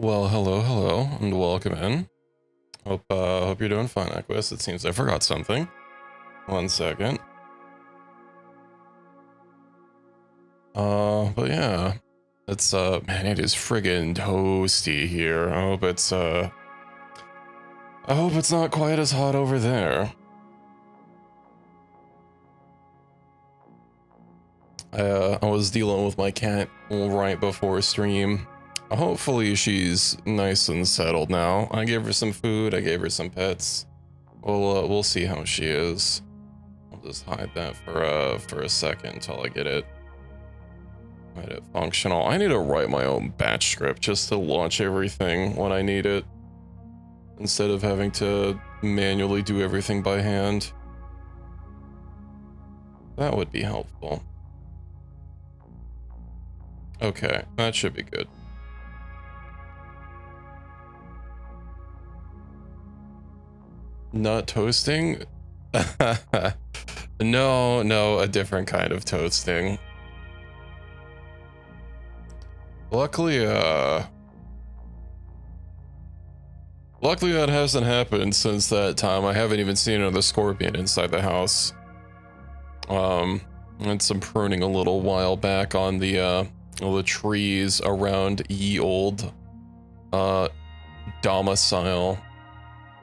Well, hello, and welcome in. Hope you're doing fine, Equus. It seems I forgot something. 1 second. But yeah. It's, man, it is friggin' toasty here. I hope it's not quite as hot over there. I was dealing with my cat right before stream. Hopefully she's nice and settled now. I gave her some food, I gave her some pets. We'll see how she is. I'll just hide that for a second until I get it functional. I need to write my own batch script just to launch everything when I need it, instead of having to manually do everything by hand. That would be helpful. Okay, that should be good. Not toasting? No, a different kind of toasting. Luckily that hasn't happened since that time. I haven't even seen another scorpion inside the house. Had some pruning a little while back on the trees around ye old domicile.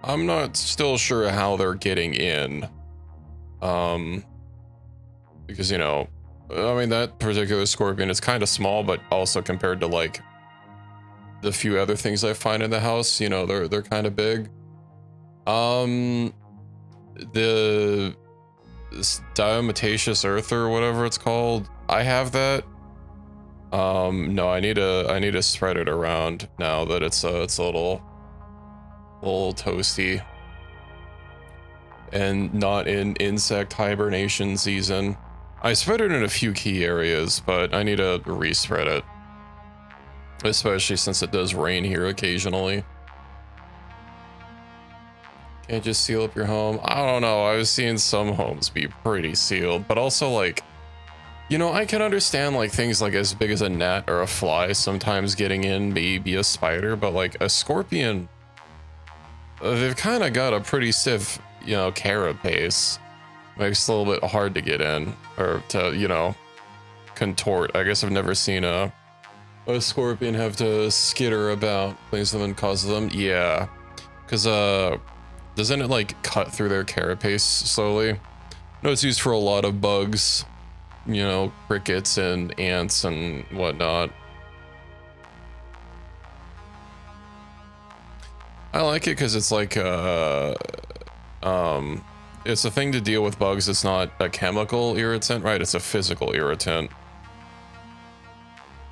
I'm not still sure how they're getting in. Because, you know, I mean, that particular scorpion is kind of small, but also compared to like the few other things I find in the house, you know, they're kind of big. The diatomaceous earth or whatever it's called, I have that. No, I need to spread it around now that it's a little toasty and not in insect hibernation season. I spread it in a few key areas, but I need to respread it, especially since it does rain here occasionally. Can't just seal up your home. I don't know, I was seeing some homes be pretty sealed, but also like, you know, I can understand like things like as big as a gnat or a fly sometimes getting in, maybe a spider, but like a scorpion, they've kind of got a pretty stiff, you know, carapace. Makes it a little bit hard to get in, or to, you know, contort. I guess I've never seen a scorpion have to skitter about places and causes them. Yeah, because doesn't it like cut through their carapace slowly? No, it's used for a lot of bugs, you know, crickets and ants and whatnot. I like it because it's like it's a thing to deal with bugs. It's not a chemical irritant, right? It's a physical irritant.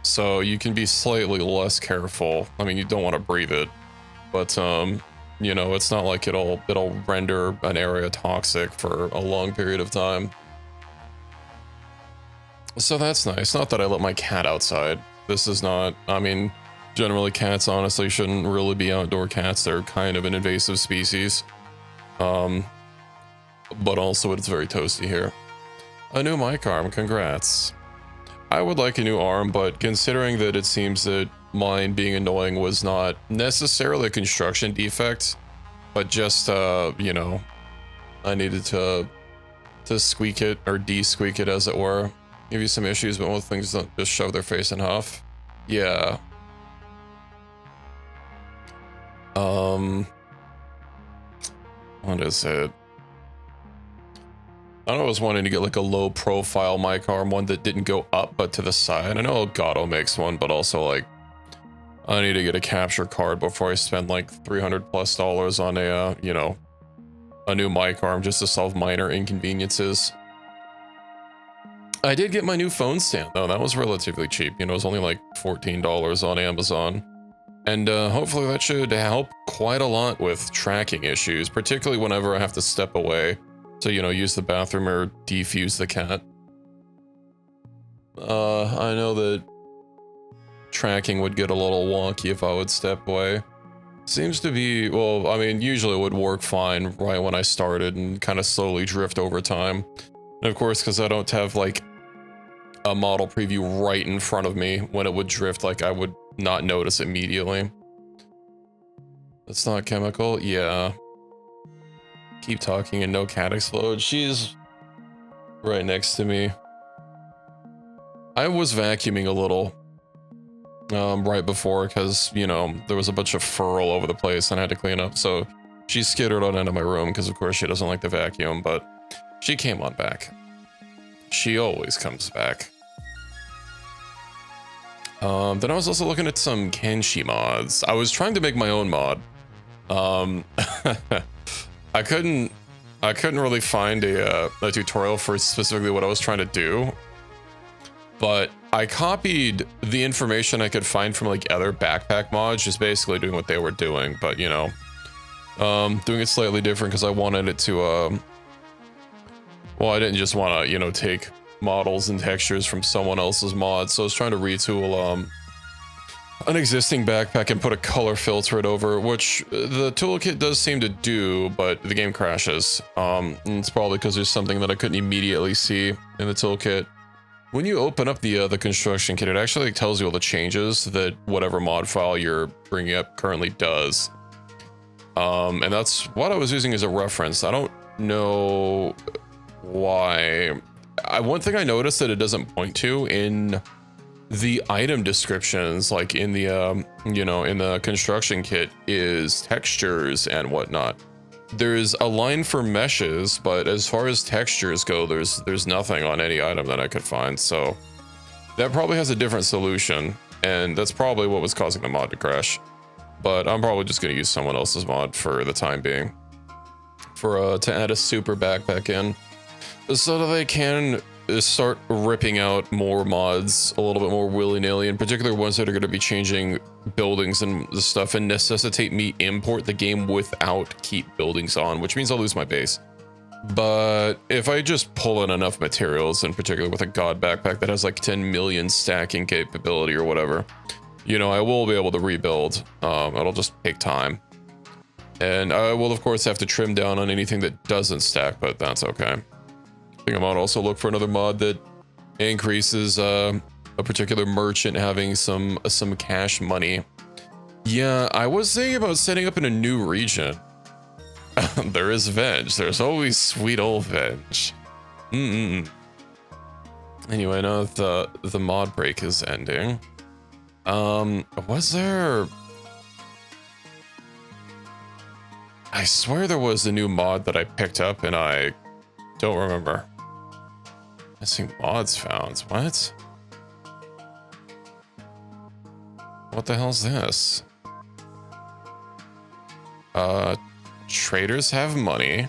So you can be slightly less careful. I mean, you don't want to breathe it, but you know, it's not like it'll render an area toxic for a long period of time. So that's nice. Not that I let my cat outside. This is not, I mean, generally cats honestly shouldn't really be outdoor cats. They're kind of an invasive species. But also it's very toasty here. A new mic arm, congrats. I would like a new arm, but considering that it seems that mine being annoying was not necessarily a construction defect, but just, you know, I needed to squeak it, or de-squeak it as it were. Give you some issues, but most things don't just shove their face in huff. Yeah. What is it? I don't know, I was wanting to get like a low profile mic arm, one that didn't go up but to the side. I know Elgato makes one, but also like I need to get a capture card before I spend like $300+ on a, you know, a new mic arm just to solve minor inconveniences. I did get my new phone stand though. That was relatively cheap. You know, it was only like $14 on Amazon. And hopefully that should help quite a lot with tracking issues, particularly whenever I have to step away to, you know, use the bathroom or defuse the cat. I know that tracking would get a little wonky if I would step away. Seems to be, well, I mean, usually it would work fine right when I started and kind of slowly drift over time. And of course, because I don't have like a model preview right in front of me, when it would drift, like I would not notice immediately. That's not chemical. Yeah. Keep talking and no cat explode. She's right next to me. I was vacuuming a little right before because, you know, there was a bunch of fur all over the place and I had to clean up. So she skittered on into my room because, of course, she doesn't like the vacuum, but she came on back. She always comes back. Then I was also looking at some Kenshi mods. I was trying to make my own mod. I couldn't really find a tutorial for specifically what I was trying to do, but I copied the information I could find from like other backpack mods, just basically doing what they were doing, but you know, doing it slightly different because I wanted it to, well, I didn't just want to, you know, take models and textures from someone else's mod, so I was trying to retool an existing backpack and put a color filter it over, which the toolkit does seem to do, but the game crashes. And it's probably because there's something that I couldn't immediately see in the toolkit. When you open up the construction kit, it actually tells you all the changes that whatever mod file you're bringing up currently does. And that's what I was using as a reference. I don't know why. One thing I noticed that it doesn't point to in the item descriptions, like in the you know, in the construction kit, is textures and whatnot. There's a line for meshes, but as far as textures go, there's nothing on any item that I could find. So that probably has a different solution, and that's probably what was causing the mod to crash. But I'm probably just going to use someone else's mod for the time being, for to add a super backpack in, so that they can start ripping out more mods a little bit more willy-nilly, in particular ones that are going to be changing buildings and stuff and necessitate me import the game without keep buildings on, which means I'll lose my base. But if I just pull in enough materials, in particular with a god backpack that has like 10 million stacking capability or whatever, you know, I will be able to rebuild. It'll just take time, and I will of course have to trim down on anything that doesn't stack, but that's okay. I think I might also look for another mod that increases a particular merchant having some cash money. Yeah, I was thinking about setting up in a new region. There is Veg. There's always sweet old Veg. Anyway, now that the mod break is ending, was there? I swear there was a new mod that I picked up and I don't remember. Missing mods found. What? What the hell's this? Traders have money.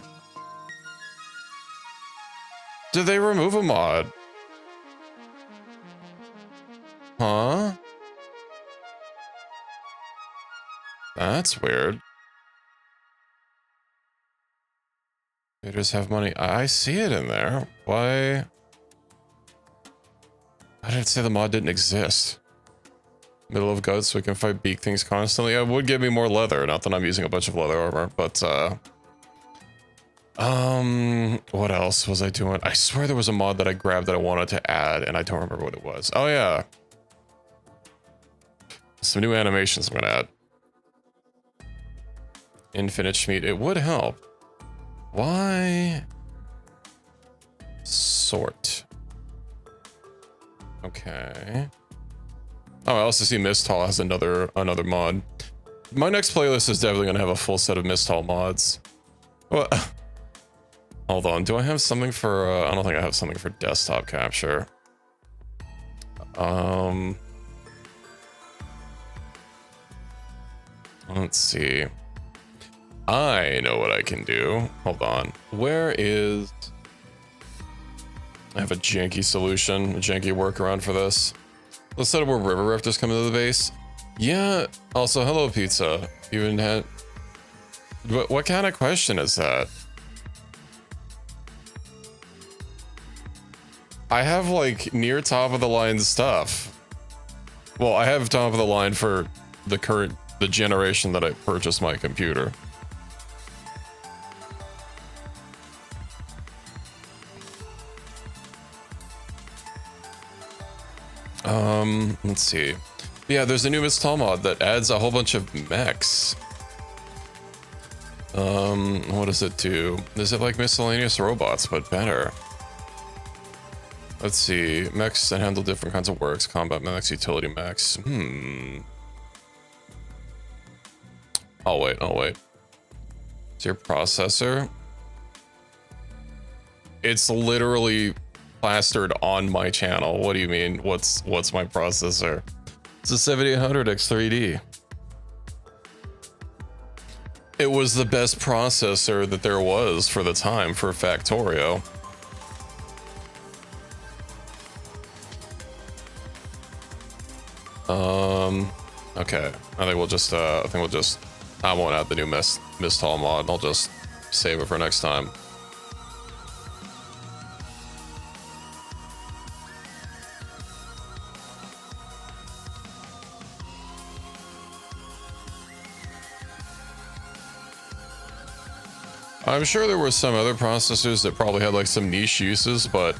Did they remove a mod? Huh? That's weird. Traders have money. I see it in there. Why? Why did it say the mod didn't exist? Middle of guts, so we can fight beak things constantly. It would give me more leather. Not that I'm using a bunch of leather armor, but what else was I doing? I swear there was a mod that I grabbed that I wanted to add, and I don't remember what it was. Oh yeah, some new animations I'm gonna add. Infinite Schmied. It would help. Why? Sort. Okay. Oh, I also see Misthall has another mod. My next playlist is definitely gonna have a full set of Misthall mods. What? Hold on. Do I have something for? I don't think I have something for desktop capture. Let's see. I know what I can do. Hold on. Where is? I have a janky solution, a janky workaround for this. Let's set up where River Rifters come into the base. Yeah. Also, hello, pizza. You even had. What kind of question is that? I have like near top of the line stuff. Well, I have top of the line for the generation that I purchased my computer. Let's see. Yeah, there's a new Misthall mod that adds a whole bunch of mechs. What does it do? Is it like miscellaneous robots, but better? Let's see. Mechs that handle different kinds of works. Combat mechs, utility mechs. I'll wait, I'll wait. It's your processor. It's literally plastered on my channel. What do you mean? What's my processor? It's a 7800 X3D. It was the best processor that there was for the time for Factorio. Okay. I think we'll just I won't add the new Mistall mod. I'll just save it for next time. I'm sure there were some other processors that probably had like some niche uses, but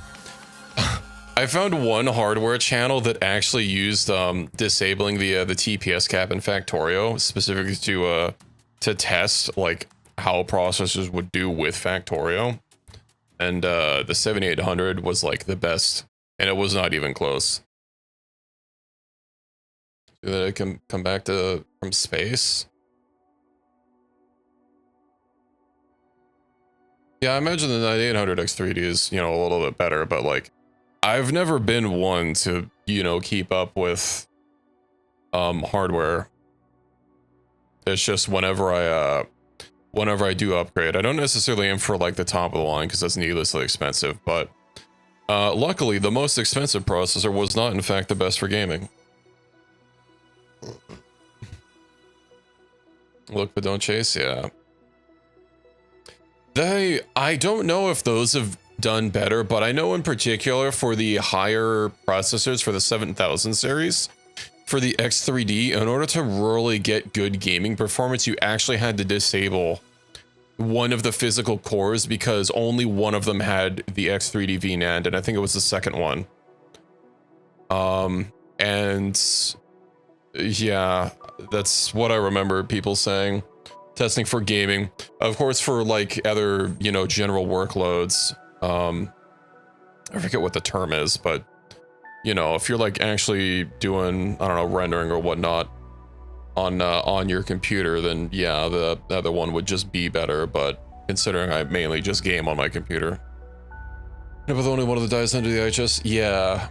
I found one hardware channel that actually used disabling the TPS cap in Factorio specifically to test like how processors would do with Factorio, and the 7800 was like the best, and it was not even close. So that it can come back from space. Yeah, I imagine the 9800 X3D is, you know, a little bit better, but like, I've never been one to, you know, keep up with hardware. It's just whenever I do upgrade, I don't necessarily aim for like the top of the line because that's needlessly expensive, but luckily the most expensive processor was not in fact the best for gaming. Look but don't chase, yeah. I don't know if those have done better, but I know in particular for the higher processors for the 7000 series, for the X3D, in order to really get good gaming performance, you actually had to disable one of the physical cores because only one of them had the X3D VNAND, and I think it was the second one. And yeah, that's what I remember people saying. Testing for gaming, of course, for like other, you know, general workloads. I forget what the term is, but you know, if you're like actually doing, I don't know, rendering or whatnot on your computer, then yeah, the other one would just be better. But considering I mainly just game on my computer, and with only one of the dies under the IHS, yeah.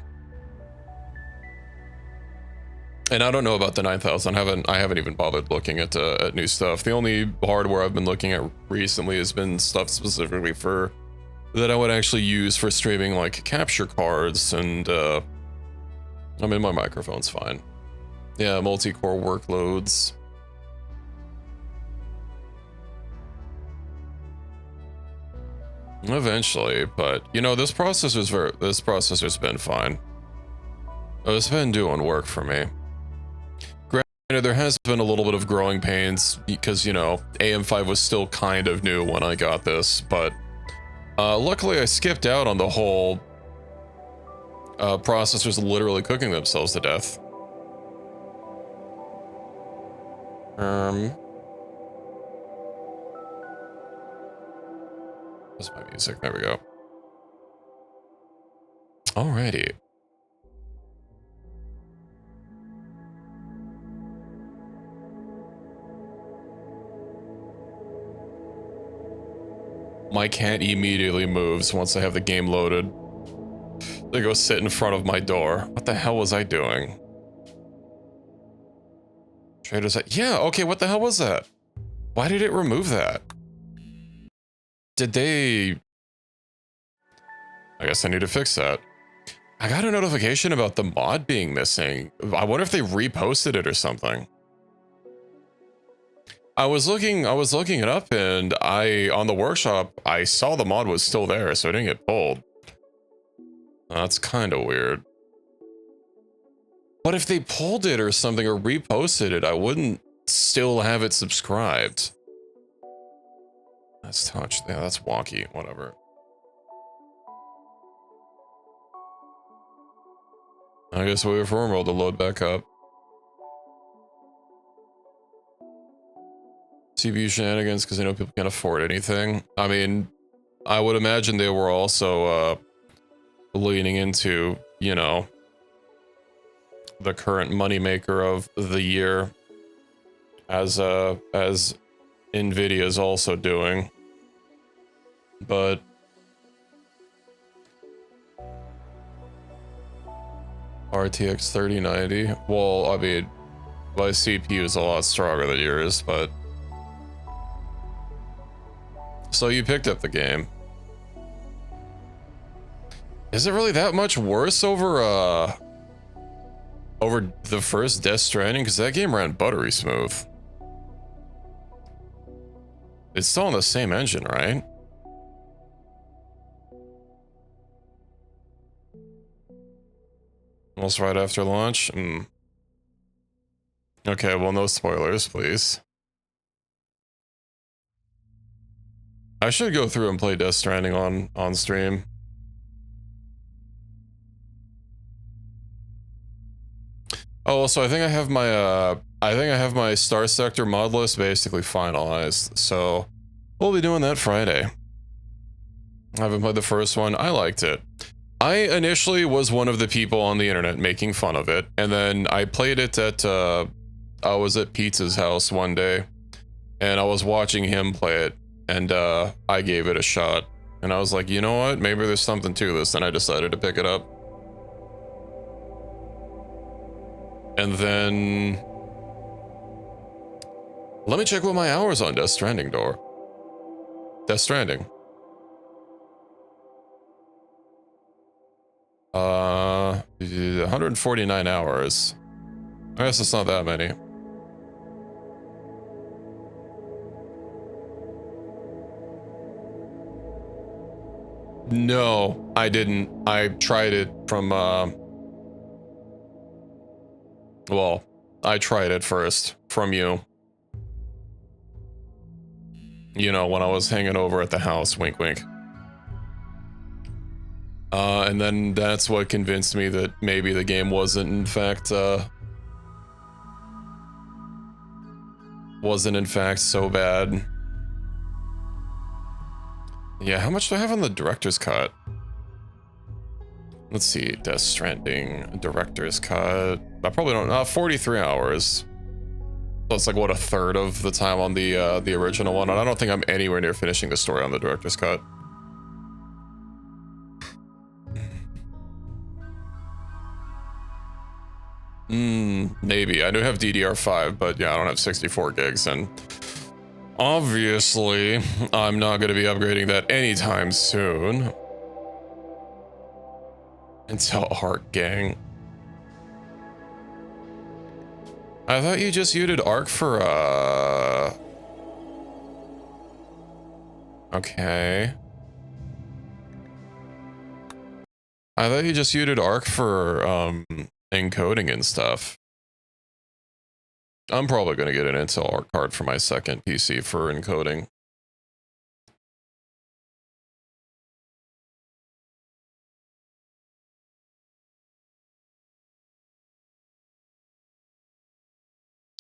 And I don't know about the 9000. I haven't even bothered looking at new stuff. The only hardware I've been looking at recently has been stuff specifically for that I would actually use for streaming, like capture cards, and I mean, my microphone's fine. Yeah, multi-core workloads. Eventually, but you know, this processor's been fine. It's been doing work for me. There has been a little bit of growing pains because, you know, AM5 was still kind of new when I got this, but luckily I skipped out on the whole processors literally cooking themselves to death. That's my music. There we go. Alrighty. My cat immediately moves once I have the game loaded. They go sit in front of my door. What the hell was I doing? Traders, yeah, okay, what the hell was that? Why did it remove that? Did they... I guess I need to fix that. I got a notification about the mod being missing. I wonder if they reposted it or something. I was looking it up, and on the workshop, I saw the mod was still there, so it didn't get pulled. That's kind of weird. But if they pulled it or something or reposted it, I wouldn't still have it subscribed. That's touch. Yeah, that's wonky. Whatever. I guess we wait for RimWorld to load back up. TV shenanigans because I know people can't afford anything. I mean, I would imagine they were also leaning into, you know, the current moneymaker of the year, as Nvidia is also doing. But RTX 3090. Well, I mean, my CPU is a lot stronger than yours, but so you picked up the game. Is it really that much worse over the first Death Stranding? Because that game ran buttery smooth. It's still on the same engine, right? Almost right after launch? Okay, well, no spoilers, please. I should go through and play Death Stranding on stream. Oh, also, I think I have my Star Sector mod list basically finalized, so we'll be doing that Friday. I haven't played the first one. I liked it. I initially was one of the people on the internet making fun of it, and then I played it at, I was at Pizza's house one day, and I was watching him play it, and I gave it a shot, and I was like, you know what, maybe there's something to this, and I decided to pick it up. And then, let me check what my hours on Death Stranding door. Death Stranding. 149 hours. I guess it's not that many. No, I didn't. I tried it from, well, I tried it first from you. You know, when I was hanging over at the house, wink wink. And then that's what convinced me that maybe the game wasn't in fact so bad. Yeah, how much do I have on the director's cut? Let's see, Death Stranding, director's cut. I probably don't, 43 hours. So it's like, what, a third of the time on the original one? And I don't think I'm anywhere near finishing the story on the director's cut. Maybe. I do have DDR5, but yeah, I don't have 64 gigs, and obviously, I'm not going to be upgrading that anytime soon. Until Arc Gang. I thought you just muted Arc for, okay. I thought you just muted Arc for, encoding and stuff. I'm probably going to get an Intel Arc card for my second PC for encoding.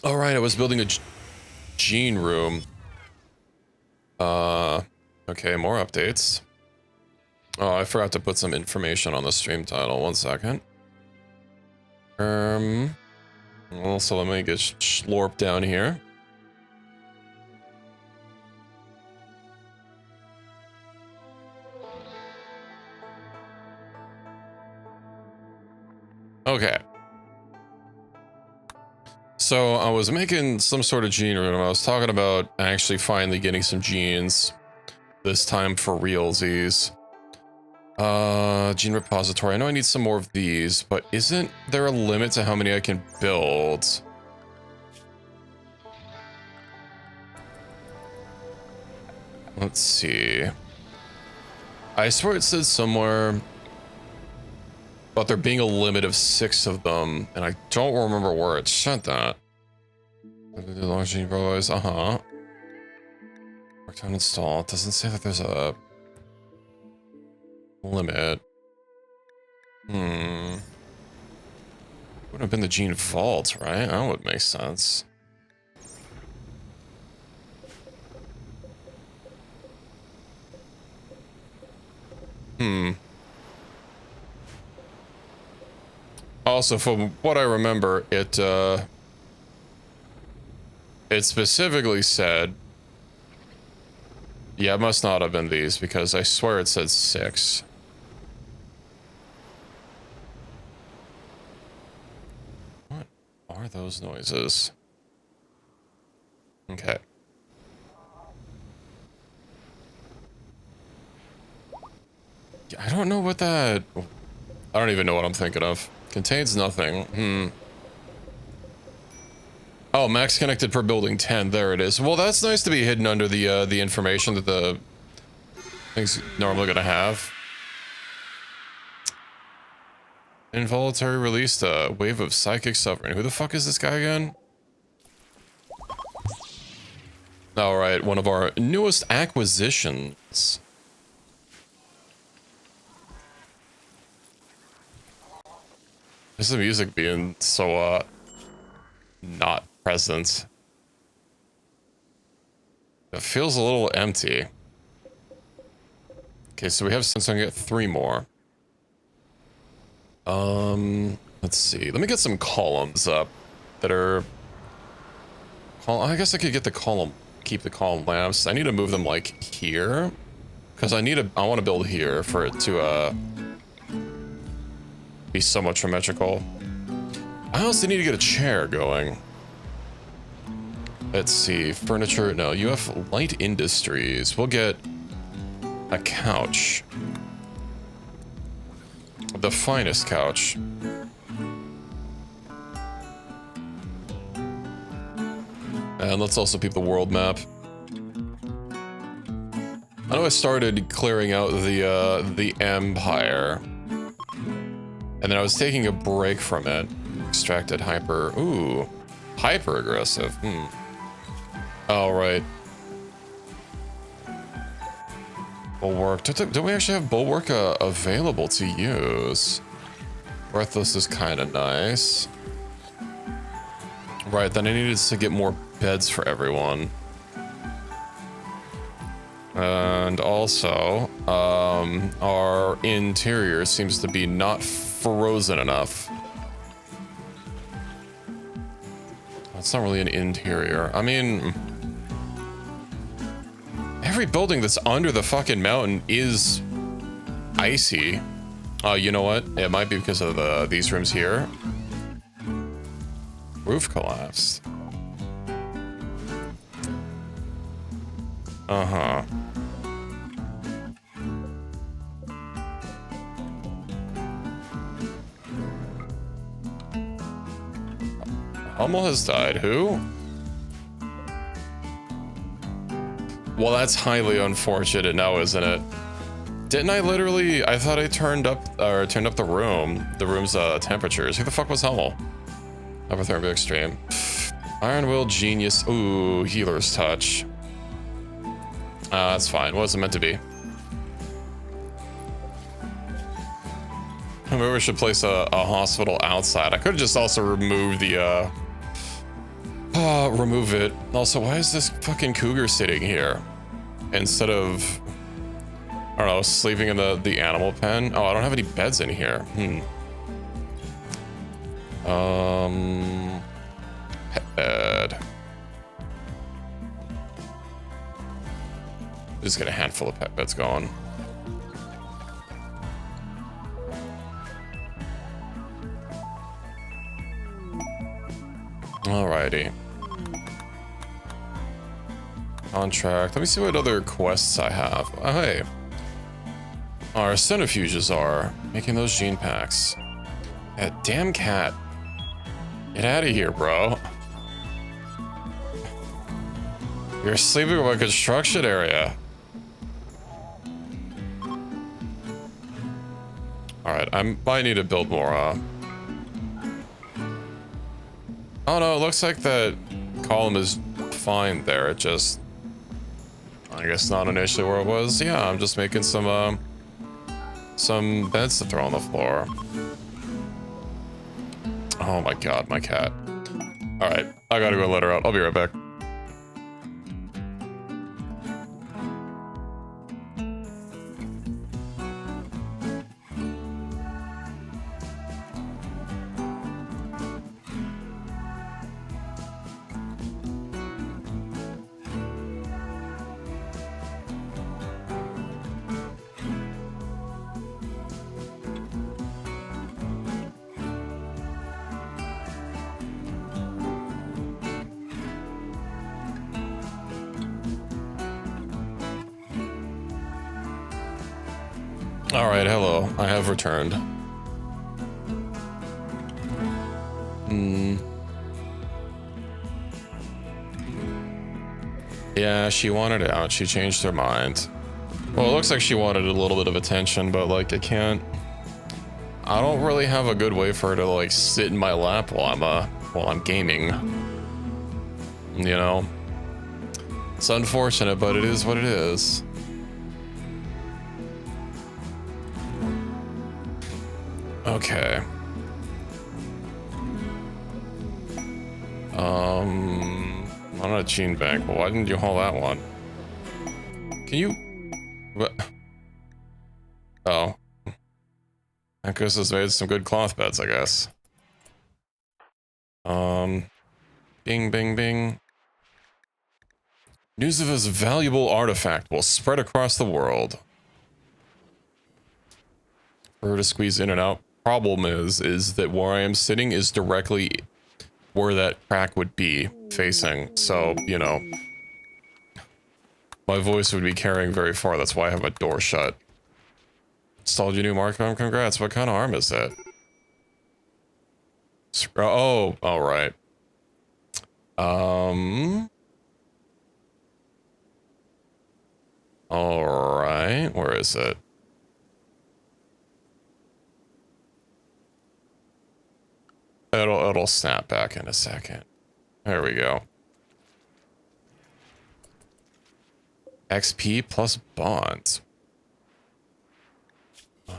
All right, I was building a gene room. Okay, more updates. Oh, I forgot to put some information on the stream title. 1 second. Also, let me get Schlorp down here. Okay. So I was making some sort of gene room. I was talking about actually finally getting some genes. This time for realsies. Gene repository. I know I need some more of these, but isn't there a limit to how many I can build? Let's see. I swear it says somewhere about there being a limit of 6 of them, and I don't remember where it said that. Launching brothers, Worked on install. It doesn't say that there's a limit. Would have been the gene vault, right? That would make sense. Also, from what I remember, it specifically said, yeah, it must not have been these because I swear it said 6. What are those noises? Okay. I don't know what that... I don't even know what I'm thinking of. Contains nothing. Oh, max connected per building 10. There it is. Well, that's nice to be hidden under the information that the thing's normally gonna have. Involuntary released a wave of psychic suffering. Who the fuck is this guy again? All right, one of our newest acquisitions. There's the music being so not present. It feels a little empty. Okay, so we have since I can get 3 more. Let's see. Let me get some columns up that are... I guess I could get the column, keep the column lamps. I need to move them like here, because I want to build here for it to be somewhat symmetrical. I also need to get a chair going. Let's see, furniture. No, you have light industries. We'll get a couch. The finest couch. And let's also keep the world map. I know I started clearing out the Empire. And then I was taking a break from it. Extracted hyper... Ooh. Hyper aggressive. Alright. Bulwark. Do we actually have Bulwark available to use? Breathless is kind of nice. Right, then I needed to get more beds for everyone. And also, our interior seems to be not frozen enough. It's not really an interior. I mean... Every building that's under the fucking mountain is icy. You know what? It might be because of these rooms here. Roof collapsed. Uh-huh. Hummel has died. Who? Well, that's highly unfortunate now, isn't it? Didn't I literally... I thought I turned up the room. The room's temperatures. Who the fuck was Hummel? Hypothermia extreme. Iron Will Genius. Ooh, Healer's Touch. That's fine. What was it meant to be? Maybe we should place a hospital outside. I could have just also removed the remove it. Also, why is this fucking cougar sitting here instead of, I don't know, sleeping in the animal pen? Oh, I don't have any beds in here. Pet bed. Just get a handful of pet beds going. Alrighty. Contract. Let me see what other quests I have. Oh, hey. Our centrifuges are making those gene packs. That damn cat. Get out of here, bro. You're sleeping in my construction area. Alright, I might need to build more, Oh no, it looks like that column is fine there. It just... I guess not initially where it was. Yeah, I'm just making some beds to throw on the floor. Oh my god, my cat. Alright, I gotta go let her out. I'll be right back. All right, hello. I have returned. Yeah, she wanted it out. She changed her mind. Well, it looks like she wanted a little bit of attention, but like I don't really have a good way for her to like sit in my lap while I'm gaming. You know? It's unfortunate, but it is what it is. Okay. I'm not a gene bank, but why didn't you haul that one? Can you... What? Oh. Marcus has made some good cloth beds, I guess. Bing, bing, bing. News of this valuable artifact will spread across the world. For her to squeeze in and out. Problem is that where I am sitting is directly where that crack would be facing. So, you know, my voice would be carrying very far. That's why I have my door shut. Installed your new mark arm. Congrats. What kind of arm is that? Oh, all right. All right. Where is it? It'll snap back in a second. There we go. XP plus bonds. What?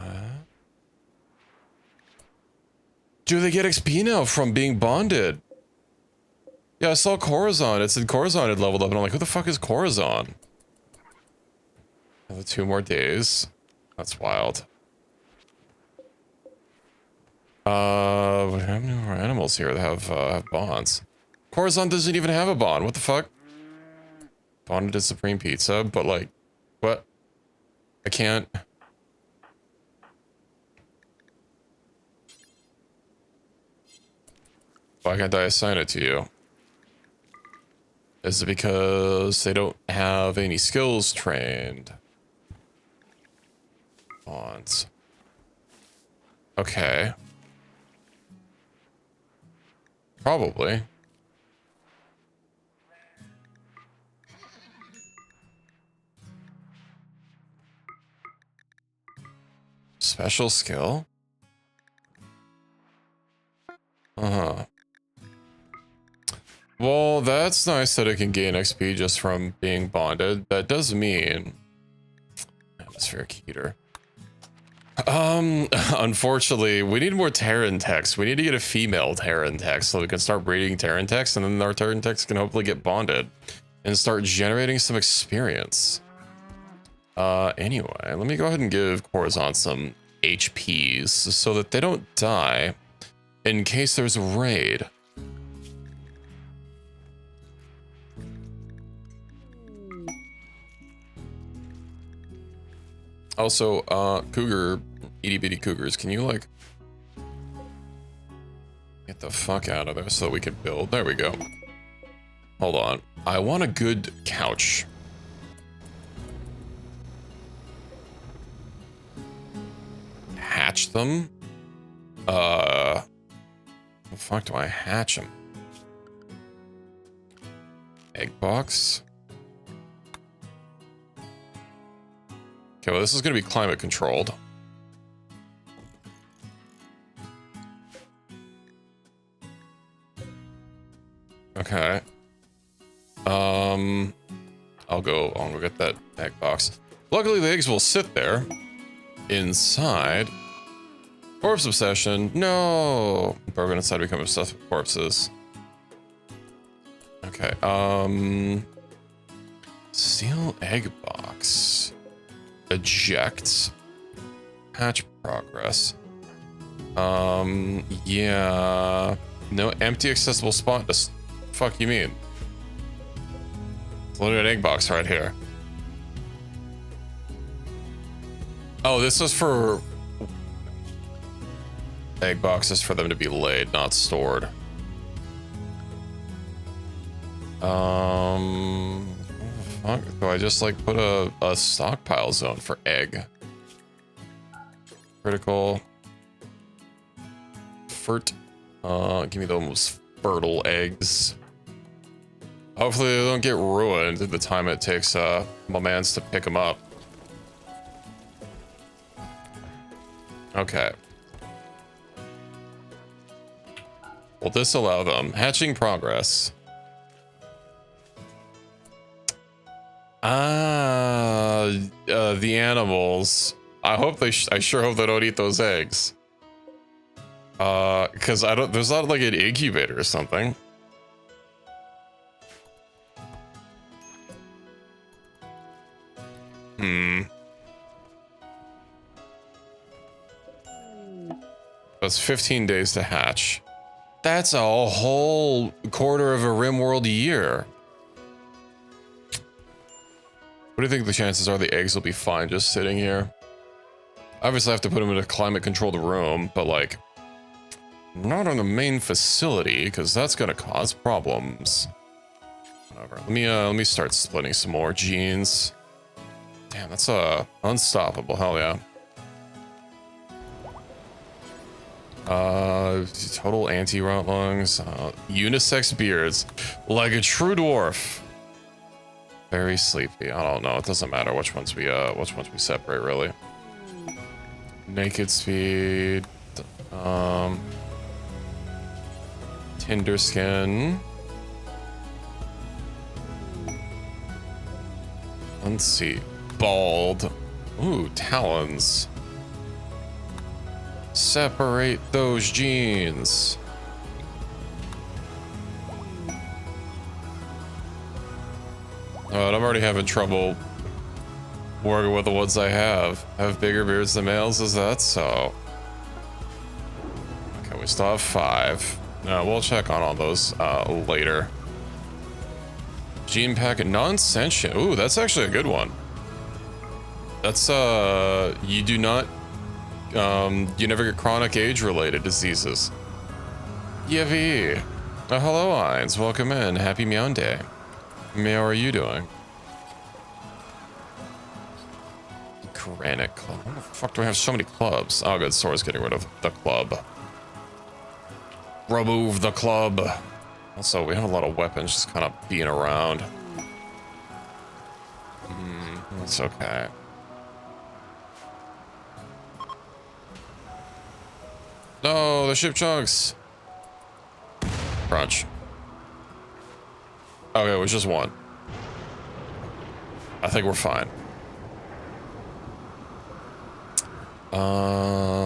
Do they get XP now from being bonded? Yeah, I saw Corazon. It said Corazon had leveled up, and I'm like, who the fuck is Corazon? Another 2 more days. That's wild. We have any more animals here that have bonds. Corazon doesn't even have a bond. What the fuck? Bonded to Supreme Pizza, but like, what? I can't. Why can't I assign it to you? Is it because they don't have any skills trained? Bonds. Okay. Probably. Special skill? Uh-huh. Well, that's nice that it can gain XP just from being bonded. That does mean... Atmospheric heater. Unfortunately, we need more Terran techs. We need to get a female Terran tech so we can start breeding Terran techs, and then our Terran techs can hopefully get bonded and start generating some experience. Anyway, let me go ahead and give Corazon some HPs so that they don't die in case there's a raid. Also, Cougar, itty bitty cougars, can you like get the fuck out of there so we can build? There we go. Hold on. I want a good couch. Hatch them? How the fuck do I hatch them? Egg box? Okay, well, this is going to be climate controlled. Okay. I'll go get that egg box. Luckily, the eggs will sit there inside. Corpse obsession. No. Bourbon inside become obsessed with corpses. Okay. Steel egg box. Eject. Hatch progress. Yeah. No empty accessible spot. Just fuck you mean? Loaded egg box right here. Oh, this is for egg boxes for them to be laid, not stored. Fuck, do I just like put a stockpile zone for egg? Critical. Fert. Give me those fertile eggs. Hopefully they don't get ruined at the time it takes my mans to pick them up. Okay. Will this allow them? Hatching progress. The animals. I hope I sure hope they don't eat those eggs. Because there's not like an incubator or something. That's 15 days to hatch. That's a whole quarter of a RimWorld year. What do you think the chances are the eggs will be fine just sitting here? Obviously I have to put them in a climate controlled room, but like not on the main facility because that's gonna cause problems. Whatever. Let me start splitting some more genes. Damn, that's unstoppable. Hell yeah. Total anti-rot lungs. Unisex beards, like a true dwarf. Very sleepy. I don't know. It doesn't matter which ones we separate really. Naked speed. Tinder skin. Let's see. Bald. Ooh, talons. Separate those genes. I'm already having trouble working with the ones I have. Have bigger beards than males, is that so? Okay, we still have 5. No, we'll check on all those later. Gene packet non-sentient. Ooh, that's actually a good one. That's you do not you never get chronic age-related diseases. Yevi. Hello, Eins. Welcome in. Happy meownday. How are you doing? Granite club. Why the fuck do I have so many clubs? Oh, good. Sora's getting rid of the club. Remove the club. Also, we have a lot of weapons just kind of being around. That's okay. No, the ship chunks. Crunch. Okay, it was just one. I think we're fine.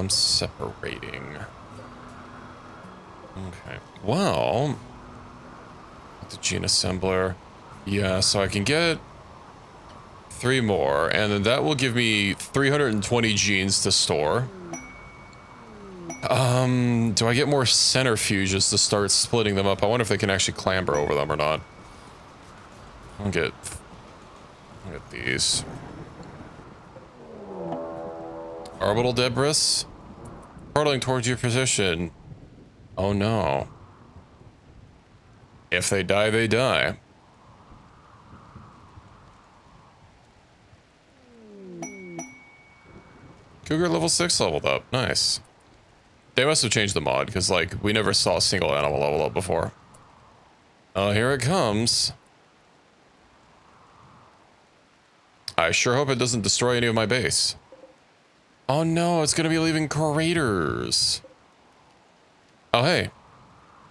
Separating. Okay. Well, the gene assembler. Yeah, so I can get 3 more, and then that will give me 320 genes to store. Do I get more centrifuges to start splitting them up? I wonder if they can actually clamber over them or not. I'll get these. Orbital debris. Hurtling towards your position. Oh no. If they die, they die. Cougar level 6 leveled up. Nice. They must have changed the mod, because, like, we never saw a single animal level up before. Here it comes. I sure hope it doesn't destroy any of my base. Oh no, it's gonna be leaving craters. Oh hey.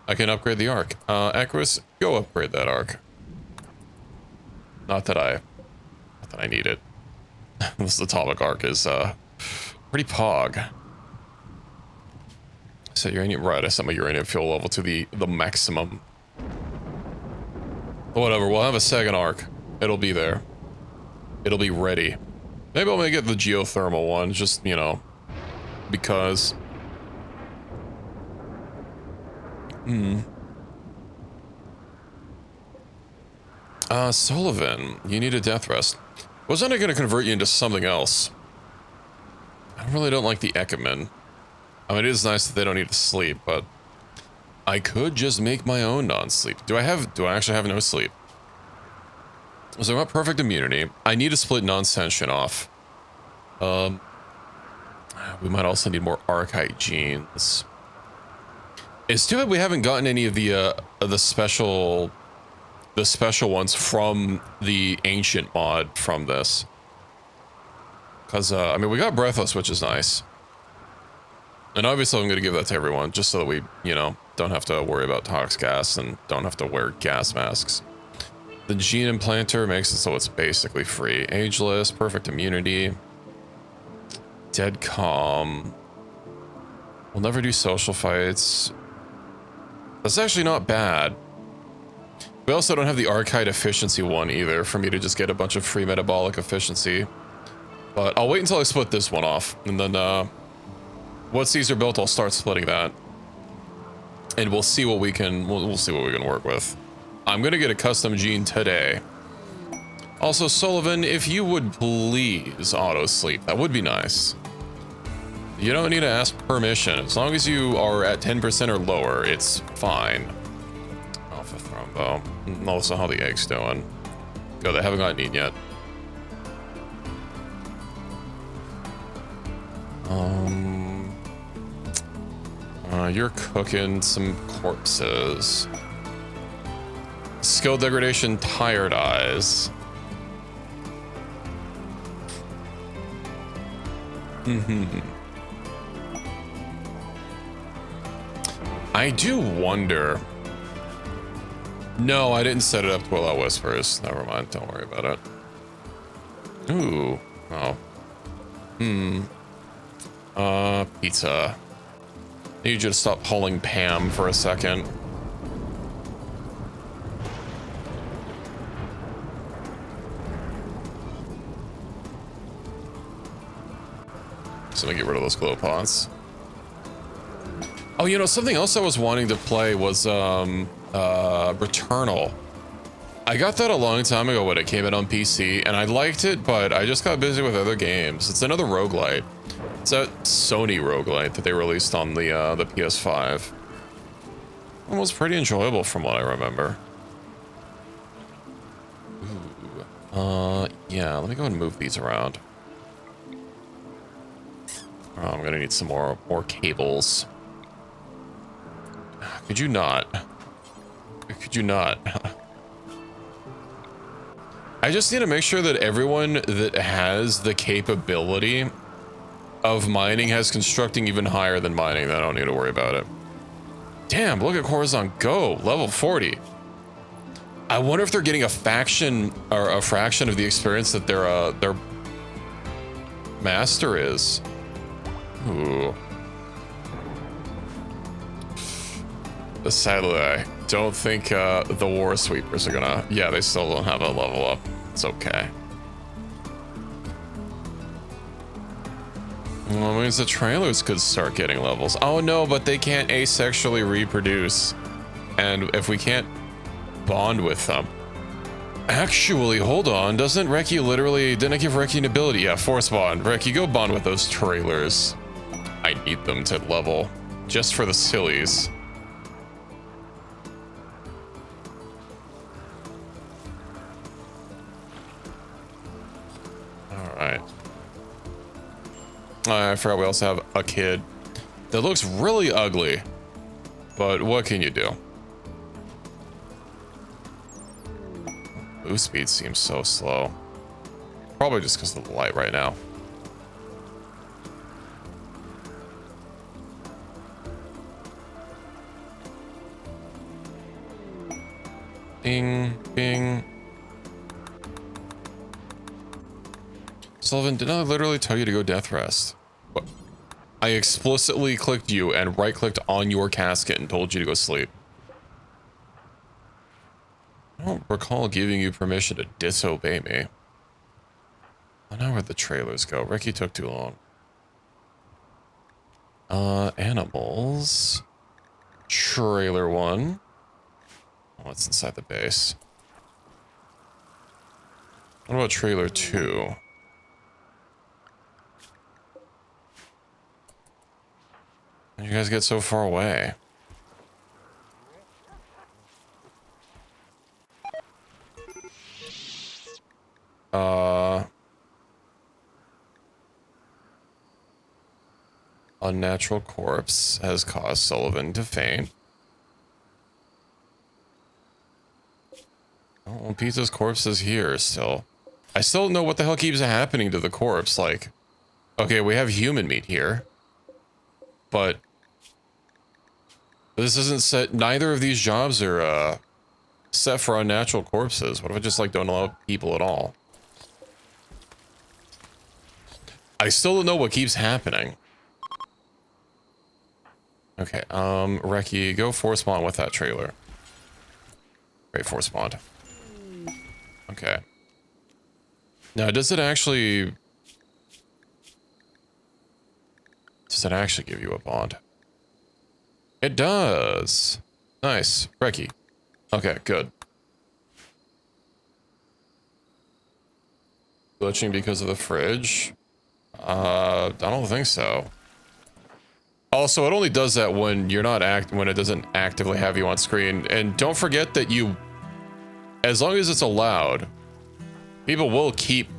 I can upgrade the arc. Aquas, go upgrade that arc. Not that I need it. This atomic arc is, pretty pog. Set uranium, right, I set my uranium fuel level to the maximum. Whatever, we'll have a second arc. It'll be there. It'll be ready. Maybe I'll make it the geothermal one, just, you know, because. Sullivan, you need a death rest. Wasn't I gonna convert you into something else? I really don't like the Ekman. I mean, it is nice that they don't need to sleep, but I could just make my own non-sleep. Do I actually have no sleep? So I want perfect immunity. I need to split non-sentient off. How We might also need more archite genes. It's too bad we haven't gotten any of the special ones from the ancient mod from this. Cause I mean, we got breathless, which is nice. And obviously I'm gonna give that to everyone just so that we, you know, don't have to worry about tox gas and don't have to wear gas masks. The gene implanter makes it so it's basically free. Ageless, perfect immunity. Dead calm. We'll never do social fights. That's actually not bad. We also don't have the archite efficiency one either for me to just get a bunch of free metabolic efficiency. But I'll wait until I split this one off, and then what Caesar built, I'll start splitting that. And we'll see what we can we'll see what we can work with. I'm gonna get a custom gene today. Also, Sullivan, if you would please auto sleep, that would be nice. You don't need to ask permission. As long as you are at 10% or lower, it's fine. Alpha Thrombo. And also how the egg's doing. Go, they haven't gotten eaten yet. You're cooking some corpses. Skill degradation, tired eyes. I do wonder. No, I didn't set it up to allow whispers. Never mind, don't worry about it. Ooh. Oh. Pizza. I need you to stop pulling Pam for a second. So I'm gonna get rid of those glow pots. Oh, you know, something else I was wanting to play was Returnal. I got that a long time ago when it came in on PC, and I liked it, but I just got busy with other games. It's another roguelite. It's a Sony roguelite that they released on the PS5. It was pretty enjoyable from what I remember. Ooh. Yeah, let me go and move these around. Oh, I'm gonna need some more cables. Could you not? Could you not? I just need to make sure that everyone that has the capability of mining has constructing even higher than mining. Then I don't need to worry about it. Damn, look at Corazon go, level 40. I wonder if they're getting a faction or a fraction of the experience that their master is. Ooh. Sadly, I don't think the War Sweepers are gonna... Yeah, they still don't have a level up. It's okay. Well, it means the trailers could start getting levels. Oh no, but they can't asexually reproduce. And if we can't bond with them... Actually, hold on. Doesn't Reki literally... Didn't I give Reki an ability? Yeah, force bond. Reki, go bond with those trailers. I need them to level. Just for the sillies. Alright. I forgot we also have a kid that looks really ugly. But what can you do? Move speed seems so slow. Probably just because of the light right now. Bing, bing. Sullivan, did I literally tell you to go death rest? What? I explicitly clicked you and right-clicked on your casket and told you to go sleep. I don't recall giving you permission to disobey me. I know where the trailers go. Ricky took too long. Animals. Trailer 1. What's inside the base? What about trailer 2? How'd you guys get so far away? Unnatural corpse has caused Sullivan to faint. Oh, Pizza's corpse is here still. I still don't know what the hell keeps happening to the corpse. Like, okay, we have human meat here, but this isn't set. Neither of these jobs are set for unnatural corpses. What if I just like don't allow people at all? I still don't know what keeps happening. Okay, Reki, go force spawn with that trailer. Great, force spawned. Okay. Now, does it actually give you a bond? It does. Nice. Reki. Okay, good. Glitching because of the fridge? I don't think so. Also, it only does that when you're not when it doesn't actively have you on screen. And don't forget that as long as it's allowed, people will keep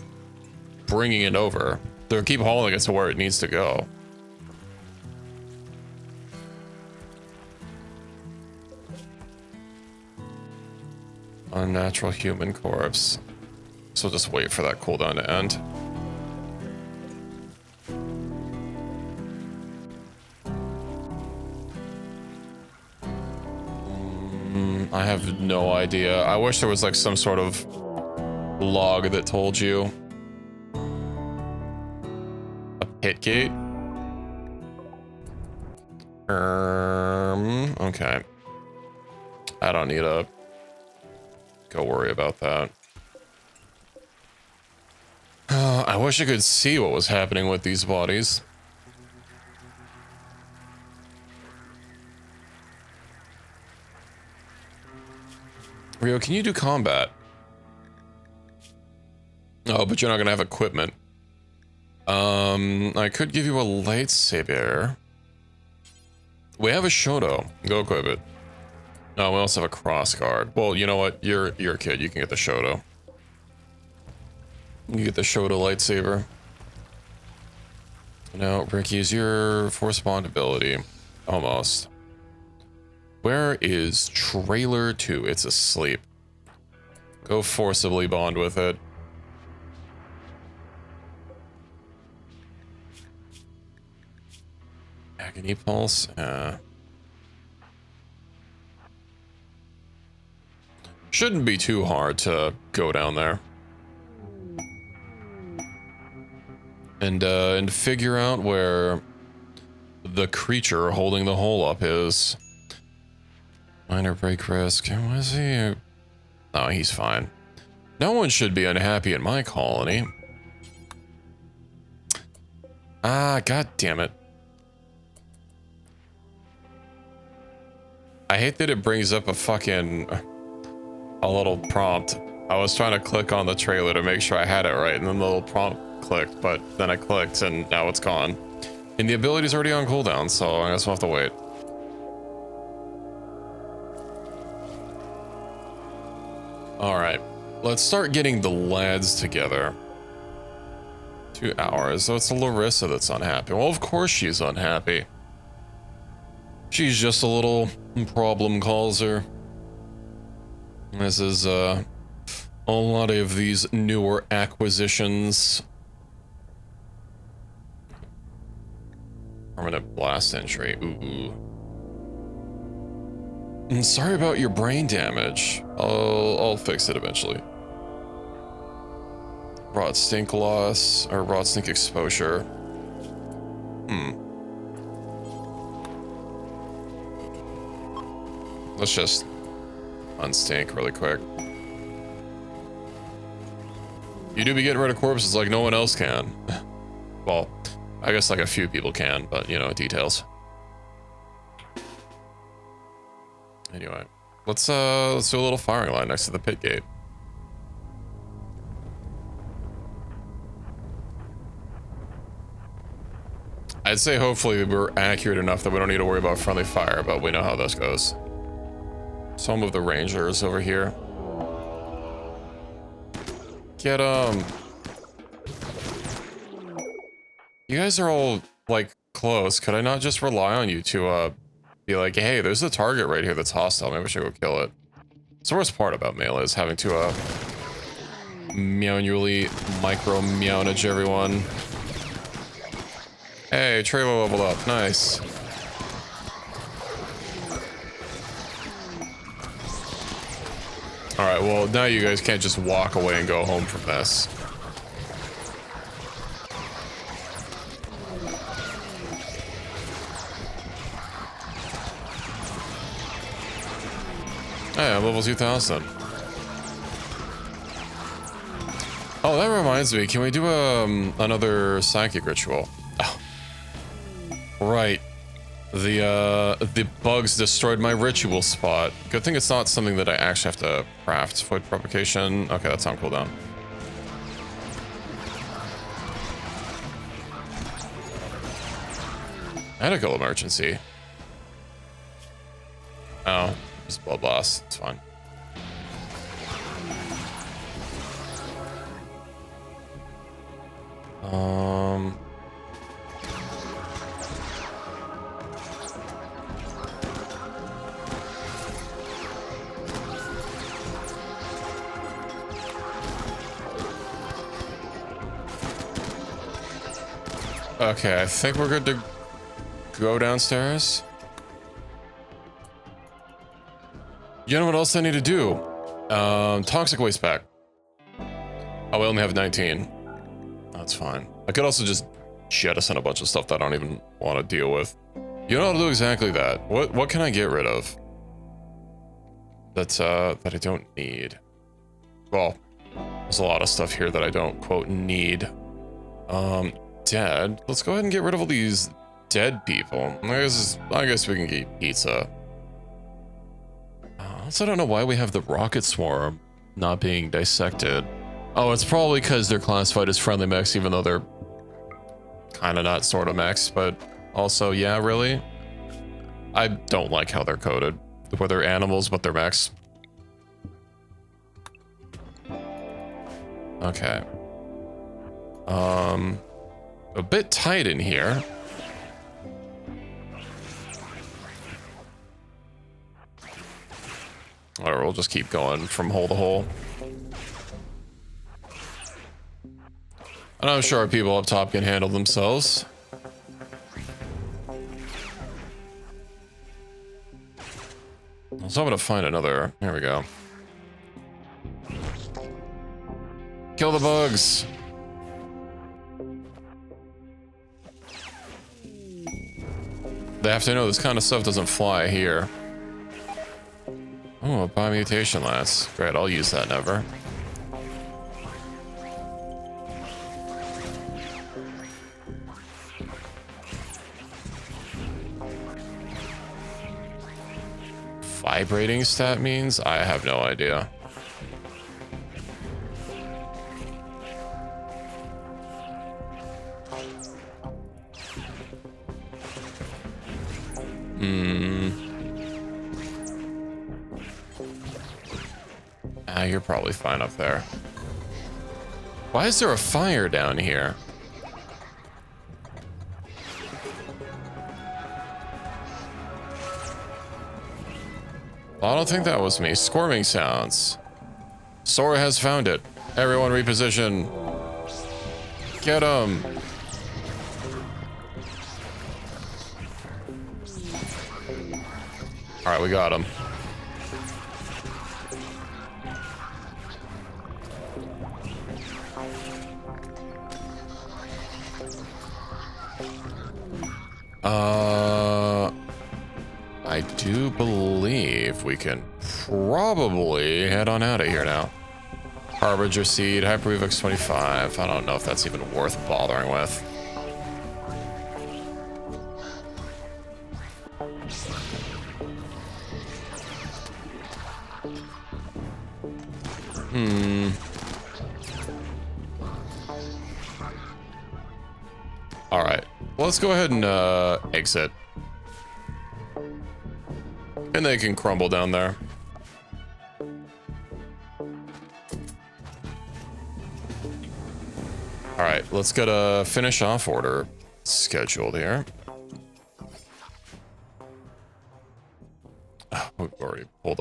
bringing it over. They'll keep hauling it to where it needs to go. Unnatural human corpse. So just wait for that cooldown to end. I have no idea. I wish there was like some sort of log that told you. A pit gate? Okay. I don't need to go worry about that. I wish I could see what was happening with these bodies. Rio, can you do combat? Oh, but you're not gonna have equipment. I could give you a lightsaber. We have a Shoto. Go equip it. No, we also have a crossguard. Well, you know what? You're a kid. You can get the Shoto. You get the Shoto lightsaber. Now, Ricky, is your force bond ability? Almost. Where is trailer 2? It's asleep. Go forcibly bond with it. Agony pulse? Shouldn't be too hard to go down there. And figure out where the creature holding the hole up is. Minor break risk. Was he? Oh, he's fine. No one should be unhappy in my colony. Ah, god damn it. I hate that it brings up a little prompt. I was trying to click on the trailer to make sure I had it right, and then the little prompt clicked, but then I clicked and now it's gone. And the ability's already on cooldown, so I guess we'll have to wait. Alright, let's start getting the lads together. 2 hours, so it's Larissa that's unhappy. Well, of course she's unhappy. She's just a little problem causer. This is a lot of these newer acquisitions. Permanent blast entry, ooh. Sorry about your brain damage. I'll fix it eventually. Rot stink loss, or rot stink exposure. Let's just unstink really quick. You do be getting rid of corpses like no one else can. Well, I guess like a few people can, but you know, details. Anyway, let's do a little firing line next to the pit gate. I'd say hopefully we're accurate enough that we don't need to worry about friendly fire, but we know how this goes. Some of the rangers over here. Get You guys are all like close, could I not just rely on you to be like, hey, there's a target right here that's hostile. Maybe I should go kill it. It's the worst part about melee is having to manually micro meownage everyone. Hey, trailer leveled up. Nice. Alright, well, now you guys can't just walk away and go home from this. Hey, I'm level 2000. Oh, that reminds me. Can we do another psychic ritual? Oh. Right. The bugs destroyed my ritual spot. Good thing it's not something that I actually have to craft. Void provocation. Okay, that's on cooldown. Medical emergency. Oh, just blood loss. It's fine. Okay, I think we're good to go downstairs. You know what else I need to do? Toxic waste pack. Oh, we only have 19. That's fine. I could also just jettison a bunch of stuff that I don't even want to deal with. You know how to do exactly that. What can I get rid of? That I don't need. Well, there's a lot of stuff here that I don't, quote, need. Dead. Let's go ahead and get rid of all these dead people. I guess we can get pizza. Also, I don't know why we have the rocket swarm not being dissected. Oh, it's probably because they're classified as friendly mechs, even though they're kind of not sort of mechs, but also, yeah, really? I don't like how they're coded. Where they're animals, but they're mechs. Okay. A bit tight in here. Alright, we'll just keep going from hole to hole. And I'm sure our people up top can handle themselves. I was hoping to find another. Here we go. Kill the bugs. They have to know this kind of stuff doesn't fly here. Oh, a biomutation lance. Great, I'll use that never. Vibrating stat means? I have no idea. You're probably fine up there. Why is there a fire down here? I don't think that was me. Squirming sounds. Sora has found it. Everyone reposition. Get him. All right, we got him. I do believe we can probably head on out of here now. Harbinger Seed, Hypervix 25. I don't know if that's even worth bothering with. All right, let's go ahead and exit. And they can crumble down there. All right, let's get a finish off order scheduled here.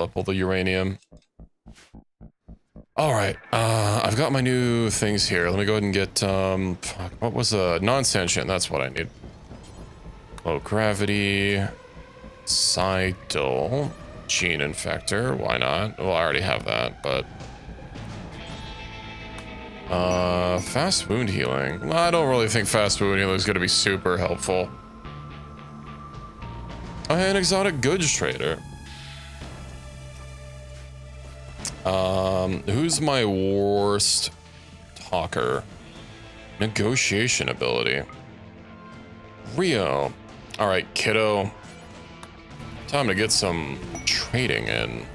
pull the uranium. All right, I've got my new things here. Let me go ahead and get, fuck, what was a non-sentient? That's what I need. Low gravity, Sidle, gene infector. Why not? Well, I already have that, but fast wound healing. Well, I don't really think fast wound healing is going to be super helpful. Oh, hey, an exotic goods trader. Who's my worst talker? Negotiation ability. Rio. All right, kiddo. Time to get some trading in.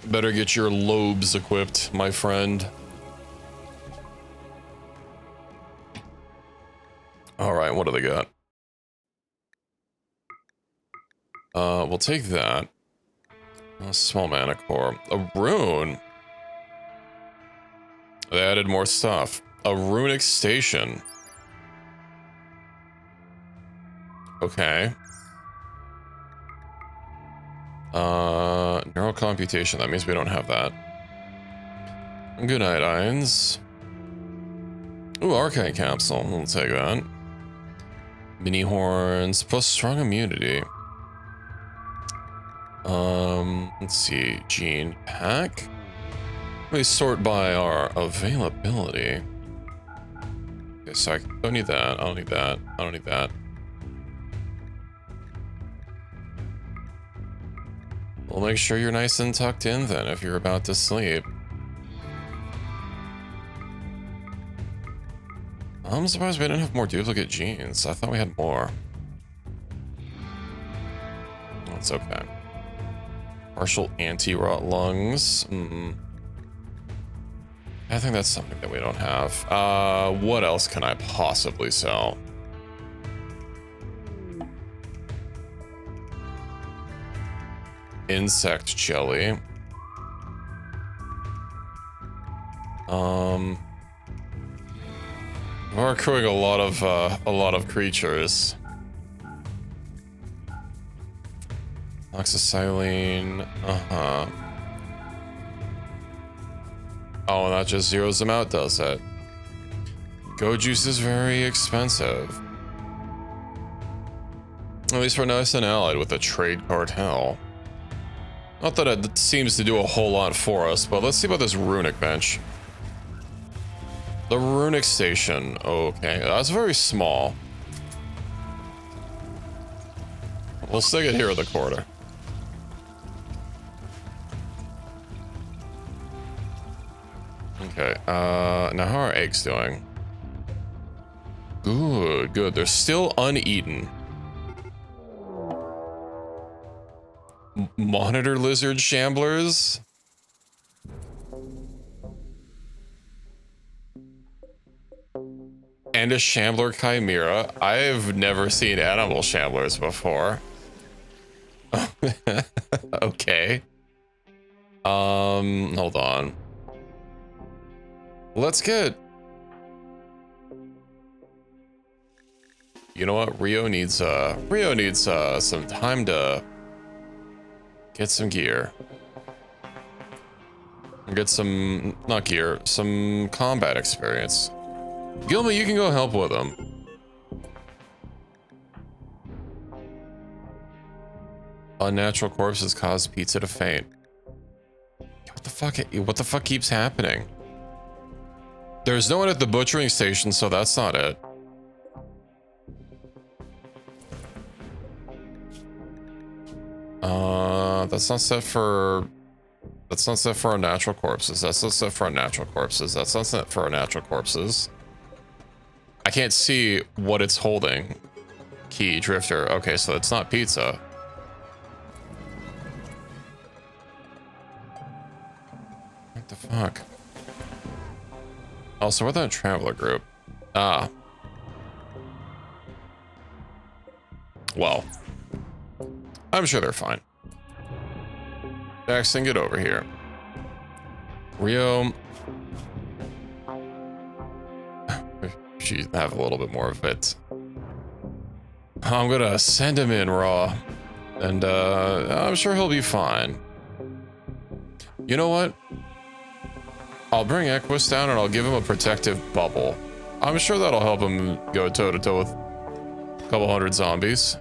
Better get your lobes equipped, my friend. All right, what do they got? We'll take that. A small mana core. A rune. They added more stuff. A runic station. Okay. Neural computation. That means we don't have that. Good night, Irons. Ooh, Archive capsule. We'll take that. Mini horns plus strong immunity. Let's see. Gene pack. Let me sort by our availability. Okay, so I don't need that. I don't need that. I don't need that. We'll make sure you're nice and tucked in then if you're about to sleep. I'm surprised we didn't have more duplicate genes. I thought we had more. That's okay. Partial anti-rot lungs. I think that's something that we don't have. What else can I possibly sell? Insect jelly. We're accruing a lot of creatures. Oxysilene. Oh, and that just zeroes them out, does it? Go juice is very expensive. At least we're nice and allied with the trade cartel. Not that it seems to do a whole lot for us, but let's see about this runic bench. The runic station. Okay, that's very small. We'll stick it here at the quarter. Okay, now how are eggs doing? Good, good. They're still uneaten. Monitor lizard shamblers? And a shambler chimera. I've never seen animal shamblers before. Okay. Hold on. Let's get... You know what? Rio needs some time to get some gear. Get some, not gear, some combat experience. Gilma, you can go help with them. Unnatural corpses cause pizza to faint. What the fuck keeps happening? There's no one at the butchering station, so that's not it. That's not set for... That's not set for our natural corpses. That's not set for our natural corpses. That's not set for our natural corpses. I can't see what it's holding. Key, drifter. Okay, so it's not pizza. What the fuck? Also, we're that traveler group. Ah. Well. I'm sure they're fine. Jackson, get over here. Rio. She have a little bit more of it. I'm gonna send him in raw. And I'm sure he'll be fine. You know what? I'll bring Equus down and I'll give him a protective bubble. I'm sure that'll help him go toe-to-toe with a couple hundred zombies.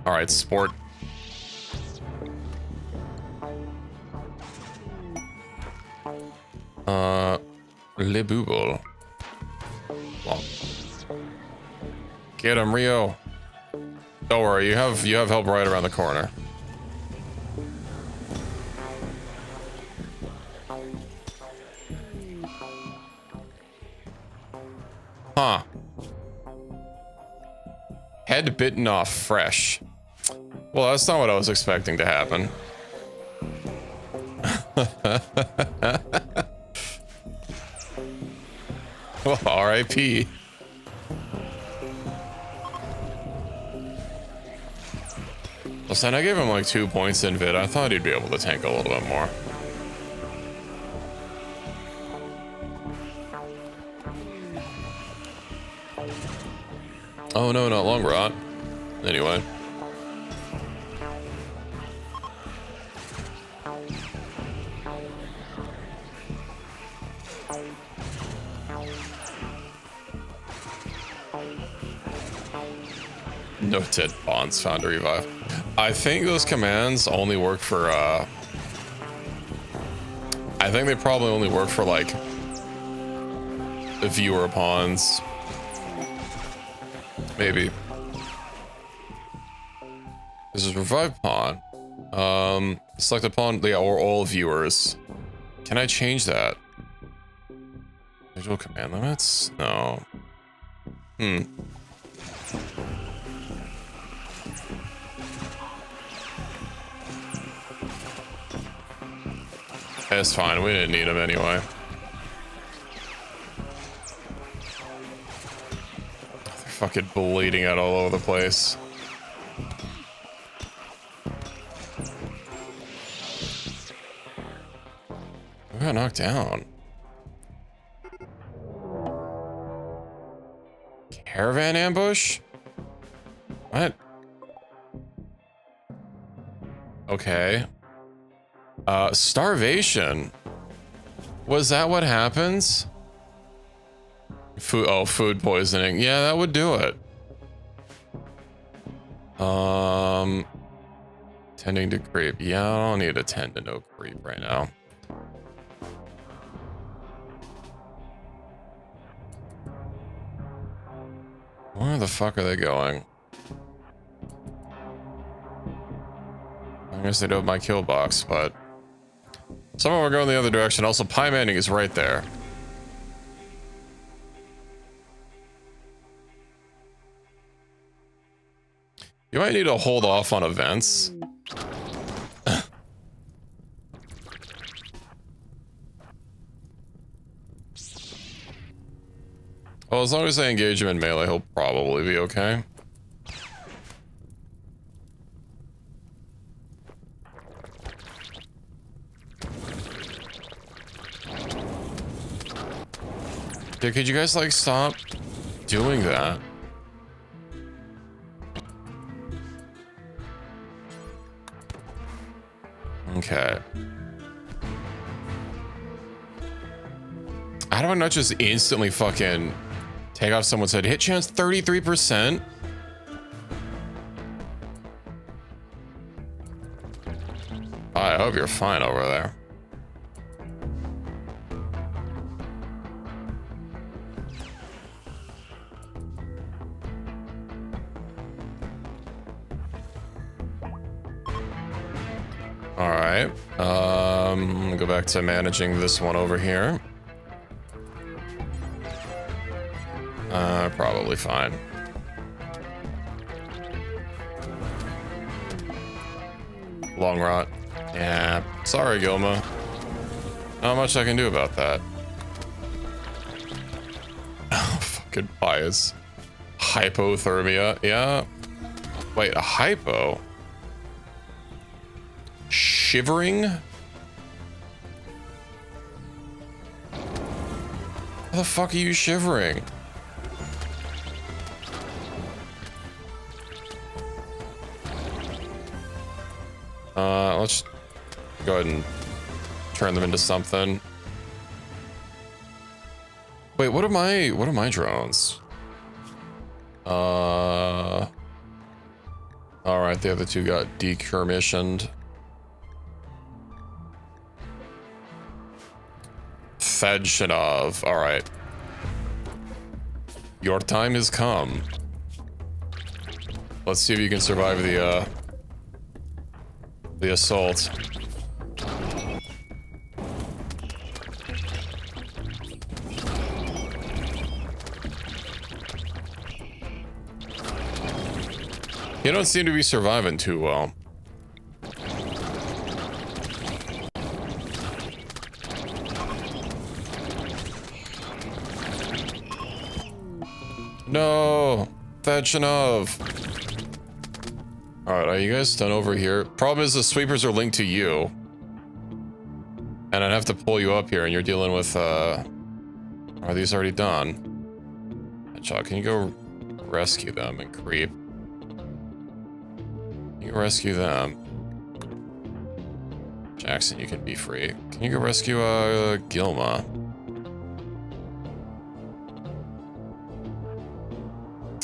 All right, sport. Le Booble. Well, get him, Rio. Don't worry, you have help right around the corner. Huh. Head bitten off fresh. Well, that's not what I was expecting to happen. Well, R.I.P. Listen, I gave him like 2 points in vid. I thought he'd be able to tank a little bit more. Oh no, not long rot. Anyway. No dead bonds found to revive. I think those commands only work for, I think they probably only work for, like, the viewer pawns. Maybe. This is revive pawn. Select a pawn, yeah, or all viewers. Can I change that? Visual command limits? No. It's fine, we didn't need him anyway. They're fucking bleeding out all over the place. We got knocked down. Caravan ambush? What? Okay. Starvation. Was that what happens? Food poisoning. Yeah, that would do it. Tending to creep. Yeah, I don't need to tend to no creep right now. Where the fuck are they going? I guess they don't have my kill box, but some of them are going the other direction. Also, Pie Manning is right there. You might need to hold off on events. Well, as long as they engage him in melee, he'll probably be okay. Dude, could you guys, like, stop doing that? Okay. How do I not just instantly fucking take off someone's head? Hit chance 33%? I hope you're fine over there. All right. I'm gonna go back to managing this one over here. Probably fine. Long rot. Yeah. Sorry, Gilma. Not much I can do about that. Oh, fucking bias. Hypothermia. Yeah. Wait, a hypo? Shivering? How the fuck are you shivering? Let's go ahead and turn them into something. Wait, what are my drones? All right, the other two got decommissioned. Fedshinov. All right. Your time has come. Let's see if you can survive the assault. You don't seem to be surviving too well. No, Fedchinov. All right, are you guys done over here? Problem is the sweepers are linked to you. And I'd have to pull you up here and you're dealing with, are these already done? Hedgehog, can you go rescue them and creep? You can rescue them. Jackson, you can be free. Can you go rescue, Gilma?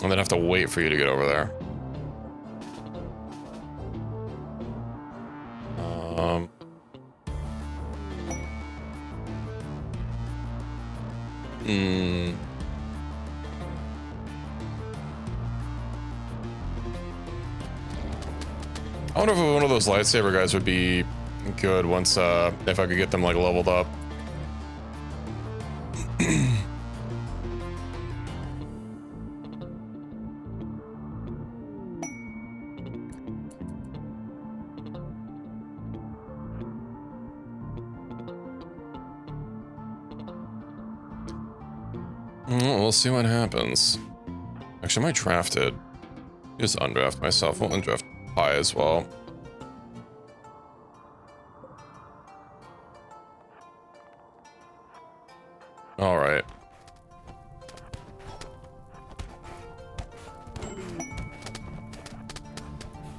And then have to wait for you to get over there. I wonder if one of those lightsaber guys would be good once, if I could get them, like, leveled up. We'll see what happens. Actually, I might draft it. Just undraft myself. I'll undraft Pi as well. All right.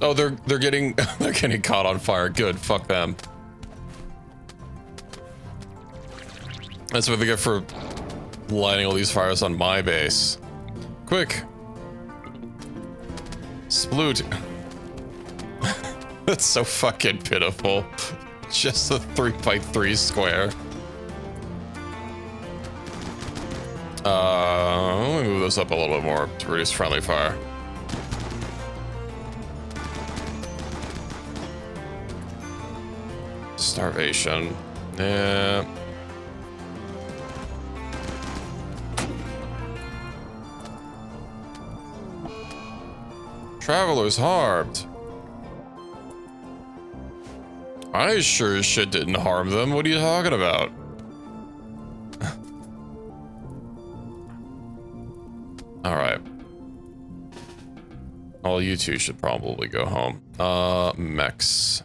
Oh, they're getting they're getting caught on fire. Good. Fuck them. That's what they get for lighting all these fires on my base. Quick. Sploot. That's so fucking pitiful. Just a 3x3 square. Let me move those up a little bit more to reduce friendly fire. Starvation. Yeah. Travelers harmed. I sure as shit didn't harm them. What are you talking about? All right. Well, you two should probably go home. Mechs.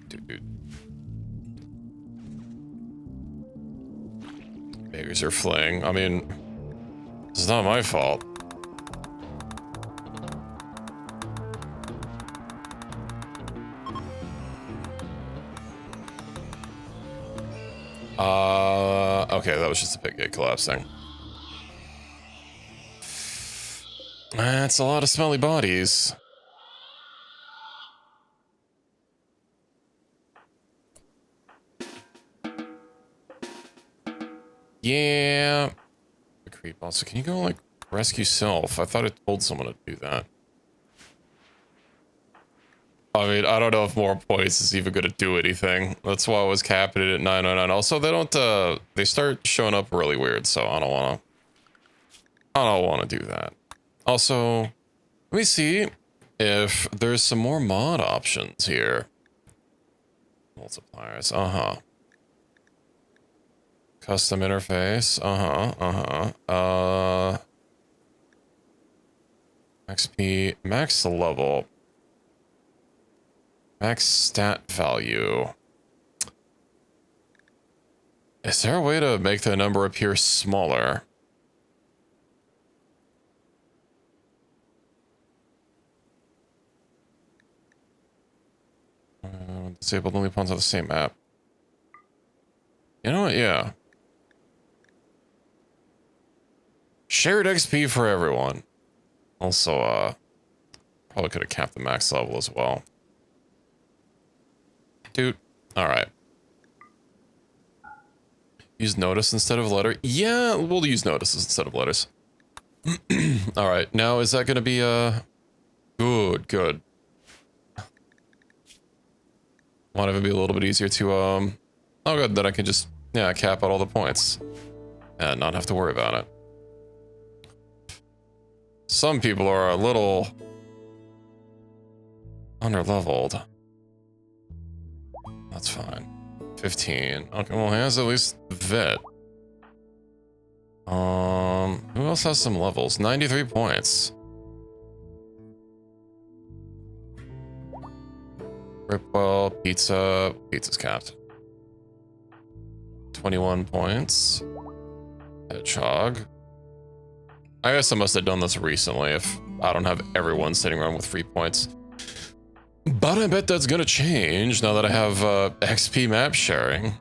Dude. Beggars are fleeing. I mean, it's not my fault. Okay, that was just a pit gate collapsing. That's a lot of smelly bodies. Yeah. The creep also. Can you go, like, rescue self? I thought I told someone to do that. I mean, I don't know if more points is even gonna do anything. That's why I was capping it at 909. Also, they don't, they start showing up really weird, so I don't wanna do that. Also, let me see if there's some more mod options here. Multipliers, Custom interface, XP, max level. Max stat value. Is there a way to make the number appear smaller? Disabled only pawns on the same map. You know what? Yeah. Shared XP for everyone. Also, probably could have capped the max level as well. Dude. Alright. Use notice instead of letter. Yeah, we'll use notices instead of letters. Alright, now is that gonna be, good, good. Want it to be a little bit easier to, oh good, then I can just, yeah, cap out all the points. And not have to worry about it. Some people are a little under-leveled. That's fine. 15. Okay, well, he has at least vet. Who else has some levels? 93 points. Ripwell, pizza. Pizza's capped. 21 points. Hedgehog. I guess I must have done this recently if I don't have everyone sitting around with free points. But I bet that's gonna change now that I have XP map sharing.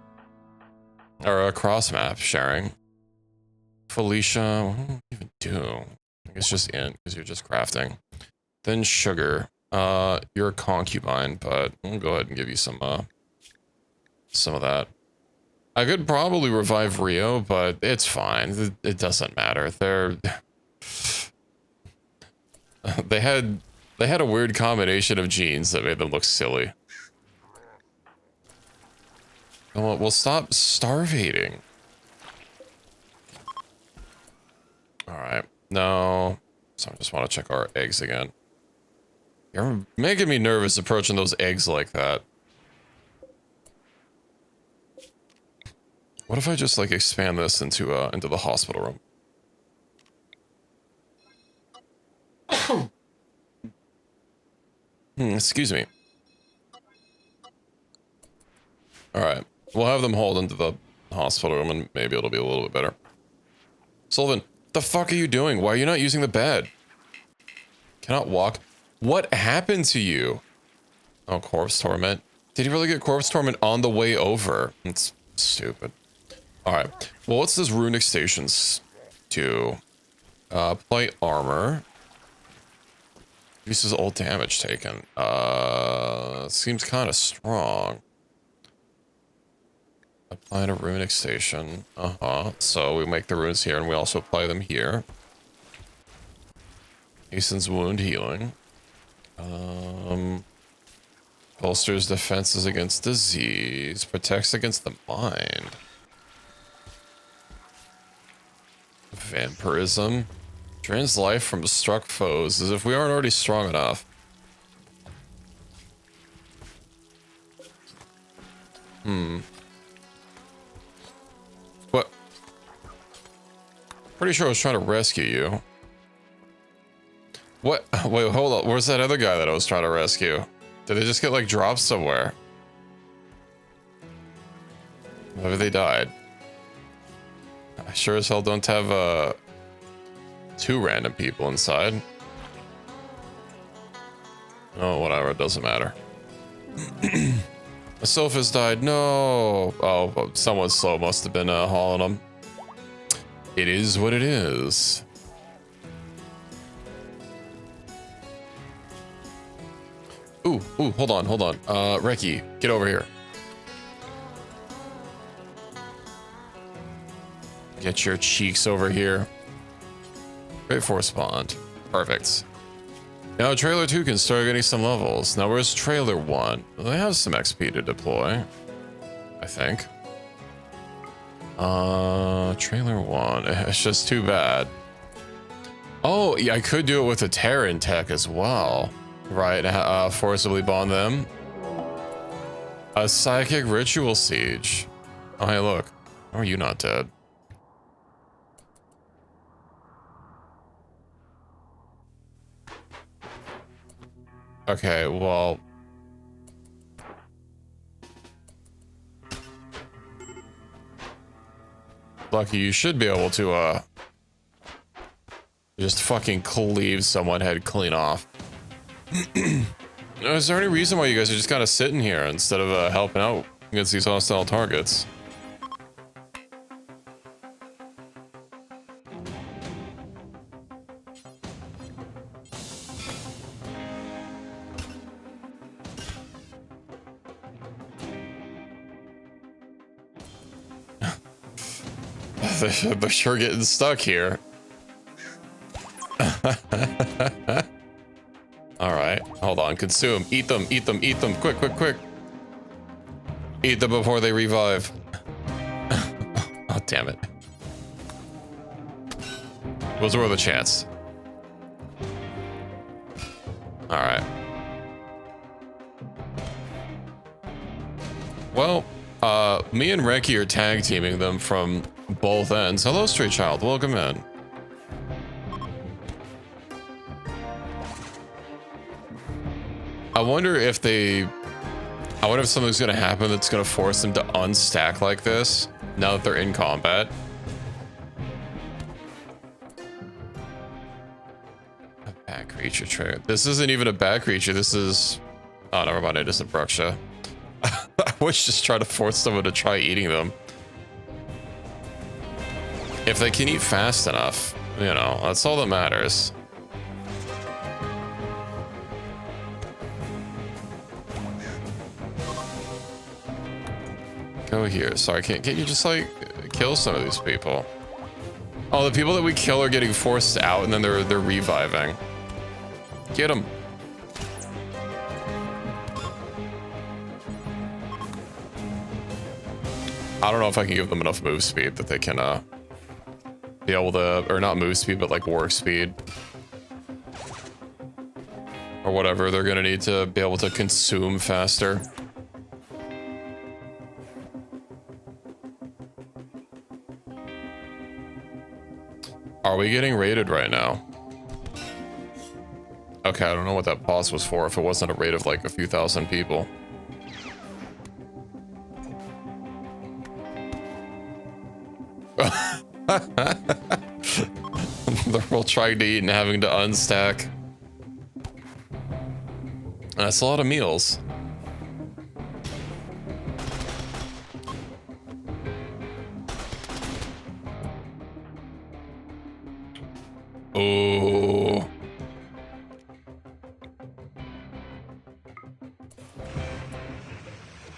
Or cross map sharing. Felicia, what do you even do? I guess just in, because you're just crafting. Then Sugar. You're a concubine, but we'll go ahead and give you some of that. I could probably revive Rio, but it's fine. It doesn't matter. They had a weird combination of genes that made them look silly. Well, stop starvating. Alright. No. So I just want to check our eggs again. You're making me nervous approaching those eggs like that. What if I just like expand this into the hospital room? Excuse me. Alright. We'll have them hauled into the hospital room and maybe it'll be a little bit better. Sullivan, the fuck are you doing? Why are you not using the bed? Cannot walk. What happened to you? Oh, Corpse Torment. Did he really get Corpse Torment on the way over? It's stupid. Alright. Well, what's this runic stations do? Play armor. Reduces all damage taken. Seems kind of strong. Apply to runic station. So we make the runes here and we also apply them here. Hastens wound healing. Bolsters defenses against disease. Protects against the mind. Vampirism. Drains life from struck foes as if we aren't already strong enough. What? Pretty sure I was trying to rescue you. What? Wait, hold up. Where's that other guy that I was trying to rescue? Did they just get like dropped somewhere? Maybe they died. I sure as hell don't have two random people inside. Oh, whatever. It doesn't matter. The Sophist died. No. Oh, someone slow must have been hauling them. It is what it is. Ooh, hold on. Reki, get over here. Get your cheeks over here. Great force bond. Perfect. Now trailer 2 can start getting some levels. Now where's trailer 1? Well, they have some XP to deploy, I think. Trailer 1. It's just too bad. Oh, yeah, I could do it with a Terran tech as well. Right, forcibly bond them. A psychic ritual siege. Oh, hey, look. How are you not dead? Okay, well... Lucky, you should be able to, just fucking cleave someone head clean off. Is there any reason why you guys are just kind of sitting here instead of helping out against these hostile targets? They're sure getting stuck here. Alright, hold on. Consume. Eat them, eat them, eat them. Quick, quick, quick. Eat them before they revive. Oh, damn it. Was worth a chance. Alright. Well, me and Reki are tag teaming them from both ends. Hello, Stray Child. Welcome in. I wonder if something's gonna happen that's gonna force them to unstack like this now that they're in combat. A bad creature trigger. This isn't even a bad creature. This is... Oh, never mind. It isn't Bruksha. I was just trying to force someone to try eating them. If they can eat fast enough, you know, that's all that matters. Go here. Sorry, can't you just like kill some of these people? Oh, the people that we kill are getting forced out and then they're reviving. Get them. I don't know if I can give them enough move speed that they can be able to, or not move speed, but like work speed. Or whatever, they're gonna need to be able to consume faster. Are we getting raided right now? Okay, I don't know what that boss was for if it wasn't a raid of like a few thousand people. They're all trying to eat and having to unstack. That's a lot of meals. Oh.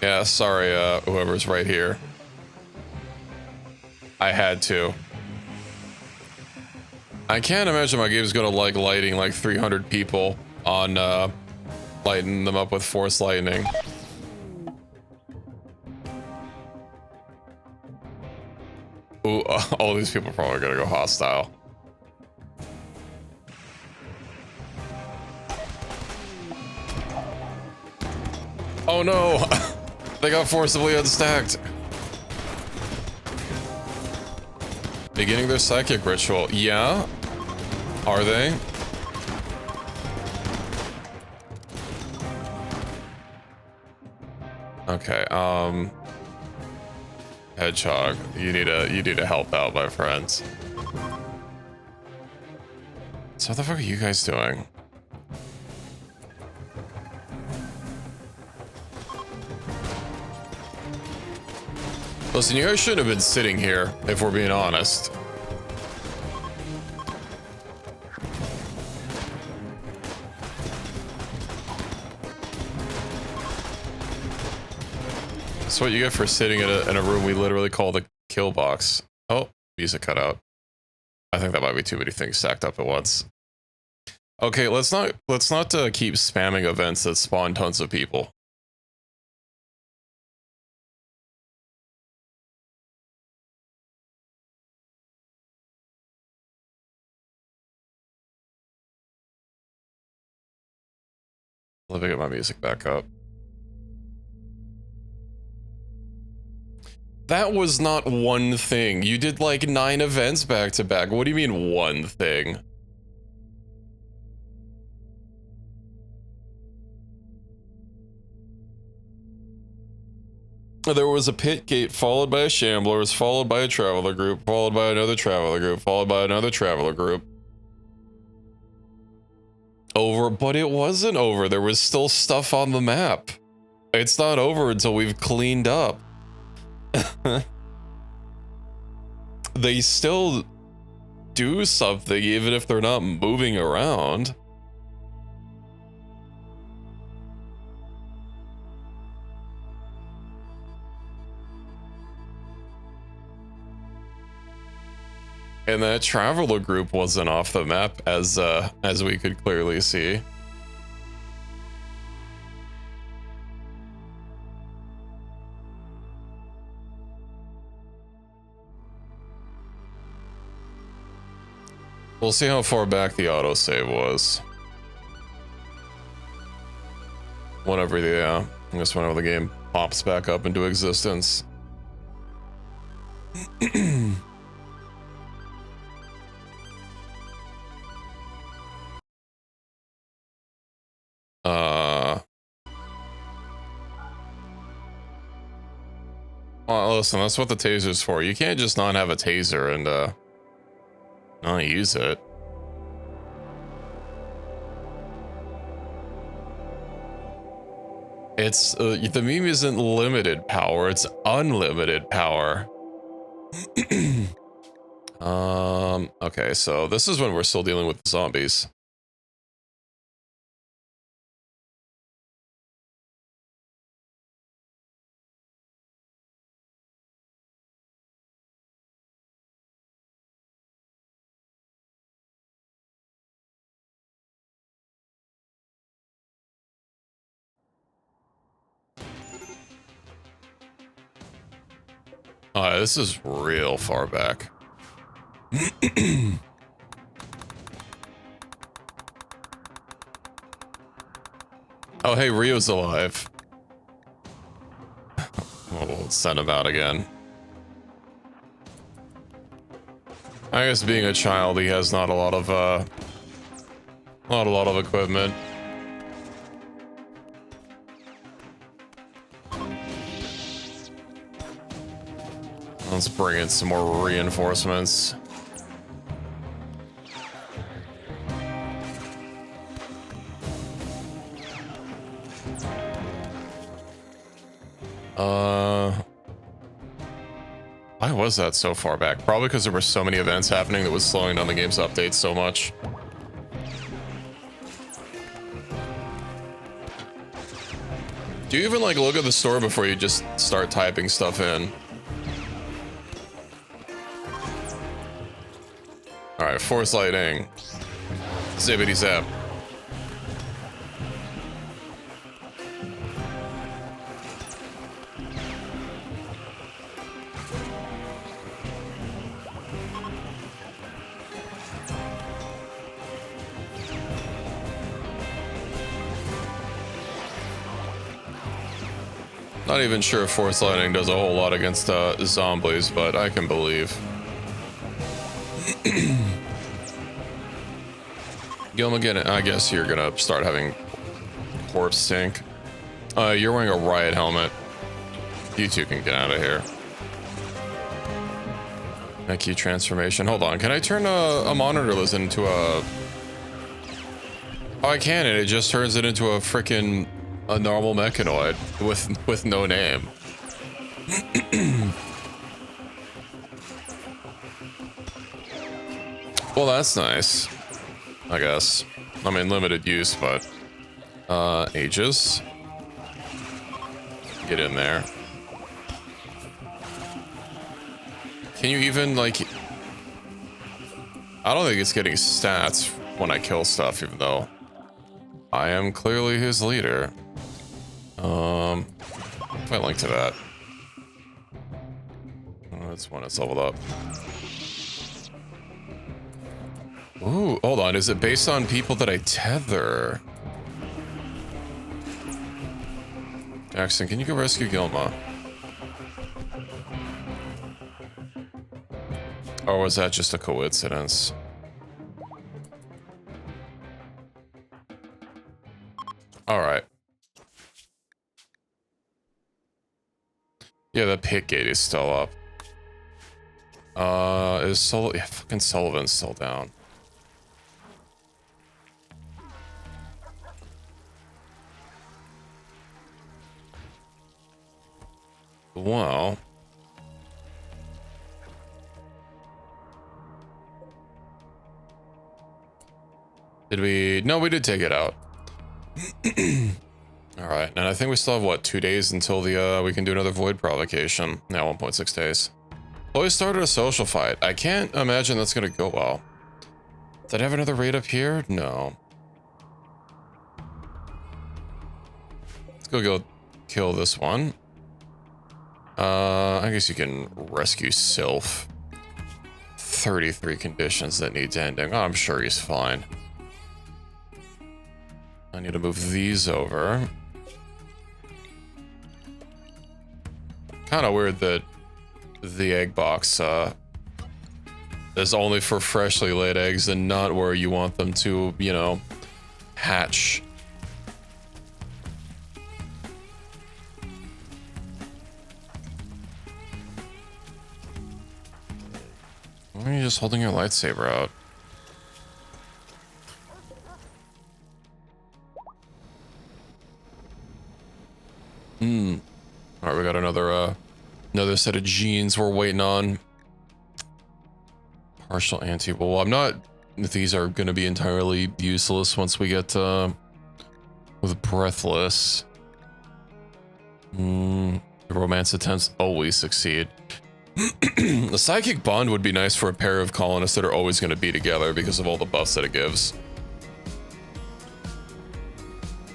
Yeah, sorry, whoever's right here. I had to. I can't imagine my game's gonna like lighting like 300 people on lighting them up with force lightning. Ooh, all these people are probably gonna go hostile. Oh no! They got forcibly unstacked. Beginning their psychic ritual. Yeah? Are they? Okay, Hedgehog, you need to help out, my friends. So what the fuck are you guys doing? Listen, you guys shouldn't have been sitting here, if we're being honest. That's what you get for sitting in a room we literally call the kill box. Oh, music cut out. I think that might be too many things stacked up at once. Okay, let's not keep spamming events that spawn tons of people. Let me get my music back up. That was not one thing. You did like 9 events back to back. What do you mean one thing? There was a pit gate followed by a shamblers, followed by a traveler group, followed by another traveler group, followed by another traveler group. Over, but it wasn't over. There was still stuff on the map. It's not over until we've cleaned up. They still do something even if they're not moving around. And that traveler group wasn't off the map as we could clearly see. We'll see how far back the autosave was. Whenever the, I guess whenever the game pops back up into existence. Well, listen, that's what the taser's for. You can't just not have a taser and, not use it. It's, the meme isn't limited power, it's unlimited power. Okay, so this is when we're still dealing with zombies. This is real far back. Oh, hey, Rio's alive. We'll send him out again. I guess being a child, he has not a lot of equipment. Let's bring in some more reinforcements. Why was that so far back? Probably because there were so many events happening that was slowing down the game's updates so much. Do you even like look at the store before you just start typing stuff in? All right, force lightning, zippity zap. Not even sure if force lightning does a whole lot against zombies, but I can believe. Gilmagan, I guess you're gonna start having corpse stink. You're wearing a riot helmet. You two can get out of here. Key transformation. Hold on, can I turn a monitorless into a... Oh, I can, and it just turns it into a frickin' a normal mechanoid with no name. Well, that's nice, I guess. I mean, limited use, but Aegis. Get in there. Can you even, like... I don't think it's getting stats when I kill stuff, even though I am clearly his leader. Might link to that. Oh, that's when it's leveled up. Ooh, hold on. Is it based on people that I tether? Jackson, can you go rescue Gilma? Or was that just a coincidence? All right. Yeah, the pit gate is still up. Yeah, fucking Sullivan's still down. Well. Did we? No, we did take it out. All right, and I think we still have, what, 2 days until the, we can do another void provocation. Now 1.6 days. Always started a social fight. I can't imagine that's gonna go well. Did I have another raid up here? No. Let's go kill this one. I guess you can rescue Sylph. 33 conditions that needs ending. Oh, I'm sure he's fine. I need to move these over. Kind of weird that the egg box is only for freshly laid eggs and not where you want them to, you know, hatch. Why are you just holding your lightsaber out? All right, we got another set of genes we're waiting on. Partial anti. Well, I'm not. These are going to be entirely useless once we get with breathless. The romance attempts always succeed. The psychic bond would be nice for a pair of colonists that are always going to be together because of all the buffs that it gives.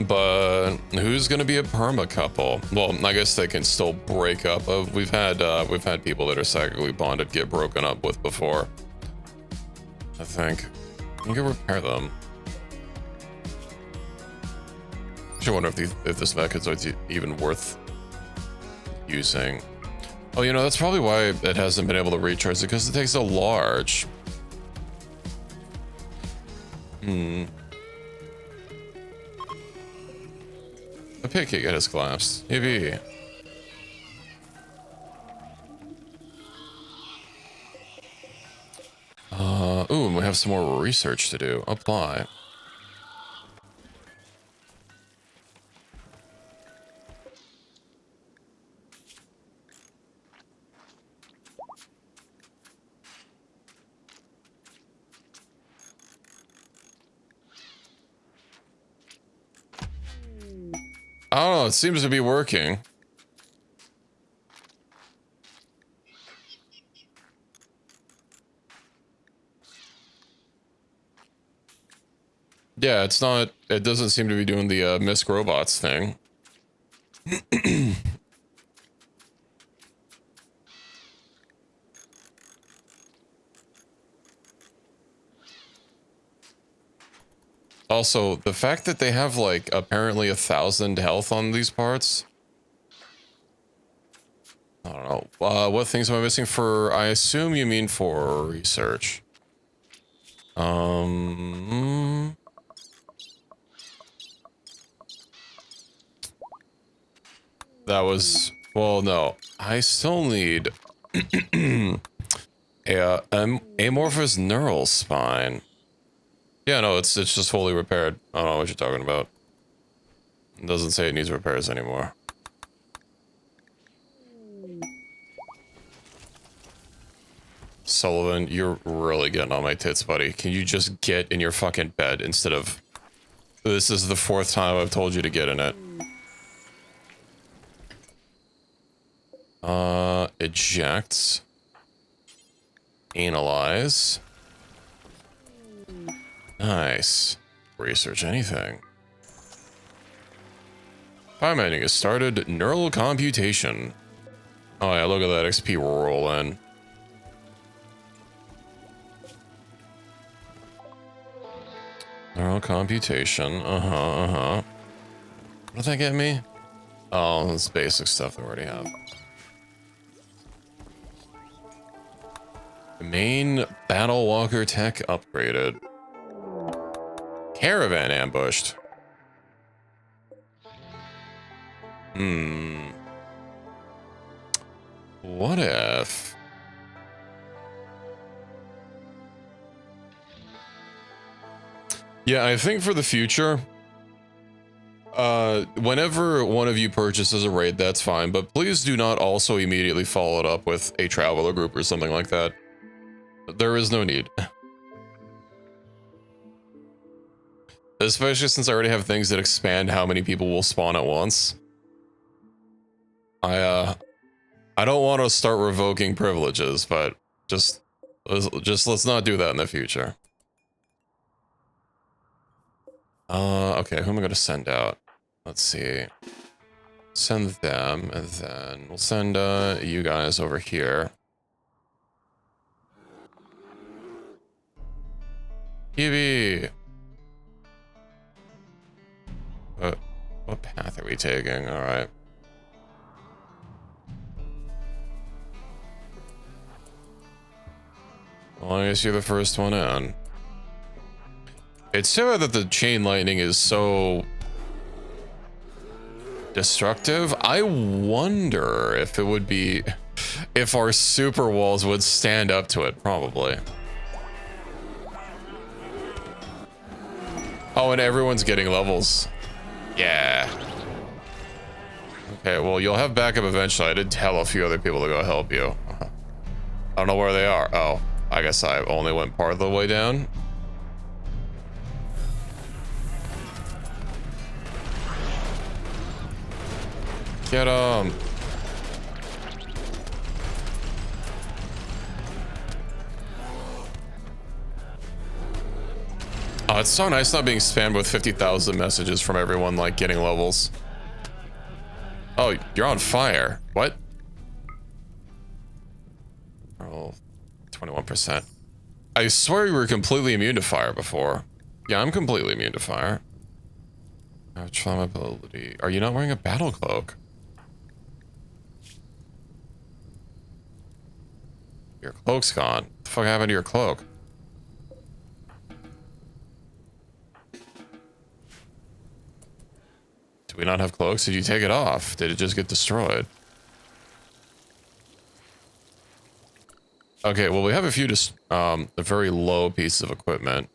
But who's gonna be a perma couple? Well, I guess they can still break up. We've had people that are psychically bonded get broken up with before. I think you can repair them. I wonder if this mech is even worth using. Oh, you know, that's probably why it hasn't been able to recharge it, because it takes a large. The pit gate has collapsed. EV. Ooh, and we have some more research to do. Apply. I don't know, it seems to be working. Yeah, it's not, it doesn't seem to be doing the misc robots thing. Also, the fact that they have like apparently 1,000 health on these parts. I don't know. What things am I missing for? I assume you mean for research. That was, well, no. I still need a amorphous neural spine. Yeah, no, it's just fully repaired. I don't know what you're talking about. It doesn't say it needs repairs anymore. Sullivan, you're really getting on my tits, buddy. Can you just get in your fucking bed instead of... This is the 4th time I've told you to get in it. Eject. Analyze. Nice. Research anything. Firemanning has started. Neural computation. Oh yeah, look at that XP roll in. Neural computation. What did that get me? Oh, that's basic stuff I already have. Main battle walker tech upgraded. Caravan ambushed. What if? Yeah, I think for the future, whenever one of you purchases a raid, that's fine, but please do not also immediately follow it up with a traveler group or something like that. There is no need. Especially since I already have things that expand how many people will spawn at once. I don't want to start revoking privileges, but just let's not do that in the future. Okay, who am I gonna send out? Let's see. Send them, and then we'll send you guys over here. Kiwi! What path are we taking? Alright. Well, I guess you're the first one in. It's too bad that the chain lightning is so destructive. I wonder if it would be... if our super walls would stand up to it, probably. Oh, and everyone's getting levels. Yeah. Okay, well, you'll have backup eventually. I did tell a few other people to go help you. I don't know where they are. Oh, I guess I only went part of the way down. Get him. Oh, it's so nice not being spammed with 50,000 messages from everyone, like, getting levels. Oh, you're on fire. What? Oh, 21%. I swear you were completely immune to fire before. Yeah, I'm completely immune to fire. Trauma ability. Are you not wearing a battle cloak? Your cloak's gone. What the fuck happened to your cloak? Do we not have cloaks? Did you take it off? Did it just get destroyed? Okay, well, we have a few just a very low pieces of equipment.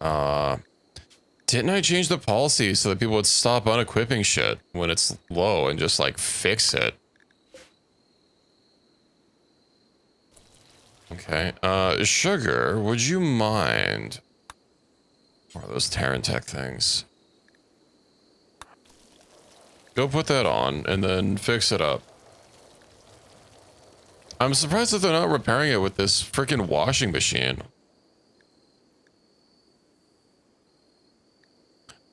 Didn't I change the policy so that people would stop unequipping shit when it's low and just like fix it? Okay, Sugar, would you mind? What are those Terran Tech things? Go put that on and then fix it up. I'm surprised that they're not repairing it with this freaking washing machine.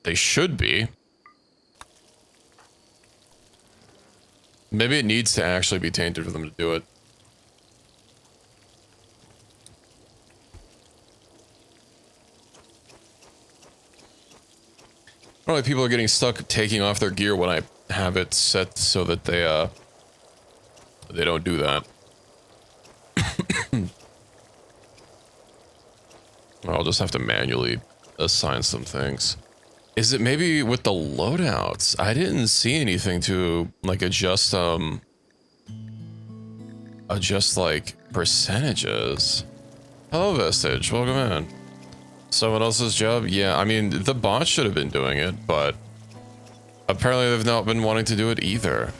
They should be. Maybe it needs to actually be tainted for them to do it. Probably people are getting stuck taking off their gear when I have it set so that they don't do that. I'll just have to manually assign some things. Is it maybe with the loadouts? I didn't see anything to like adjust like percentages. Hello Vestige, welcome in. Someone else's job? Yeah, I mean the bot should have been doing it, but apparently they've not been wanting to do it either.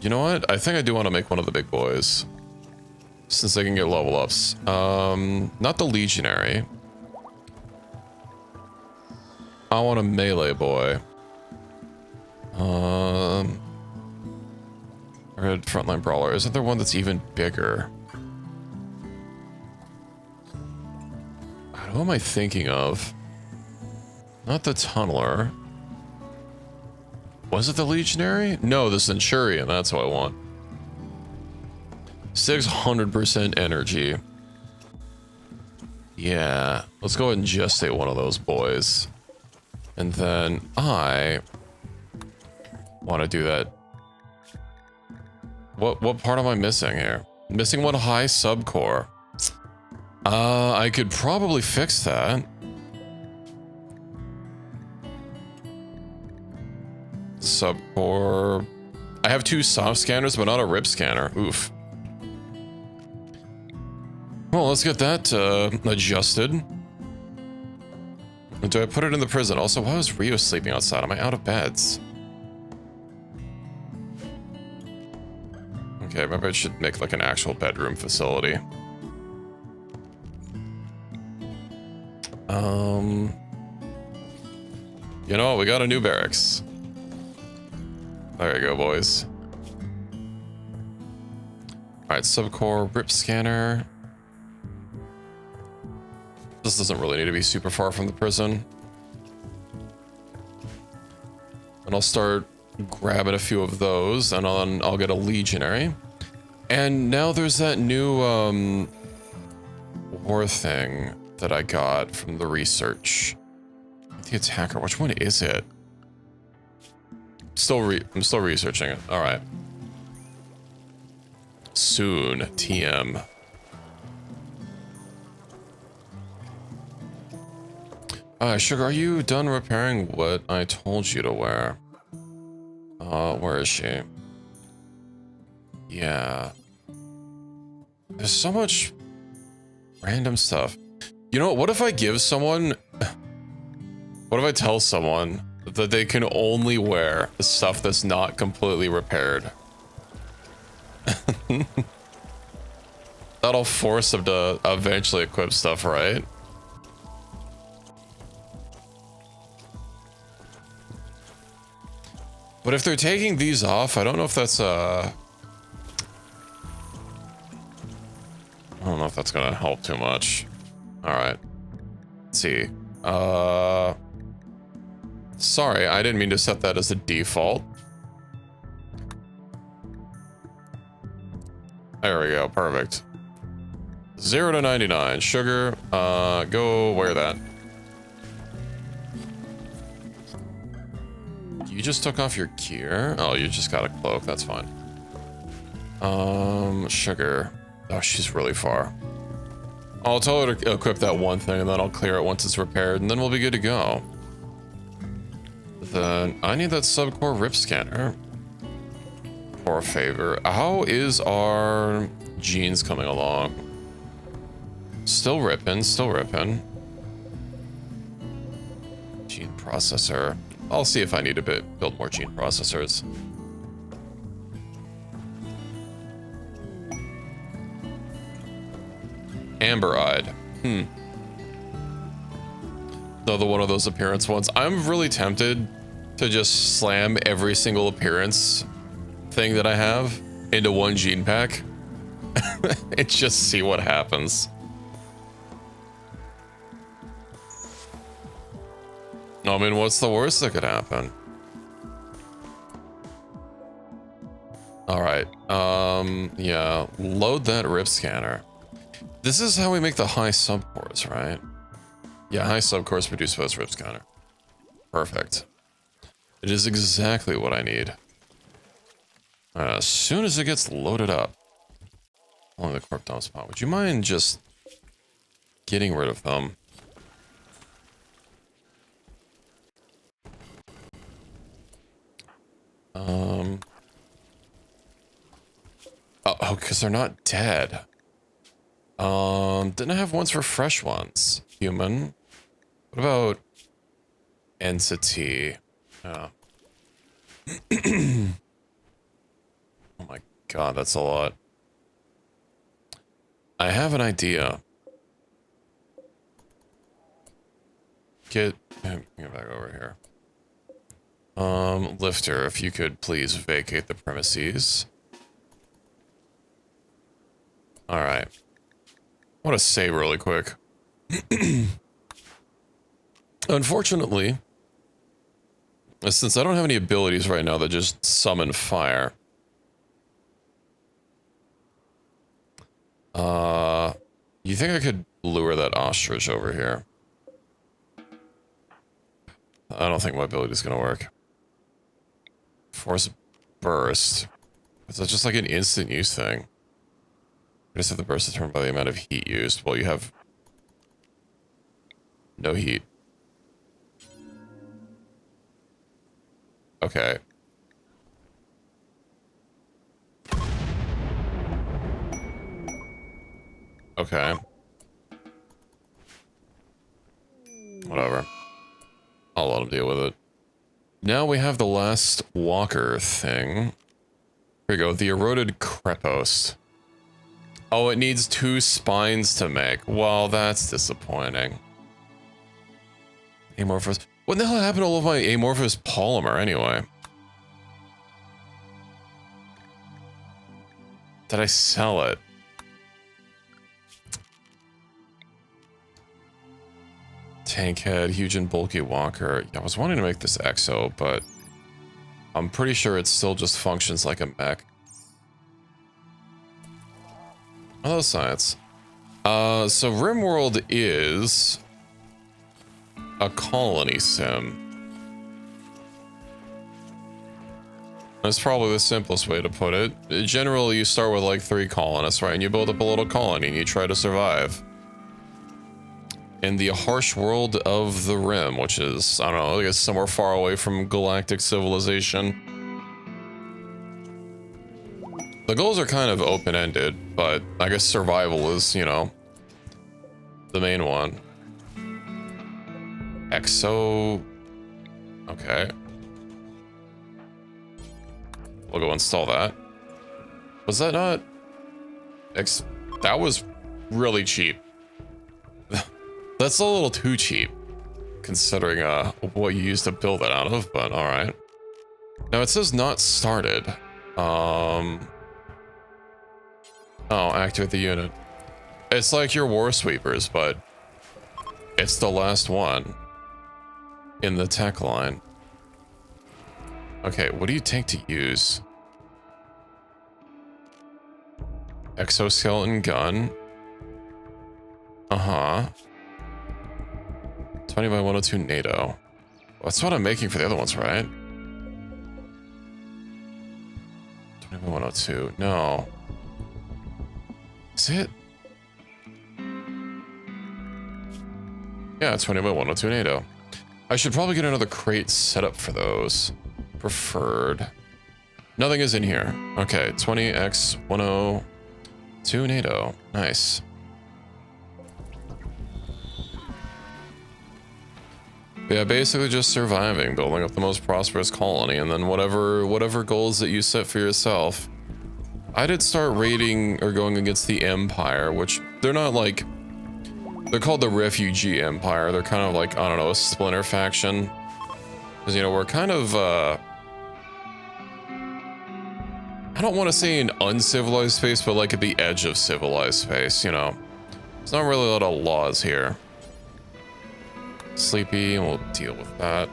You know what? I think I do want to make one of the big boys. Since they can get level ups. Not the legionary. I want a melee boy. Red frontline brawler. Isn't there one that's even bigger? Who am I thinking of? Not the tunneler. Was it the legionary? No, the centurion. That's what I want. 600% energy. Yeah, let's go ahead and just say one of those boys. And then I want to do that. What part am I missing here? Missing one high subcore. I could probably fix that. Subcore I have 2 soft scanners, but not a rip scanner. Oof. Well, let's get that adjusted. Do I put it in the prison? Also, why was Rio sleeping outside? Am I out of beds? Okay, maybe I should make like an actual bedroom facility. You know, we got a new barracks. There you go, boys. Alright, subcore, rip scanner. This doesn't really need to be super far from the prison. And I'll start grabbing a few of those, and I'll get a legionary. And now there's that new war thing that I got from the research. The attacker, which one is it? I'm still researching it. All right. Soon, TM. Sugar, are you done repairing what I told you to wear? Where is she? Yeah. There's so much random stuff. You know, what if I give someone... What if I tell someone that they can only wear the stuff that's not completely repaired? That'll force them to eventually equip stuff, right? But if they're taking these off, I don't know if that's I don't know if that's gonna help too much. Alright. Let's see. Sorry, I didn't mean to set that as a default. There we go, perfect. 0 to 99. Sugar, go wear that. You just took off your gear? Oh, you just got a cloak, that's fine. Sugar. Oh, she's really far. I'll tell her to equip that one thing, and then I'll clear it once it's repaired, and then we'll be good to go. Then I need that subcore rip scanner. For a favor. How is our genes coming along? Still ripping, still ripping. Gene processor. I'll see if I need to build more gene processors. Amber-eyed. Another one of those appearance ones. I'm really tempted to just slam every single appearance thing that I have into one gene pack and just see what happens. I mean, what's the worst that could happen? All right. Yeah, load that rip scanner. This is how we make the high subcores, right? Yeah, high subcores produce post rip scanner. Perfect. It is exactly what I need. As soon as it gets loaded up. Only the corp dump spot. Would you mind just getting rid of them? Oh, because they're not dead. Didn't I have ones for fresh ones? Human. What about entity? Oh. Oh my god, that's a lot. I have an idea. Get back over here. Lifter, if you could please vacate the premises. Alright. I want to say really quick. Unfortunately, since I don't have any abilities right now that just summon fire, you think I could lure that ostrich over here? I don't think my ability is going to work. Force burst. Is that just like an instant use thing? I just have the burst determined by the amount of heat used. Well, you have no heat. Okay. Okay. Whatever. I'll let him deal with it. Now we have the last walker thing. Here we go. The eroded crepos. Oh, it needs 2 spines to make. Well, that's disappointing. Amorphous. What the hell happened to all of my amorphous polymer anyway? Did I sell it? Tank head, huge and bulky walker. Yeah, I was wanting to make this exo, but I'm pretty sure it still just functions like a mech. Hello, science. So RimWorld is a colony sim. That's probably the simplest way to put it. Generally, you start with like 3 colonists, right? And you build up a little colony and you try to survive. In the harsh world of the Rim, which is, I don't know, I guess somewhere far away from galactic civilization. The goals are kind of open-ended, but I guess survival is, you know, the main one. Exo... Okay. We'll go install that. Was that not... That was really cheap. That's a little too cheap, considering what you used to build it out of, but alright. Now it says not started. Oh, activate the unit. It's like your war sweepers, but it's the last one in the tech line. Okay, what do you take to use? Exoskeleton gun. Uh-huh. 20 by 102 NATO. That's what I'm making for the other ones, right? 20 by 102. No. Is it? Yeah, 20 by 102 NATO. I should probably get another crate set up for those. Preferred. Nothing is in here. Okay, 20x 102 NATO. Nice. Yeah, basically just surviving, building up the most prosperous colony, and then whatever goals that you set for yourself. I did start raiding or going against the Empire, which they're not like... They're called the Refugee Empire. They're kind of like, I don't know, a splinter faction. Because, you know, we're kind of, I don't want to say an uncivilized space, but like at the edge of civilized space, you know. There's not really a lot of laws here. Sleepy, and we'll deal with that.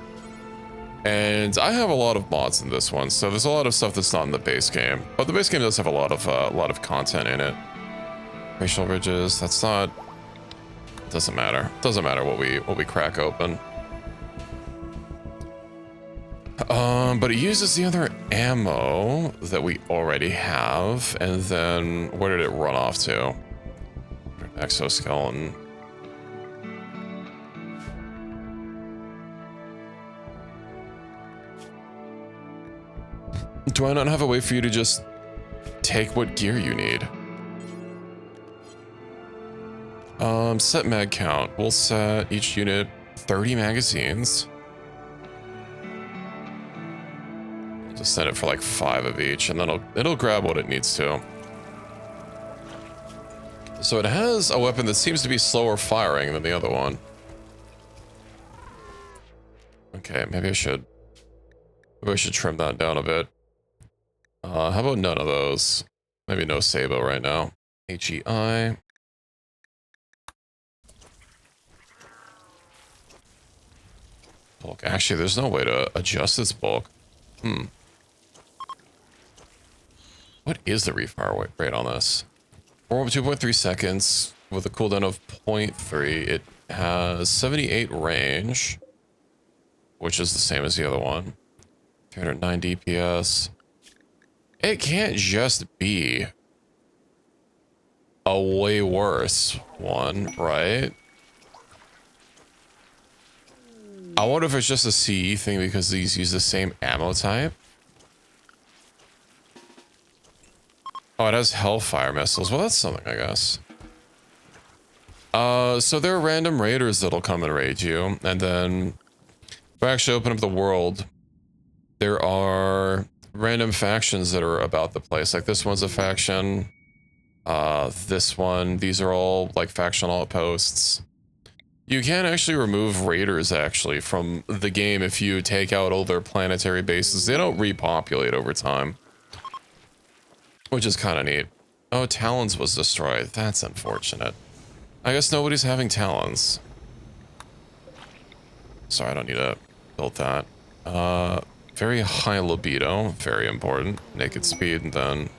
And I have a lot of mods in this one, so there's a lot of stuff that's not in the base game. But the base game does have a lot of content in it. Racial ridges, that's not... Doesn't matter. Doesn't matter what we crack open. But it uses the other ammo that we already have, and then where did it run off to? Exoskeleton. Do I not have a way for you to just take what gear you need? Set mag count. We'll set each unit 30 magazines. Just set it for like 5 of each, and then it'll grab what it needs to. So it has a weapon that seems to be slower firing than the other one. Okay, maybe I should trim that down a bit. How about none of those? Maybe no Sabo right now. HEI. Bulk. Actually, there's no way to adjust its bulk. What is the refire rate on this? 2.3 seconds with a cooldown of 0.3. It has 78 range, which is the same as the other one. 309 DPS. It can't just be a way worse one, right? I wonder if it's just a CE thing because these use the same ammo type. Oh, it has Hellfire missiles. Well, that's something, I guess. So there are random raiders that'll come and raid you, and then if I actually open up the world, there are random factions that are about the place. Like this one's a faction. This one, these are all like factional outposts. You can actually remove raiders actually from the game if you take out all their planetary bases. They don't repopulate over time, which is kind of neat. Oh, Talons was destroyed. That's unfortunate. I guess nobody's having Talons. Sorry, I don't need to build that. Very high libido, very important. Naked speed and then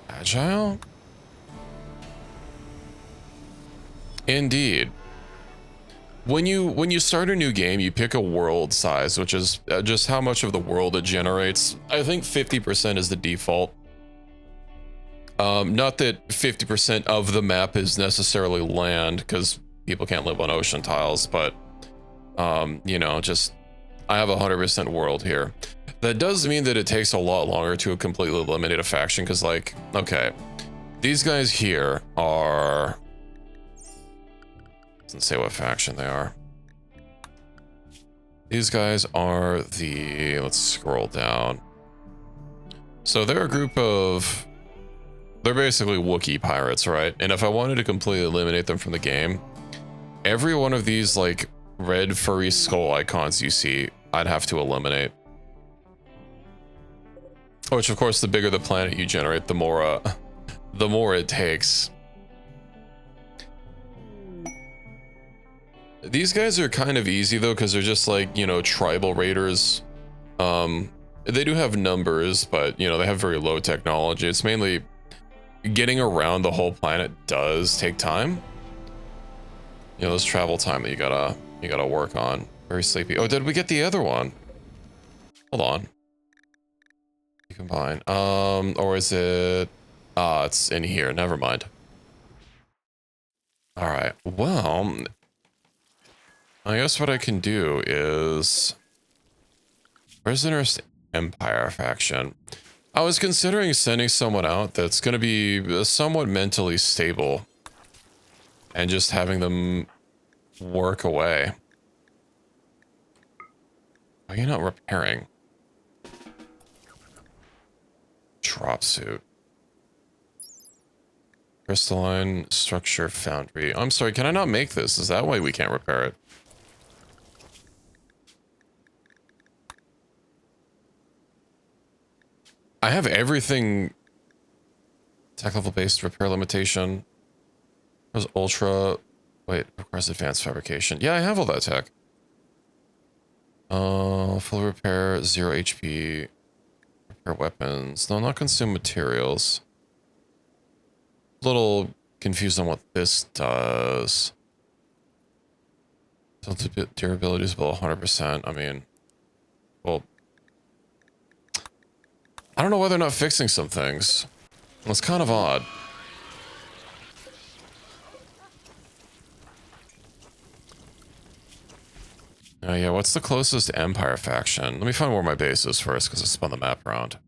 agile? Indeed. When you start a new game, you pick a world size, which is just how much of the world it generates. I think 50% is the default. Not that 50% of the map is necessarily land, because people can't live on ocean tiles, but you know, just I have 100% world here. That does mean that it takes a lot longer to completely eliminate a faction, because like, okay, these guys here are, doesn't say what faction they are. These guys are the, let's scroll down. So they're a group of, they're basically Wookiee pirates, right? And if I wanted to completely eliminate them from the game, every one of these like red furry skull icons you see, I'd have to eliminate. Which of course, the bigger the planet you generate, the more it takes. These guys are kind of easy though, because they're just like, you know, tribal raiders. They do have numbers, but you know, they have very low technology. It's mainly getting around the whole planet does take time. You know, there's travel time that you gotta work on. Very sleepy. Oh, did we get the other one? Hold on. You combine. Or is it? Ah, it's in here. Never mind. All right. Well, I guess what I can do is Prisoner's Empire faction. I was considering sending someone out that's going to be somewhat mentally stable and just having them work away. Why are you not repairing? Drop suit. Crystalline structure foundry. I'm sorry, can I not make this? Is that why we can't repair it? I have everything. Tech level based repair limitation. There's ultra. Wait, requires advanced fabrication. Yeah, I have all that tech. Full repair, 0 HP. Repair weapons. No, not consume materials. Little confused on what this does. Durability is below 100%. I mean, well, I don't know why they're not fixing some things. It's kind of odd. Yeah, what's the closest Empire faction? Let me find where my base is first, because I spun the map around.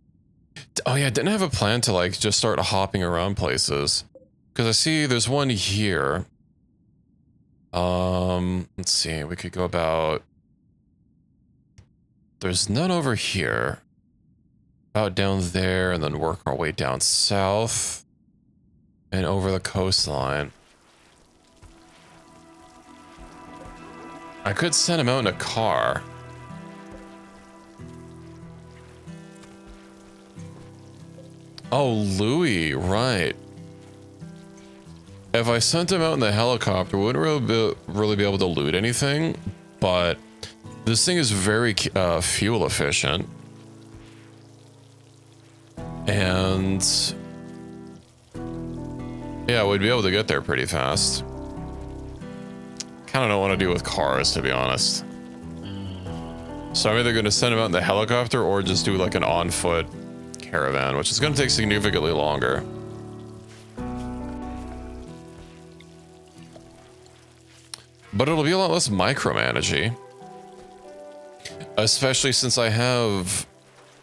Oh yeah, I didn't have a plan to like just start hopping around places. Because I see there's one here. Let's see, we could go about... There's none over here. About down there, and then work our way down south. And over the coastline. I could send him out in a car. Oh, Louis, right. If I sent him out in the helicopter, we wouldn't really be able to loot anything, but this thing is very fuel efficient. And yeah, we'd be able to get there pretty fast. Kind of don't want to deal with cars, to be honest. So I'm either going to send him out in the helicopter or just do like an on-foot caravan, which is going to take significantly longer. But it'll be a lot less micromanagey. Especially since I have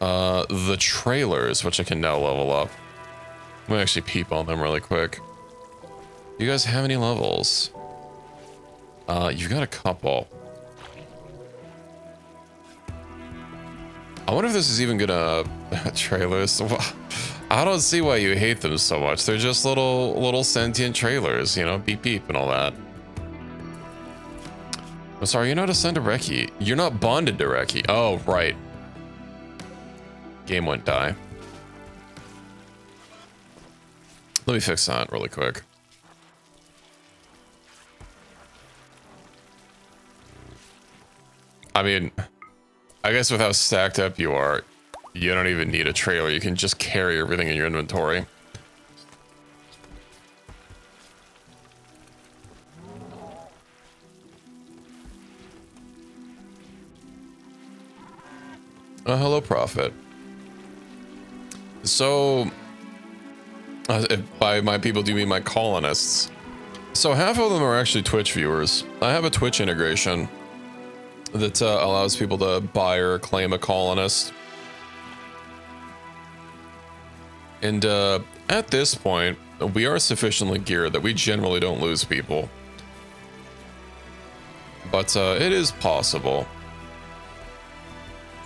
the trailers, which I can now level up. Let me actually peep on them really quick. Do you guys have any levels? You've got a couple. I wonder if this is even gonna trailers. I don't see why you hate them so much. They're just little sentient trailers, you know, beep beep and all that. I'm sorry, you're not assigned to Reki. You're not bonded to Reki. Oh, right. Game went die. Let me fix that really quick. I mean, I guess with how stacked up you are, you don't even need a trailer. You can just carry everything in your inventory. Hello, Prophet. So, by my people, do you mean my colonists? So half of them are actually Twitch viewers. I have a Twitch integration that allows people to buy or claim a colonist. And at this point, we are sufficiently geared that we generally don't lose people. But it is possible.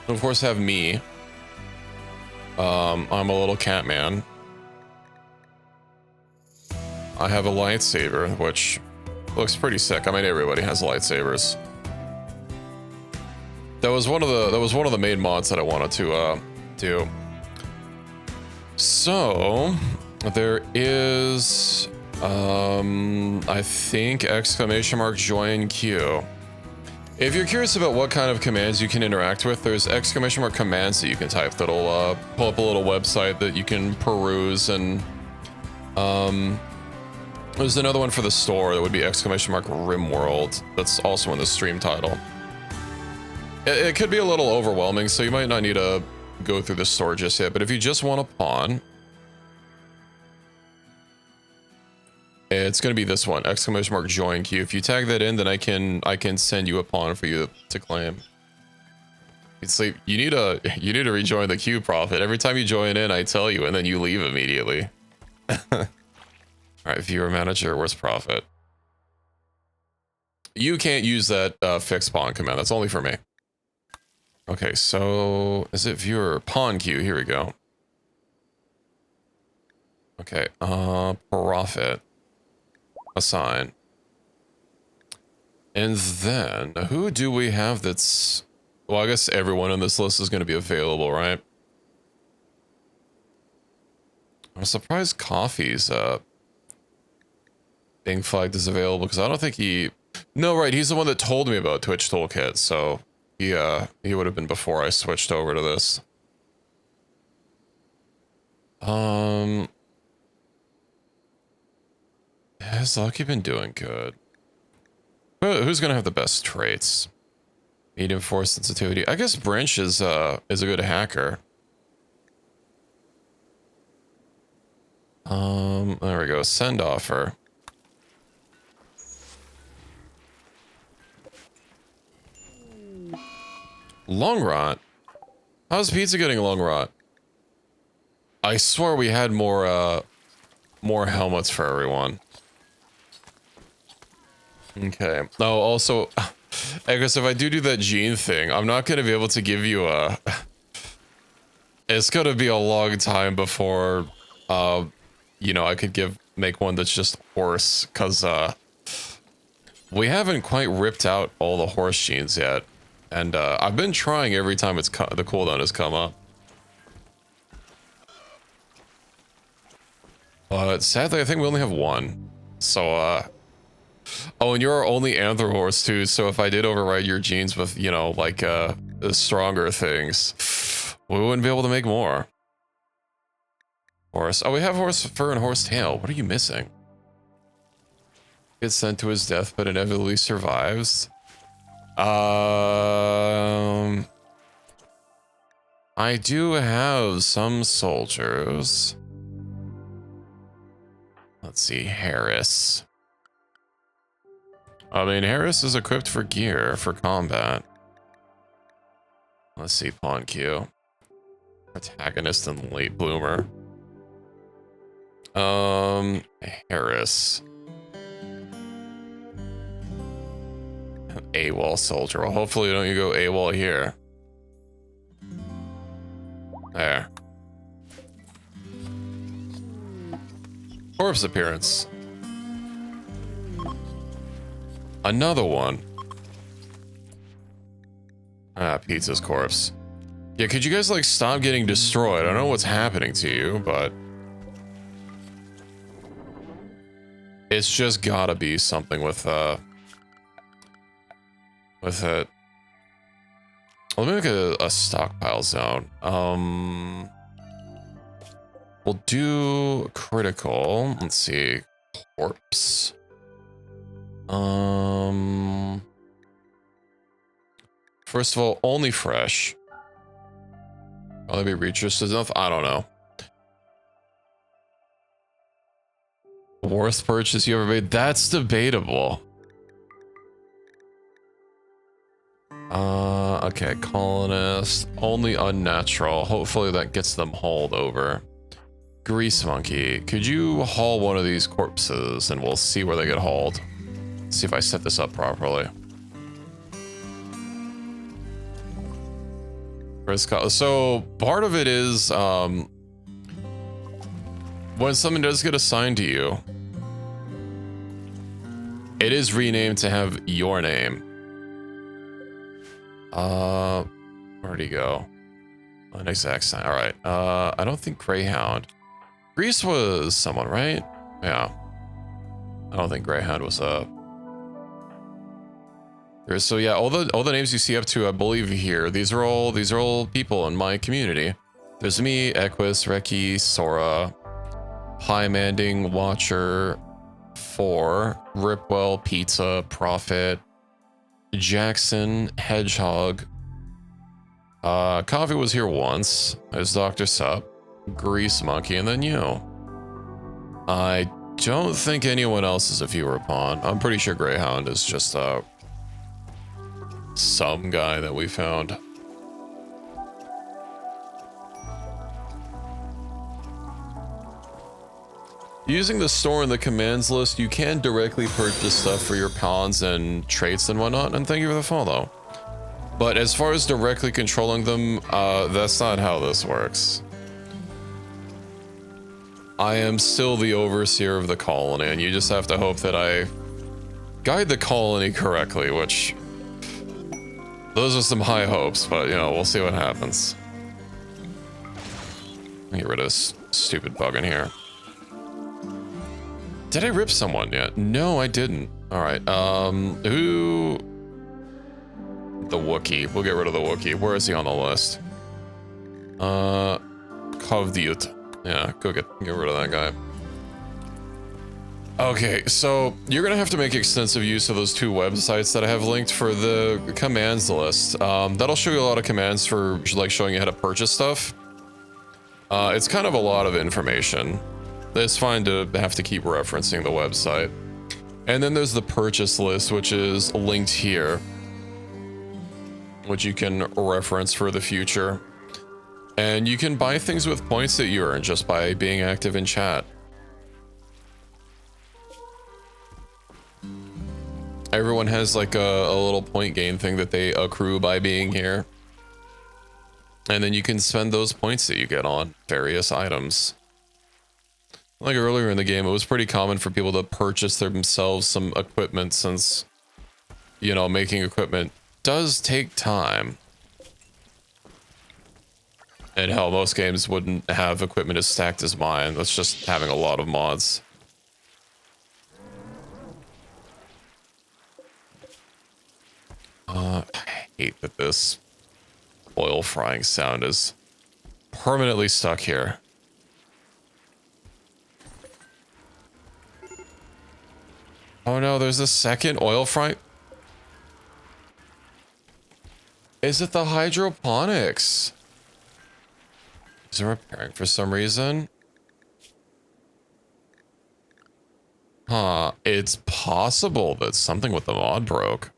Of course, have me. I'm a little cat man. I have a lightsaber, which looks pretty sick. I mean, everybody has lightsabers. That was one of the main mods that I wanted to do. So there is I think !join queue. If you're curious about what kind of commands you can interact with, there's !commands that you can type that'll pull up a little website that you can peruse, and there's another one for the store that would be !RimWorld. That's also in the stream title. It could be a little overwhelming, so you might not need to go through the store just yet, but if you just want a pawn, it's going to be this one, !join queue. If you tag that in, then I can send you a pawn for you to claim. It's like you need to rejoin the queue, Prophet. Every time you join in, I tell you, and then you leave immediately. All right, viewer manager, where's Prophet? You can't use that fix pawn command. That's only for me. Okay, so is it viewer pawn queue? Here we go. Okay, Prophet. Assign. And then who do we have that's, well, I guess everyone on this list is going to be available, right? I'm surprised Coffee's being flagged as available, because I don't think he, no, right, he's the one that told me about Twitch Toolkit, so he would have been before I switched over to this. Has Lucky been doing good? Who's gonna have the best traits? Medium force sensitivity. I guess Branch is a good hacker. There we go. Send offer. Long rot. How's pizza getting long rot? I swear we had more helmets for everyone. Okay. Oh, also, I guess if I do that gene thing, I'm not gonna be able to give you a. It's gonna be a long time before, you know, I could make one that's just horse, cause we haven't quite ripped out all the horse genes yet, and I've been trying every time the cooldown has come up. Sadly, I think we only have one. So, oh, and you're our only anther horse too, so if I did override your genes with, you know, like, stronger things, we wouldn't be able to make more. Horse. Oh, we have horse fur and horse tail. What are you missing? Gets sent to his death, but inevitably survives. I do have some soldiers. Let's see, Harris. I mean, Harris is equipped for gear, for combat. Let's see, pawn queue. Protagonist and late bloomer. Harris. AWOL soldier. Well, hopefully don't you go AWOL here. There. Corpse appearance. Another one. Ah, Pizza's corpse. Yeah, could you guys, like, stop getting destroyed? I don't know what's happening to you, but... it's just gotta be something with it. Let me make a stockpile zone. We'll do critical. Let's see. Corpse. First of all, only fresh. Will that be reaches enough? I don't know. Worst purchase you ever made? That's debatable. Okay, colonist. Only unnatural. Hopefully that gets them hauled over. Grease monkey. Could you haul one of these corpses and we'll see where they get hauled? Let's see if I set this up properly. So part of it is when something does get assigned to you, it is renamed to have your name. Where'd he go? An exact sign. All right. I don't think Greyhound. Grease was someone, right? Yeah. I don't think Greyhound was a. So yeah, all the names you see up to, I believe here. These are all people in my community. There's me, Equus, Reki, Sora, High Manding, Watcher, 4, Ripwell, Pizza, Prophet, Jackson, Hedgehog. Coffee was here once. There's Dr. Sup, Grease Monkey, and then you. I don't think anyone else is a viewer upon. I'm pretty sure Greyhound is just some guy that we found. Using the store in the commands list, you can directly purchase stuff for your pawns and traits and whatnot, and thank you for the follow. But as far as directly controlling them, that's not how this works. I am still the overseer of the colony, and you just have to hope that I guide the colony correctly, which... those are some high hopes, but, you know, we'll see what happens. Get rid of this stupid bug in here. Did I rip someone yet? No, I didn't. All right, who... the Wookiee. We'll get rid of the Wookiee. Where is he on the list? Kavdiut. Yeah, go get rid of that guy. Okay, so you're gonna have to make extensive use of those 2 websites that I have linked for the commands list. That'll show you a lot of commands for like showing you how to purchase stuff. It's kind of a lot of information. It's fine to have to keep referencing the website. And then there's the purchase list, which is linked here, which you can reference for the future. And you can buy things with points that you earn just by being active in chat. Everyone has like a little point gain thing that they accrue by being here. And then you can spend those points that you get on various items. Like earlier in the game, it was pretty common for people to purchase themselves some equipment since, you know, making equipment does take time. And hell, most games wouldn't have equipment as stacked as mine. That's just having a lot of mods. I hate that this oil frying sound is permanently stuck here. Oh no, there's a second oil fry. Is it the hydroponics? Is it repairing for some reason? Huh, it's possible that something with the mod broke.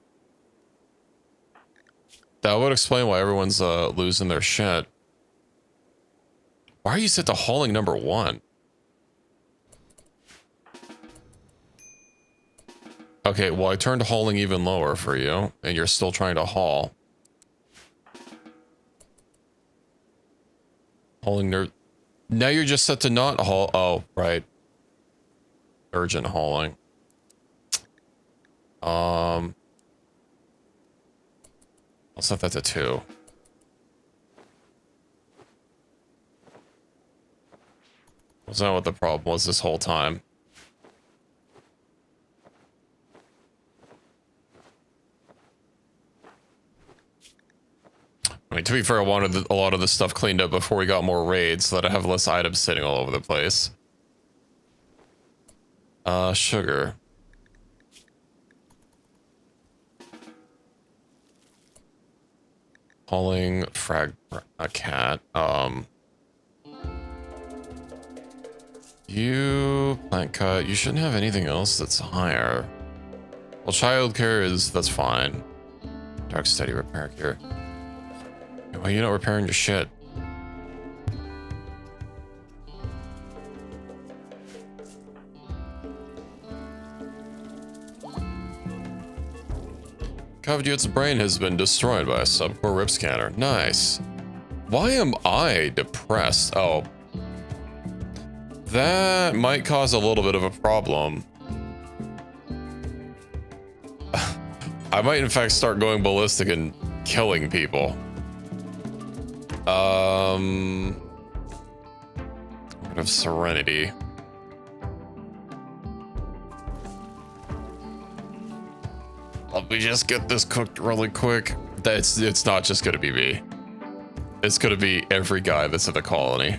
That would explain why everyone's losing their shit. Why are you set to hauling number 1? Okay, well, I turned hauling even lower for you, and you're still trying to haul. Hauling nerd. Now you're just set to not haul. Oh, right. Urgent hauling. I'll set that to 2. Was that what the problem was this whole time? I mean, to be fair, I wanted a lot of this stuff cleaned up before we got more raids so that I have less items sitting all over the place. Sugar. Hauling a cat. You plant cut. You shouldn't have anything else that's higher. Well, childcare that's fine. Dark steady repair gear. Why are you not repairing your shit? Cavdute's brain has been destroyed by a subcore rip scanner. Nice. Why am I depressed? Oh. That might cause a little bit of a problem. I might in fact start going ballistic and killing people. Word of Serenity. Let me just get this cooked really quick. It's not just gonna be me. It's gonna be every guy that's in the colony.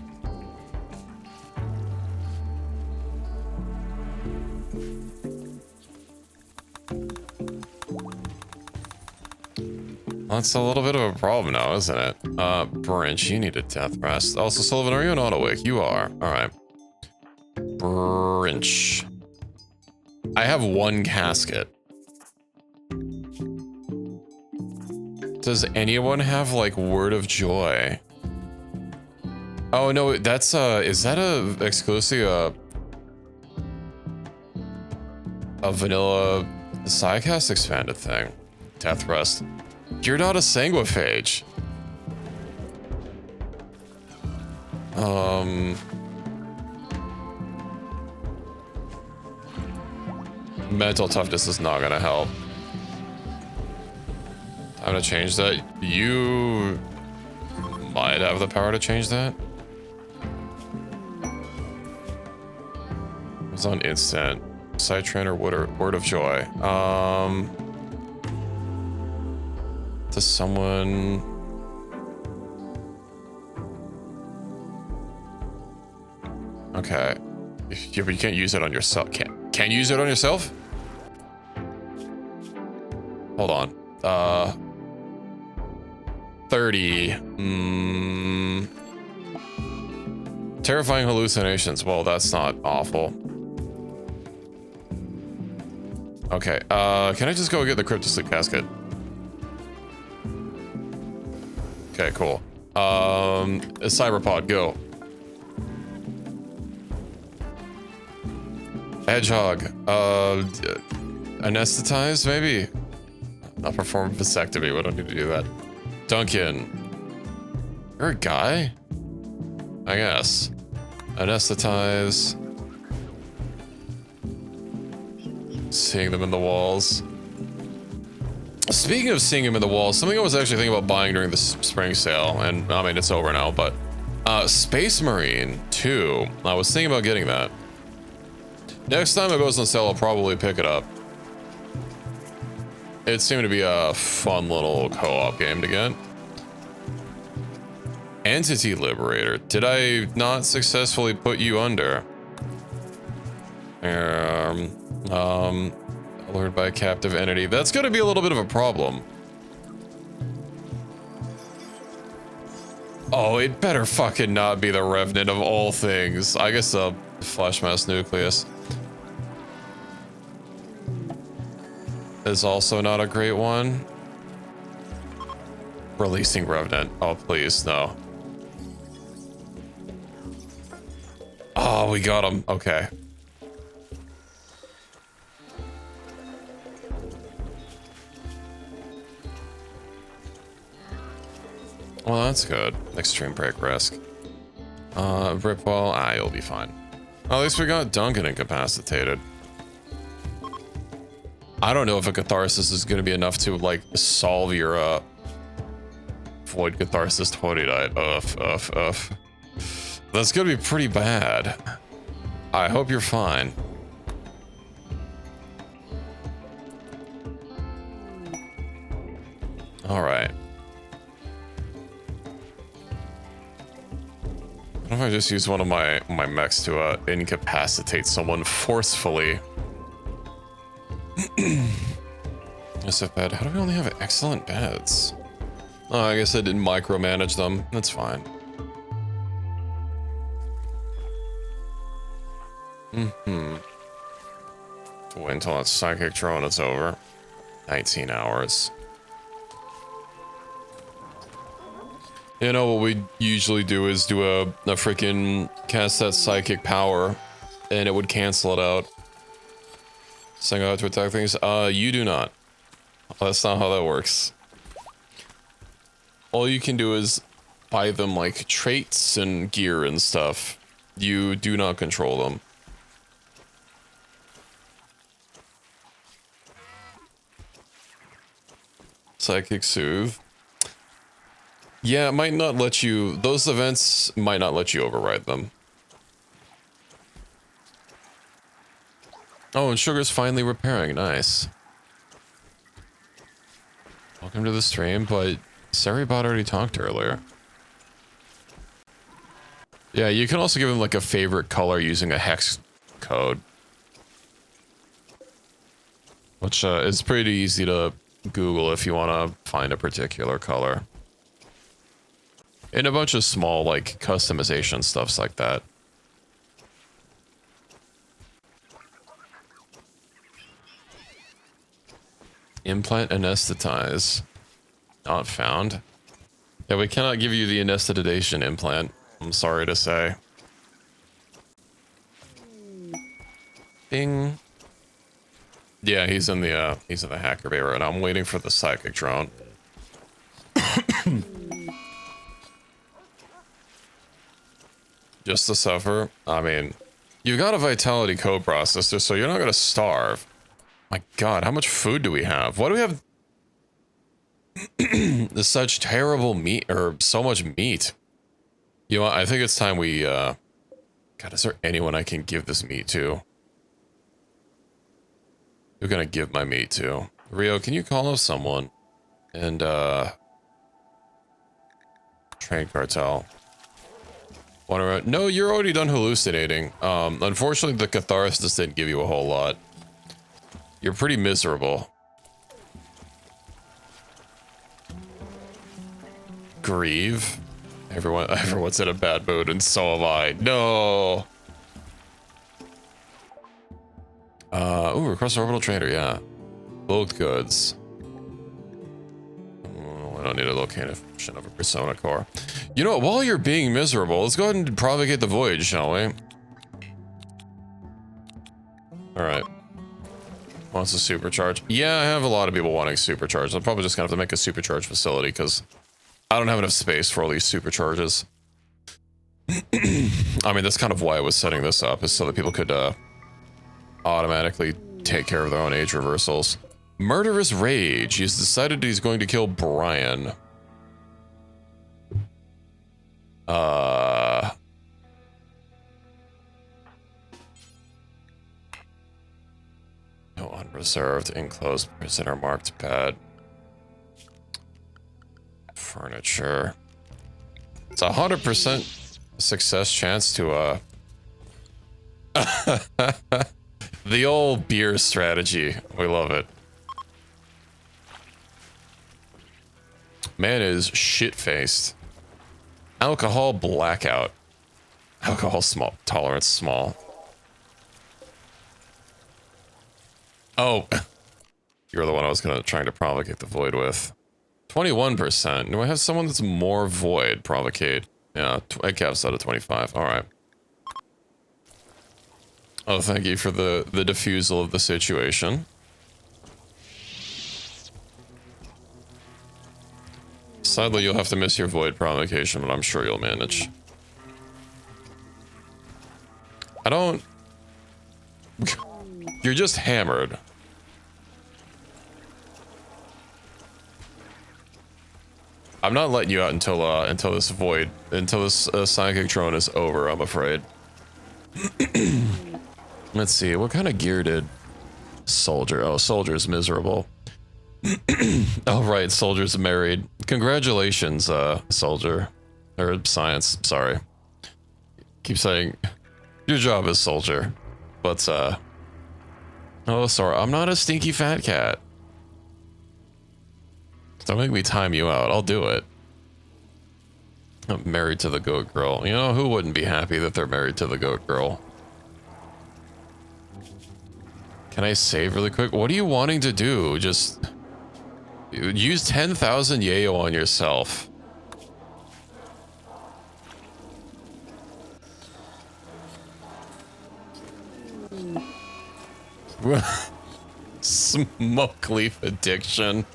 That's a little bit of a problem now, isn't it? Branch, you need a death rest. Also, Sullivan, are you an auto-wake? You are. Alright. Branch. I have 1 casket. Does anyone have, like, Word of Joy? Oh, no, that's, is that a exclusive, a vanilla Psycast expanded thing? Death rest. You're not a sanguiphage. Mental toughness is not gonna help. Time to change that. You might have the power to change that. It was on instant. Side trainer, word of joy. To someone. Okay. Yeah, but you can't use it on yourself. Can you use it on yourself? Hold on. 30. Terrifying hallucinations. Well, that's not awful. Okay. Can I just go get the cryptosleep casket? Okay, cool. A cyberpod, go. Hedgehog. Anesthetize, maybe? Not perform vasectomy, we don't need to do that. Duncan. You're a guy? I guess. Anesthetize. Seeing them in the walls. Speaking of seeing him in the walls, something I was actually thinking about buying during the spring sale, and I mean, it's over now, but Space Marine 2. I was thinking about getting that. Next time it goes on sale, I'll probably pick it up. It seemed to be a fun little co-op game to get. Entity Liberator. Did I not successfully put you under? Lured by a captive entity. That's going to be a little bit of a problem. Oh, it better fucking not be the Revenant of all things. I guess the Flesh Mass Nucleus is also not a great one. Releasing Revenant. Oh, please, no. Oh, we got him. Okay. Well, that's good. Extreme break risk. Ripwell, you'll be fine. At least we got Duncan incapacitated. I don't know if a catharsis is going to be enough to, like, solve your, Void Catharsis 20 died. That's going to be pretty bad. I hope you're fine. Alright. What if I just use one of my mechs to, incapacitate someone forcefully? That's a bed. How do we only have excellent beds? Oh, I guess I didn't micromanage them. That's fine. Wait until that psychic drone is over. 19 hours. You know, what we usually do is do a freaking cast that psychic power, and it would cancel it out. Sing out to attack things? You do not. That's not how that works. All you can do is buy them, like, traits and gear and stuff. You do not control them. Psychic Soothe. Yeah, it might not let you... Those events might not let you override them. Oh, and Sugar's finally repairing. Nice. Welcome to the stream, but Seribot already talked earlier. Yeah, you can also give him, like, a favorite color using a hex code. Which is pretty easy to Google if you want to find a particular color. And a bunch of small, like, customization stuffs like that. Implant anesthetize. Not found. Yeah, we cannot give you the anesthetization implant. I'm sorry to say. Bing. Yeah, he's in the hacker bay right now. I'm waiting for the psychic drone. Just to suffer. I mean, you got a vitality code processor, so you're not gonna starve. My God, how much food do we have? Why do we have such terrible meat, or so much meat? You know what? I think it's time we, God, is there anyone I can give this meat to? Who can I give my meat to? Rio, can you call up someone? And, Train Cartel. No, you're already done hallucinating. Unfortunately, the catharsis didn't give you a whole lot. You're pretty miserable. Grieve. Everyone's in a bad mood, and so am I. No. Ooh, request orbital trader, yeah. Bulk goods. Oh, I don't need a location of a persona core. You know what, while you're being miserable, let's go ahead and propagate the void, shall we? Alright. Wants a supercharge. Yeah, I have a lot of people wanting supercharge. I'm probably just gonna have to make a supercharge facility, because I don't have enough space for all these supercharges. I mean, that's kind of why I was setting this up, is so that people could, automatically take care of their own age reversals. Murderous Rage. He's decided he's going to kill Brian. No unreserved, enclosed, prisoner marked bed. Furniture. It's 100% success chance to, the old beer strategy. We love it. Man is shit-faced. Alcohol blackout. Alcohol small. Tolerance small. Oh. You're the one I was trying to provocate the void with. 21%. Do I have someone that's more void provocate? Yeah, it caps out at 25. Alright. Oh, thank you for the diffusal of the situation. Sadly, you'll have to miss your void provocation, but I'm sure you'll manage. I don't... You're just hammered. I'm not letting you out until this void, until this psychic drone is over, I'm afraid. Let's see, what kind of gear did Soldier? Oh, Soldier's miserable. Oh, right, Soldier's married. Congratulations, Soldier. Or Science, sorry. Keep saying, your job is Soldier. But, oh, sorry, I'm not a stinky fat cat. Don't make me time you out, I'll do it. I'm married to the goat girl. You know, who wouldn't be happy that they're married to the goat girl? Can I save really quick? What are you wanting to do? Just use 10,000 yayo on yourself. Smoke leaf addiction.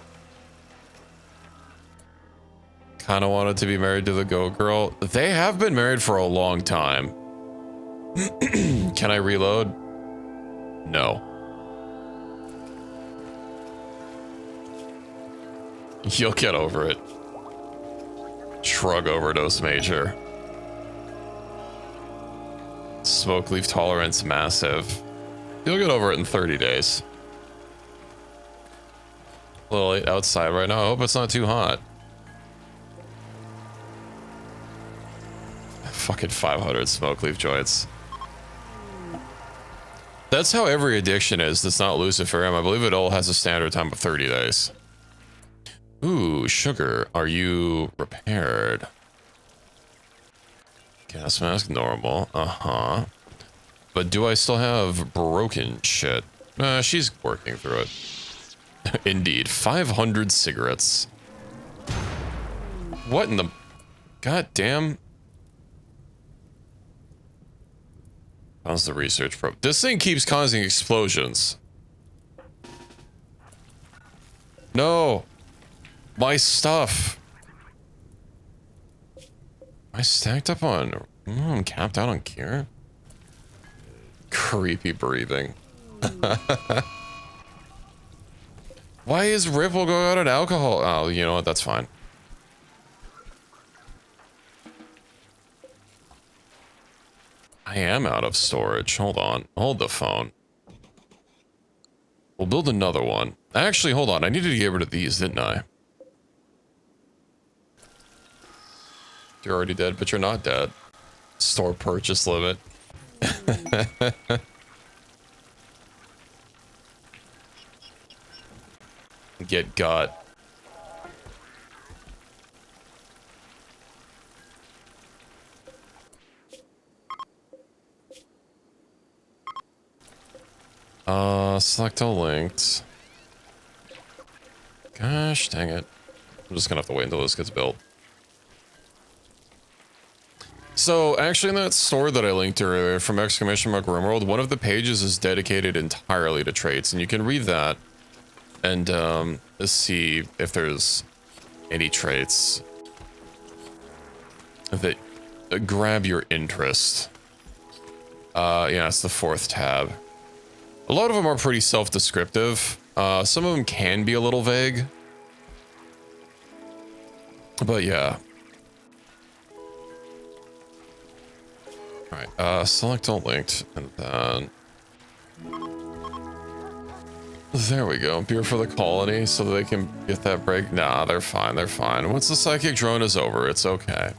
Kind of wanted to be married to the goat girl. They have been married for a long time. Can I reload? No. You'll get over it. Shrug overdose major. Smoke leaf tolerance massive. You'll get over it in 30 days. A little late outside right now. I hope it's not too hot. Fucking 500 smoke leaf joints. That's how every addiction is that's not Luciferium. I believe it all has a standard time of 30 days. Ooh, sugar. Are you repaired? Gas mask normal. Uh-huh. But do I still have broken shit? She's working through it. Indeed. 500 cigarettes. What in the... goddamn... How's the research probe? This thing keeps causing explosions. No! My stuff! Am I stacked up on... I'm capped out on cure? Creepy breathing. Why is Ripple going out on alcohol? Oh, you know what? That's fine. I am out of storage. Hold on. Hold the phone. We'll build another one. Actually, hold on. I needed to get rid of these, didn't I? You're already dead, but you're not dead. Store purchase limit. Get got. Select all linked. Gosh, dang it. I'm just gonna have to wait until this gets built. So, actually in that store that I linked earlier from !RimWorld, one of the pages is dedicated entirely to traits, and you can read that and see if there's any traits that grab your interest. Yeah, it's the 4th tab. A lot of them are pretty self-descriptive. Some of them can be a little vague. But yeah. Alright, select all linked, and then... There we go. Beer for the colony, so they can get that break. Nah, they're fine, they're fine. Once the psychic drone is over, it's okay.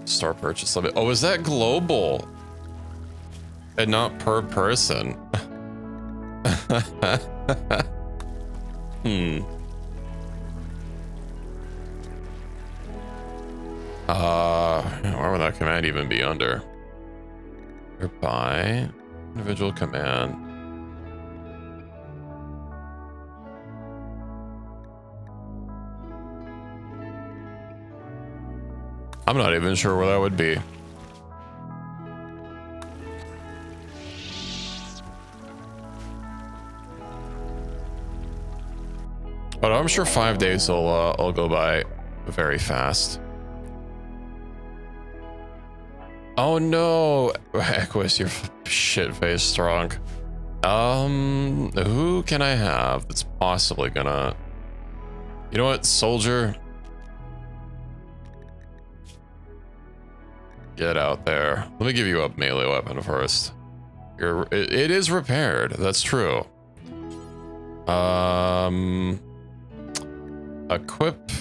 Start purchase limit. Oh, is that global? And not per person. Where would that command even be under? By individual command. I'm not even sure where that would be. But I'm sure 5 days will go by very fast. Oh no, Equus, you're shit-faced strong. Who can I have that's possibly gonna... You know what, soldier? Get out there. Let me give you a melee weapon first. It is repaired, that's true. Equip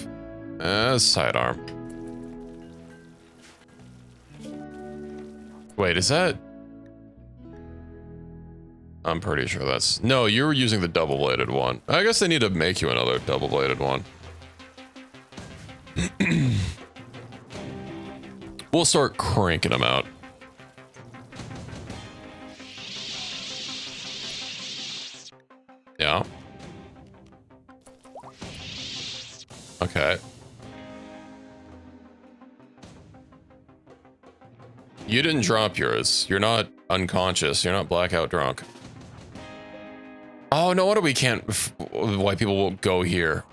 sidearm. Wait, is that? I'm pretty sure that's... No, you were using the double-bladed one. I guess they need to make you another double-bladed one. We'll start cranking them out. Yeah. Okay. You didn't drop yours. You're not unconscious. You're not blackout drunk. Oh, no wonder we can't... Why people won't go here.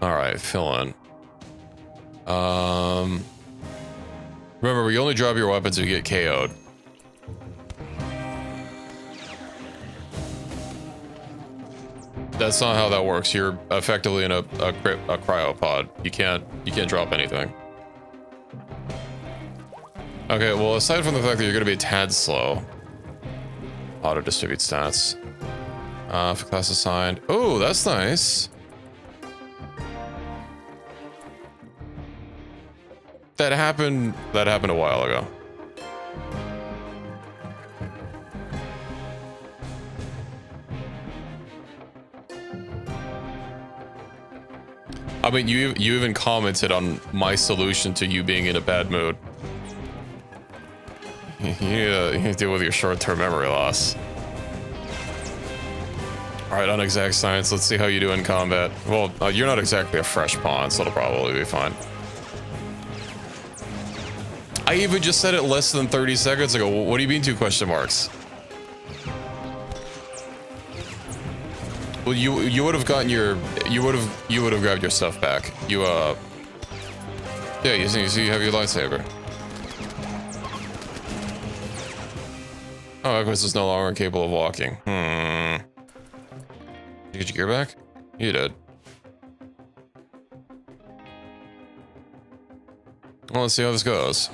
Alright, fill in. Remember, you only drop your weapons if you get KO'd. That's not how that works. You're effectively in a cryopod. You can't drop anything. Okay, well, aside from the fact that you're going to be a tad slow, auto distribute stats. For class assigned. Oh, that's nice. That happened a while ago. I mean, you even commented on my solution to you being in a bad mood. You need to deal with your short-term memory loss. All right, on exact science, let's see how you do in combat. Well, you're not exactly a fresh pawn, so it'll probably be fine. I even just said it less than 30 seconds ago. What do you mean 2 question marks? Well, you would have gotten your you would have grabbed your stuff back. Yeah, you see you have your lightsaber. Oh, Equus is no longer capable of walking. Did you get your gear back? You did. Well, let's see how this goes.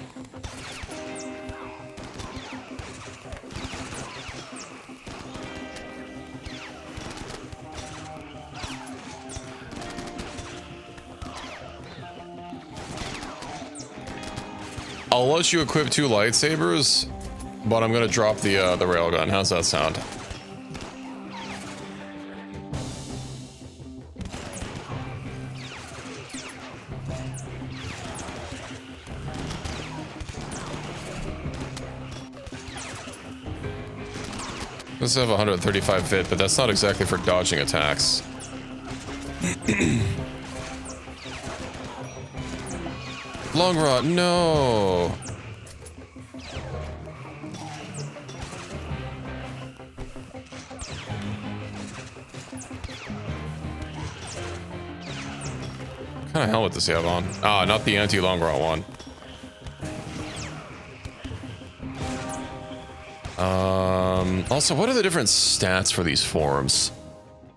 I'll let you equip 2 lightsabers, but I'm gonna drop the railgun. How's that sound? Let's have 135 fit, but that's not exactly for dodging attacks. Long rod, no. What kind of helmet does he have on? Ah, not the anti-long rod one. Also, what are the different stats for these forms?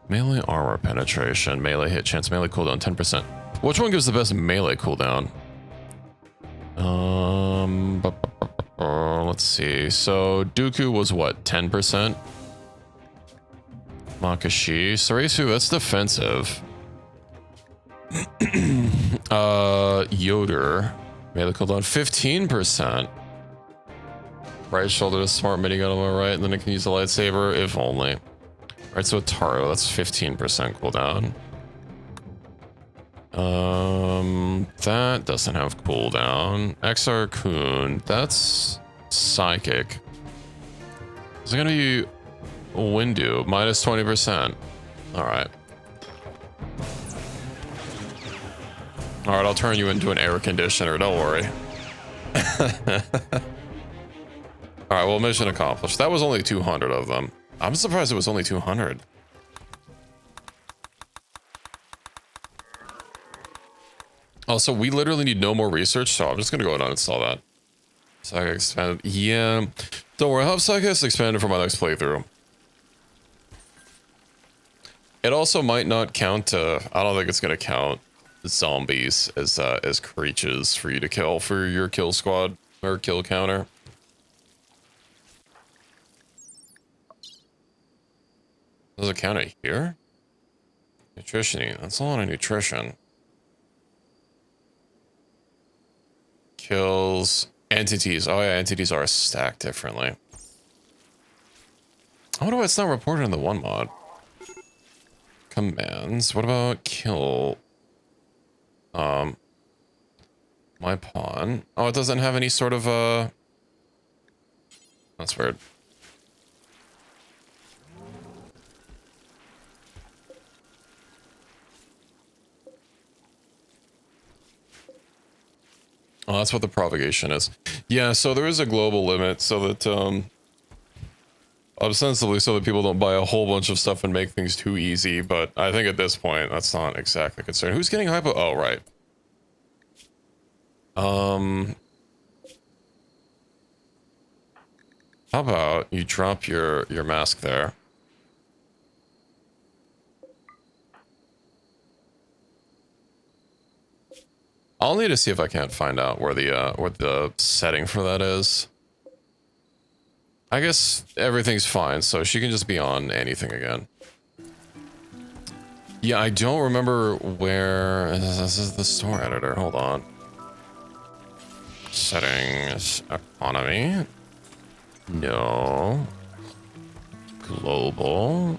Melee armor penetration, melee hit chance, melee cooldown 10%. Which one gives the best melee cooldown? Let's see. So Dooku was what, 10%? Makashi, Sarasu, that's defensive. Yoder, melee cooldown 15%. Right shoulder to smart minigun on my right, and then I can use the lightsaber if only. Right, so Taro, that's 15% cooldown. That doesn't have cooldown. XR Kun, that's psychic. Is it gonna be Windu? Minus 20%. Alright. Alright, I'll turn you into an air conditioner, don't worry. Alright, well, mission accomplished. That was only 200 of them. I'm surprised it was only 200. Also, we literally need no more research, so I'm just gonna go ahead and uninstall that. Psychic expanded. Yeah. Don't worry, I'll have Psychic expanded for my next playthrough. It also might not count, I don't think it's gonna count zombies as creatures for you to kill for your kill squad or kill counter. Does it count it here? Nutrition, that's a lot of nutrition. Kills entities. Oh yeah, entities are stacked differently. I wonder why it's not reported in the one mod. Commands. What about kill? My pawn. Oh, it doesn't have any sort of that's weird. Oh, that's what the propagation is. Yeah, so there is a global limit so that ostensibly so that people don't buy a whole bunch of stuff and make things too easy, but I think at this point that's not exactly concerned. Who's getting hypo? Oh, right. How about you drop your mask there? I'll need to see if I can't find out where the setting for that is. I guess everything's fine, so she can just be on anything again. Yeah, I don't remember where... This is the store editor. Hold on. Settings. Economy. No. Global.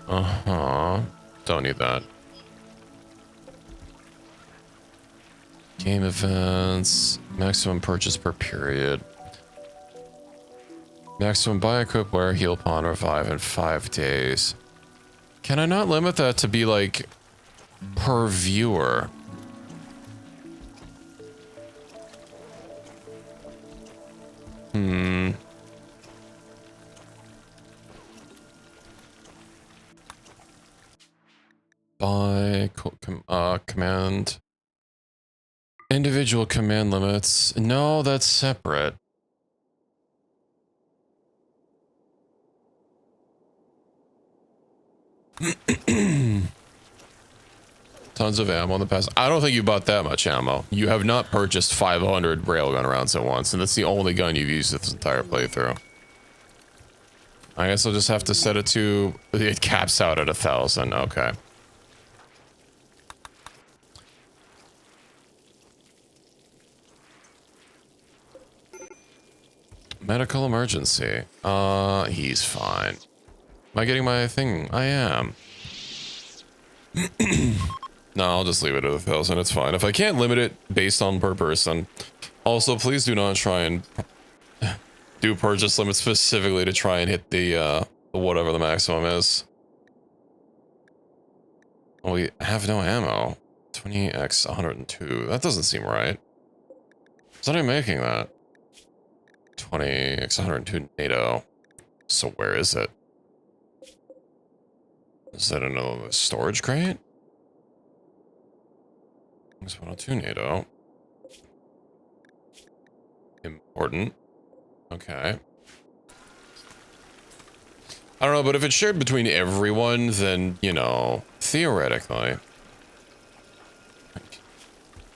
Uh-huh. Don't need that. Game events. Maximum purchase per period. Maximum buy, equip, wear, heal, pawn, revive in 5 days. Can I not limit that to be like per viewer? By command. Individual command limits. No, that's separate. Tons of ammo in the past. I don't think you bought that much ammo. You have not purchased 500 railgun rounds at once, and that's the only gun you've used this entire playthrough. I guess I'll just have to set it to... It caps out at 1,000. Okay. Medical emergency. He's fine. Am I getting my thing? I am. No, I'll just leave it at 1,000. It's fine. If I can't limit it based on per person. Also, please do not try and do purchase limits specifically to try and hit the whatever the maximum is. Well, we have no ammo. 20x 102. That doesn't seem right. Is that making that? 20x 102 NATO. So where is it? Is that another storage crate? It's 102 NATO. Important. Okay. I don't know, but if it's shared between everyone, then, you know, theoretically.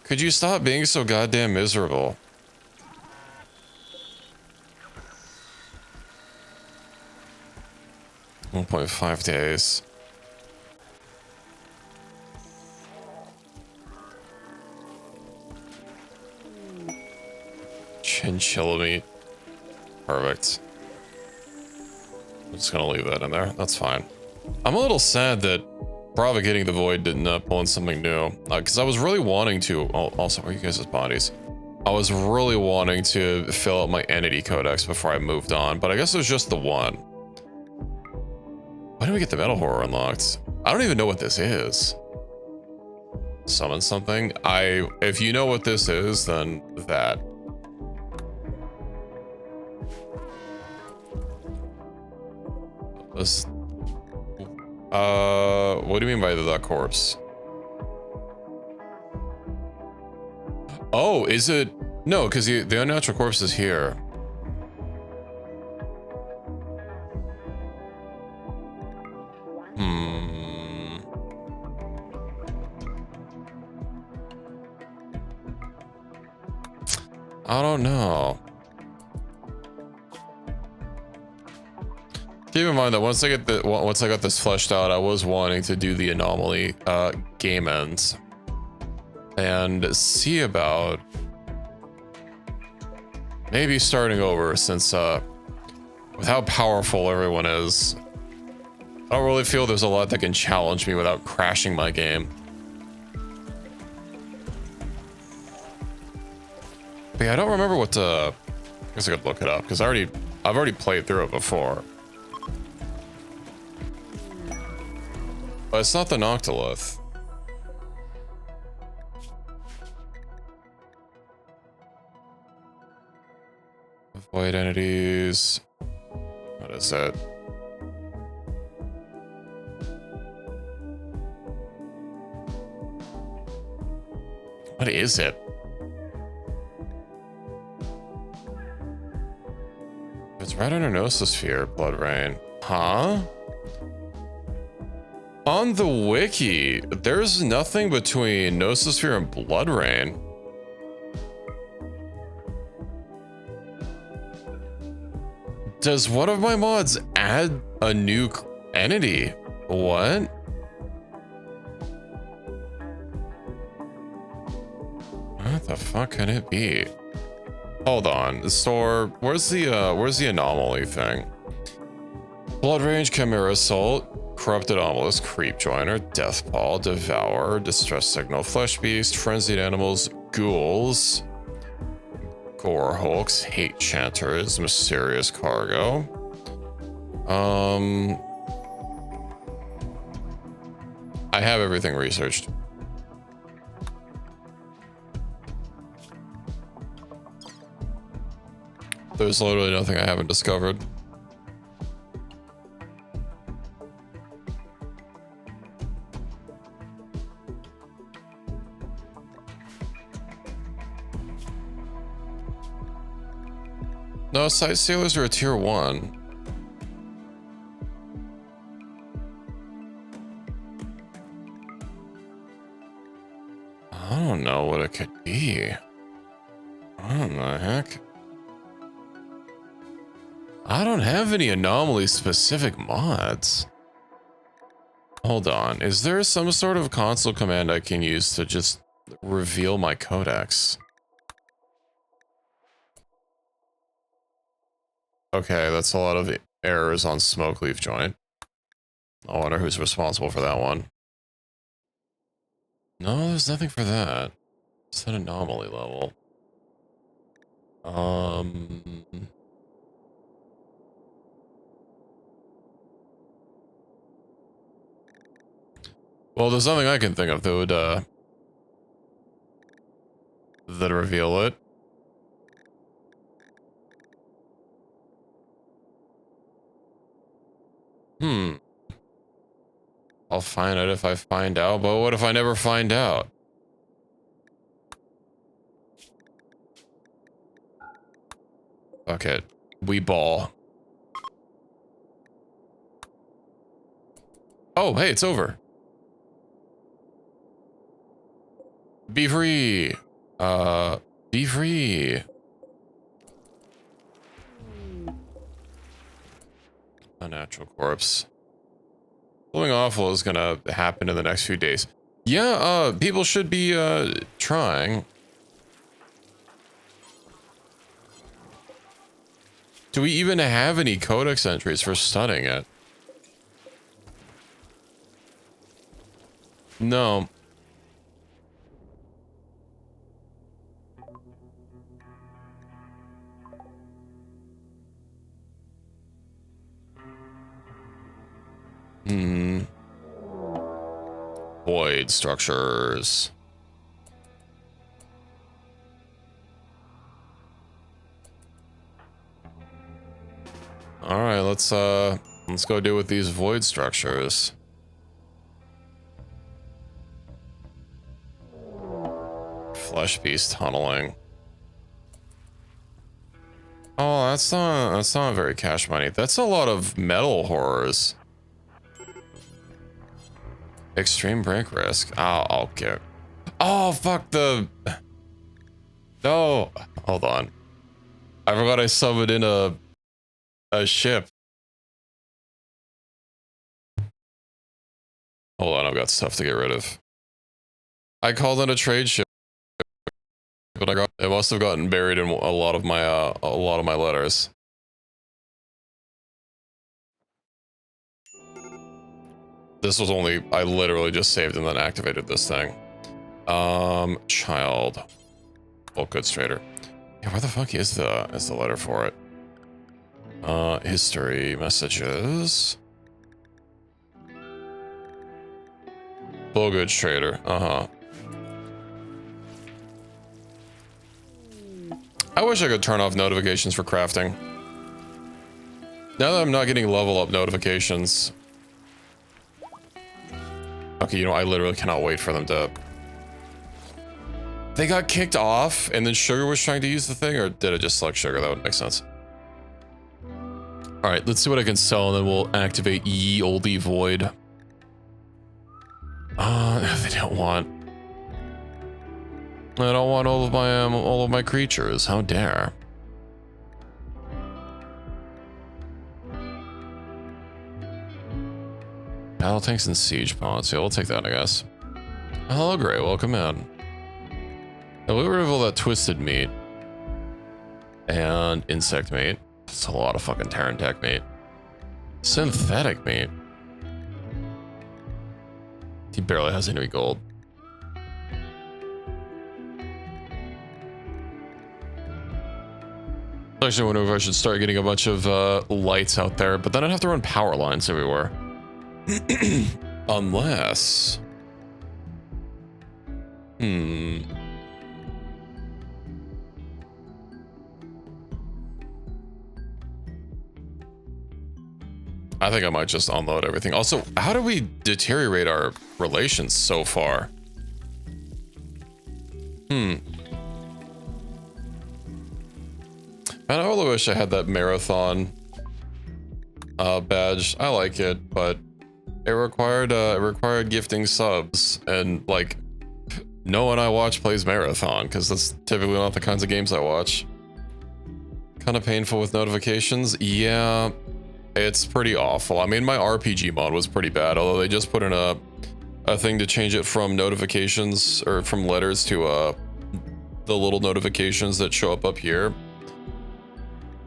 Could you stop being so goddamn miserable? .5 days. Chinchilla meat. Perfect. I'm just gonna leave that in there. That's fine. I'm a little sad that Propagating the Void didn't pull in something new. Because I was really wanting to... Oh, also, are you guys' bodies? I was really wanting to fill out my entity codex before I moved on, but I guess it was just the one. Why did we get the metal horror unlocked? I don't even know what this is. Summon something? If you know what this is, then that. What do you mean by that corpse? Oh, is it? No, because the unnatural corpse is here. I don't know. Keep in mind that once I got this fleshed out, I was wanting to do the anomaly game ends and see about maybe starting over, since with how powerful everyone is, I don't really feel there's a lot that can challenge me without crashing my game. But yeah, I don't remember what to. I guess I could look it up because I've already played through it before. But it's not the Noctilith. Void entities. What is it? What is it? It's right under Nososphere, Blood Rain. Huh? On the wiki, there's nothing between Nososphere and Blood Rain. Does one of my mods add a new entity? What? What the fuck could it be? Hold on, the store. Where's the anomaly thing? Blood Range, Chimera Assault, Corrupted Anomalous, Creep Joiner, Deathpaw, Devourer, Distress Signal, Flesh Beast, Frenzied Animals, Ghouls, Gore Hulks, Hate Chanters, Mysterious Cargo. I have everything researched. There's literally nothing I haven't discovered. No, Sight Sailors are a tier 1. I don't know what it could be. What the heck? I don't have any anomaly specific mods. Hold on, is there some sort of console command I can use to just reveal my codex? Okay, that's a lot of errors on Smoke Leaf Joint. I wonder who's responsible for that one. No, there's nothing for that. It's an anomaly level. Well, there's nothing I can think of that would, that reveal it. I'll find it if I find out, but what if I never find out? Fuck it. We ball. Oh, hey, it's over. Be free. Be free. Unnatural corpse. Something awful is gonna happen in the next few days. Yeah, people should be, trying. Do we even have any codex entries for studying it? No. Void structures. All right, let's go deal with these void structures. Flesh beast tunneling. Oh, that's not very cash money. That's a lot of metal horrors. Extreme break risk. I'll get. Oh, fuck the. No. Hold on. I forgot I summoned in a ship. Hold on, I've got stuff to get rid of. I called in a trade ship, but it must have gotten buried in a lot of my letters. This was only, I literally just saved and then activated this thing. Child. Bulk goods trader. Yeah, where the fuck is the letter for it? History, messages. Bulk goods trader, I wish I could turn off notifications for crafting. Now that I'm not getting level up notifications. Okay, you know, I literally cannot wait for them to... They got kicked off, and then Sugar was trying to use the thing, or did it just select Sugar? That would make sense. Alright, let's see what I can sell, and then we'll activate Ye Olde Void. They don't want... I don't want all of my creatures. How dare. Battle tanks and siege pods. Yeah, we'll take that, I guess. Hello, Gray. Welcome in. Now, we reveal that twisted meat and insect meat. That's a lot of fucking Terran tech meat. Synthetic meat. He barely has any gold. Actually, I wonder if I should start getting a bunch of lights out there, but then I'd have to run power lines everywhere. Unless... I think I might just unload everything. Also, how do we deteriorate our relations so far? I really wish I had that marathon badge. I like it, but it required gifting subs, and like no one I watch plays marathon because that's typically not the kinds of games I watch. Kind of painful with notifications. Yeah, it's pretty awful. I mean, my RPG mod was pretty bad, although they just put in a thing to change it from notifications or from letters to the little notifications that show up here.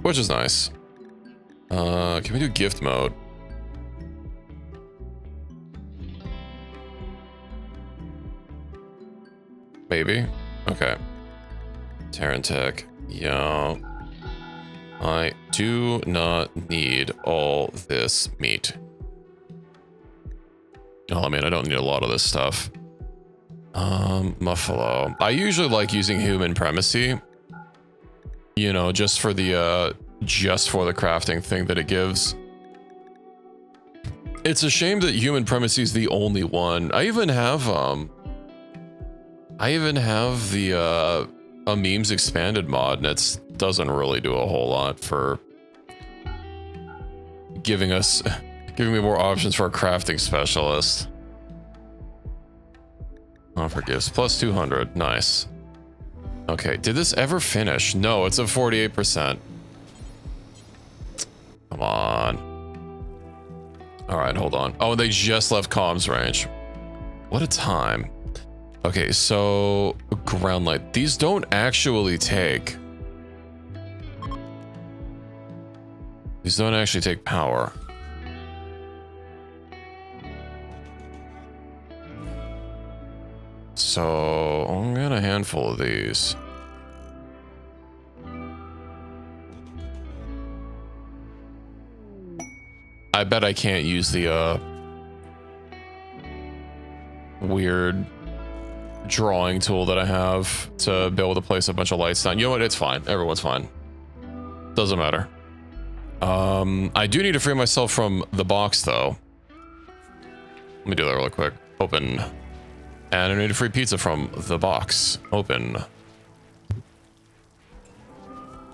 Which is nice. Can we do gift mode? Maybe. Okay. Terran tech. Yeah. I do not need all this meat. Oh, I mean, I don't need a lot of this stuff. Muffalo. I usually like using human primacy. You know, just for the crafting thing that it gives. It's a shame that human primacy is the only one. I even have the a memes expanded mod, and it doesn't really do a whole lot for giving me more options for a crafting specialist. Offer gifts plus 200. Nice. Okay, did this ever finish? No, it's at 48%. Come on. All right, hold on. Oh, they just left comms range. What a time. Okay, so ground light. These don't actually take... These don't actually take power. So I'm gonna a handful of these. I bet I can't use the weird drawing tool that I have to be able to place a bunch of lights down. You know what? It's fine. Everyone's fine. Doesn't matter. I do need to free myself from the box though. Let me do that really quick. Open. And I need a free pizza from the box. Open.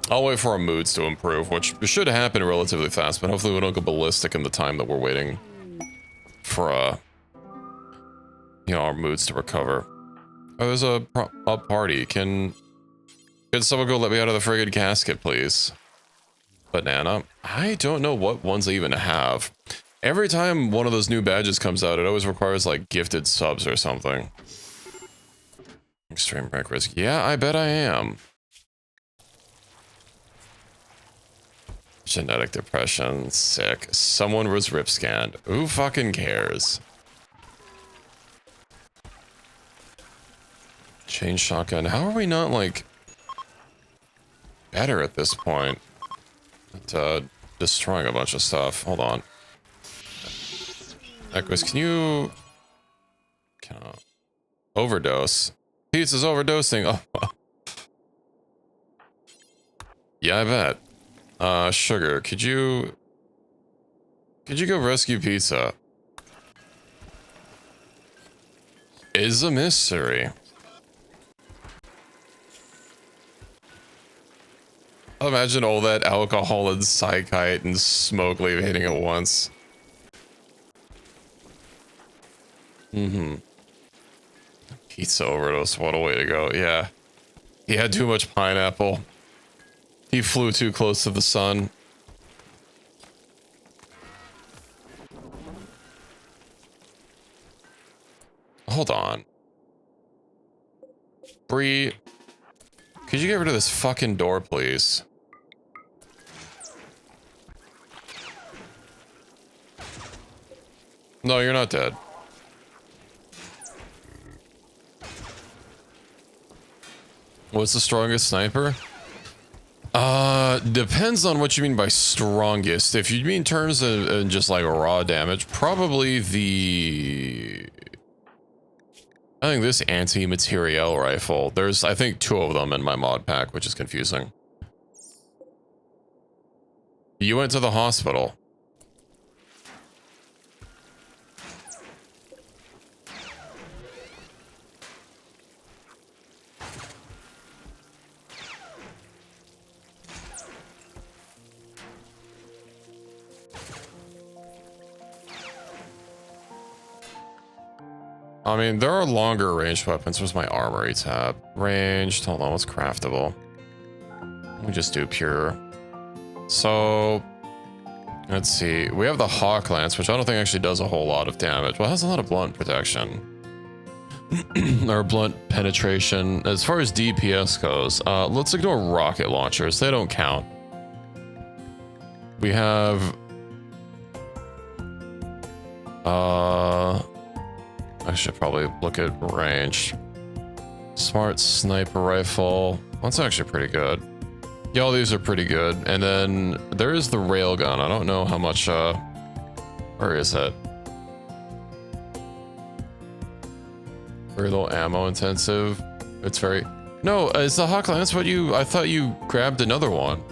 I'll wait for our moods to improve, which should happen relatively fast, but hopefully we don't go ballistic in the time that we're waiting for, you know, our moods to recover. Oh, there's a party. Can someone go let me out of the friggin' casket, please? Banana. I don't know what ones I even have. Every time one of those new badges comes out, it always requires, like, gifted subs or something. Extreme break risk. Yeah, I bet I am. Genetic depression. Sick. Someone was rip scanned. Who fucking cares? Chain shotgun. How are we not, like, better at this point? At, destroying a bunch of stuff. Hold on. Equus, can you... Cannot. Overdose. Pizza's overdosing. Oh. Yeah, I bet. Sugar, could you go rescue pizza? Is a mystery. Imagine all that alcohol and psychite and smoke hitting at once. Pizza overdose, what a way to go. Yeah. He had too much pineapple. He flew too close to the sun. Hold on. Bree, could you get rid of this fucking door, please? No, you're not dead. What's the strongest sniper? Depends on what you mean by strongest. If you mean terms of just like raw damage, probably I think this anti-materiel rifle. There's, I think, 2 of them in my mod pack, which is confusing. You went to the hospital. I mean, there are longer ranged weapons. Where's my armory tab? Ranged. Hold on, what's craftable? Let me just do pure. So, let's see. We have the Hawk Lance, which I don't think actually does a whole lot of damage. Well, it has a lot of blunt protection. Or blunt penetration. As far as DPS goes, let's ignore rocket launchers. They don't count. We have... I should probably look at range. Smart sniper rifle. That's actually pretty good. Yeah, all these are pretty good. And then there is the railgun. I don't know how much, where is it? Very little ammo intensive. It's very... No, is the Hawk Lance what you... I thought you grabbed another one.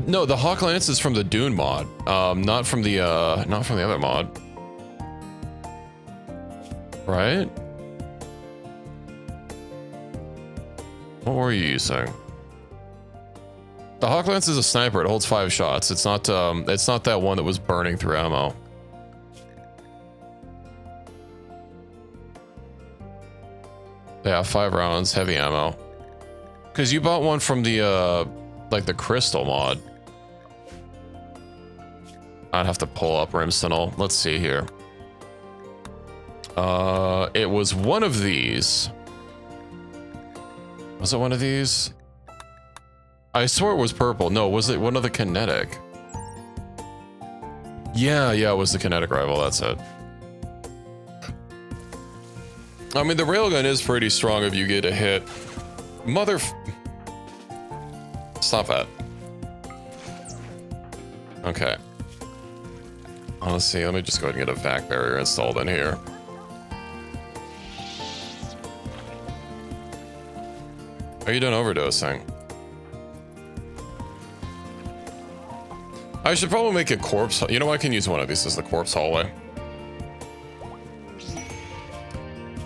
No, the Hawk Lance is from the Dune mod. Not from the other mod. Right? What were you using? The Hawk Lance is a sniper. It holds 5 shots. It's not that one that was burning through ammo. Yeah, 5 rounds, heavy ammo. Because you bought one from the, like the Crystal mod. I'd have to pull up Rimsenal. Let's see here. It was one of these. Was it one of these? I swore it was purple. No, was it one of the kinetic? Yeah, it was the kinetic rifle. That's it. I mean, the railgun is pretty strong if you get a hit. Stop that. Okay. Honestly, let me just go ahead and get a vac barrier installed in here. Are you done overdosing? I should probably make a corpse. You know, I can use one of these as the corpse hallway.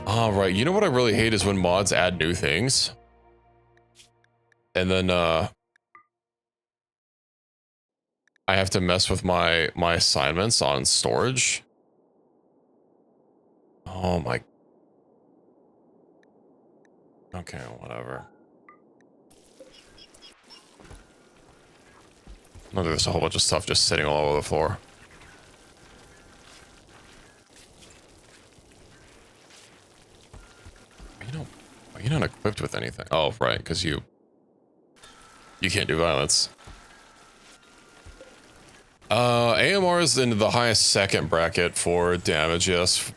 All right, you know what I really hate is when mods add new things. And then I have to mess with my assignments on storage. Oh my. Okay, whatever. No, there's a whole bunch of stuff just sitting all over the floor. Are you not equipped with anything? Oh, right, because you can't do violence. AMR is in the highest second bracket for damage, yes,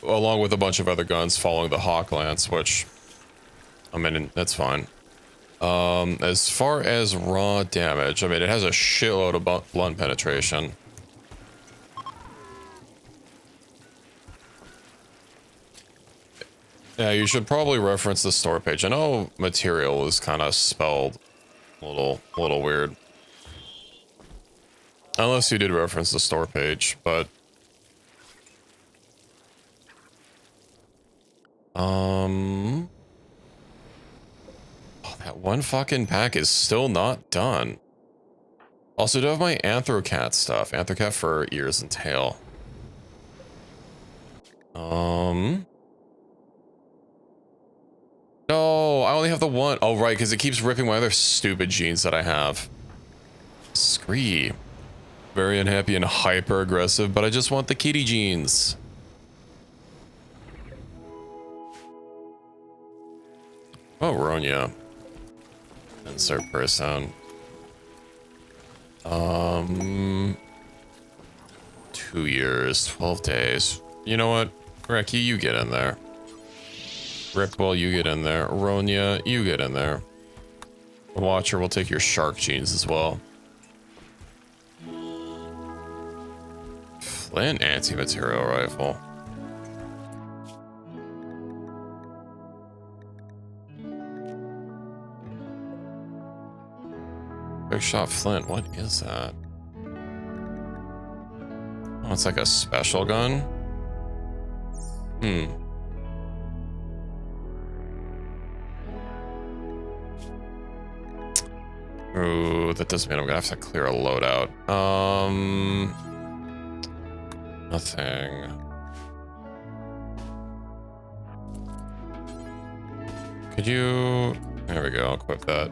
along with a bunch of other guns following the Hawk Lance, which, I mean, that's fine. As far as raw damage, I mean, it has a shitload of blunt penetration. Yeah, you should probably reference the store page. I know material is kind of spelled a little weird. Unless you did reference the store page, but... Oh, that one fucking pack is still not done. Also, do I have my Anthrocat stuff? Anthrocat for ears and tail. No, I only have the one. Oh, right, because it keeps ripping my other stupid genes that I have. Scree. Very unhappy and hyper aggressive, but I just want the kitty genes. Oh, Ronya. Insert person. 2 years, 12 days. You know what? Reki, you get in there. Rickwell, you get in there. Ronya, you get in there. Watcher will take your shark genes as well. Flint anti-material rifle. Quick shot Flint, what is that? Oh, it's like a special gun? Ooh, that does mean I'm gonna have to clear a loadout. Nothing. Could you... There we go, I'll equip that.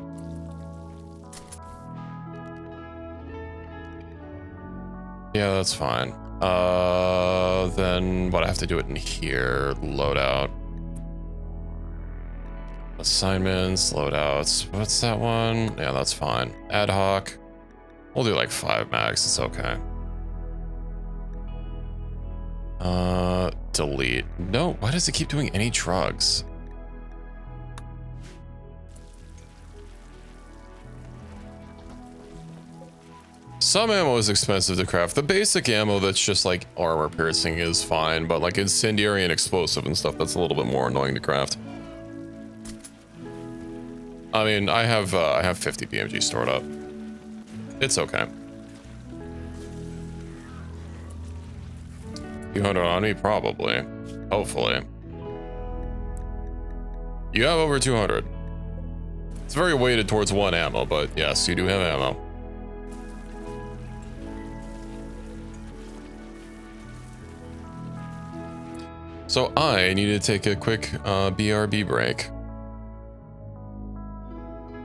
Yeah, that's fine. Then what, I have to do it in here. Loadout. Assignments, loadouts. What's that one? Yeah, that's fine. Ad hoc. We'll do like 5 mags, it's okay. Delete. No, why does it keep doing any drugs? Some ammo is expensive to craft. The basic ammo that's just like armor piercing is fine, but like incendiary and explosive and stuff, that's a little bit more annoying to craft. I mean, I have 50 BMG stored up. It's okay. 200 on me, probably. Hopefully. You have over 200. It's very weighted towards one ammo, but yes, you do have ammo. So I need to take a quick BRB break.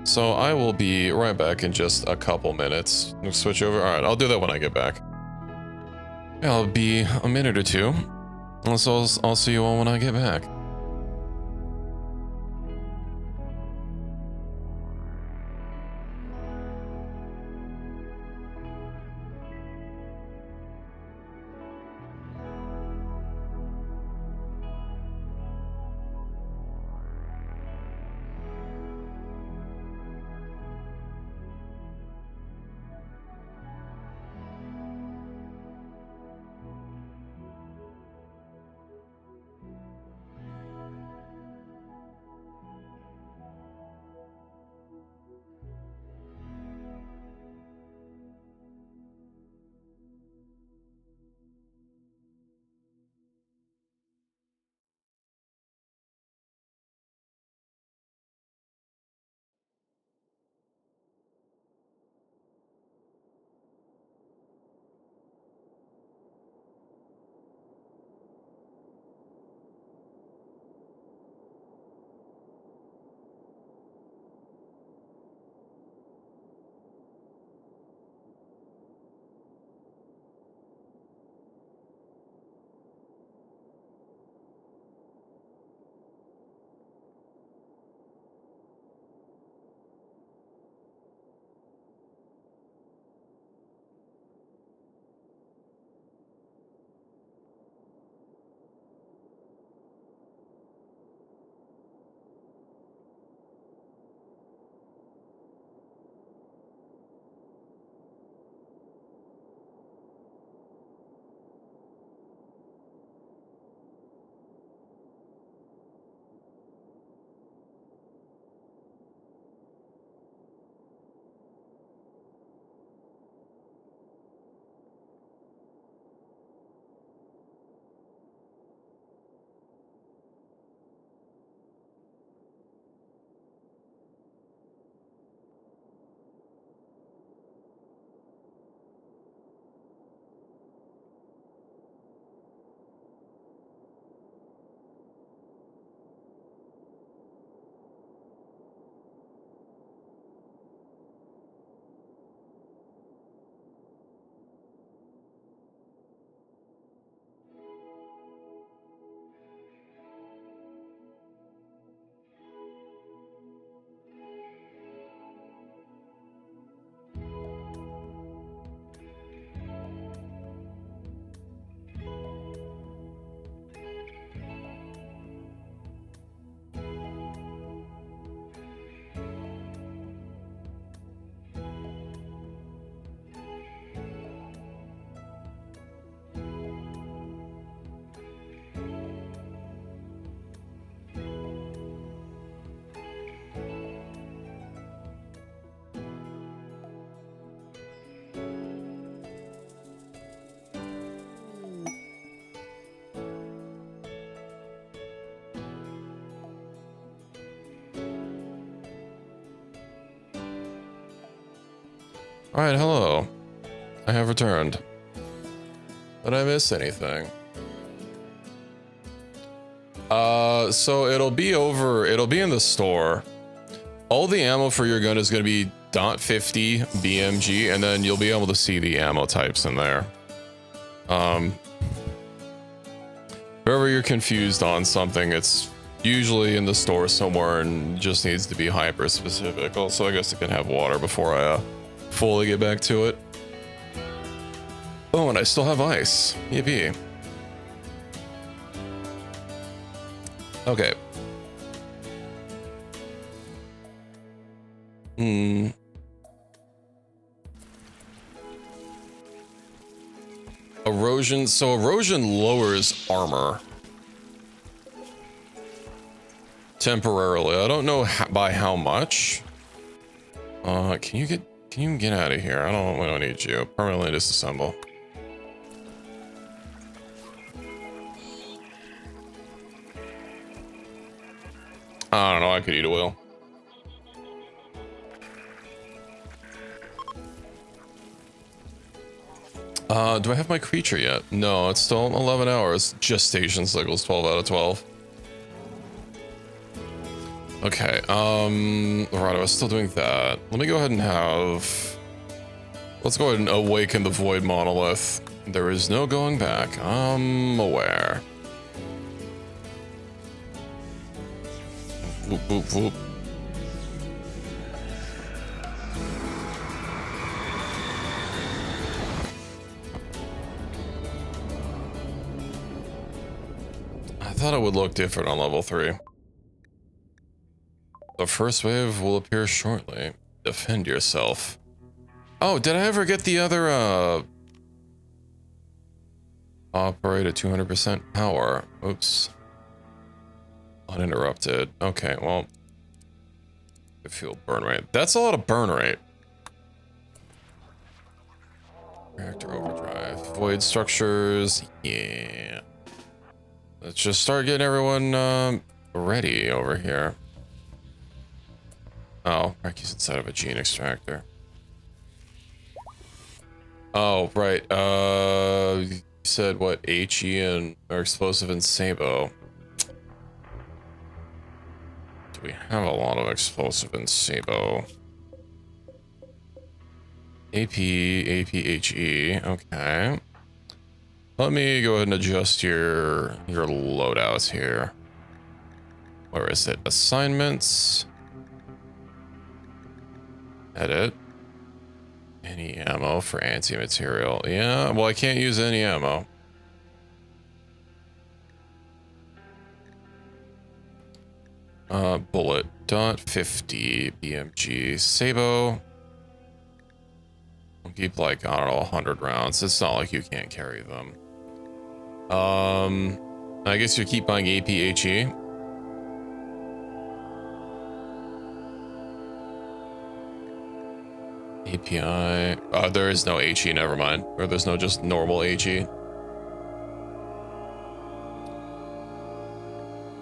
So I will be right back in just a couple minutes. We'll switch over. All right, I'll do that when I get back. Yeah, I'll be a minute or two. So I'll see you all when I get back. All right, hello. I have returned. Did I miss anything? So it'll be in the store. All the ammo for your gun is going to be .50 BMG, and then you'll be able to see the ammo types in there. Wherever you're confused on something, it's usually in the store somewhere and just needs to be hyper specific. Also, I guess I can have water before I fully get back to it. Oh, and I still have ice. Yippee. Okay. Erosion. So erosion lowers armor. Temporarily. I don't know by how much. Can you get out of here? We don't need you. Permanently disassemble. I don't know, I could eat a whale. Do I have my creature yet? No, it's still 11 hours. Gestation cycles 12 out of 12. Okay, right, I was still doing that. Let me go ahead and let's go ahead and awaken the void monolith. There is no going back. I'm aware. Whoop, whoop, whoop. I thought it would look different on level 3. The first wave will appear shortly. Defend yourself. Oh, did I ever get the other, operate at 200% power? Oops. Uninterrupted. Okay, well. I feel burn rate. That's a lot of burn rate. Reactor overdrive. Void structures. Yeah. Let's just start getting everyone, ready over here. Oh, Ricky's inside of a gene extractor. Oh, right. You said what? HE and or explosive and Sabo. Do we have a lot of explosive and Sabo? APHE. Okay. Let me go ahead and adjust your loadouts here. Where is it? Assignments. Edit. Any ammo for anti-material. Yeah, well, I can't use any ammo. Bullet. .50 BMG. Sabo. I'll keep like, I don't know, 100 rounds. It's not like you can't carry them. I guess you keep buying APHE. API. There is no HE, never mind. Or there's no just normal HE.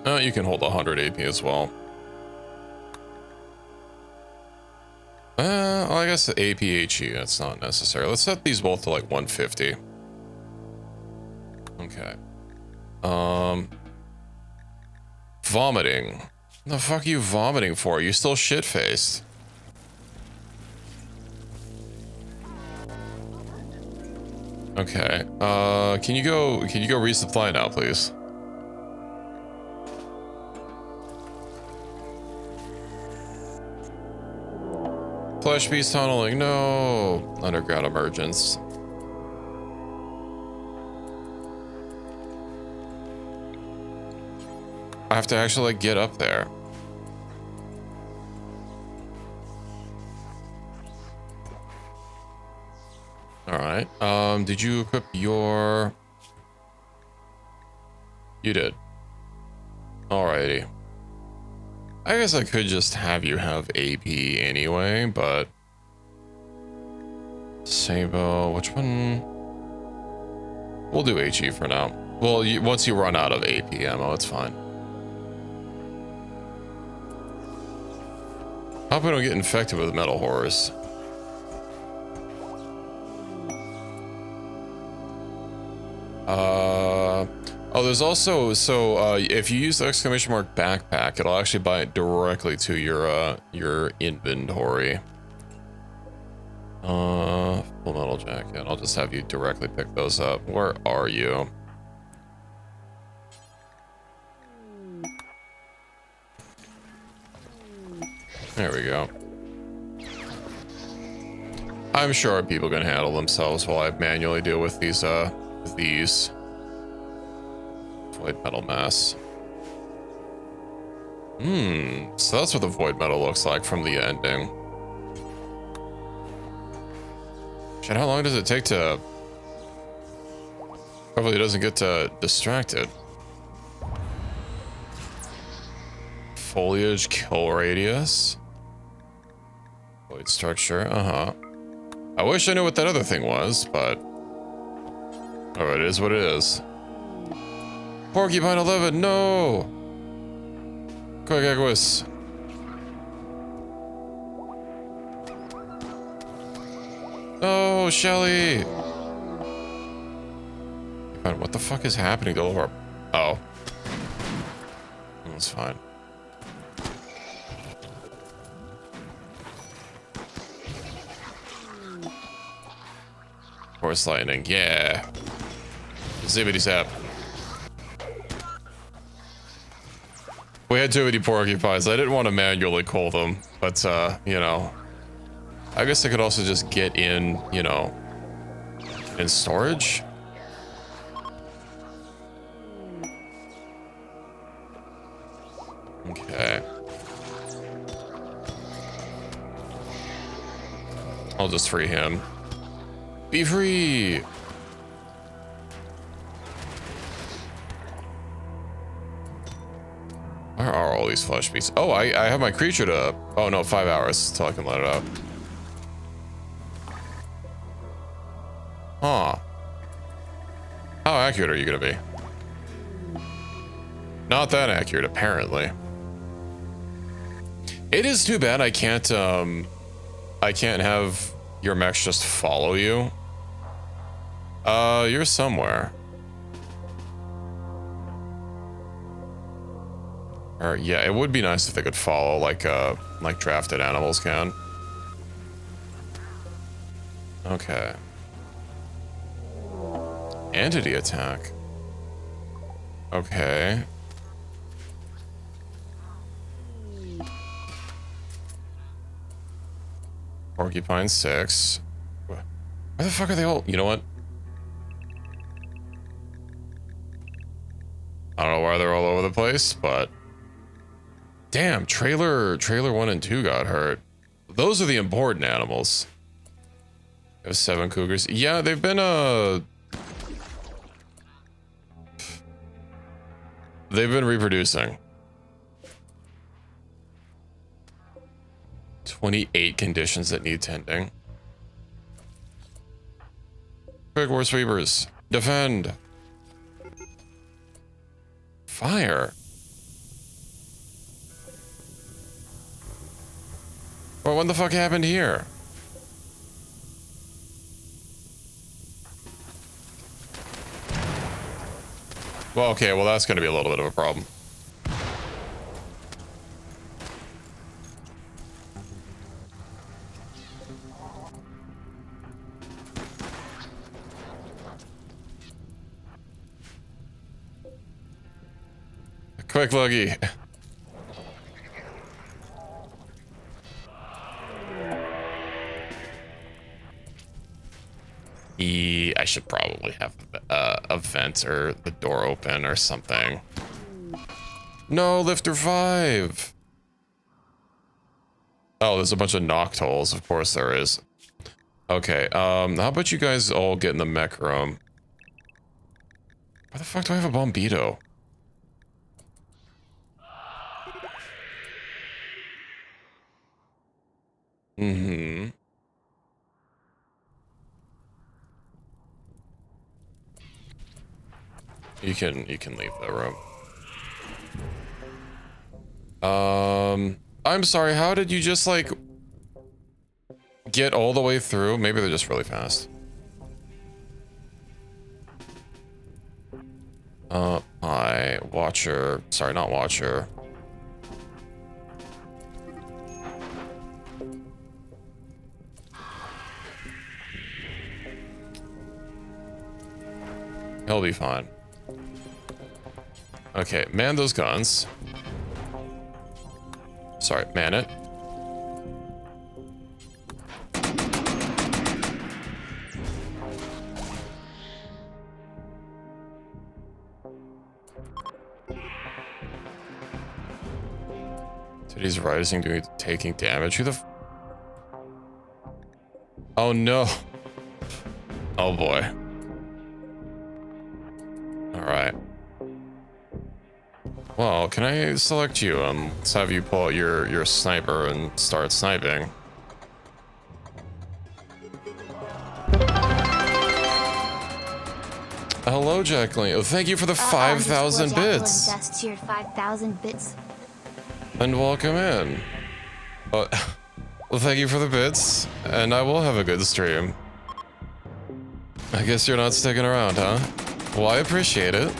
You can hold 100 AP as well. Well, I guess the APHE, that's not necessary. Let's set these both to like 150. Okay. Vomiting. What the fuck are you vomiting for? You still shit-faced. Okay. Can you go resupply now, please? Flesh beast tunneling, no. Underground emergence. I have to actually like get up there. All right. Did you equip your? You did. Alrighty. I guess I could just have you have AP anyway, but Sabo, which one? We'll do HE for now. Well, once you run out of AP ammo, it's fine. Hope we don't get infected with metal horrors. Oh, there's also, so if you use the exclamation mark backpack, it'll actually buy it directly to your inventory. Full metal jacket. I'll just have you directly pick those up. Where are you? There we go. I'm sure people can handle themselves while I manually deal with these void metal mass. So that's what the void metal looks like from the ending. Shit, how long does it take to... Hopefully it doesn't get distracted. Foliage kill radius. Void structure, I wish I knew what that other thing was, but... Oh, it is what it is. Porcupine 11, no! Quick, Equus. Oh, Shelly! What the fuck is happening to all of our... Oh. That's fine. Force lightning, yeah. Zippity zap. We had too many porcupines. I didn't want to manually call them, but you know, I guess I could also just get in, you know, in storage. Okay. I'll just free him. Be free! Where are all these flesh beasts? Oh, I have my creature to... Oh no, 5 hours till I can let it out. Huh. How accurate are you gonna be? Not that accurate, apparently. It is too bad I can't have your mechs just follow you. You're somewhere. Or yeah, it would be nice if they could follow like drafted animals can. Okay. Entity attack. Okay. Porcupine 6. Where the fuck are they all? You know what? I don't know why they're all over the place, but damn, trailer 1 and 2 got hurt. Those are the important animals. We have 7 cougars. Yeah, they've been reproducing. 28 conditions that need tending. Quick, war sweepers. Defend. Fire. Well, what the fuck happened here? Well, okay, well that's gonna be a little bit of a problem. Quick, Luggy. I should probably have a vent or the door open or something. No, lifter 5. Oh, there's a bunch of noctoles. Of course there is. Okay, how about you guys all get in the mech room? Why the fuck do I have a bombito? Mm-hmm. You can leave the room. I'm sorry, how did you just like get all the way through? Maybe they're just really fast. My watcher. Sorry, not watcher. He'll be fine. Okay, man those guns. Sorry, man it. Dude, he's rising, taking damage. Who the f— oh no. Oh boy. Alright. Well, can I select you? Let's have you pull out your sniper and start sniping. Hello, Jacqueline. Oh, thank you for the 5,000 bits. Just cheered 5,000 bits. And welcome in. Well, thank you for the bits, and I will have a good stream. I guess you're not sticking around, huh? Well, I appreciate it.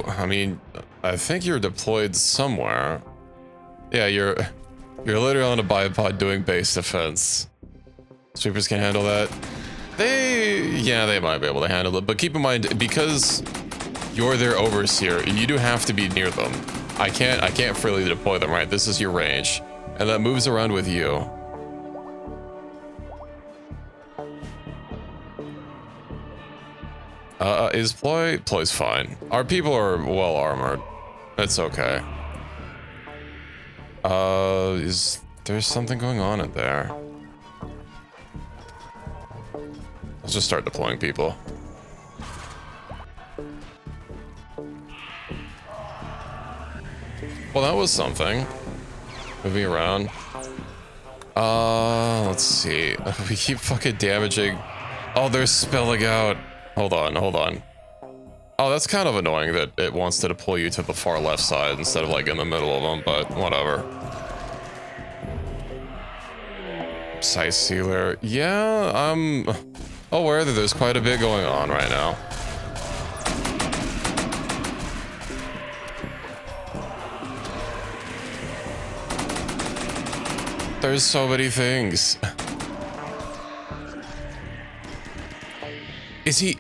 I mean, I think you're deployed somewhere. Yeah, you're literally on a bipod doing base defense. Sweepers can handle that. Yeah, they might be able to handle it, but keep in mind, because you're their overseer, you do have to be near them. I can't freely deploy them, right? This is your range, and that moves around with you. Is Ploy's fine. Our people are well armored. It's okay. Is there something going on in there? Let's just start deploying people. Well, that was something. Moving around. Let's see. We keep fucking damaging. Oh, they're spilling out. Hold on. Oh, that's kind of annoying that it wants to deploy you to the far left side instead of like in the middle of them, but whatever. Sight sealer. Yeah, I'm aware that there's quite a bit going on right now. There's so many things. Is he?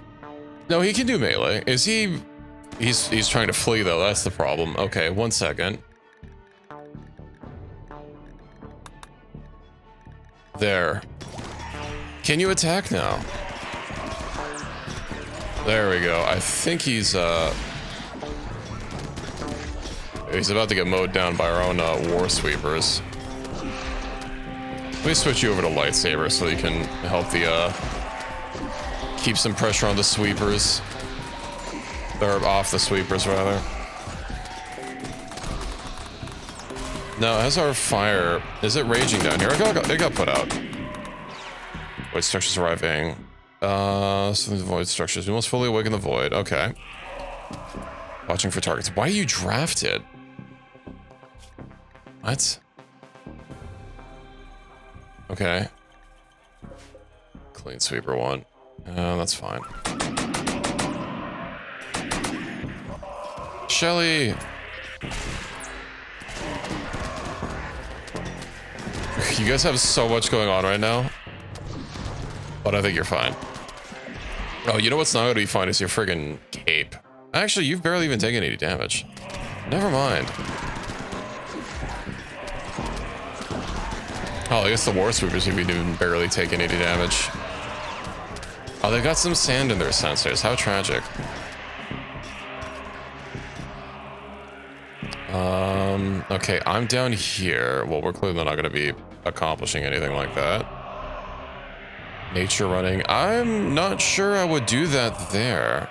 No, he can do melee. Is he? He's trying to flee though. That's the problem. Okay, 1 second. There. Can you attack now? There we go. I think he's about to get mowed down by our own war sweepers. Let me switch you over to lightsaber so you can help the keep some pressure on the sweepers. Or off the sweepers, rather. Now, as our fire... Is it raging down here? It got put out. Void structures arriving. Some void structures. We must fully awaken the void. Okay. Watching for targets. Why are you drafted? What? Okay. Clean sweeper 1. That's fine. Shelly! You guys have so much going on right now. But I think you're fine. Oh, you know what's not going to be fine is your friggin' cape. Actually, you've barely even taken any damage. Never mind. Oh, I guess the war sweepers have even barely taken any damage. Oh, they got some sand in their sensors. How tragic. Okay, I'm down here. Well, we're clearly not going to be accomplishing anything like that. Nature running. I'm not sure I would do that there.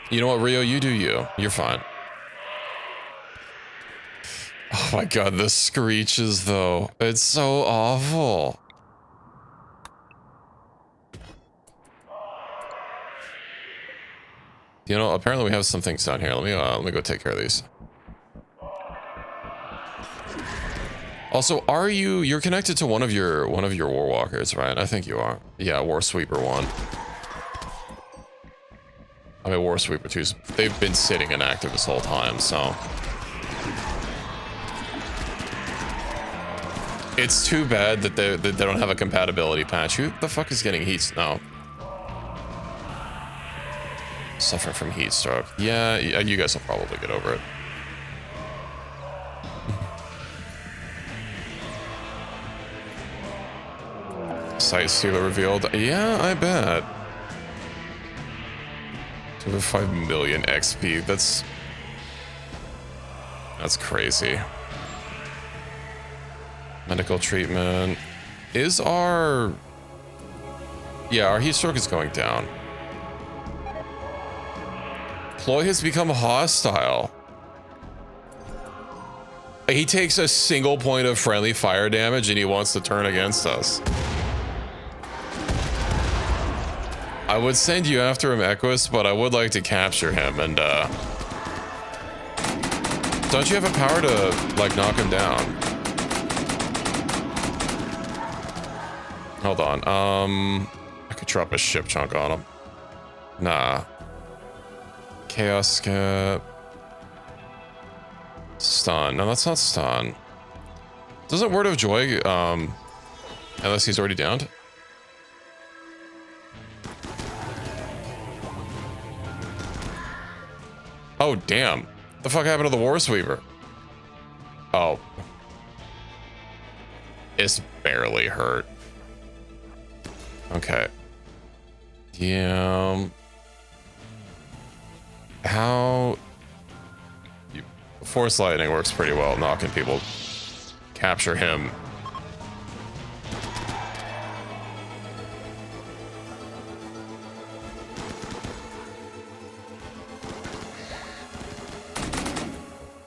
You know what, Rio? You do you. You're fine. Oh my god, the screeches, though. It's so awful. You know, apparently we have some things down here. Let me go take care of these. Also, you're connected to one of your war walkers, right? I think you are. Yeah, War Sweeper 1. I mean, War Sweeper 2. They've been sitting inactive this whole time, so. It's too bad that they don't have a compatibility patch. Who the fuck is getting heat? No. Suffering from heat stroke. Yeah, you guys will probably get over it. Site Stealer revealed. Yeah, I bet. 5 million XP. That's crazy. Medical treatment. Is our... Yeah, our heat stroke is going down. Ploy has become hostile. He takes a single point of friendly fire damage and he wants to turn against us. I would send you after him, Equus, but I would like to capture him and, don't you have a power to, like, knock him down? Hold on, I could drop a ship chunk on him. Nah. Chaos Skip. Stun. No, that's not stun. Doesn't Word of Joy, unless he's already downed? Oh, damn. The fuck happened to the War Sweeper? Oh. It's barely hurt. Okay. Yeah. How... Force Lightning works pretty well, knocking people. Capture him.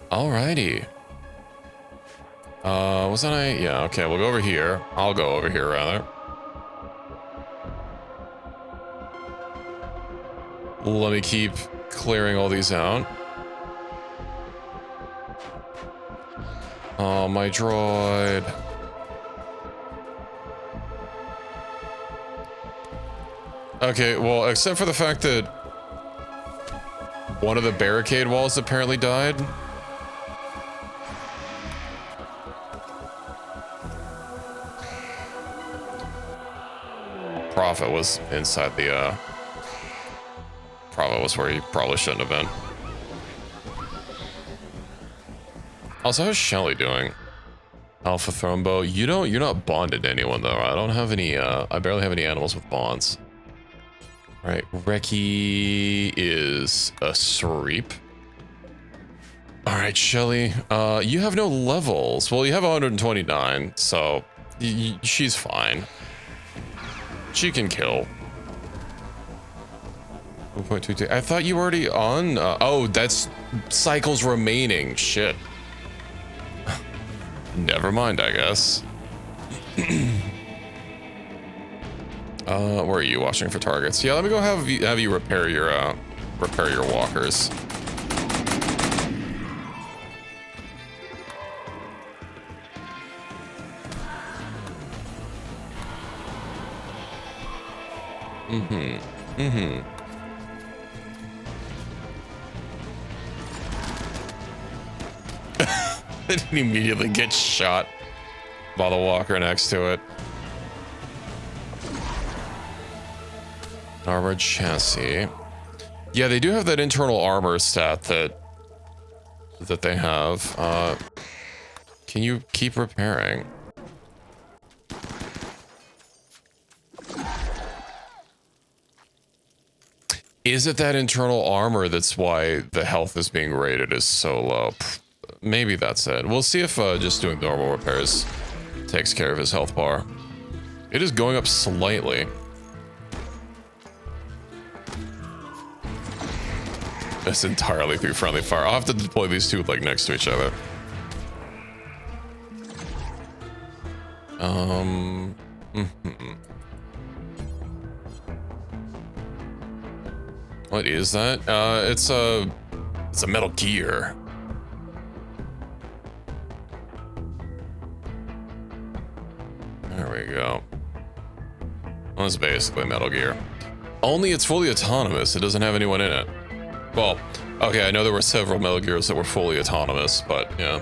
Alrighty. Wasn't I? Yeah, okay, we'll go over here. I'll go over here, rather. Let me keep clearing all these out. Oh, my droid. Okay, well, except for the fact that one of the barricade walls apparently died. Prophet was inside the, Prophet was where he probably shouldn't have been. Also, how's Shelly doing? Alpha Thrombo. You're not bonded to anyone though. I don't have any, I barely have any animals with bonds. All right, Reki is asleep. All right, Shelly, you have no levels. Well, you have 129, so she's fine. She can kill. 1.22. I thought you were already on. Oh, that's cycles remaining. Shit. Never mind, I guess. Where are you? Watching for targets? Yeah, let me go have you repair your walkers. It immediately gets shot by the walker next to it. Armored chassis. Yeah, they do have that internal armor stat that they have. Can you keep repairing? Is it that internal armor that's why the health is being rated as so low? Maybe that's it. We'll see if just doing normal repairs takes care of his health bar. It is going up slightly. It's entirely through friendly fire. I'll have to deploy these two like next to each other. What is that? It's a Metal Gear. There we go. Well, it's basically Metal Gear. Only it's fully autonomous. It doesn't have anyone in it. Well, okay, I know there were several Metal Gears that were fully autonomous, but yeah.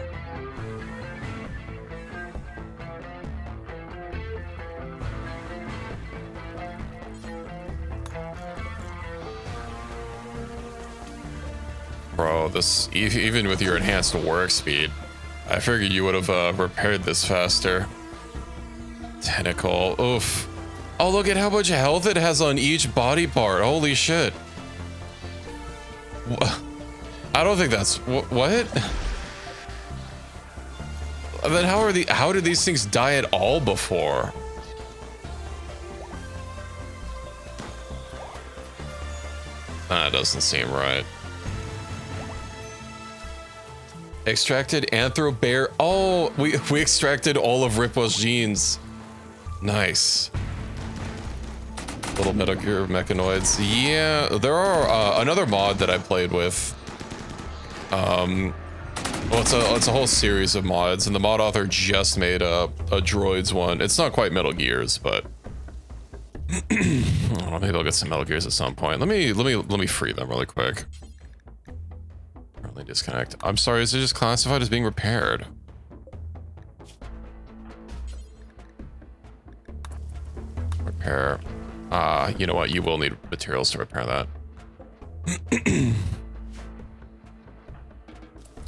Bro, this, even with your enhanced work speed, I figured you would have repaired this faster. Tentacle, oof. Oh, look at how much health it has on each body part. Holy shit. I don't think that's, what? Then how did these things die at all before? That doesn't seem right. Extracted Anthro Bear. Oh, we extracted all of Ripwa's genes. Nice. Little Metal Gear mechanoids. Yeah, there are another mod that I played with. Well, it's a whole series of mods, and the mod author just made a droids one. It's not quite Metal Gears, but oh, maybe I'll get some Metal Gears at some point. Let me free them really quick. Currently disconnect. I'm sorry, is it just classified as being repaired? Repair. You know what? You will need materials to repair that.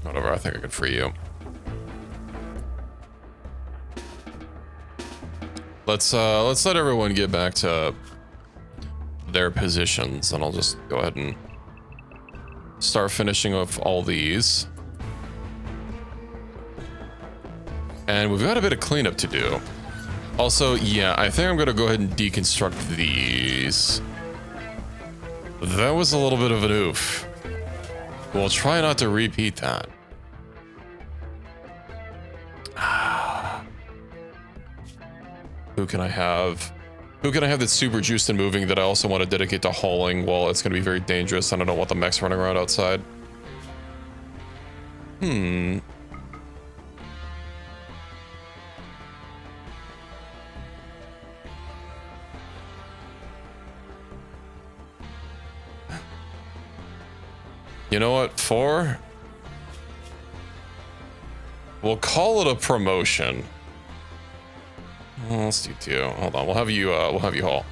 Whatever, I think I could free you. Let's let everyone get back to their positions, and I'll just go ahead and start finishing off all these. And we've got a bit of cleanup to do. Also, yeah, I think I'm gonna go ahead and deconstruct these. That was a little bit of an oof. We'll try not to repeat that. Who can I have? Who can I have that's super juiced and moving that I also want to dedicate to hauling? Well, it's gonna be very dangerous. I don't want the mechs running around outside. You know what? 4? We'll call it a promotion. Well, let's do 2. Hold on. We'll have you haul.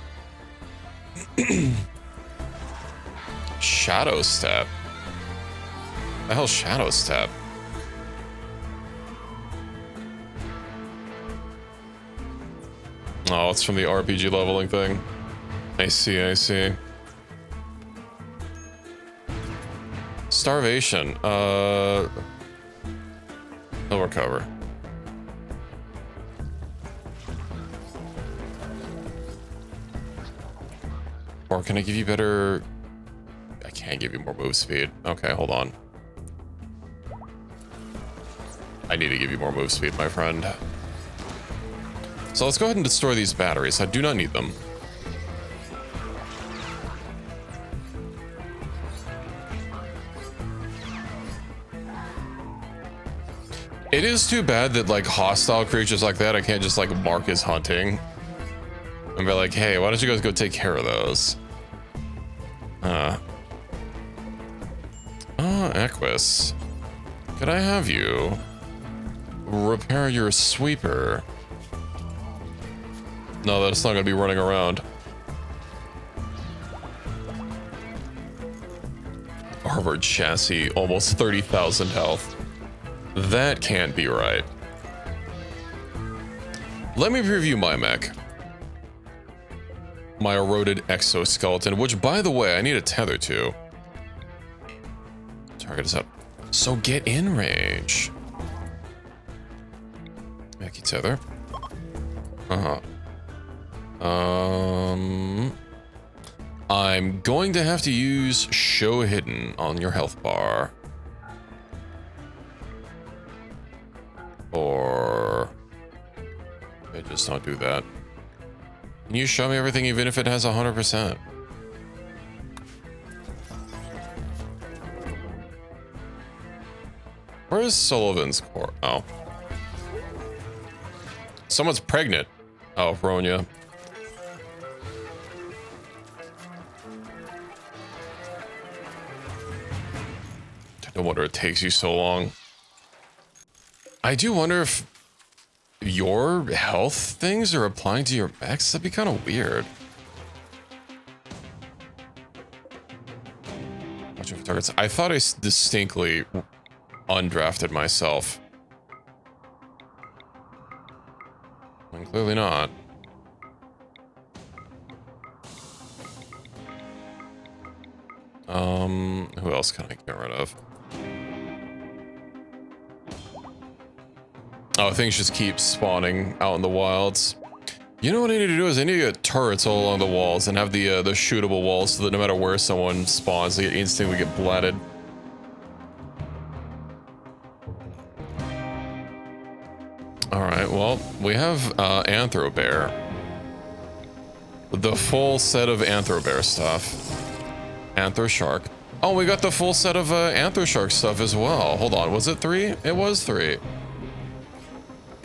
Shadow Step. The hell's Shadow Step? Oh, it's from the RPG leveling thing. I see, I see. Starvation. He'll recover. Or can I give you better... I can't give you more move speed. Okay, hold on. I need to give you more move speed, my friend. So let's go ahead and destroy these batteries. I do not need them. It is too bad that, like, hostile creatures like that, I can't just, like, mark as hunting. And be like, hey, why don't you guys go take care of those? Equus. Could I have you repair your sweeper? No, that's not gonna be running around. Armored chassis, almost 30,000 health. That can't be right. Let me preview my mech. My eroded exoskeleton, which, by the way, I need a tether to. Target is up. So get in range. Mech tether. I'm going to have to use show hidden on your health bar. Or I just don't do that. Can you show me everything even if it has 100%? Where's Sullivan's core? Oh. Someone's pregnant. Oh, Ronya. No wonder it takes you so long. I do wonder if your health things are applying to your mechs. That'd be kind of weird. Watching for targets. I thought I distinctly undrafted myself. And clearly not. Who else can I get rid of? Oh, things just keep spawning out in the wilds. You know what I need to do is I need to get turrets all along the walls and have the shootable walls so that no matter where someone spawns, they instantly get blatted. All right, well, we have Anthrobear. The full set of Anthrobear stuff. Anthro-Shark. Oh, we got the full set of Anthro-Shark stuff as well. Hold on, was it 3? It was 3.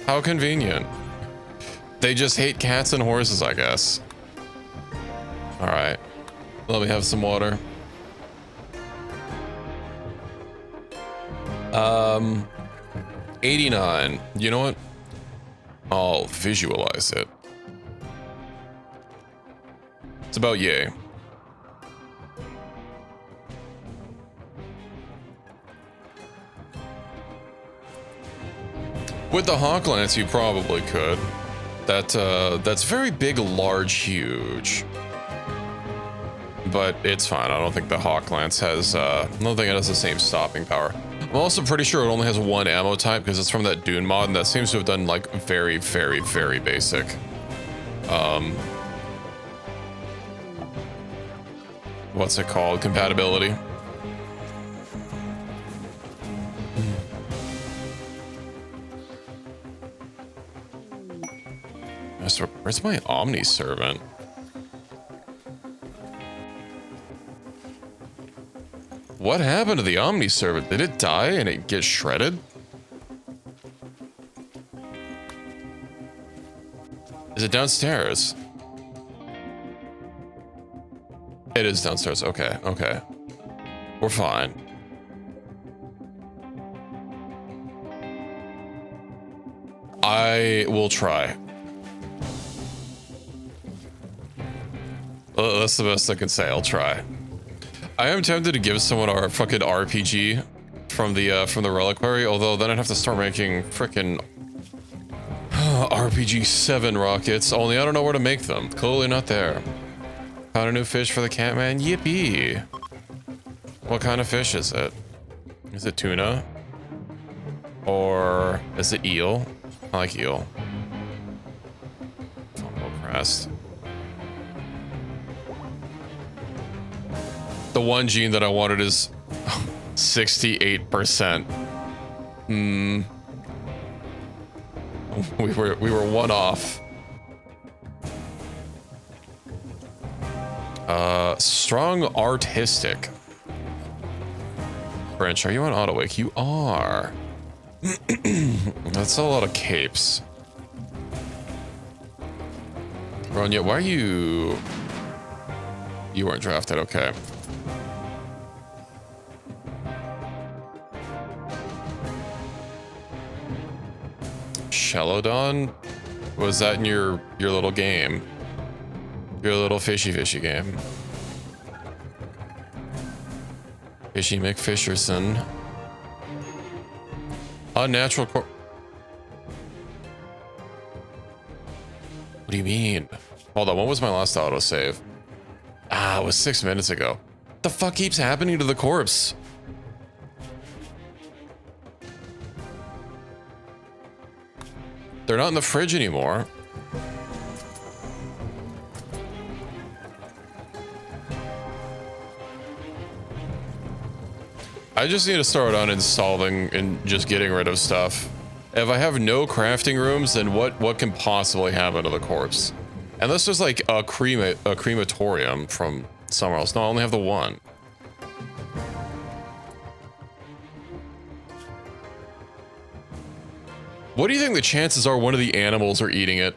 How convenient. They just hate cats and horses, I guess. All right, let me have some water. 89. You know what? I'll visualize it. It's about yay. With the Hawk Lance, you probably could. That's very big, large, huge. But it's fine. I don't think the Hawk Lance has, I don't think it has the same stopping power. I'm also pretty sure it only has one ammo type because it's from that Dune mod, and that seems to have done like very, very, very basic. What's it called? Compatibility. Where's my Omni Servant? What happened to the Omni Servant? Did it die and it get shredded? Is it downstairs? It is downstairs. Okay, okay. We're fine. I will try. That's the best I can say. I'll try. I am tempted to give someone our fucking RPG from the reliquary, although then I'd have to start making frickin' RPG 7 rockets. Only I don't know where to make them. Clearly not there. Found a new fish for the Catman. Yippee! What kind of fish is it? Is it tuna? Or is it eel? I like eel. Fungal crest. The one gene that I wanted is 68%. We were one off. Strong artistic. Branch, are you on auto wake? You are. That's a lot of capes. Ronya, why are you? You weren't drafted, okay. Shelodon? Was that in your little game? Your little fishy game? Fishy McFisherson. Unnatural What do you mean? Hold on, when was my last autosave? Ah, it was 6 minutes ago. What the fuck keeps happening to the corpse? They're not in the fridge anymore. I just need to start uninstalling and just getting rid of stuff. If I have no crafting rooms, then what can possibly happen to the corpse? Unless there's like a crematorium from somewhere else. No, I only have the one. What do you think the chances are one of the animals are eating it?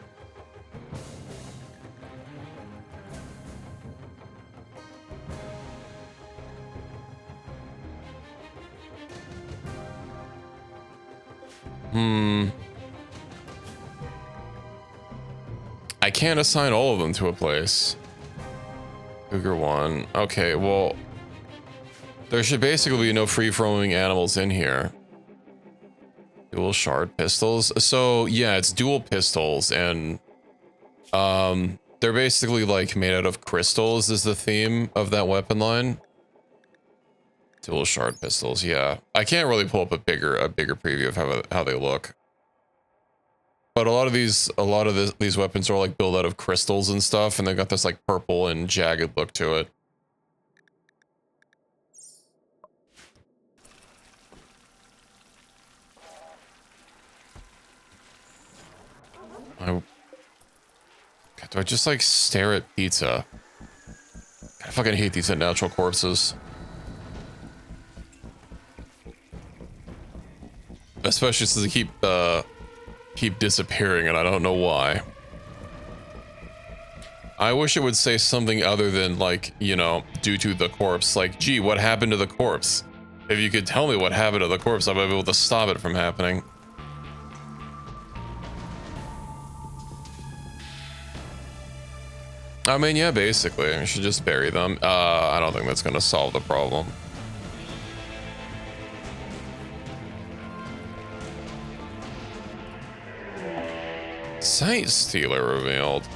I can't assign all of them to a place. Cougar 1. Okay, well, there should basically be no free-roaming animals in here. Dual shard pistols. So yeah, it's dual pistols, and they're basically like made out of crystals is the theme of that weapon line. Dual shard pistols, yeah. I can't really pull up a bigger preview of how they look. But a lot of these weapons are like built out of crystals and stuff, and they've got this like purple and jagged look to it. Do I just like stare at pizza? I fucking hate these unnatural corpses. Especially since they keep disappearing, and I don't know why. I wish it would say something other than like, you know, due to the corpse. Like, gee, what happened to the corpse? If you could tell me what happened to the corpse, I might be able to stop it from happening. I mean, yeah, basically. I should just bury them. I don't think that's going to solve the problem. Site stealer revealed.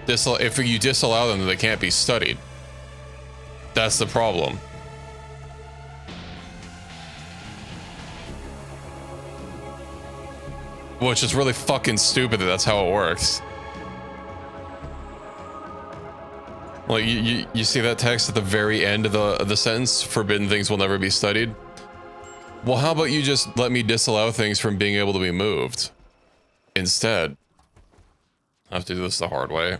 If you disallow them, they can't be studied. That's the problem. Which is really fucking stupid that that's how it works. Like, you see that text at the very end of the sentence? Forbidden things will never be studied. Well, how about you just let me disallow things from being able to be moved instead? I have to do this the hard way.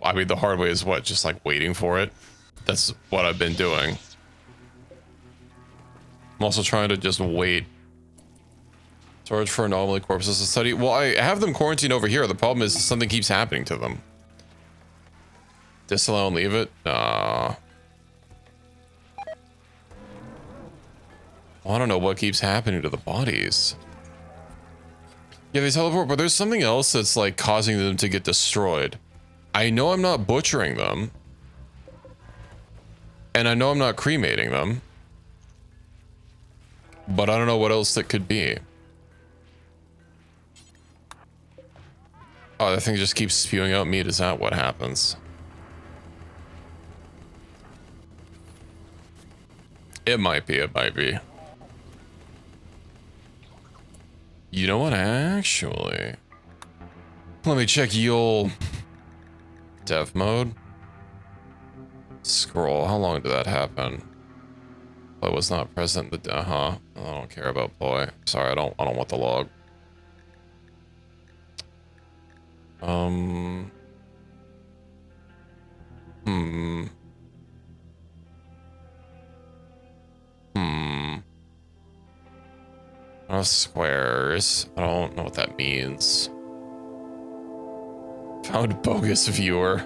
I mean, the hard way is what? Just like waiting for it? That's what I've been doing. I'm also trying to just wait. Storage for anomaly corpses to study. Well, I have them quarantined over here. The problem is something keeps happening to them. Disallow and leave it? Nah. Well, I don't know what keeps happening to the bodies. Yeah, they teleport, but there's something else that's like causing them to get destroyed. I know I'm not butchering them. And I know I'm not cremating them. But I don't know what else that could be. Oh, that thing just keeps spewing out meat. Is that what happens? It might be, it might be. You know what, actually? Let me check Yule. Dev mode. Scroll, how long did that happen? Ploy was not present. I don't care about Ploy. Sorry, I don't want the log. Squares. I don't know what that means. Found bogus viewer.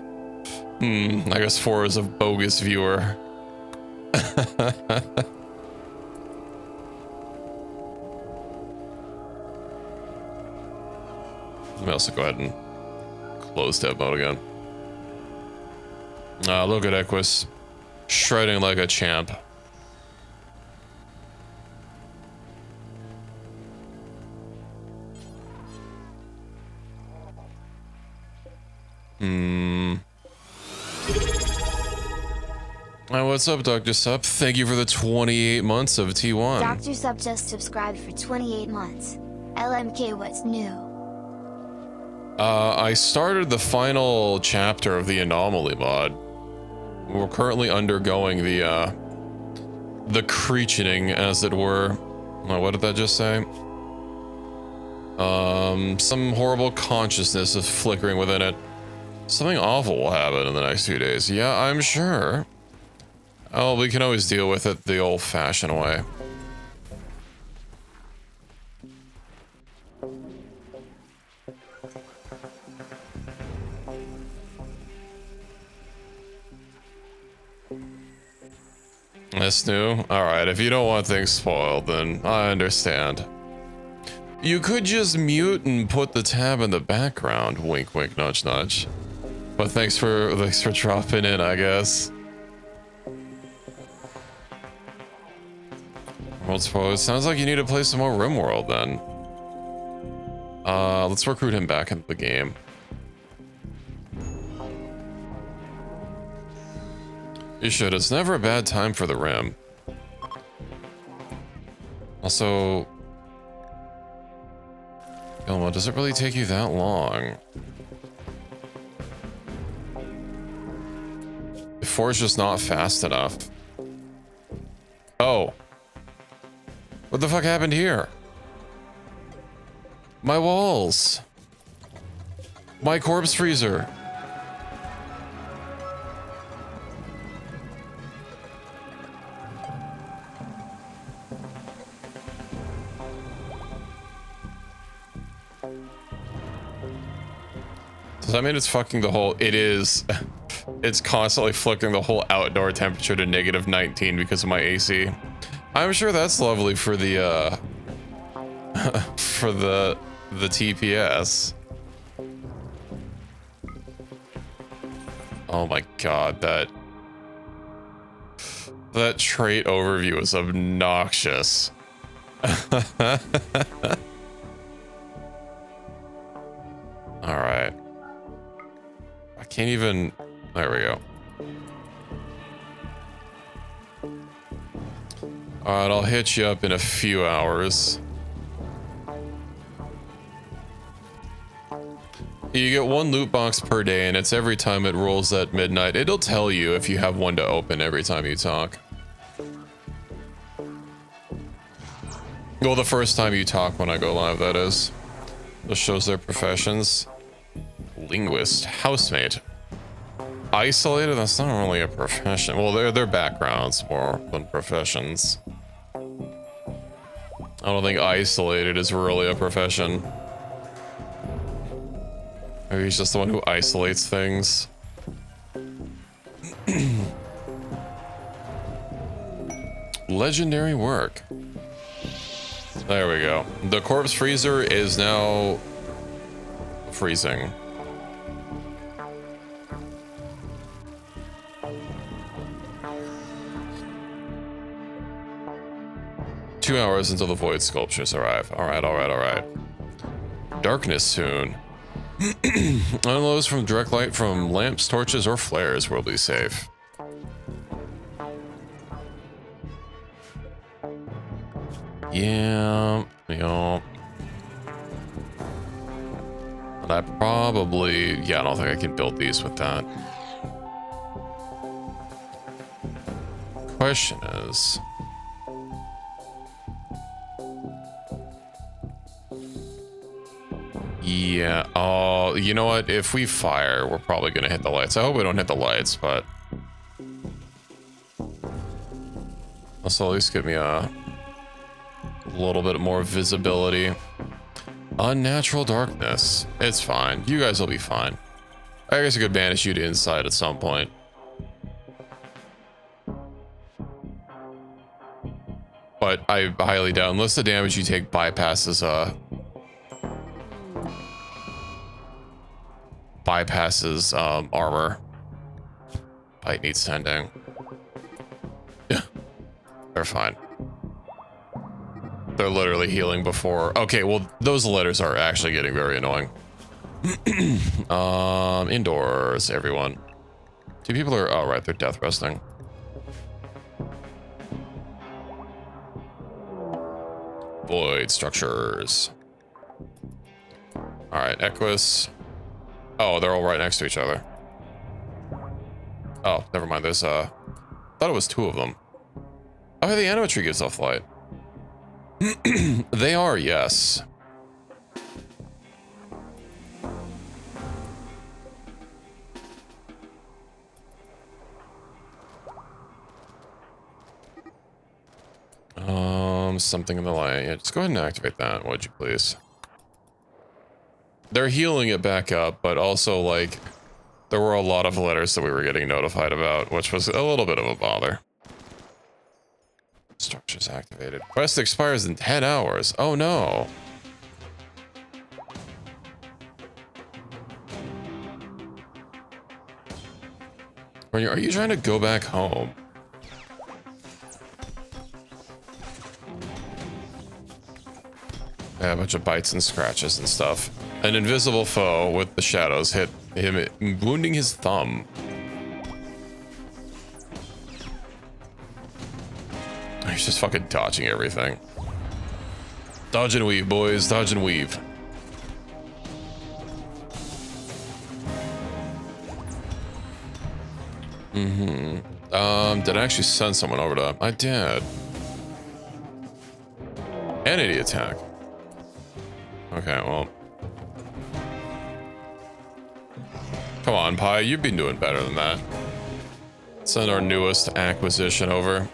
I guess 4 is a bogus viewer. Let me also go ahead and close dev mode again. Look at Equus. Shredding like a champ. What's up, Dr. Sup? Thank you for the 28 months of T1. Dr. Sup just subscribed for 28 months. LMK, what's new? I started the final chapter of the anomaly mod. We're currently undergoing the creationing, as it were. Oh, what did that just say? Some horrible consciousness is flickering within it. Something awful will happen in the next few days. Yeah, I'm sure. Oh, we can always deal with it the old-fashioned way. That's new? Alright, if you don't want things spoiled, then I understand. You could just mute and put the tab in the background. Wink, wink, nudge, nudge. But thanks for dropping in, I guess. World spoiled. Sounds like you need to play some more RimWorld then. Let's recruit him back into the game. You should. It's never a bad time for the Rim. Also, Gilmo, does it really take you that long? The 4's just not fast enough. Oh. What the fuck happened here? My walls. My corpse freezer. Does that mean it's fucking the whole... It is. It's constantly flicking the whole outdoor temperature to -19 because of my AC. I'm sure that's lovely for the, for the TPS. Oh my god, that trait overview is obnoxious. All right. I can't even... There we go. All right, I'll hit you up in a few hours. You get 1 loot box per day, and it's every time it rolls at midnight. It'll tell you if you have one to open every time you talk. Well, the first time you talk when I go live, that is. This shows their professions. Linguist, housemate. Isolated, that's not really a profession. Well, they're backgrounds more than professions. I don't think isolated is really a profession. Maybe he's just the one who isolates things. Legendary work. There we go. The corpse freezer is now freezing. Two hours until the void sculptures arrive. All right. Darkness soon. Unloads from direct light from lamps, torches, or flares will be safe. Yeah. But I probably... Yeah, I don't think I can build these with that. Question is... Yeah, oh, you know what? If we fire, we're probably gonna hit the lights. I hope we don't hit the lights, but... This will at least give me a little bit more visibility. Unnatural darkness. It's fine. You guys will be fine. I guess I could banish you to inside at some point. But I highly doubt, unless the damage you take bypasses, armor. Bite needs tending. Yeah, they're fine. They're literally healing before. Okay, well, those letters are actually getting very annoying. Indoors, everyone. Two people are... Oh, right, they're death resting. Void structures. All right, Equus. Oh, they're all right next to each other. Oh, never mind. There's thought it was 2 of them. Oh, the anima tree gives off light. They are, yes. Something in the light. Yeah, just go ahead and activate that, would you please? They're healing it back up, but also, like, there were a lot of letters that we were getting notified about, which was a little bit of a bother. Structures activated. Quest expires in 10 hours. Oh no. Are you trying to go back home? Yeah, a bunch of bites and scratches and stuff. An invisible foe with the shadows hit him, wounding his thumb. He's just fucking dodging everything. Dodge and weave, boys. Dodge and weave. Did I actually send someone over to... I did. Entity attack. Okay, well. Come on, Pi. You've been doing better than that. Send our newest acquisition over.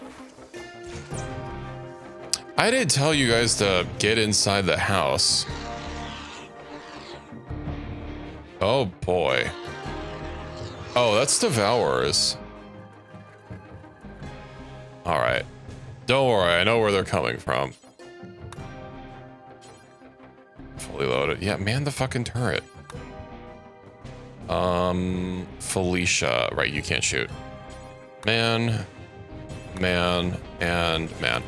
I did tell you guys to get inside the house. Oh, boy. Oh, that's Devourers. Alright. Don't worry, I know where they're coming from. Fully loaded. Yeah, man the fucking turret. Felicia. Right, you can't shoot. Man, and man.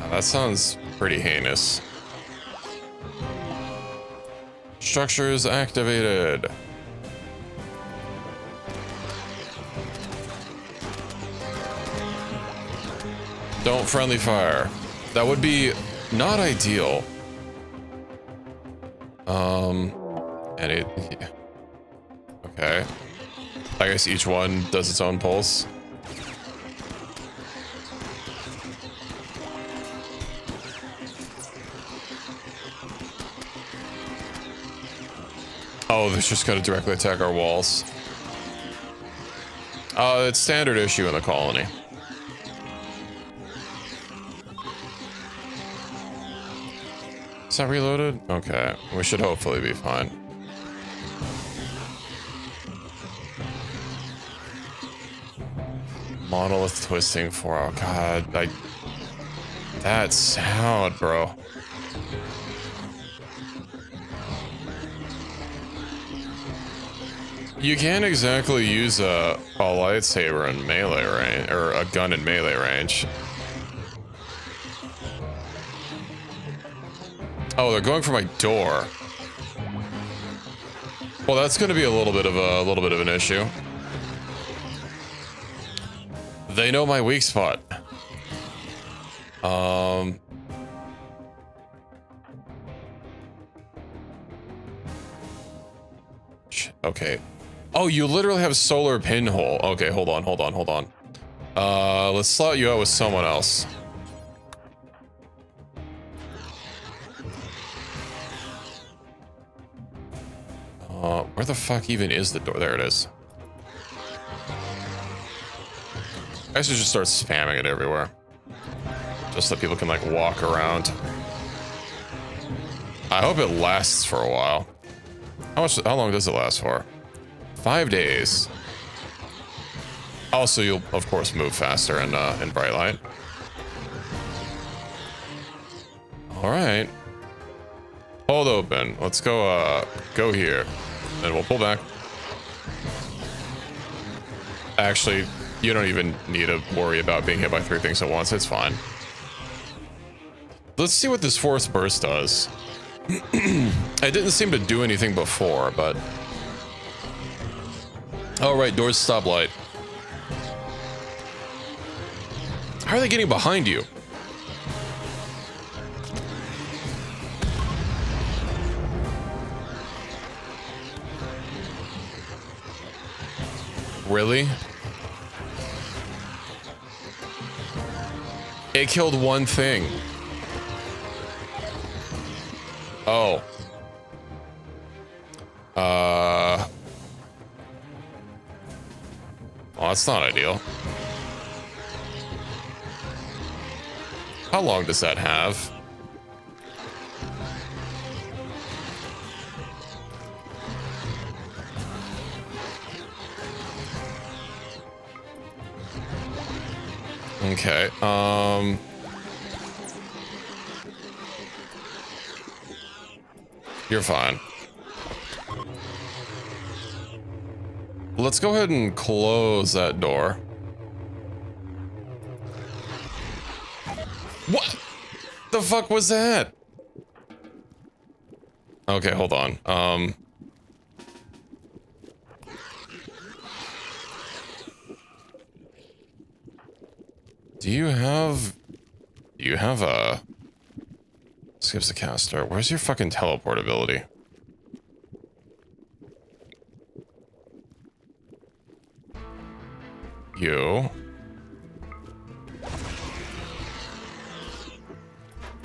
That sounds pretty heinous. Structures activated. Don't friendly fire. That would be not ideal. And it... Yeah. Okay. I guess each one does its own pulse. Oh, they're just gonna directly attack our walls. It's standard issue in the colony. Is that reloaded? Okay, we should hopefully be fine. Monolith twisting for... Oh god, that sound, bro. You can't exactly use a lightsaber in melee range, or a gun in melee range. Oh, they're going for my door. Well, that's going to be a little bit of an issue. They know my weak spot. Okay. Oh, you literally have solar pinhole. Okay, hold on. Let's slot you out with someone else. Where the fuck even is the door? There it is. I should just start spamming it everywhere. Just so people can, like, walk around. I hope it lasts for a while. How long does it last for? 5 days. Also, you'll, of course, move faster in bright light. All right. Hold open. Let's go here. Then we'll pull back. Actually, you don't even need to worry about being hit by 3 things at once. It's fine. Let's see what this force burst does. It didn't seem to do anything before, but... Oh, right, door's stoplight. How are they getting behind you? Really? It killed one thing. Oh. Well, that's not ideal. How long does that have? Okay, you're fine. Let's go ahead and close that door. What the fuck was that? Okay, hold on. Do you have a skips the caster? Where's your fucking teleport ability? You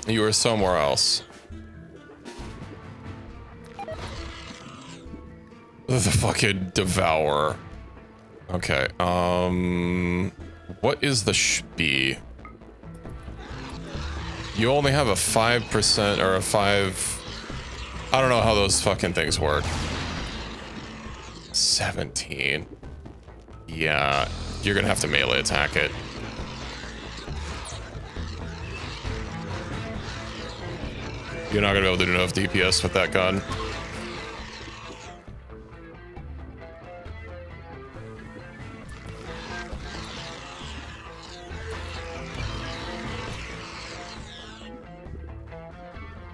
were somewhere else. The fucking devourer. Okay, what is the B? You only have a 5% or a 5... I don't know how those fucking things work. 17. Yeah, you're gonna have to melee attack it. You're not gonna be able to do enough DPS with that gun.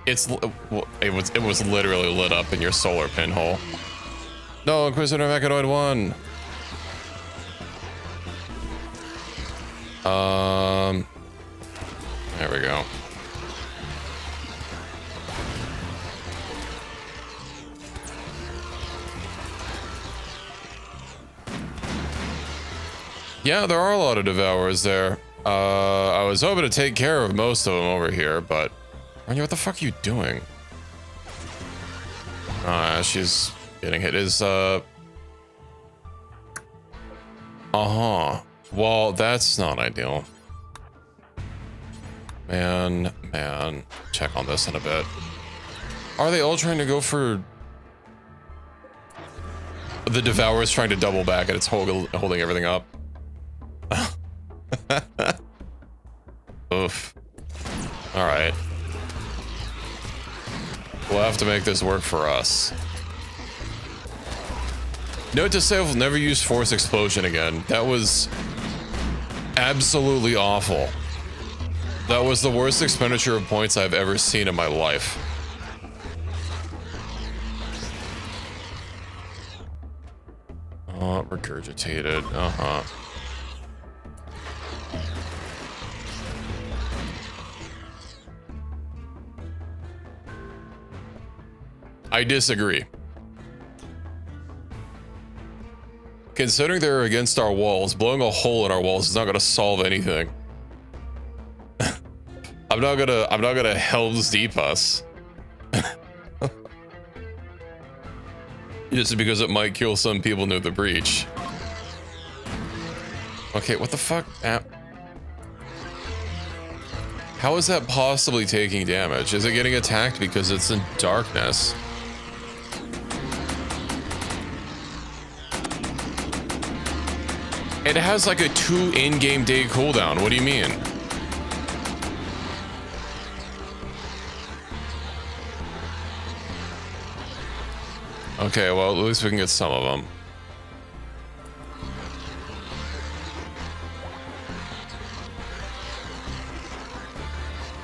It was literally lit up in your solar pinhole. No, Inquisitor Mechanoid 1. There we go. Yeah, there are a lot of devourers there. I was hoping to take care of most of them over here, but Anya, what the fuck are you doing? She's getting hit. Well, that's not ideal. Man, check on this in a bit. Are they all trying to go for... The Devourer's trying to double back and it's holding everything up. Oof. Alright. We'll have to make this work for us. Note to self, never use Force Explosion again. That was absolutely awful. That was the worst expenditure of points I've ever seen in my life. Oh, regurgitated. I disagree. Considering they're against our walls, blowing a hole in our walls is not going to solve anything. I'm not gonna Hell's Deep us. Just because it might kill some people near the breach. Okay, what the fuck? How is that possibly taking damage? Is it getting attacked because it's in darkness? It has like a 2 in-game day cooldown. What do you mean? Okay, well, at least we can get some of them.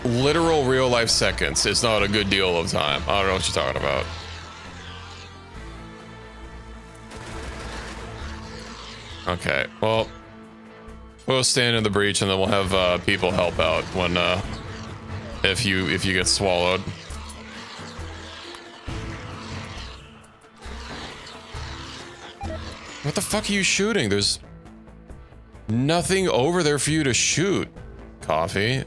Literal real-life seconds. It's not a good deal of time. I don't know what you're talking about. Okay, well, we'll stand in the breach and then we'll have people help out when if you get swallowed. What the fuck are you shooting? There's nothing over there for you to shoot. Coffee.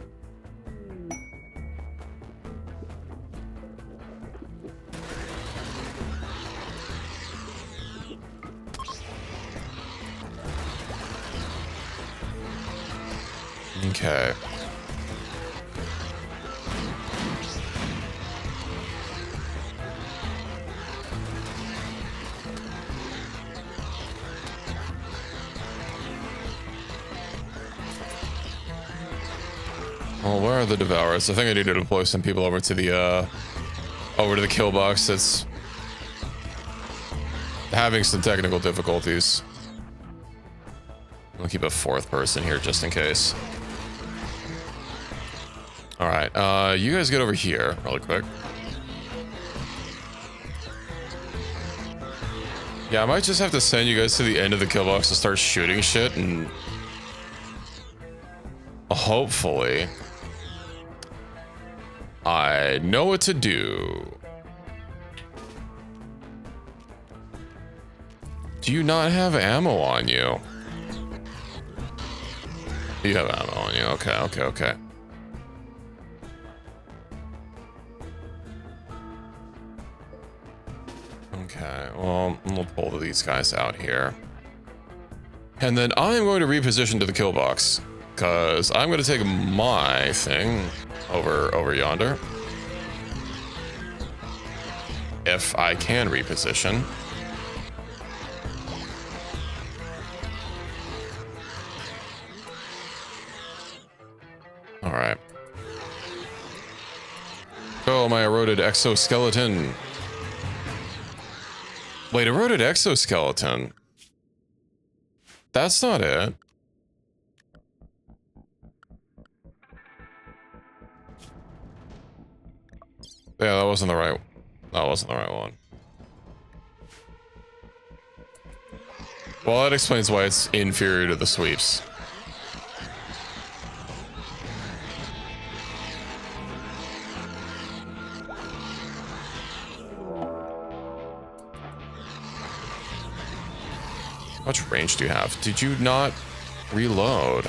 Okay. Well, where are the devourers? I think I need to deploy some people over to the kill box. That's having some technical difficulties. I'll keep a fourth person here just in case. All right, you guys get over here really quick. Yeah, I might just have to send you guys to the end of the kill box to start shooting shit, and hopefully I know what to do. Do you not have ammo on you? You have ammo on you. Okay, okay, okay. Okay, well, we'll pull these guys out here. And then I'm going to reposition to the kill box, because I'm going to take my thing over yonder. If I can reposition. All right. Oh, my eroded exoskeleton. Wait, eroded exoskeleton? That's not it. Yeah, that wasn't the right one. Well, that explains why it's inferior to the sweeps. How much range do you have? Did you not reload?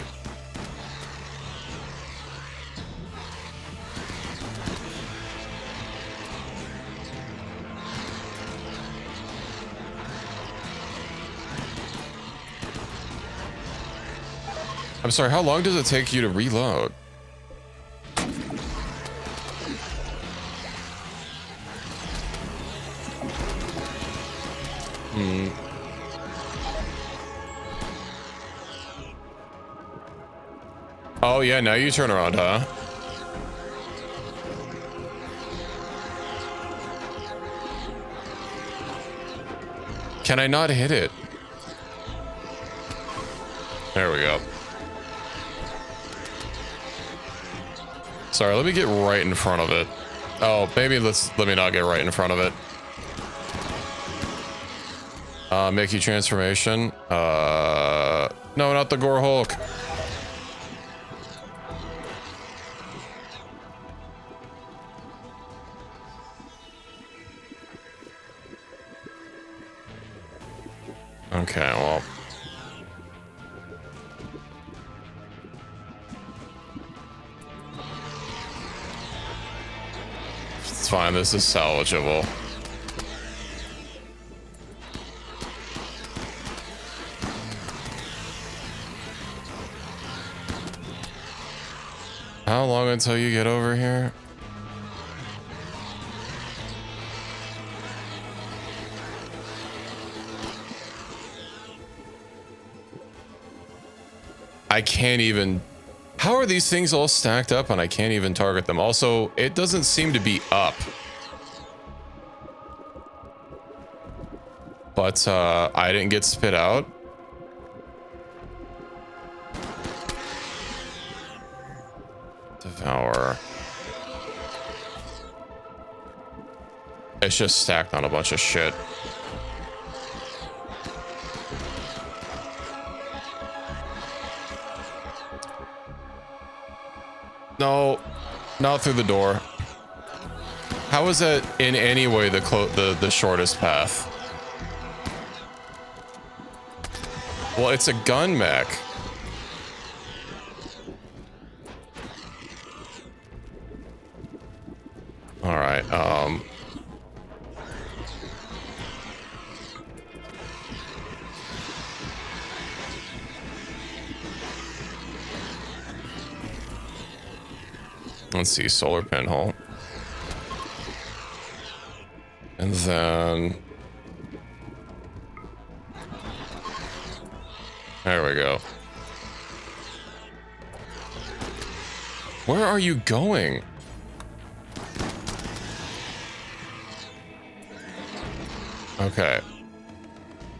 I'm sorry, how long does it take you to reload? Oh yeah, now you turn around, huh? Can I not hit it? There we go. Sorry, let me get right in front of it. Oh, maybe let me not get right in front of it. Make you transformation. No, not the Gore Hulk. Okay, well. It's fine, this is salvageable. How long until you get over here? I can't even... How are these things all stacked up and I can't even target them? Also, it doesn't seem to be up. But, I didn't get spit out. Devour. It's just stacked on a bunch of shit. No, not through the door. How is that in any way the shortest path? Well, it's a gun mech. All right. Let's see, solar pinhole. And then... There we go. Where are you going? Okay.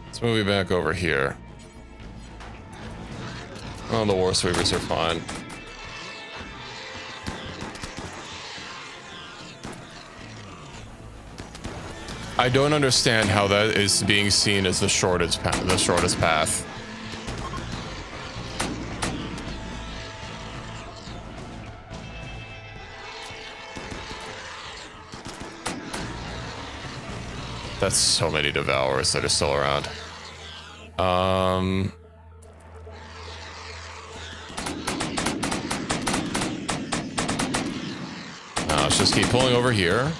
Let's move you back over here. Oh, the war sweepers are fine. I don't understand how that is being seen as the shortest path. That's so many devourers that are still around. Let's just keep pulling over here.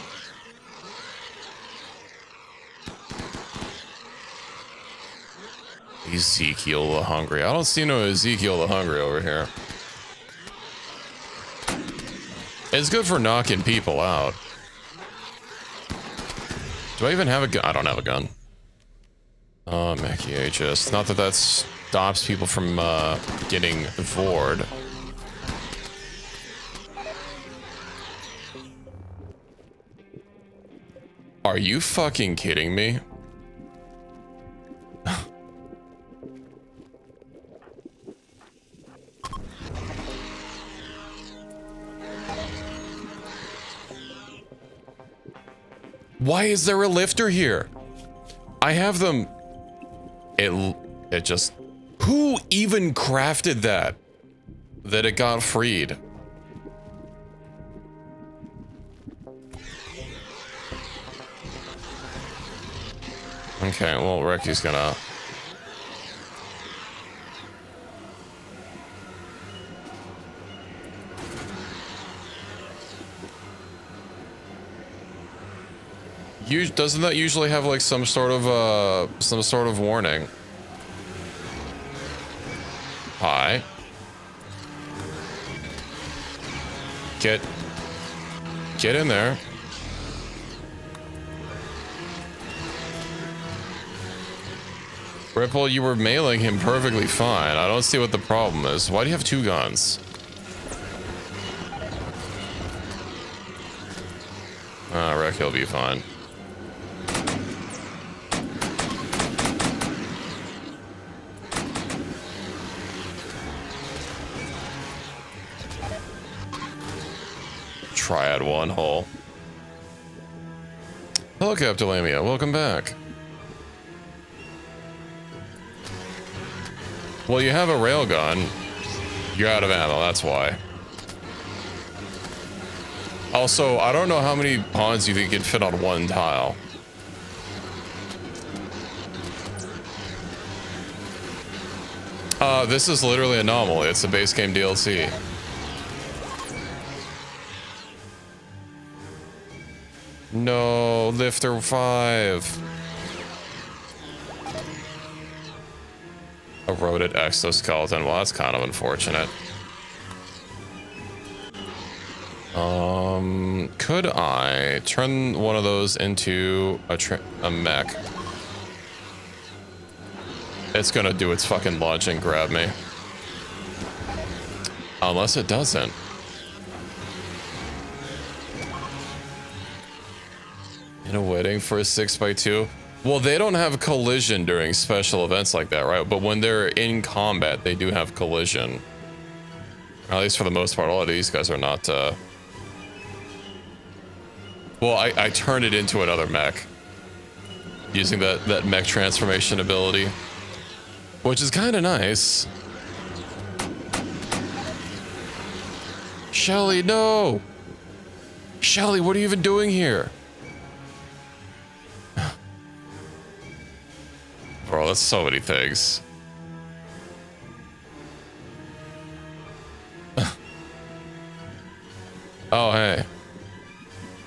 Ezekiel the Hungry. I don't see no Ezekiel the Hungry over here. It's good for knocking people out. Do I even have a gun? I don't have a gun. Mechihs. Not that that stops people from getting VOD. Are you fucking kidding me? Why is there a lifter here? I have them. It just... Who even crafted that? That it got freed? Okay, well, Recky's gonna... Doesn't that usually have like some sort of warning? Hi. Get in there. Ripple, you were mailing him perfectly fine. I don't see what the problem is. Why do you have two guns? Rick, he'll be fine. Triad one hole. Hello, Captalamia. Welcome back. Well, you have a railgun. You're out of ammo, that's why. Also, I don't know how many pawns you think can fit on one tile. This is literally Anomaly. It's a base game DLC. No, Lifter 5. Eroded exoskeleton. Well, that's kind of unfortunate. Could I turn one of those into a mech? It's gonna do its fucking launch and grab me. Unless it doesn't. In a wedding for a 6x2? Well, they don't have collision during special events like that, right? But when they're in combat, they do have collision. At least for the most part, all of these guys are not, Well, I turned it into another mech. Using that mech transformation ability. Which is kind of nice. Shelly, no! Shelly, what are you even doing here? Bro, that's so many things. Oh, hey.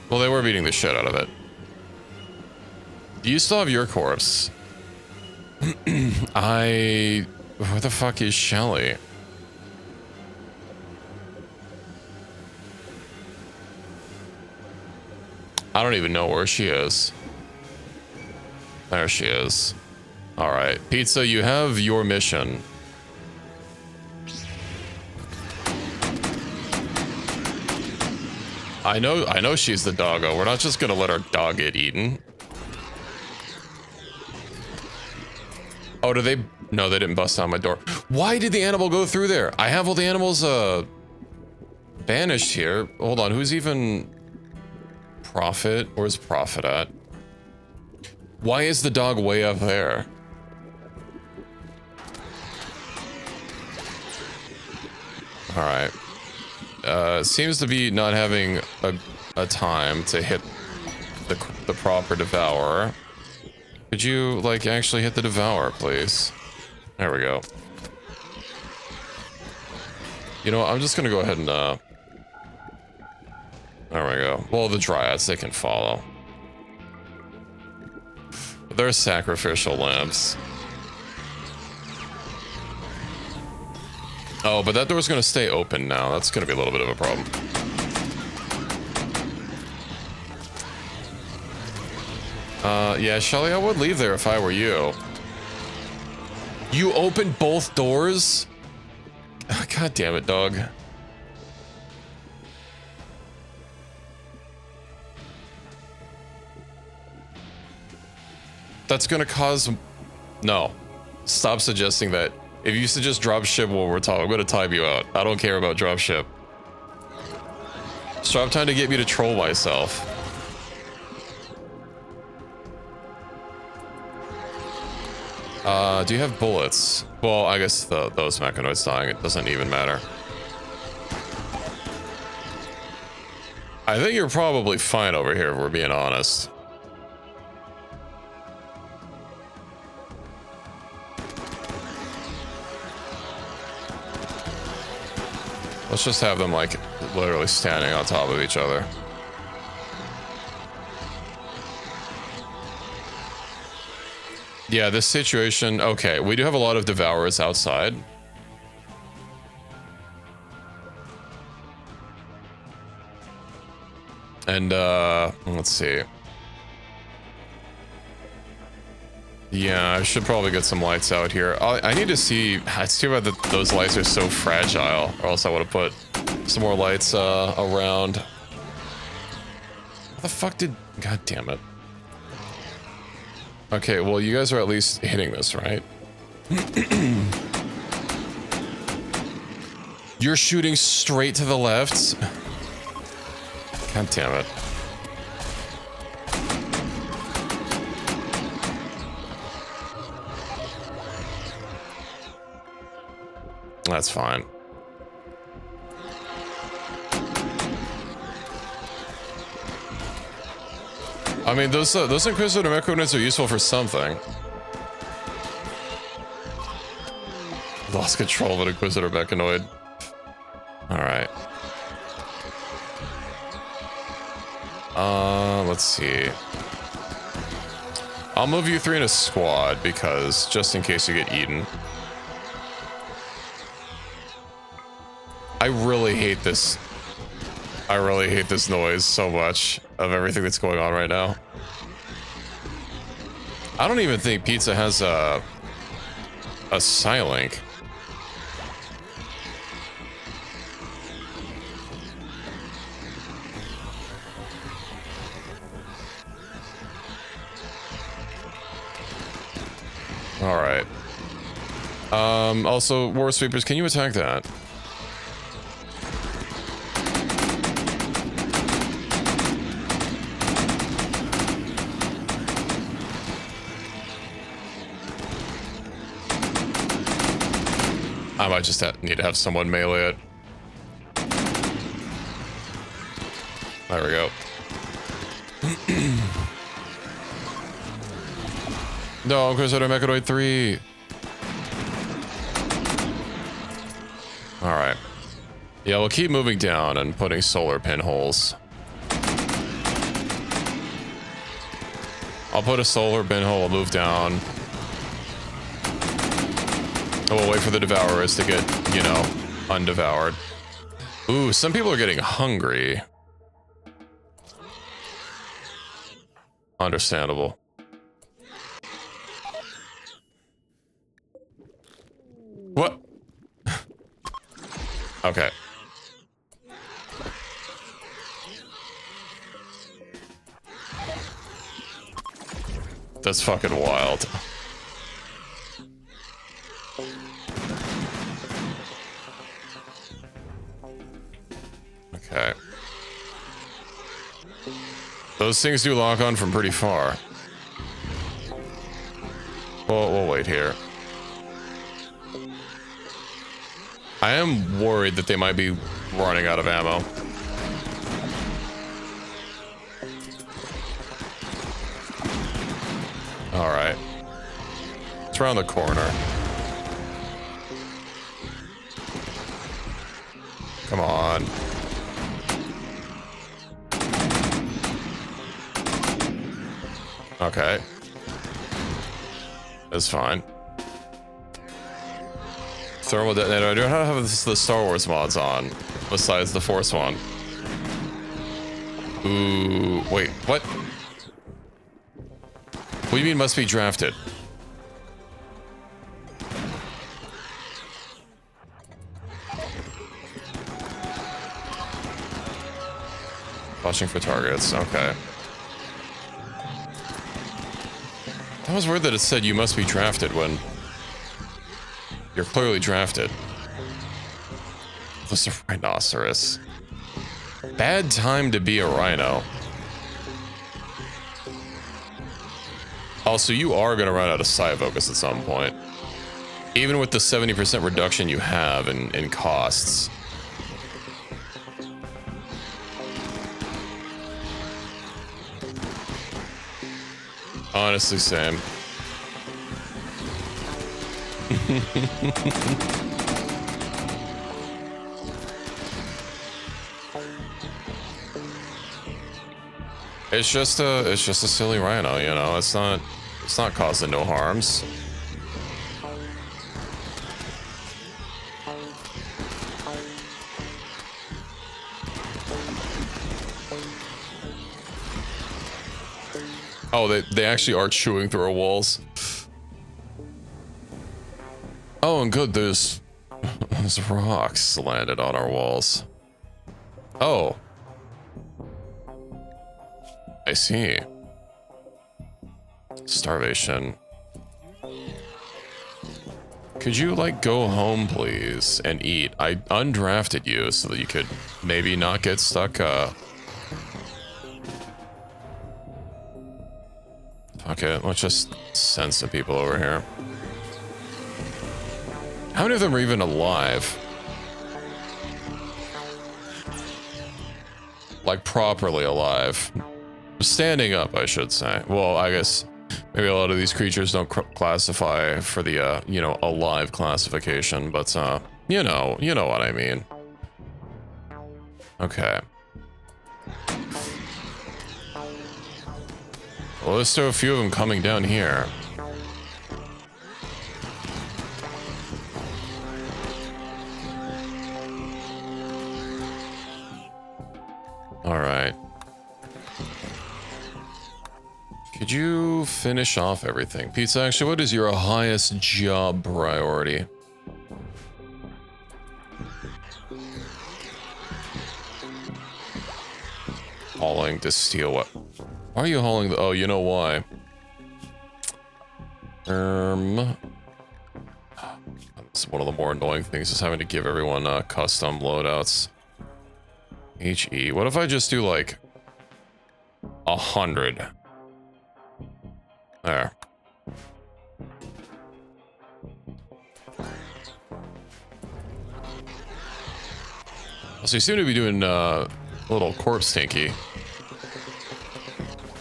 Well, they were beating the shit out of it. Do you still have your corpse? Where the fuck is Shelly? I don't even know where she is. There she is. All right, Pizza, you have your mission. I know she's the doggo. We're not just gonna let our dog get eaten. Oh, do they? No, they didn't bust down my door. Why did the animal go through there? I have all the animals banished here. Hold on, who's even Prophet? Where's Prophet at? Why is the dog way up there? All right. Seems to be not having a time to hit the proper devourer. Could you, like, actually hit the devourer, please? There we go. You know what, I'm just gonna go ahead and, there we go. Well, the dryads, they can follow. They're sacrificial lambs. Oh, but that door's gonna stay open now. That's gonna be a little bit of a problem. Yeah, Shelly, I would leave there if I were you. You opened both doors? God damn it, dog. That's gonna cause... No. Stop suggesting that. If you suggest dropship while we're talking, I'm gonna time you out. I don't care about dropship. Stop trying to get me to troll myself. Do you have bullets? Well, I guess those mechanoids dying, it doesn't even matter. I think you're probably fine over here if we're being honest. Let's just have them, like, literally standing on top of each other. Yeah, this situation... Okay, we do have a lot of devourers outside. And, let's see. Yeah, I should probably get some lights out here. I need to see... It's too bad that those lights are so fragile, or else I would have put some more lights around. What the fuck did... God damn it. Okay, well, you guys are at least hitting this, right? You're shooting straight to the left? God damn it. That's fine. I mean, those Inquisitor mechanoids are useful for something. Lost control of an Inquisitor mechanoid. Alright. Let's see. I'll move you three in a squad, because just in case you get eaten. I really hate this. I really hate this noise so much of everything that's going on right now. I don't even think Pizza has a Silink. All right. Also, War Sweepers, can you attack that? I might just need to have someone melee it. There we go. No, Inquisitor Mechanoid 3. Alright. Yeah, we'll keep moving down and putting solar pinholes. I'll put a solar pinhole, I'll move down. And we'll wait for the devourers to get, you know, undevoured. Ooh, some people are getting hungry. Understandable. What? Okay. That's fucking wild. Okay. Those things do lock on from pretty far. We'll wait here. I am worried that they might be running out of ammo. Alright. It's around the corner. Come on. Okay. That's fine. Thermal detonator. I do not have the Star Wars mods on, besides the Force one. Ooh, wait, what? What do you mean must be drafted? Watching for targets, okay. That was weird that it said you must be drafted when you're clearly drafted. That's a rhinoceros. Bad time to be a rhino. Also, you are going to run out of psi focus at some point. Even with the 70% reduction you have in costs. Honestly, same. It's just a silly rhino, you know. It's not causing no harms. Oh, they actually are chewing through our walls. Oh, and good, there's rocks landed on our walls. Oh. I see. Starvation. Could you, like, go home, please, and eat? I undrafted you so that you could maybe not get stuck, Okay, let's just send some people over here. How many of them are even alive? Like, properly alive. Standing up, I should say. Well, I guess maybe a lot of these creatures don't classify for the, you know, alive classification, but, you know what I mean. Okay. Well, there's still a few of them coming down here. All right. Could you finish off everything? Pizza, actually, what is your highest job priority? Hauling to steal what? Why are you hauling the... Oh, you know why. It's one of the more annoying things is having to give everyone custom loadouts. HE. What if I just do like 100? There. So you seem to be doing a little corpse tanky.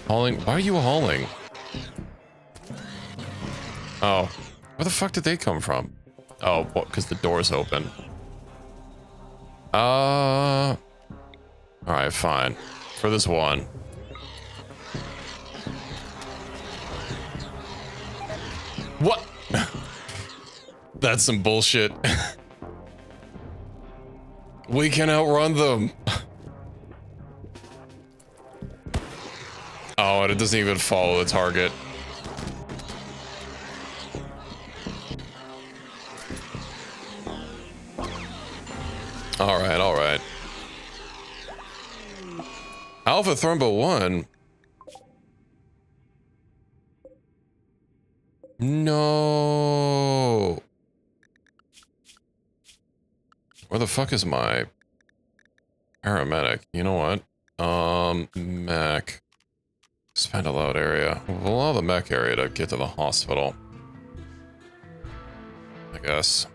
Hauling? Why are you hauling? Oh. Where the fuck did they come from? Oh, what? Because the door's open. Alright, fine. For this one. What? That's some bullshit. We can outrun them. Oh, and it doesn't even follow the target. Alright, alright. Alpha Thrumbo 1. No. Where the fuck is my paramedic? You know what? Mech. Expand a loud area. We'll allow the mech area to get to the hospital, I guess.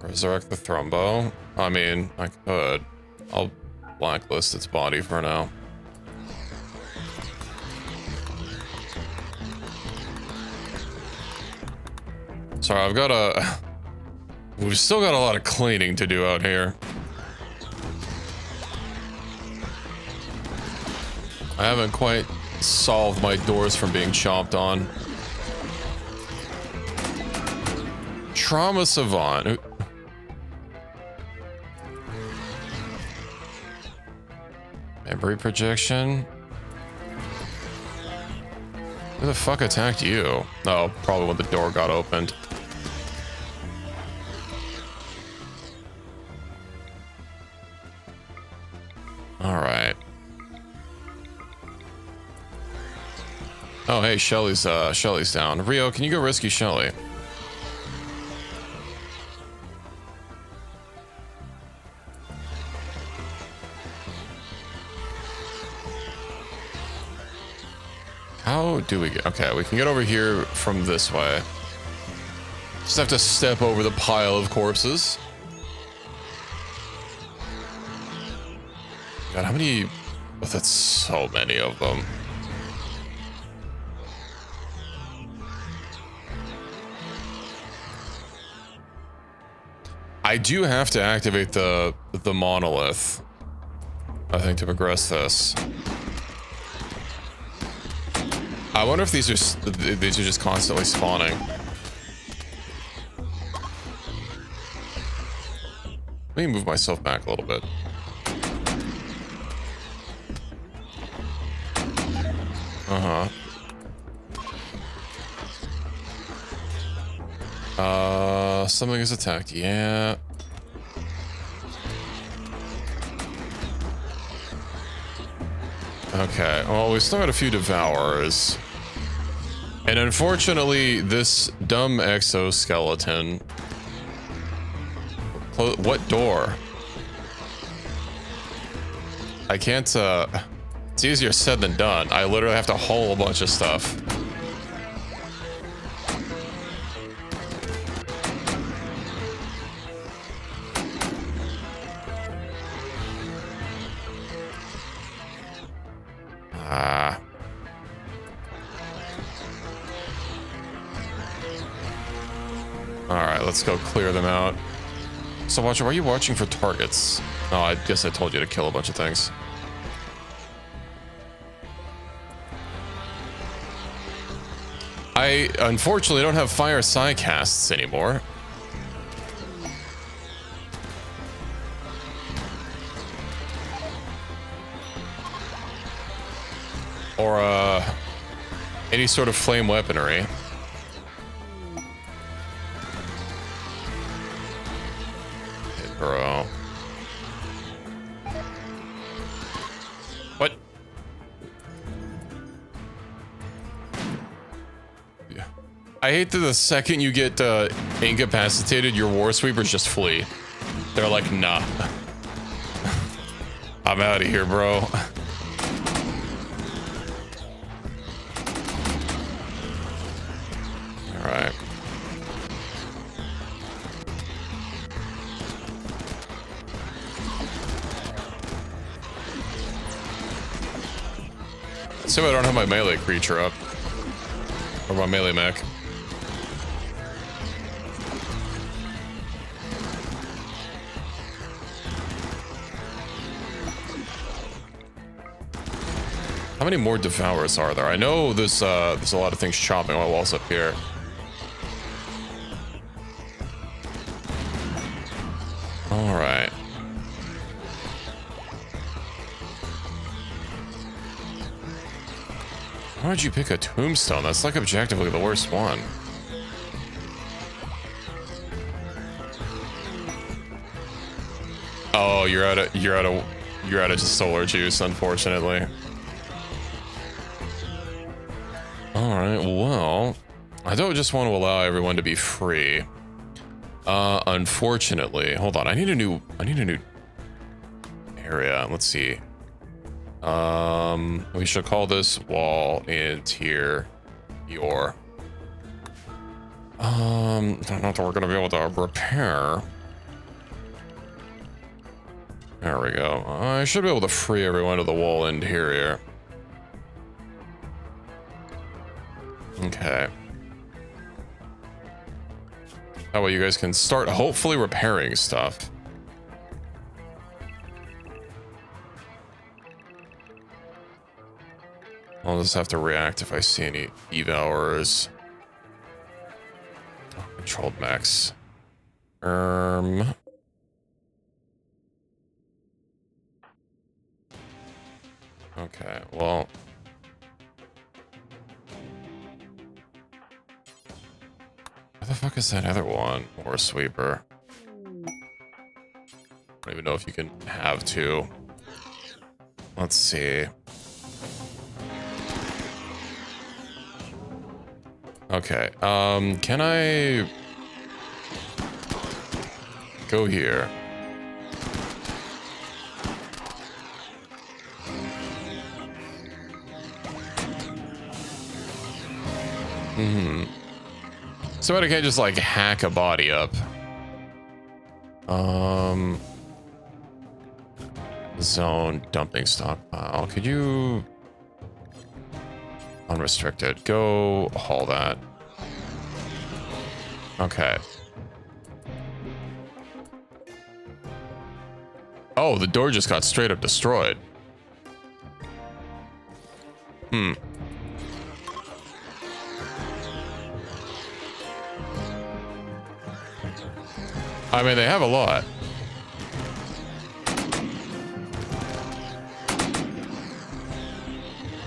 Resurrect the Thrumbo. I mean, I could. I'll blacklist its body for now. Sorry, I've got a... We've still got a lot of cleaning to do out here. I haven't quite solved my doors from being chomped on. Trauma Savant. Memory projection. Who the fuck attacked you? Oh, probably when the door got opened. All right. Oh, hey, Shelly's down. Rio, can you go rescue Shelly? How do we get... Okay, we can get over here from this way. Just have to step over the pile of corpses. God, how many... Oh, that's so many of them. I do have to activate the monolith, I think, to progress this. I wonder if these are just constantly spawning. Let me move myself back a little bit. Something is attacked. Yeah. Okay. Well, we still got a few devourers. And unfortunately, this dumb exoskeleton... What door? I can't, It's easier said than done. I literally have to haul a bunch of stuff. Alright, let's go clear them out. So, Watcher, why are you watching for targets? Oh, I guess I told you to kill a bunch of things. I, unfortunately, don't have fire psycasts anymore. Or, any sort of flame weaponry. Bro. What? Yeah. I hate that the second you get incapacitated, your war sweepers just flee. They're like, nah. I'm out of here, bro. Alright. So I don't have my melee creature up. Or my melee mech. How many more devourers are there? I know there's a lot of things chopping my walls up here. Alright. Why would you pick a tombstone? That's like objectively the worst one. Oh, you're out of You're out of solar juice, unfortunately. Alright, well, I don't just want to allow everyone to be free. Unfortunately, hold on, I need a new area. Let's see. We should call this wall interior. I don't know if we're gonna be able to repair. There we go. I should be able to free everyone to the wall interior. Okay. That way you guys can start hopefully repairing stuff. I'll just have to react if I see any evours. Oh, controlled max. Okay, well. Where the fuck is that other one? Or a sweeper? I don't even know if you can have two. Let's see. Okay, can I go here? So I can't just like hack a body up. Zone dumping stockpile. Could you unrestricted go haul that? Okay. Oh, the door just got straight up destroyed. I mean, they have a lot.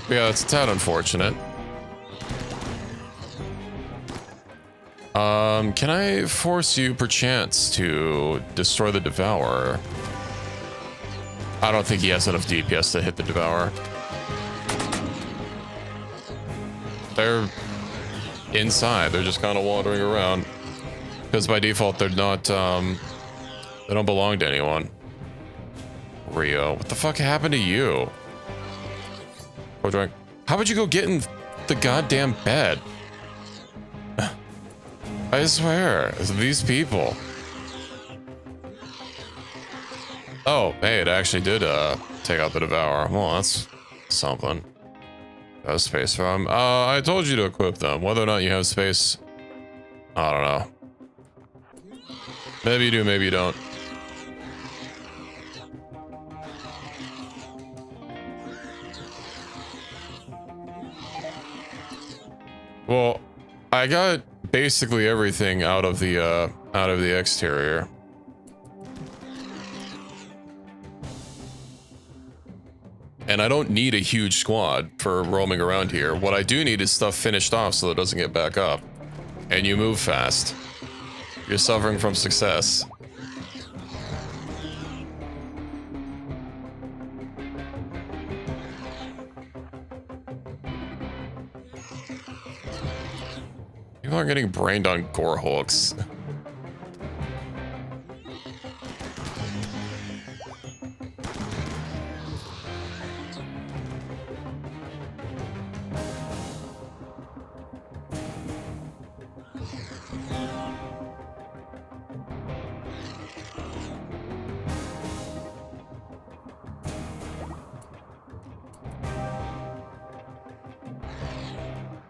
Yeah, it's a tad unfortunate. Can I force you, perchance, to destroy the Devourer? I don't think he has enough DPS to hit the Devourer. They're inside. They're just kind of wandering around. Because by default, they're not, they don't belong to anyone. Rio, what the fuck happened to you? How about you go get in the goddamn bed? I swear, it's these people. Oh, hey, it actually did take out the Devourer. Well, that's something. Have space for them. I told you to equip them. Whether or not you have space, I don't know. Maybe you do, maybe you don't. Well, I got basically everything out of the exterior. And I don't need a huge squad for roaming around here. What I do need is stuff finished off so that it doesn't get back up. And you move fast. You're suffering from success. People are getting brained on gore hooks.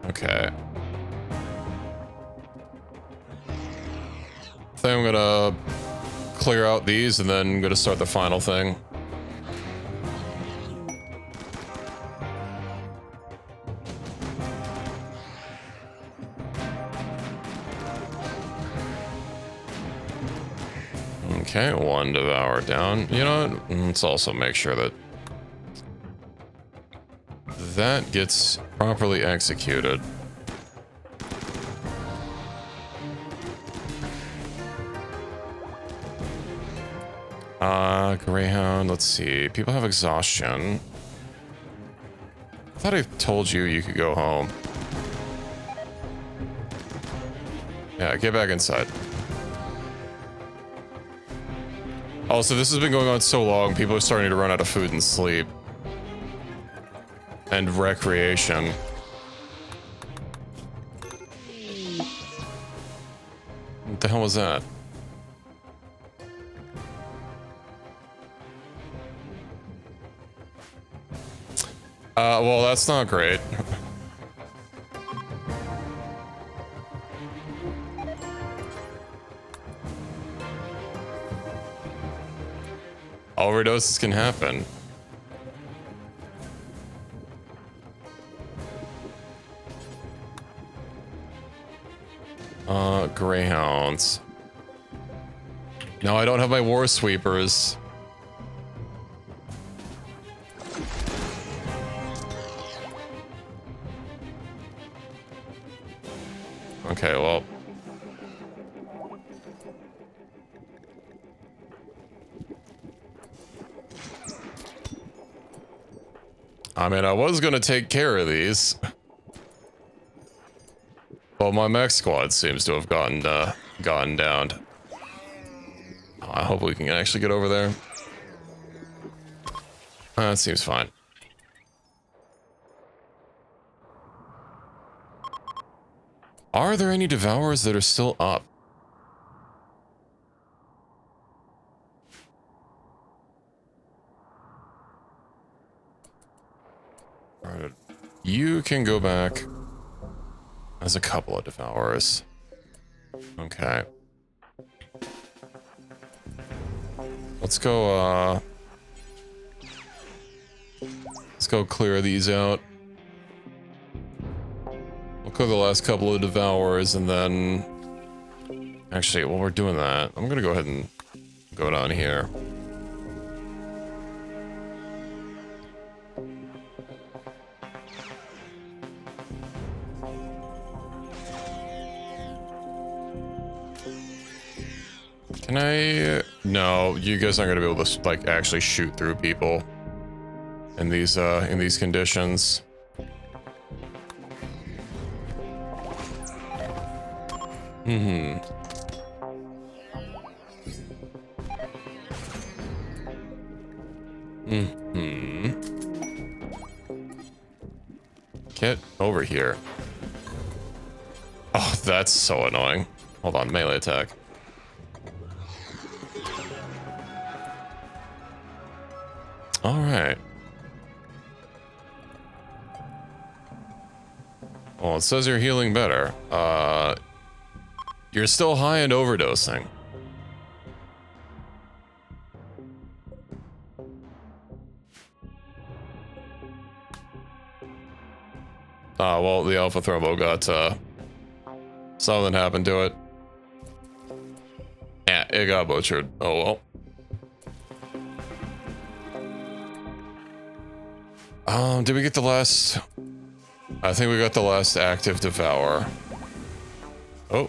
Okay. I think I'm gonna clear out these and then I'm gonna start the final thing. Okay, one Devour down. You know what? Let's also make sure that that gets properly executed. Greyhound, let's see. People have exhaustion. I thought I told you you could go home. Yeah, get back inside. Also, this has been going on so long, people are starting to run out of food and sleep. And recreation. What the hell was that? Well, that's not great. Overdoses can happen. Greyhounds. No, I don't have my war sweepers. Okay, well. I mean, I was gonna take care of these. Well, my mech squad seems to have gotten downed. I hope we can actually get over there. That seems fine. Are there any devourers that are still up? Alright. You can go back. There's a couple of devourers. Okay. Let's go clear these out. We'll clear the last couple of devourers and then... Actually, while we're doing that, I'm gonna go ahead and go down here. Can I... No, you guys aren't gonna be able to, like, actually shoot through people in these conditions. Get over here. Oh, that's so annoying. Hold on, melee attack. All right. Well, it says you're healing better. You're still high and overdosing. Well, the Alpha Thrombo got, something happened to it. Yeah, it got butchered. Oh well. Did we get the last... I think we got the last active Devour. Oh.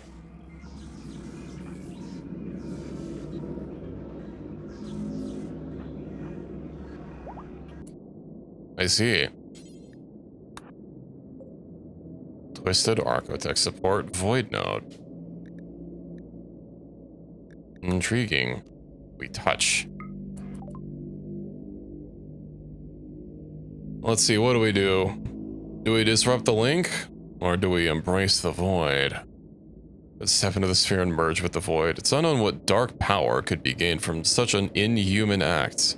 I see. Twisted Architect support Void Node. Intriguing. We touch. Let's see, what do we do? Do we disrupt the link? Or do we embrace the void? Let's step into the sphere and merge with the void. It's unknown what dark power could be gained from such an inhuman act.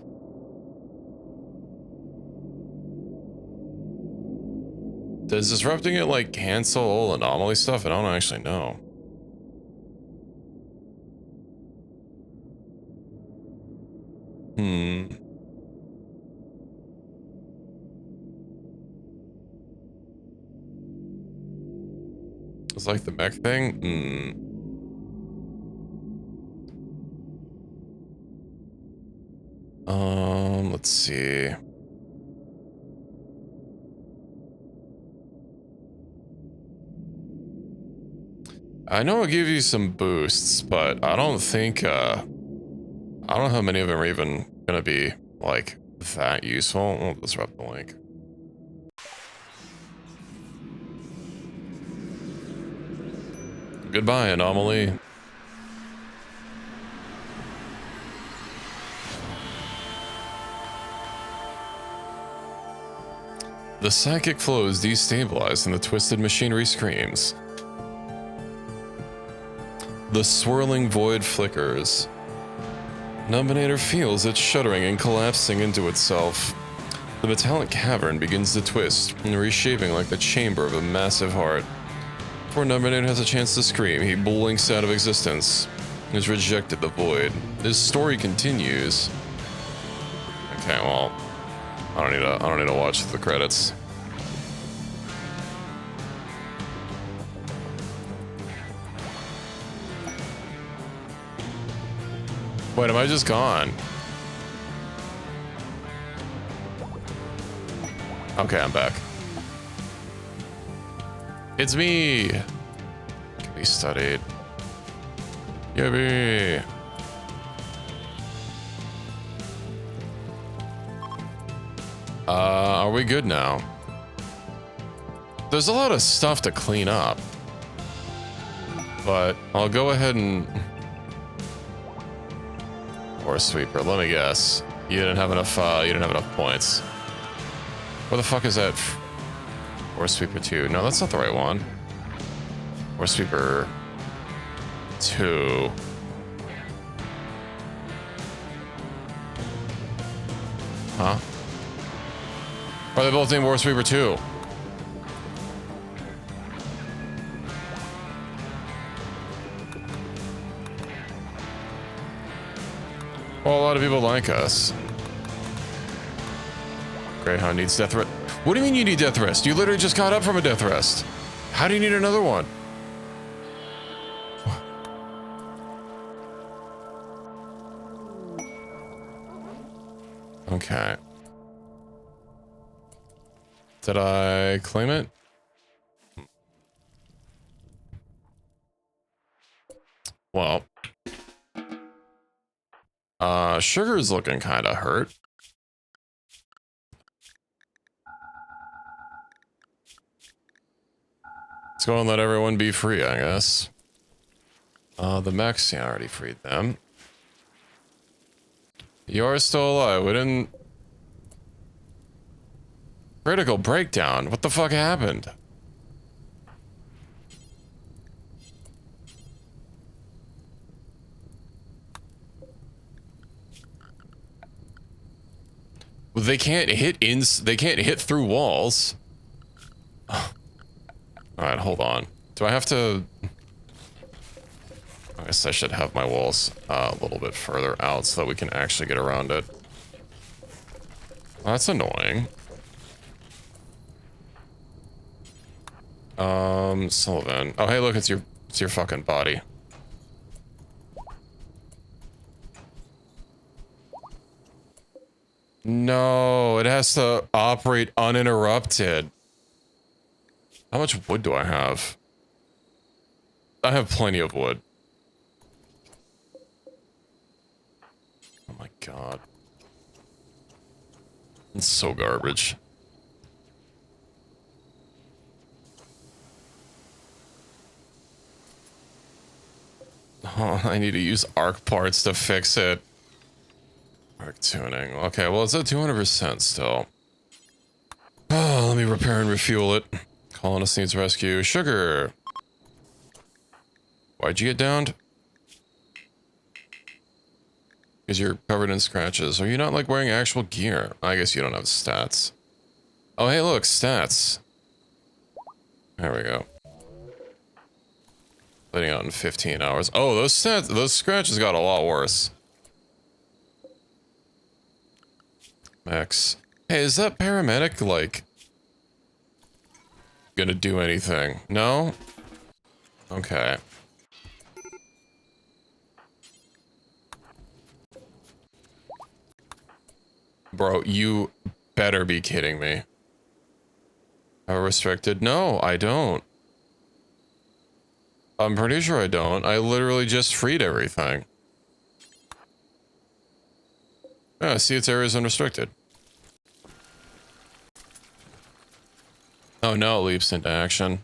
Does disrupting it, like, cancel all anomaly stuff? I don't actually know. It's like the mech thing? Let's see. I know it'll give you some boosts, but I don't think I don't know how many of them are even gonna be, like, that useful. We'll disrupt the link. Goodbye, anomaly. The psychic flow is destabilized and the twisted machinery screams. The swirling void flickers. Numbinator feels it shuddering and collapsing into itself. The metallic cavern begins to twist, reshaping like the chamber of a massive heart. Before Numbinator has a chance to scream, he blinks out of existence. He has rejected the void. His story continues. Okay, well, I don't need to watch the credits. Wait, am I just gone? Okay, I'm back. It's me! Can be studied. Yippee! Are we good now? There's a lot of stuff to clean up. But I'll go ahead and... Or sweeper, let me guess. You didn't have enough points. Where the fuck is that? Or sweeper 2. No, that's not the right one. Or sweeper 2. Huh? Are they both named War Sweeper 2? Well, a lot of people like us. Greyhound needs death rest. What do you mean you need death rest? You literally just got up from a death rest. How do you need another one? Okay. Did I claim it? Well. Sugar's looking kind of hurt. Let's go and let everyone be free, I guess. The mechs, yeah, I already freed them. You're still alive. We didn't... Critical breakdown. What the fuck happened? Well, they can't hit through walls. All right, hold on. Do I have to... I guess I should have my walls a little bit further out so that we can actually get around it. That's annoying. Sullivan. Oh, hey, look, it's your fucking body. No, it has to operate uninterrupted. How much wood do I have? I have plenty of wood. Oh my god. It's so garbage. Oh, I need to use arc parts to fix it. Arc tuning. Okay, well, it's at 200% still. Oh, let me repair and refuel it. Colonist needs rescue. Sugar! Why'd you get downed? Because you're covered in scratches. Are you not, like, wearing actual gear? I guess you don't have stats. Oh, hey, look, stats. There we go. Letting out in 15 hours. Oh, those stats, those scratches got a lot worse. Max. Hey, is that paramedic, like, gonna do anything? No? Okay. Bro, you better be kidding me. Have a restricted? No, I don't. I'm pretty sure I don't. I literally just freed everything. Yeah, see, its area is unrestricted. Oh no, it leaps into action.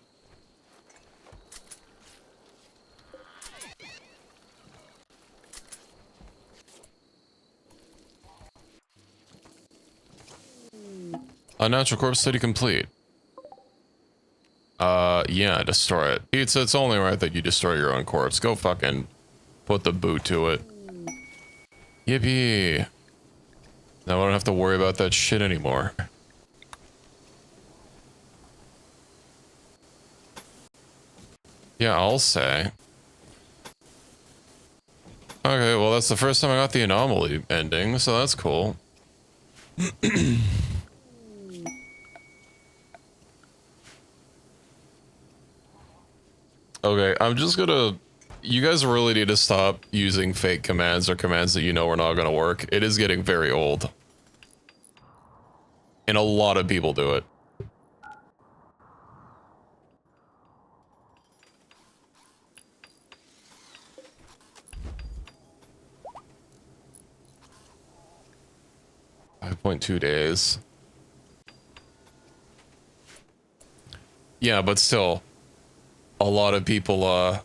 Unnatural corpse study complete. Yeah, destroy it. Pizza, it's only right that you destroy your own corpse. Go fucking put the boot to it. Yippee. Now I don't have to worry about that shit anymore. Yeah, I'll say. Okay, well that's the first time I got the anomaly ending, so that's cool. Okay, I'm just gonna... You guys really need to stop using fake commands or commands that you know are not gonna work. It is getting very old. And a lot of people do it. .2 days. Yeah, but still, a lot of people,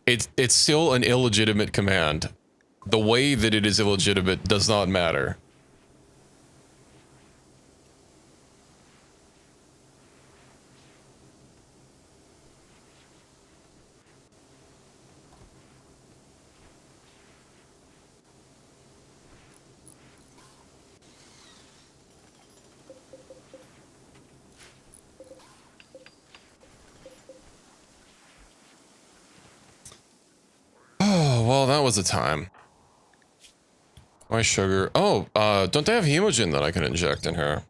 it's still an illegitimate command. The way that it is illegitimate does not matter. Oh, well, that was a time. My sugar. Oh, don't they have hemogen that I can inject in her?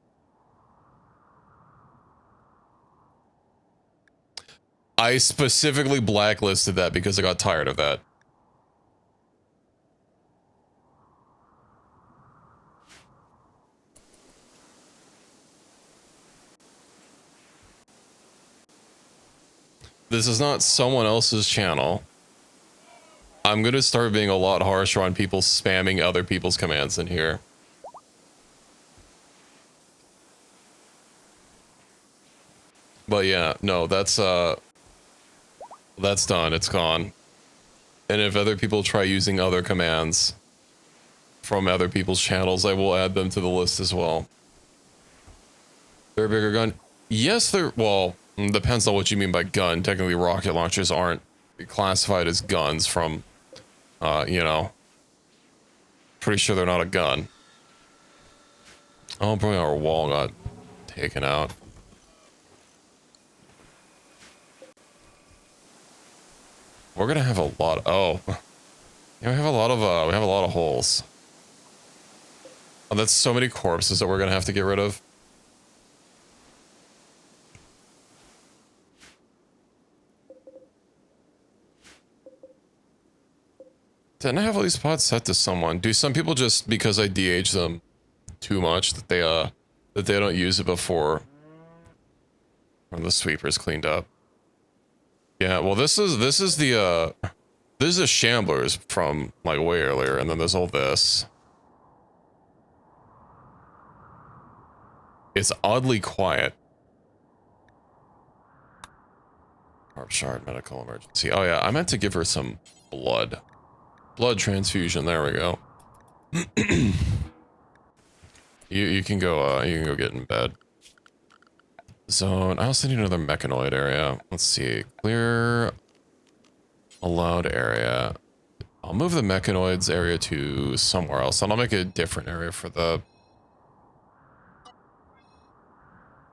I specifically blacklisted that because I got tired of that. This is not someone else's channel. I'm gonna start being a lot harsher on people spamming other people's commands in here. But yeah, no, that's done, it's gone. And if other people try using other commands from other people's channels, I will add them to the list as well. They're a bigger gun? Yes, they're, well, depends on what you mean by gun. Technically, rocket launchers aren't classified as guns from, you know, pretty sure they're not a gun. Oh, boy, our wall got taken out. We're gonna have a lot. Oh, yeah, we have a lot of holes. Oh, that's so many corpses that we're gonna have to get rid of. Didn't I have all these pods set to someone? Do some people just, because I DH them too much, that they don't use it before when the sweeper's cleaned up? Yeah, well, this is the Shamblers from like way earlier, and then there's all this. It's oddly quiet. Carb shard, medical emergency. Oh yeah, I meant to give her some blood. Blood transfusion, there we go. you can go get in bed. Zone. I also need another mechanoid area. Let's see. Clear allowed area. I'll move the mechanoids area to somewhere else, and I'll make a different area for the...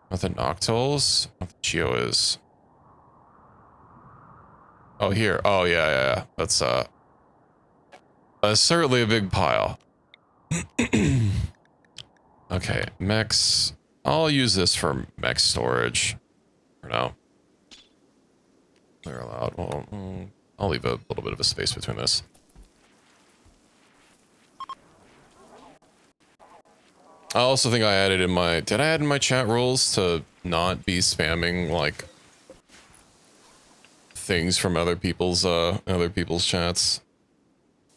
What the Noctols? What the Geo is. Oh, here. Oh, yeah. That's certainly a big pile. Okay, mechs. I'll use this for mech storage for now. Clear allowed. Well, I'll leave a little bit of a space between this. I also think I added in my... Did I add in my chat rules to not be spamming, like, things from other people's chats?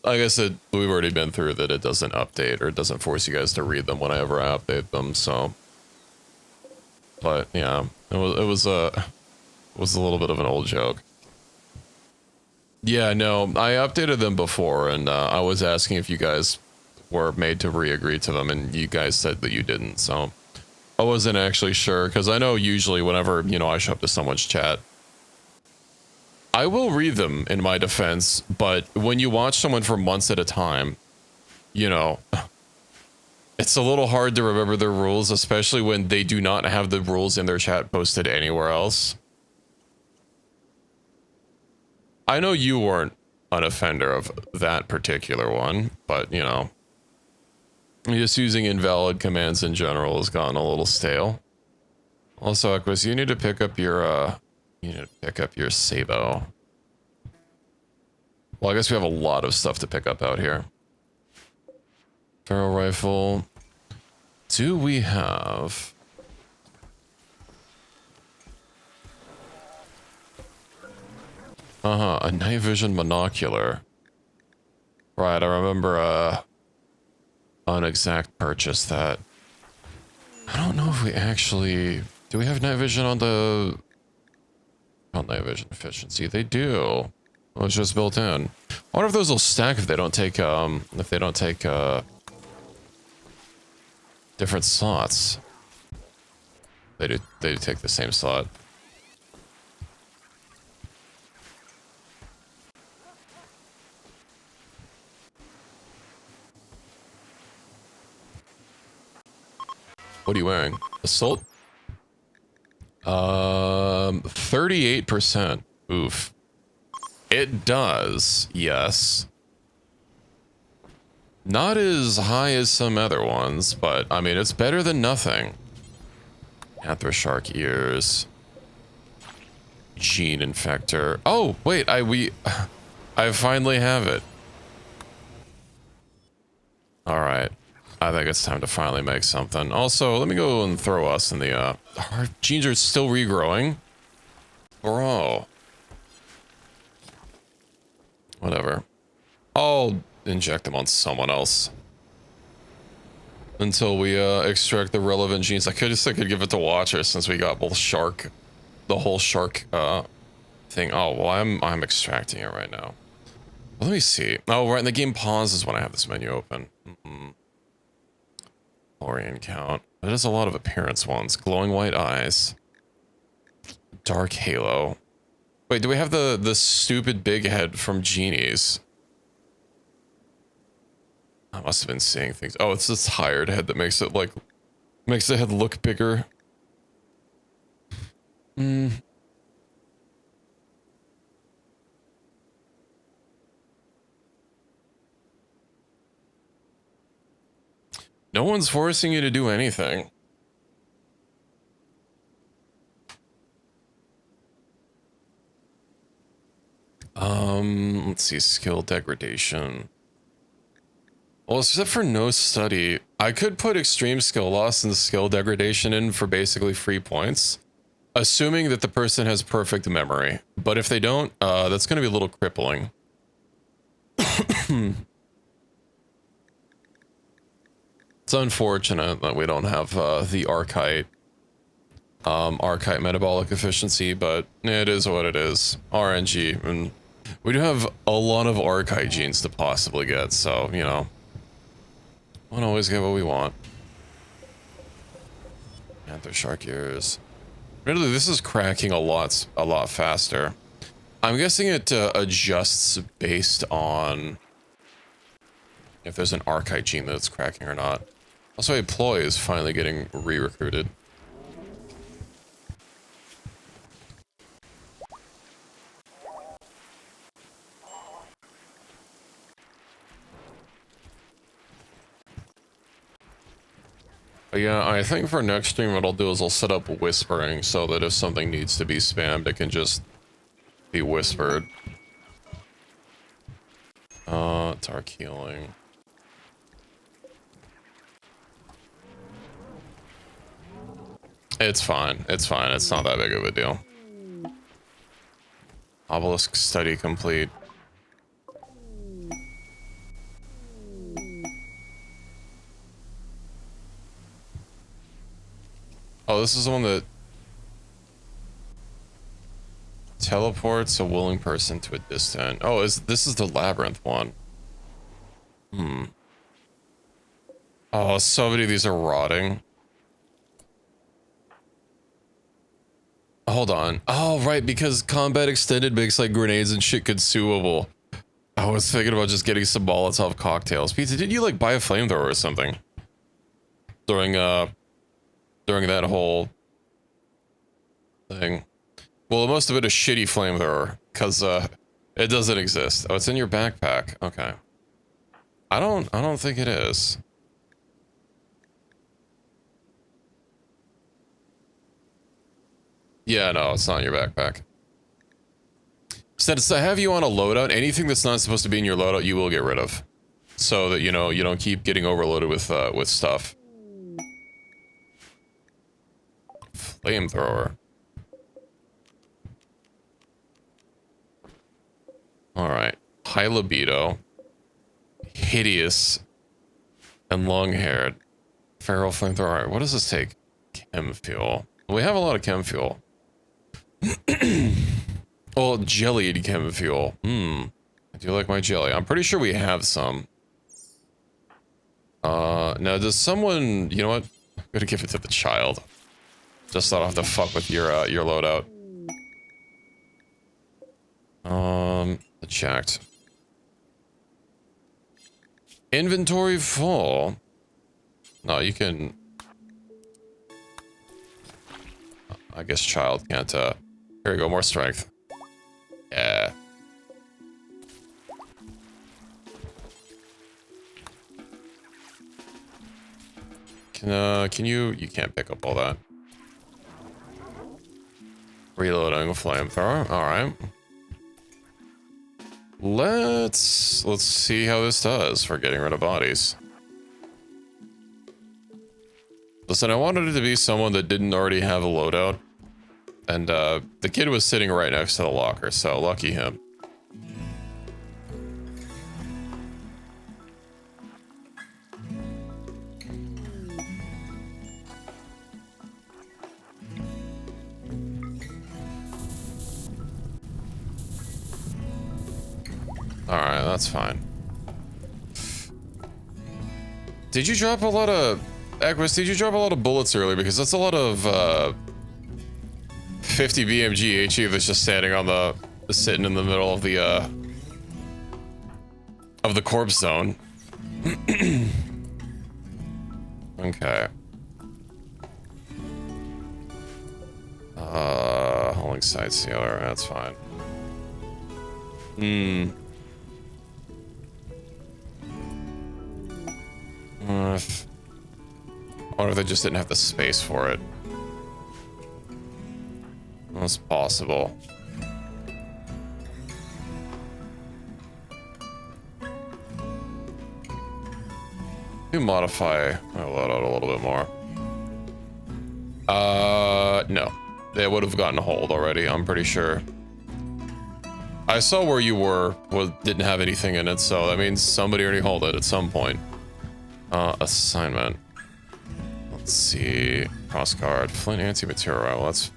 I guess we've already been through that. It doesn't update or it doesn't force you guys to read them whenever I update them. So, but yeah, it was a little bit of an old joke. Yeah, no, I updated them before, and I was asking if you guys were made to re-agree to them, and you guys said that you didn't. So I wasn't actually sure, because I know usually whenever, you know, I show up to someone's chat, I will read them in my defense, but when you watch someone for months at a time, you know, it's a little hard to remember their rules, especially when they do not have the rules in their chat posted anywhere else. I know you weren't an offender of that particular one, but, you know, just using invalid commands in general has gotten a little stale. Also, Aquas, you need to pick up your, Sabo. Well, I guess we have a lot of stuff to pick up out here. Ferro rifle. Do we have... a night vision monocular. Right, I remember, Unexact purchased that. I don't know if we actually... Do we have night vision on the... Oh, night vision efficiency. They do. Well, it's just built in. I wonder if those will stack if they don't take, different slots. They do take the same slot. What are you wearing? Assault? 38%. Oof. It does, yes. Not as high as some other ones, but I mean, it's better than nothing. Anther shark ears. Gene infector. Oh, wait, I finally have it. All right. I think it's time to finally make something. Also, let me go and throw us in the, our genes are still regrowing. Bro. Whatever. I'll inject them on someone else. Until we, extract the relevant genes. I could give it to Watcher since we got both shark, the whole shark, thing. Oh, well, I'm extracting it right now. Well, let me see. Oh, right, and the game pauses when I have this menu open. Orion count. That is a lot of appearance ones. Glowing white eyes. Dark halo. Wait, do we have the stupid big head from Genies? I must have been seeing things. Oh, it's this tired head that makes it like makes the head look bigger. No one's forcing you to do anything. Let's see, skill degradation. Well, except for no study, I could put extreme skill loss and skill degradation in for basically free points, assuming that the person has perfect memory. But if they don't, that's going to be a little crippling. It's unfortunate that we don't have the Archite metabolic efficiency, but it is what it is. RNG, and we do have a lot of Archite genes to possibly get, so, you know, we don't always get what we want. Anther shark ears. Really, this is cracking a lot faster. I'm guessing it adjusts based on if there's an Archite gene that's cracking or not. Also, a ploy is finally getting re-recruited. But yeah, I think for next stream what I'll do is I'll set up whispering so that if something needs to be spammed, it can just be whispered. Dark healing. It's fine. It's fine. It's not that big of a deal. Obelisk study complete. Oh, this is the one that teleports a willing person to a distant. Oh, this is the labyrinth one. Hmm. Oh, so many of these are rotting. Hold on. Oh, right, because combat extended makes like grenades and shit consumable. I was thinking about just getting some Molotov cocktails. Pizza, did you like buy a flamethrower or something? During that whole thing. Well, it must have been a shitty flamethrower, because it doesn't exist. Oh, it's in your backpack. Okay. I don't think it is. Yeah, no, it's not in your backpack. Since I have you on a loadout, anything that's not supposed to be in your loadout, you will get rid of. So that, you know, you don't keep getting overloaded with stuff. Flamethrower. Alright. High libido. Hideous. And long-haired. Feral flamethrower. Alright, what does this take? Chem fuel. We have a lot of chem fuel. Oh, jellied chem fuel. I do like my jelly. I'm pretty sure we have some. Now does someone, you know what? I'm gonna give it to the child. Just so I don't have to fuck with your loadout. Checked. Inventory full. No, you can. I guess child can't, here you go, more strength. Yeah. Can you can't pick up all that. Reloading a flamethrower, alright. Let's see how this does for getting rid of bodies. Listen, I wanted it to be someone that didn't already have a loadout. And the kid was sitting right next to the locker, so lucky him. Alright, that's fine. Did you drop a lot of... Aquas, did you drop a lot of bullets earlier? Because that's a lot of, 50 BMG HE that's just standing on the... sitting in the middle of the corpse zone. Okay. Holding side sealer, that's fine. I wonder if they just didn't have the space for it. That's possible. You modify my loadout a little bit more. No. They would have gotten a hold already, I'm pretty sure. I saw where you were, didn't have anything in it, so that means somebody already hauled it at some point. Assignment. Let's see. Crossguard. Flint anti-material. Well, that's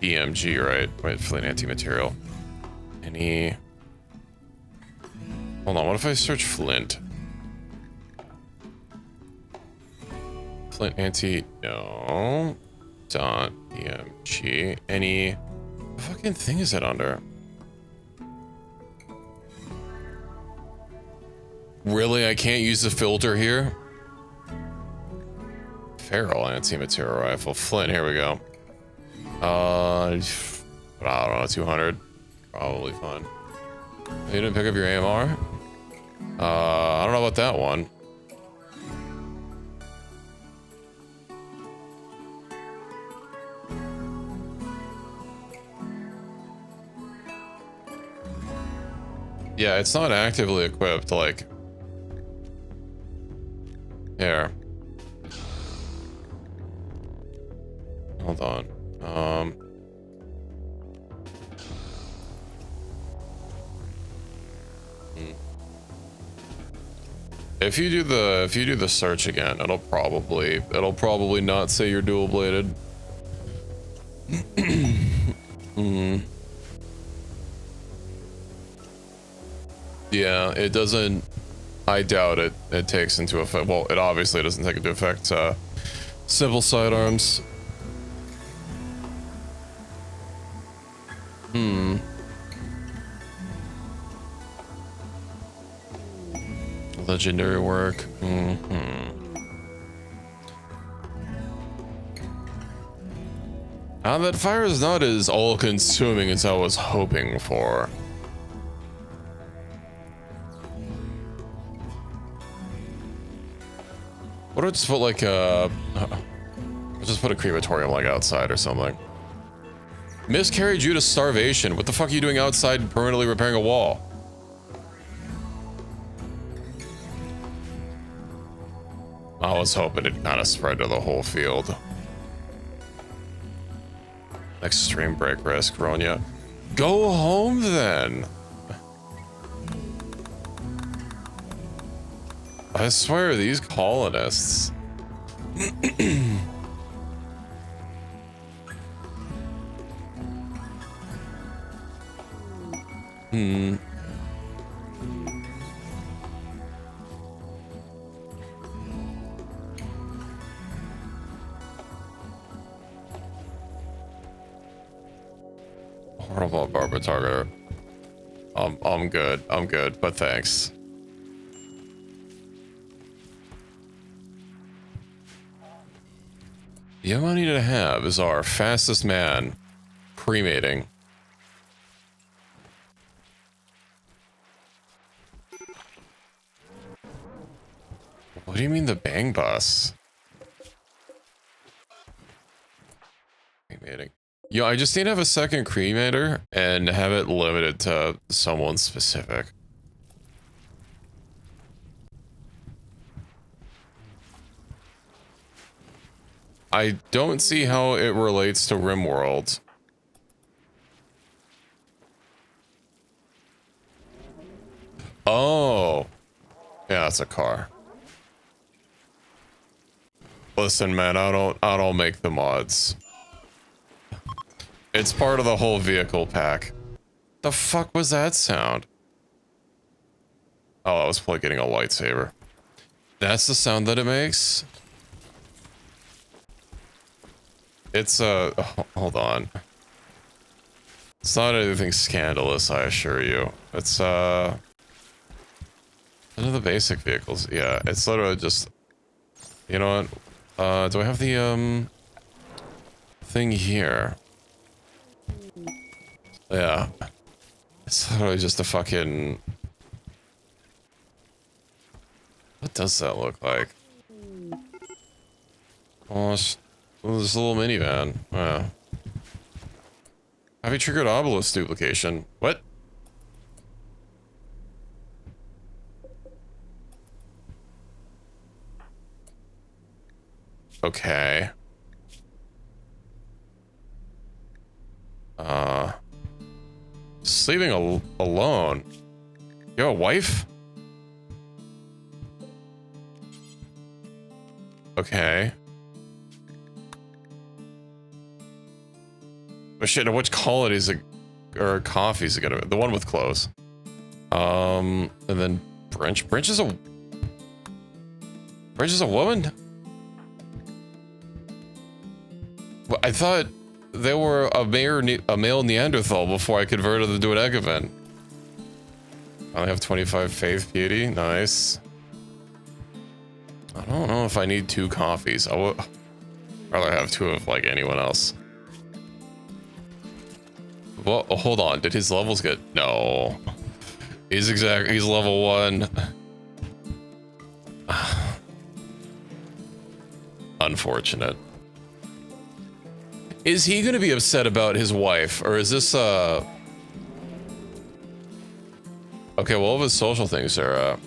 BMG, right? Wait, Flint anti-material. Any... Hold on, what if I search Flint? Flint anti... No. Dot BMG. Any... What fucking thing is it under? Really? I can't use the filter here? Feral anti-material rifle. Flint, here we go. I don't know, 200. Probably fine. You didn't pick up your AMR? I don't know about that one. Yeah, it's not actively equipped, like... Here. Hold on. If you do the search again, it'll probably not say you're dual bladed. Yeah, it doesn't. I doubt it takes into effect. Well, it obviously doesn't take into effect simple sidearms. Legendary work. That fire is not as all-consuming as I was hoping for. What if I just put like just put a crematorium like outside or something? Miscarried due to starvation. What the fuck are you doing outside permanently repairing a wall? I was hoping it kind of spread to the whole field. Extreme break risk, Ronya. Go home then. I swear, these colonists. Horrible barber targeter. I'm good, but thanks. The amount I need to have is our fastest man cremating. What do you mean the bang bus? Cremating. Yo, I just need to have a second cremator and have it limited to someone specific. I don't see how it relates to RimWorld. Oh. Yeah, it's a car. Listen, man, I don't make the mods. It's part of the whole vehicle pack. The fuck was that sound? Oh, I was probably getting a lightsaber. That's the sound that it makes? It's hold on. It's not anything scandalous, I assure you. It's one of the basic vehicles. Yeah, it's literally just, you know what? Do I have the thing here? Yeah. It's literally just a fucking, what does that look like? Oh, this little minivan. Wow. Have you triggered obelisk duplication? What? Okay. Sleeping alone. You have a wife? Okay. Oh shit, which colony is it, or coffee is it gonna be? The one with clothes. And then Brinch is a woman? Well, I thought they were a male Neanderthal before I converted them to an egg event. I only have 25 faith beauty, nice. I don't know if I need 2 coffees. I would rather have 2 of like anyone else. Well, hold on. Did his levels get? No. He's level 1. Unfortunate. Is he gonna be upset about his wife, or is this okay, well, all of his social things are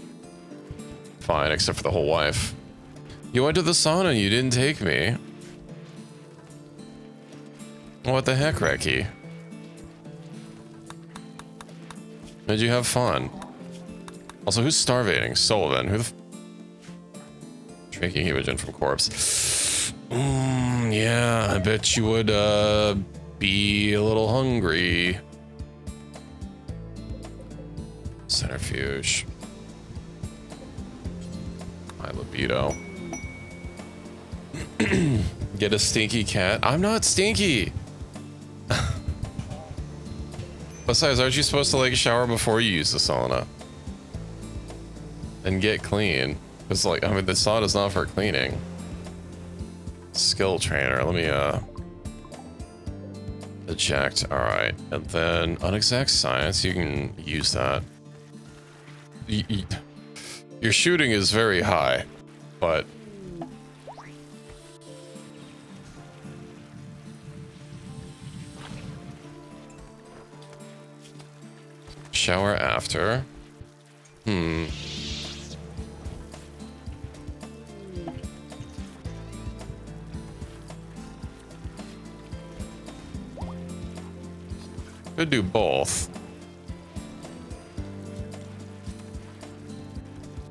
fine, except for the whole wife. You went to the sauna and you didn't take me. What the heck, Reki? Did you have fun? Also, who's starvating? Sullivan. Who the drinking hemogen from corpse? Yeah, I bet you would be a little hungry. Centrifuge. My libido. Get a stinky cat. I'm not stinky. Besides, aren't you supposed to like shower before you use the sauna? And get clean. Because like, I mean, the sauna is not for cleaning. Skill trainer. Let me eject. All right, and then unexact science. You can use that. Your shooting is very high, but shower after. Could do both.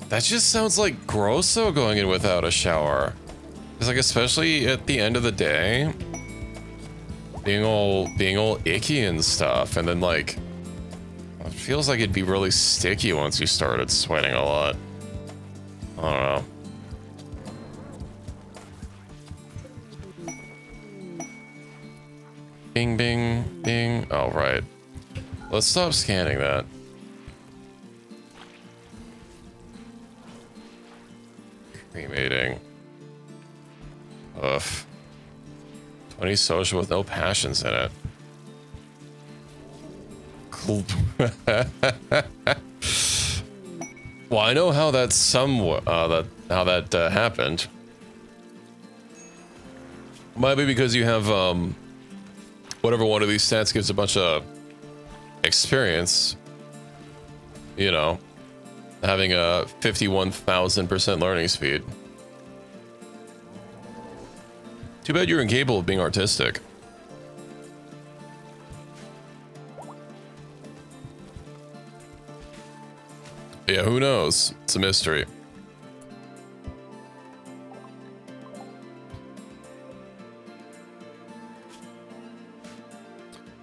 That just sounds like gross though, going in without a shower. It's like, especially at the end of the day, being all icky and stuff, and then like, it feels like it'd be really sticky once you started sweating a lot. I don't know. Bing, bing, bing. Oh, right. Let's stop scanning that. Cremating. Ugh. 20 social with no passions in it. Cool. Well, I know how that's somewhat how that happened. Might be because you have whatever one of these stats gives a bunch of experience. You know, having a 51,000% learning speed. Too bad you're incapable of being artistic. Yeah, who knows? It's a mystery.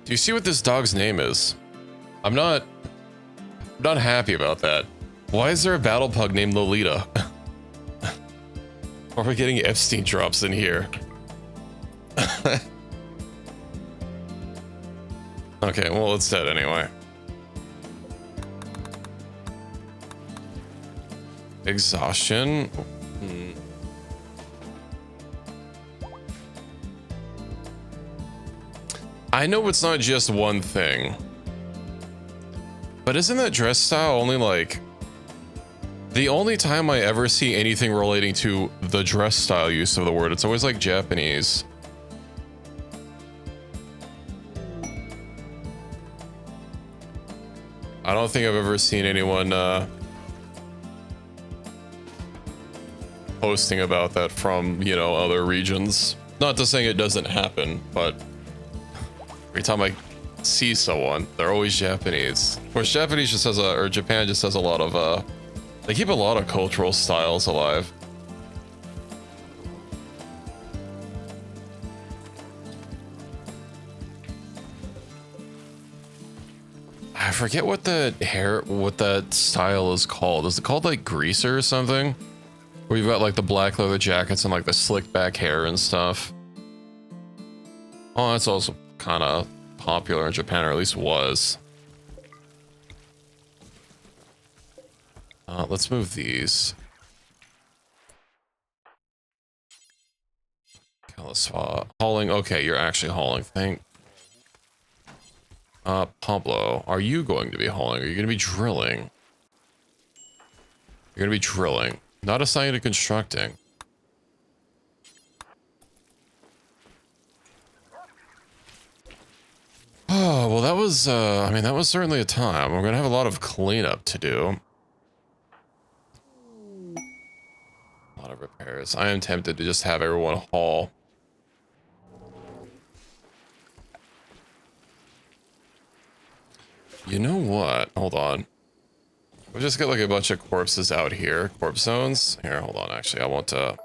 Do you see what this dog's name is? I'm not happy about that. Why is there a battle pug named Lolita? Are we getting Epstein drops in here? Okay, well, it's dead anyway. Exhaustion. I know it's not just one thing, but isn't that dress style only like the only time I ever see anything relating to the dress style use of the word? It's always like Japanese. I don't think I've ever seen anyone posting about that from, you know, other regions. Not to say it doesn't happen, but every time I see someone, they're always Japanese. Of course, Japanese just has or Japan just has a lot of, they keep a lot of cultural styles alive. I forget what that style is called. Is it called like greaser or something? Where you've got like the black leather jackets and like the slick back hair and stuff. Oh, that's also kind of popular in Japan, or at least was. Let's move these. Hauling. Okay, you're actually hauling. Pablo, are you going to be hauling? Or are you going to be drilling? You're going to be drilling. Not assigned to constructing. Oh, well, that was, I mean, that was certainly a time. We're going to have a lot of cleanup to do. A lot of repairs. I am tempted to just have everyone haul. You know what? Hold on. We'll just get like a bunch of corpses out here. Corpse zones. Here, hold on. Actually, I want to...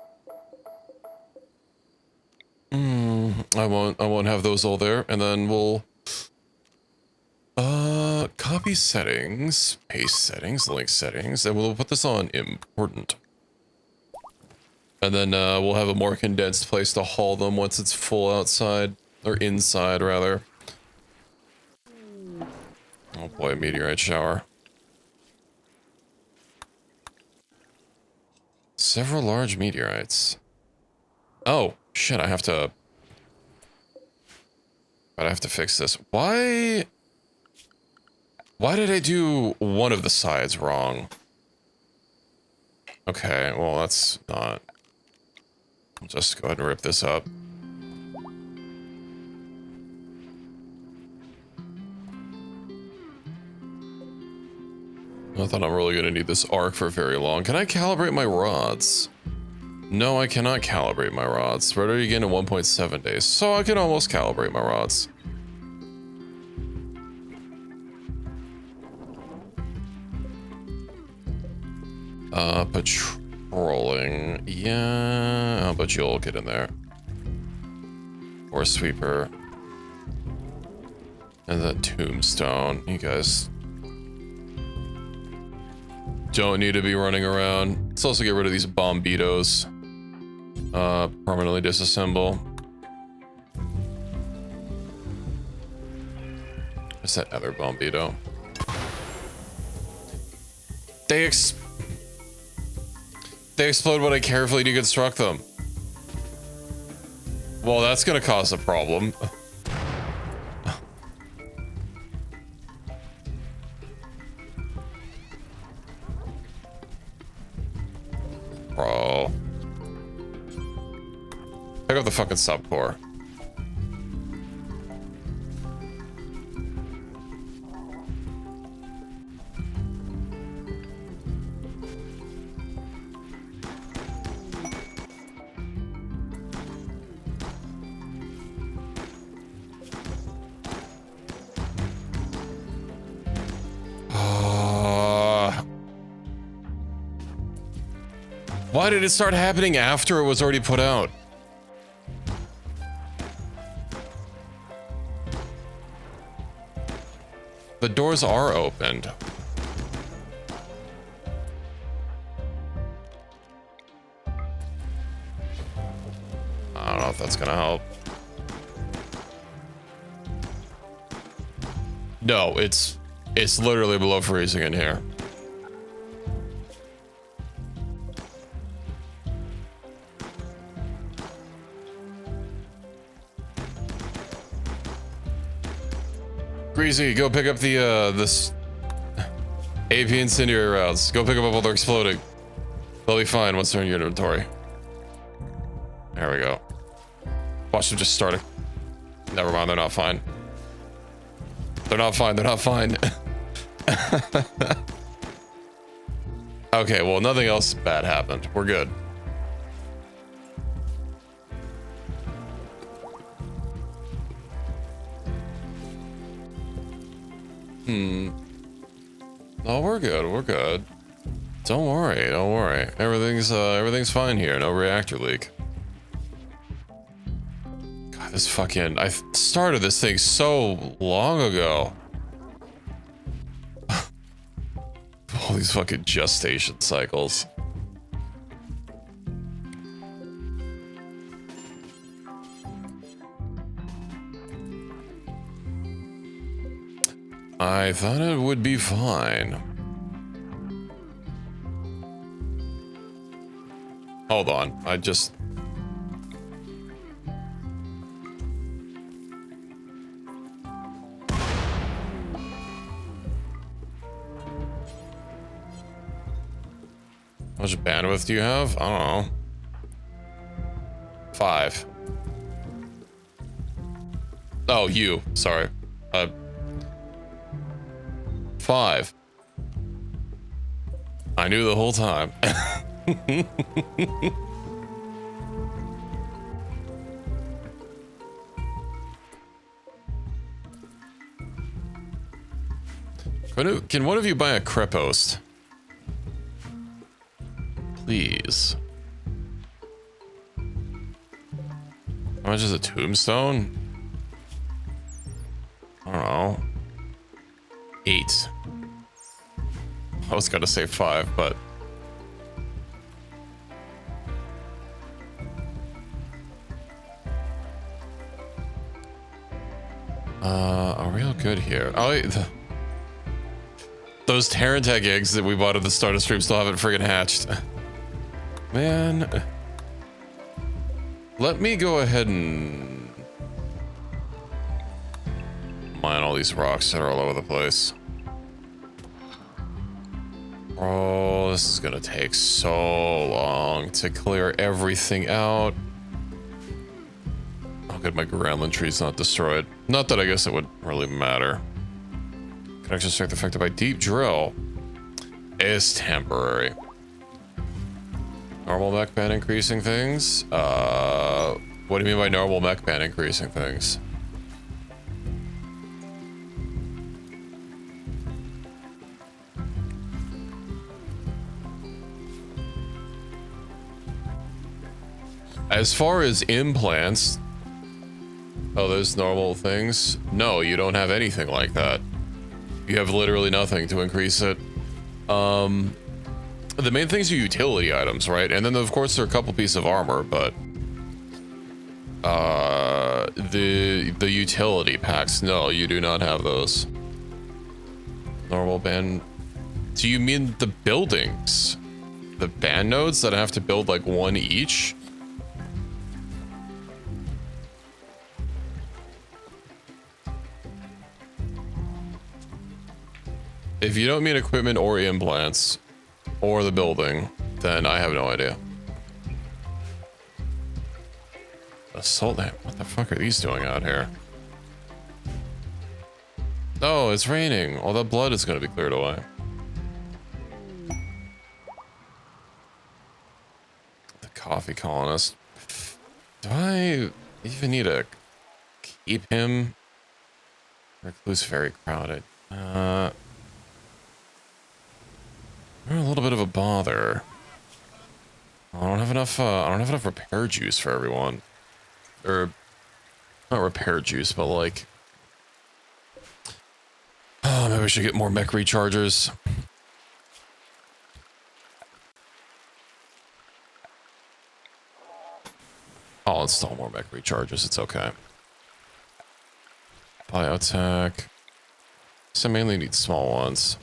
I won't have those all there, and then we'll copy settings, paste settings, link settings, and we'll put this on important. And then we'll have a more condensed place to haul them once it's full outside, or inside rather. Oh boy, meteorite shower. Several large meteorites. Oh, shit, I have to fix this. Why did I do one of the sides wrong? Okay, well, that's not... I'll just go ahead and rip this up. I thought I'm really gonna need this arc for very long. Can I calibrate my rods? No, I cannot calibrate my rods. Ready again in 1.7 days, so I can almost calibrate my rods. Patrolling. Yeah, I'll bet you'll get in there. Or sweeper. And then tombstone. You guys don't need to be running around. Let's also get rid of these bombitos. Permanently disassemble. What's that other bombito? They explode when I carefully deconstruct them. Well, that's gonna cause a problem. Bro. Pick up the fucking subcore. Why did it start happening after it was already put out? The doors are opened. I don't know if that's gonna help. No, it's literally below freezing in here. Greasy, go pick up the this AP incendiary rounds. Go pick them up while they're exploding. They'll be fine once they're in your inventory. There we go. Watch them just start. Never mind, they're not fine. They're not fine, they're not fine. Okay, well, nothing else bad happened. We're good. Oh, we're good. We're good. Don't worry. Don't worry. Everything's fine here. No reactor leak. God, this fucking... I started this thing so long ago. All these fucking gestation cycles. I thought it would be fine. Hold on, I just... How much bandwidth do you have? I don't know. 5. Oh, you. Sorry. 5. I knew the whole time. Can one of you buy a crepost? Please. How much is a tombstone? I don't know. 8. I was gonna say 5, but are we all good here? Oh, wait, those Terrantech eggs that we bought at the start of stream still haven't friggin' hatched. Man, let me go ahead and mine all these rocks that are all over the place. Oh, this is gonna take so long to clear everything out. Oh, good, my groundland tree's not destroyed. Not that I guess it would really matter. Connection strength affected by deep drill is temporary. Normal mech ban increasing things? What do you mean by normal mech ban increasing things? As far as implants, oh, those normal things? No, you don't have anything like that. You have literally nothing to increase it. The main things are utility items, right? And then of course there are a couple pieces of armor, but the utility packs, no, you do not have those. Normal band. Do you mean the buildings? The band nodes that I have to build like one each? If you don't mean equipment or implants or the building, then I have no idea. Assault lamp. What the fuck are these doing out here? Oh, it's raining. All that blood is going to be cleared away. The coffee colonist. Do I even need to keep him? Recluse very crowded. We're a little bit of a bother. I don't have enough. I don't have enough repair juice for everyone, or not repair juice, but like, oh, maybe we should get more mech rechargers. I'll install more mech rechargers. It's okay. Biotech. So I mainly need small ones.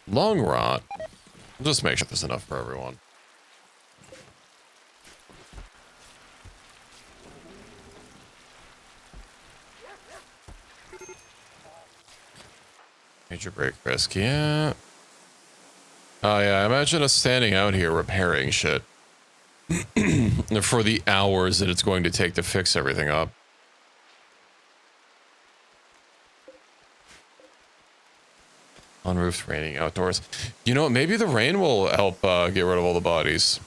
Long rot. Just make sure there's enough for everyone. Major break risk, yeah. Oh yeah, imagine us standing out here repairing shit for the hours that it's going to take to fix everything up. Unroofed, raining, outdoors. You know, maybe the rain will help get rid of all the bodies.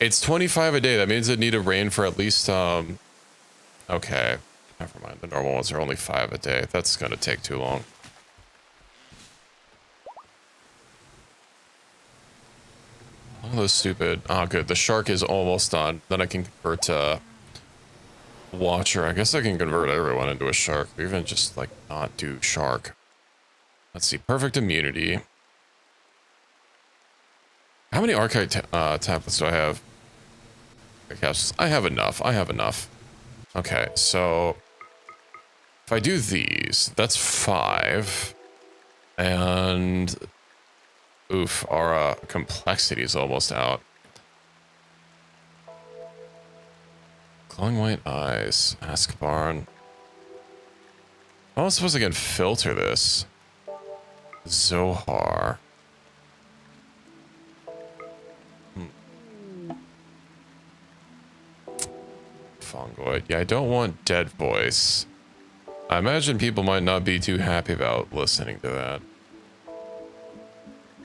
It's 25 a day. That means it need to rain for at least, okay. Never mind. The normal ones are only 5 a day. That's going to take too long. All those stupid. Oh, good. The shark is almost done. Then I can convert to Watcher. I guess I can convert everyone into a shark. Or even just, like, not do shark. Let's see. Perfect immunity. How many archive tablets do I have? I have enough. I have enough. Okay, so if I do these, that's 5. And oof, our complexity is almost out. Glowing white eyes. Ask Barn. How am I supposed to again filter this? Zohar. Fungoid. Yeah, I don't want dead voice. I imagine people might not be too happy about listening to that.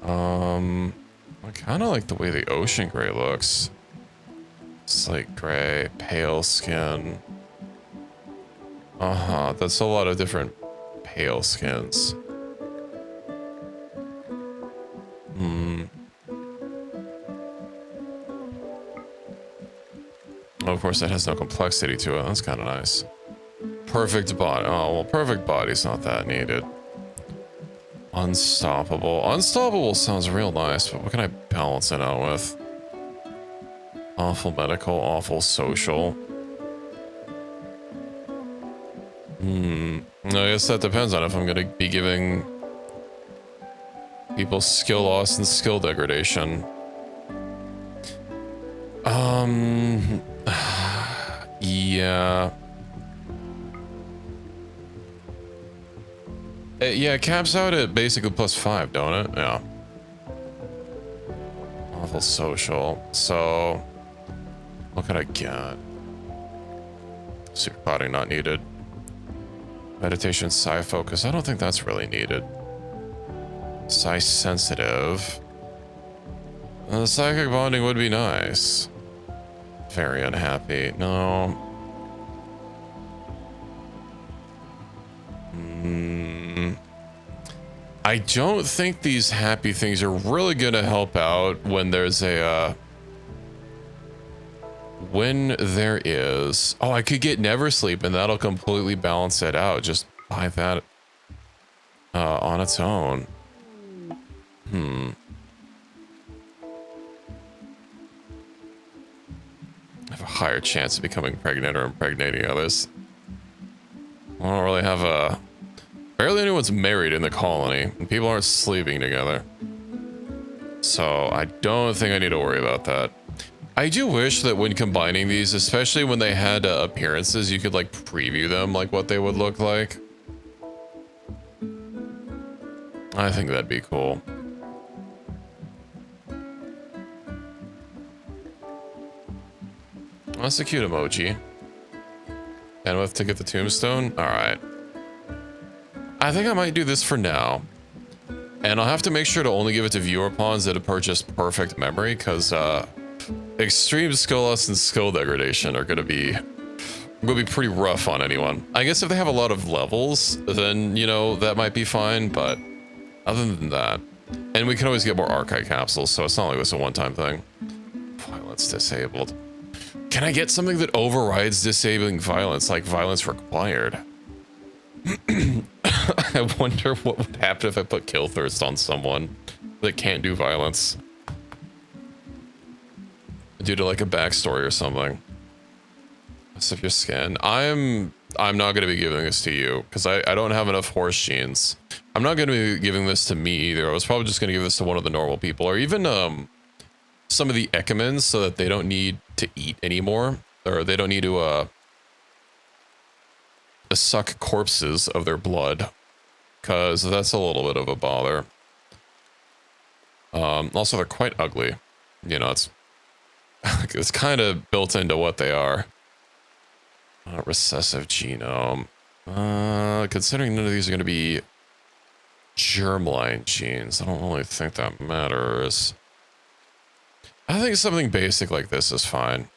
I kind of like the way the ocean gray looks. It's like gray, pale skin. That's a lot of different pale skins. Of course, that has no complexity to it. That's kind of nice. Perfect body. Oh, well, perfect body's not that needed. Unstoppable. Unstoppable sounds real nice, but what can I balance it out with? Awful medical, awful social. I guess that depends on if I'm going to be giving people skill loss and skill degradation. Yeah. Yeah, it caps out at basically +5, don't it? Yeah. Awful social. So, what could I get? Super body not needed. Meditation, psi focus. I don't think that's really needed. Psi sensitive. Psychic bonding would be nice. Very unhappy. No. I don't think these happy things are really gonna help out when there's a when there is. Oh, I could get never sleep and that'll completely balance it out. Just buy that on its own. I have a higher chance of becoming pregnant or impregnating others. I don't really have a... Barely anyone's married in the colony, and people aren't sleeping together. So I don't think I need to worry about that. I do wish that when combining these, especially when they had appearances, you could like preview them, like what they would look like. I think that'd be cool. That's a cute emoji. And with to get the tombstone? Alright. I think I might do this for now. And I'll have to make sure to only give it to viewer pawns that have purchased perfect memory, because extreme skill loss and skill degradation are gonna be pretty rough on anyone. I guess if they have a lot of levels, then you know that might be fine, but other than that. And we can always get more archive capsules, so it's not like it's a one-time thing. Violence disabled. Can I get something that overrides disabling violence, like violence required? I wonder what would happen if I put kill thirst on someone that can't do violence. Due to like a backstory or something. Mess up your skin. I'm not going to be giving this to you because I don't have enough horse genes. I'm not going to be giving this to me either. I was probably just going to give this to one of the normal people, or even some of the Ekimans, so that they don't need to eat anymore, or they don't need to suck corpses of their blood, because that's a little bit of a bother. Also, they're quite ugly. You know, it's kind of built into what they are. Recessive genome. Considering none of these are going to be germline genes, I don't really think that matters. I think something basic like this is fine.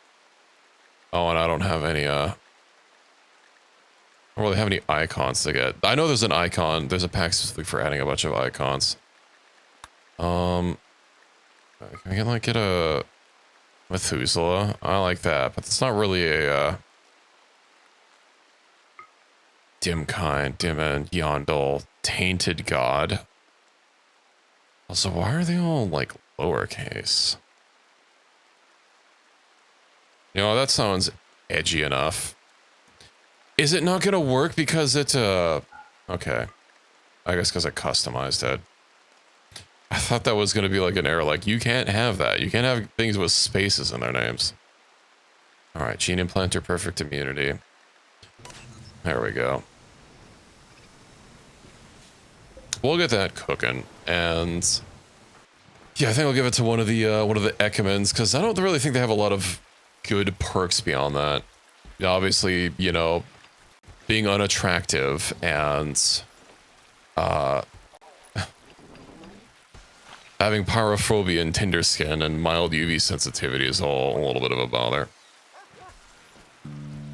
Oh, and I don't have any, I don't really have any icons to get. I know there's an icon. There's a pack specifically for adding a bunch of icons. Can I get a Methuselah? I like that, but it's not really a, Dimkind, Dimon, Yondel, Tainted God. Also, why are they all, like, lowercase? You know, that sounds edgy enough. Is it not gonna work because it's okay. I guess because I customized it. I thought that was gonna be like an error, like you can't have that. You can't have things with spaces in their names. Alright, gene implanter, perfect immunity. There we go. We'll get that cooking, and yeah, I think I'll give it to one of the Ekimans, because I don't really think they have a lot of good perks beyond that. Obviously, you know, being unattractive and having pyrophobia and tinder skin and mild UV sensitivity is all a little bit of a bother.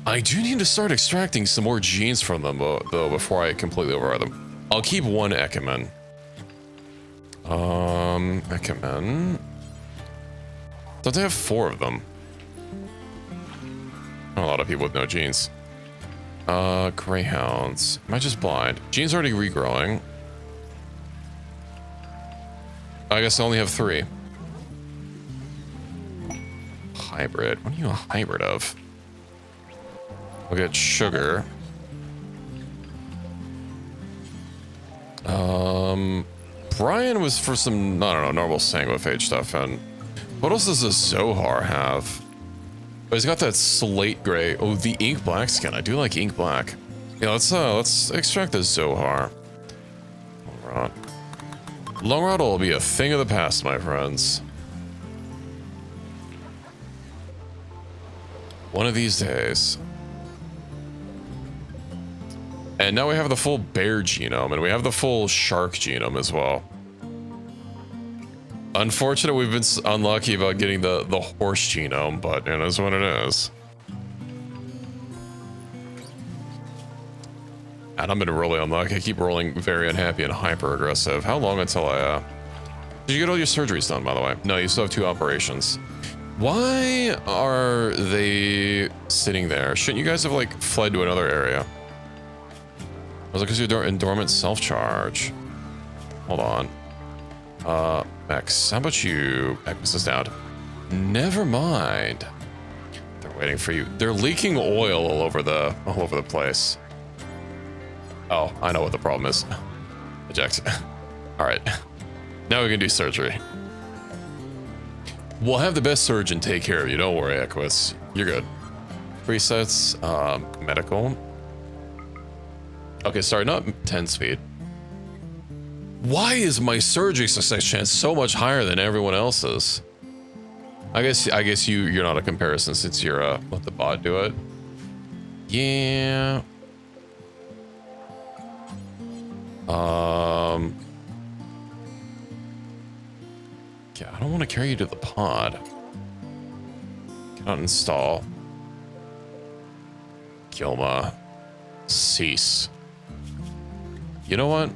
I do need to start extracting some more genes from them, though, before I completely override them. I'll keep one Ekiman. Ekiman. Don't they have 4 of them? A lot of people with no genes. Greyhounds. Am I just blind? Genes already regrowing. I guess I only have 3. Hybrid. What are you a hybrid of? We'll get sugar. Brian was for some, I don't know, normal sanguiphage stuff. And what else does the Zohar have? Oh, he's got that slate gray. Oh, the ink black skin. I do like ink black. Yeah, let's extract the Zohar. Long rod will be a thing of the past, my friends. One of these days. And now we have the full bear genome, and we have the full shark genome as well. Unfortunate we've been unlucky about getting the horse genome, but it is what it is. And I've been really unlucky. I keep rolling very unhappy and hyper aggressive. How long until I, Did you get all your surgeries done, by the way? No, you still have 2 operations. Why are they sitting there? Shouldn't you guys have, like, fled to another area? Was it because you're in dormant self-charge? Hold on. Max, how about you back this down? Never mind. They're waiting for you. They're leaking oil all over the place. Oh, I know what the problem is. Eject. All right. Now we can do surgery. We'll have the best surgeon take care of you. Don't worry, Equus. You're good. Presets, medical. Okay, sorry, not 10 speed. Why is my surgery success chance so much higher than everyone else's? I guess you're not a comparison since you're let the bot do it. Yeah. Yeah, I don't want to carry you to the pod. Cannot install. Gilma. Cease. You know what?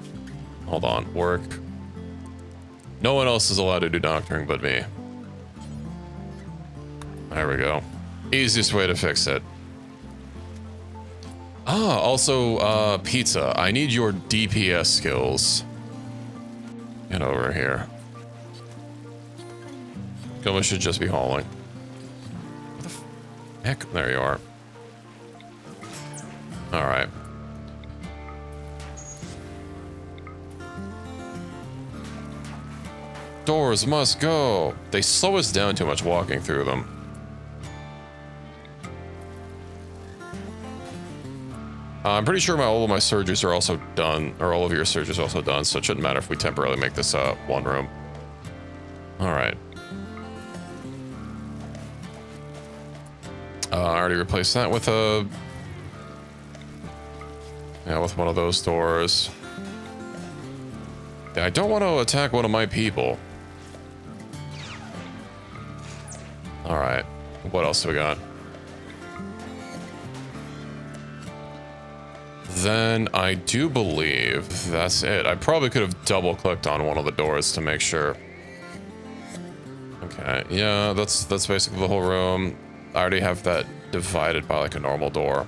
Hold on. Work. No one else is allowed to do doctoring but me. There we go. Easiest way to fix it. Ah, also, pizza. I need your DPS skills. Get over here. Gilma should just be hauling. What the heck? There you are. Alright. Doors must go. They slow us down too much walking through them. I'm pretty sure all of my surgeries are also done, or all of your surgeries are also done, so it shouldn't matter if we temporarily make this one room. Alright. I already replaced that with a... Yeah, with one of those doors. Yeah, I don't want to attack one of my people. Alright. What else do we got? Then I do believe that's it. I probably could have double clicked on one of the doors to make sure. Okay, yeah, that's basically the whole room. I already have that divided by like a normal door.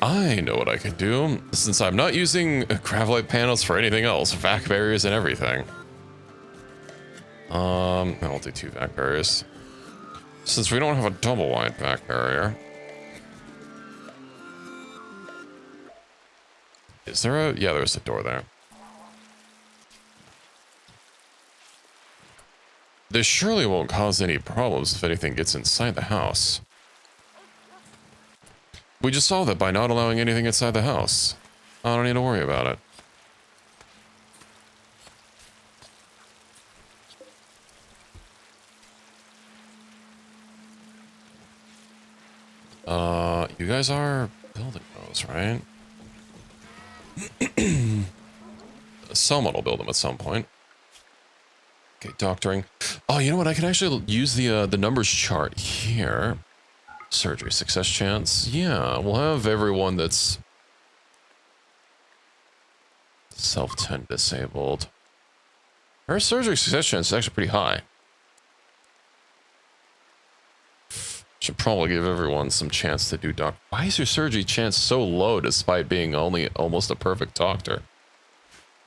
I know what I could do, since I'm not using Gravelite panels for anything else, vac barriers and everything. I'll do 2 vac barriers. Since we don't have a double wide vac barrier. Is there a... Yeah, there's a door there. This surely won't cause any problems if anything gets inside the house. We just solved it by not allowing anything inside the house. I don't need to worry about it. You guys are building those, right? Someone will build them at some point. Okay, doctoring. Oh, you know what? I can actually use the numbers chart here. Surgery success chance. Yeah, we'll have everyone that's self-10 disabled. Her surgery success chance is actually pretty high. Should probably give everyone some chance to do doc. Why is your surgery chance so low despite being only almost a perfect doctor?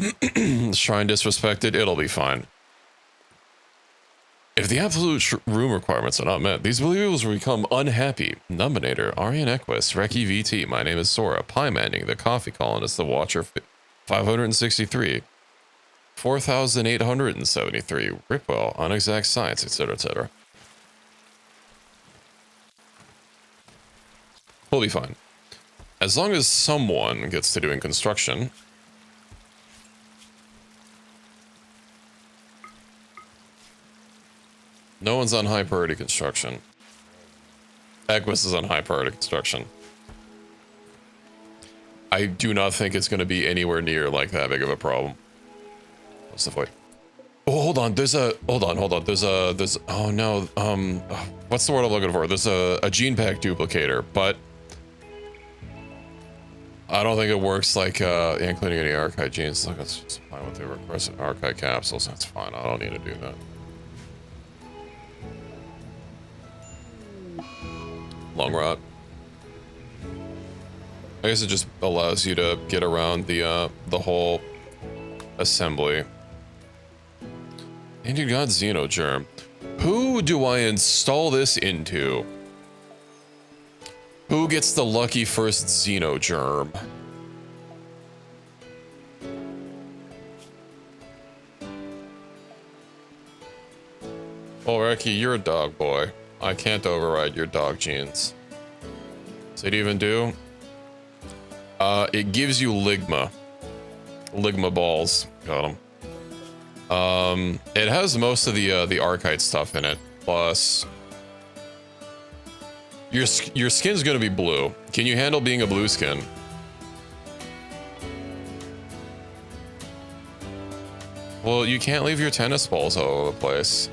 Shrine disrespected, it'll be fine. If the absolute room requirements are not met, these believers will become unhappy. Numbinator, Aryan Equus, Reki VT, my name is Sora, Pie Manning, the Coffee Colonist, the Watcher 563, 4,873, Ripwell, Unexact Science, etc., etc. We'll be fine. As long as someone gets to doing construction. No one's on high priority construction. Equus is on high priority construction. I do not think it's going to be anywhere near like that big of a problem. What's the point? Oh, hold on. There's a, hold on. Oh no. What's the word I'm looking for? There's a gene pack duplicator, but I don't think it works like, including any archive genes. Look, that's just fine with the recursive archive capsules. That's fine. I don't need to do that. Long rot. I guess it just allows you to get around the whole assembly. Indian God Xenogerm. Who do I install this into? Who gets the lucky first Xenogerm? Oh, Reki, you're a dog boy. I can't override your dog genes. Does it even do? It gives you Ligma. Ligma balls. Got them. It has most of the Archite stuff in it. Plus, your skin's gonna be blue. Can you handle being a blue skin? Well, you can't leave your tennis balls all over the place.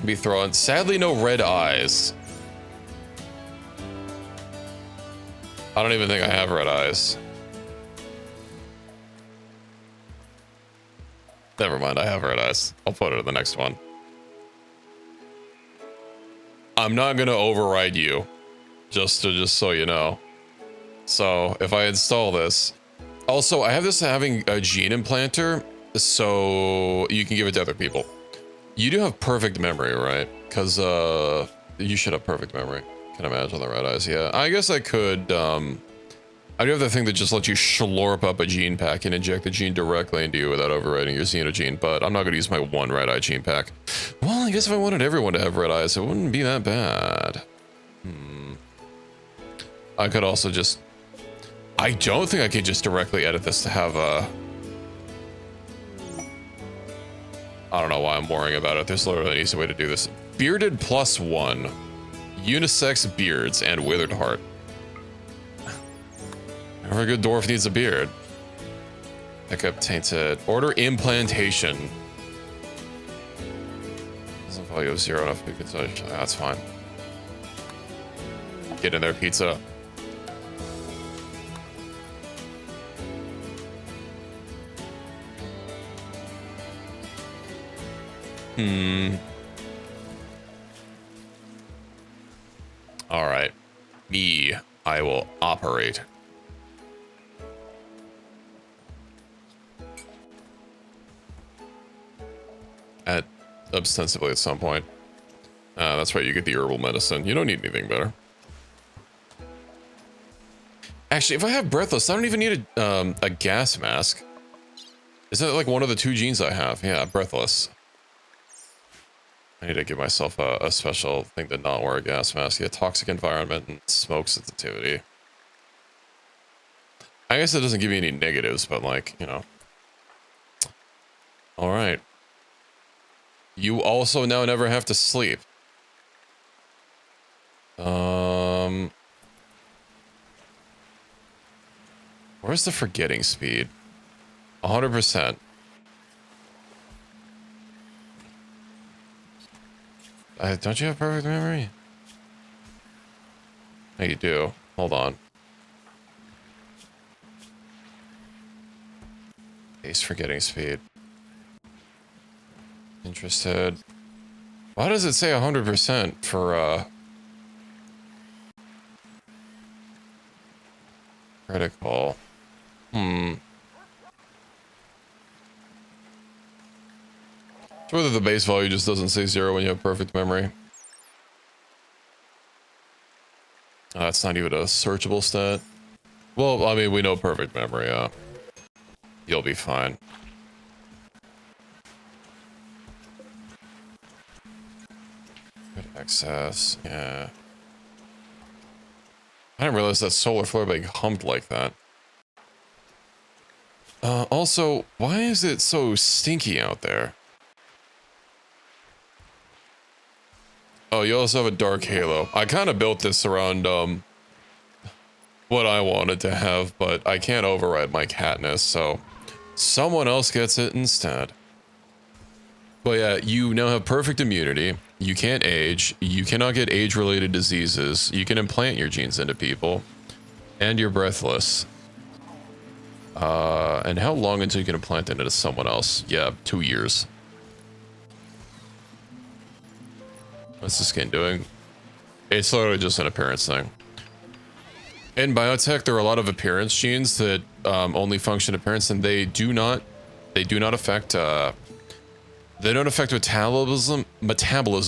Be throwing. Sadly, no red eyes. I don't even think I have red eyes. Never mind, I have red eyes. I'll put it in the next one. I'm not gonna override you, just so you know. So if I install this, also I have this having a gene implanter, so you can give it to other people. You do have perfect memory, right? Because you should have perfect memory. Can imagine the red eyes. Yeah, I guess I could. I do have the thing that just lets you slurp up a gene pack and inject the gene directly into you without overriding your xenogene, but I'm not going to use my one red eye gene pack. Well, I guess if I wanted everyone to have red eyes, it wouldn't be that bad. I could also just... I don't think I could just directly edit this to have a... I don't know why I'm worrying about it. There's literally an easy way to do this. Bearded +1. Unisex beards and withered heart. Every good dwarf needs a beard. Pick up tainted. Order implantation. Doesn't value of 0 enough. We could touch. That's fine. Get in there, pizza. All right. Me. I will operate. At ostensibly at some point. That's right, you get the herbal medicine. You don't need anything better. Actually, if I have breathless, I don't even need a gas mask. Isn't it like one of the 2 genes I have? Yeah, breathless. I need to give myself a special thing to not wear a gas mask. Yeah, toxic environment and smoke sensitivity. I guess it doesn't give me any negatives, but like, you know. All right. You also now never have to sleep. Where's the forgetting speed? 100%. Don't you have perfect memory? No, you do. Hold on. Base forgetting speed. Interested. Why does it say 100% for, critical? It's whether the base value just doesn't say 0 when you have perfect memory. That's not even a searchable stat. Well, I mean, we know perfect memory, you'll be fine. Good access, yeah. I didn't realize that solar flare being humped like that. Also, why is it so stinky out there? Oh, you also have a dark halo. I kind of built this around, what I wanted to have, but I can't override my catness, so someone else gets it instead. But yeah, you now have perfect immunity. You can't age. You cannot get age-related diseases. You can implant your genes into people. And you're breathless. And how long until you can implant it into someone else? Yeah, 2 years. What's the skin doing? It's literally just an appearance thing. In biotech, there are a lot of appearance genes that only function appearance, and they do not affect they don't affect metabolism,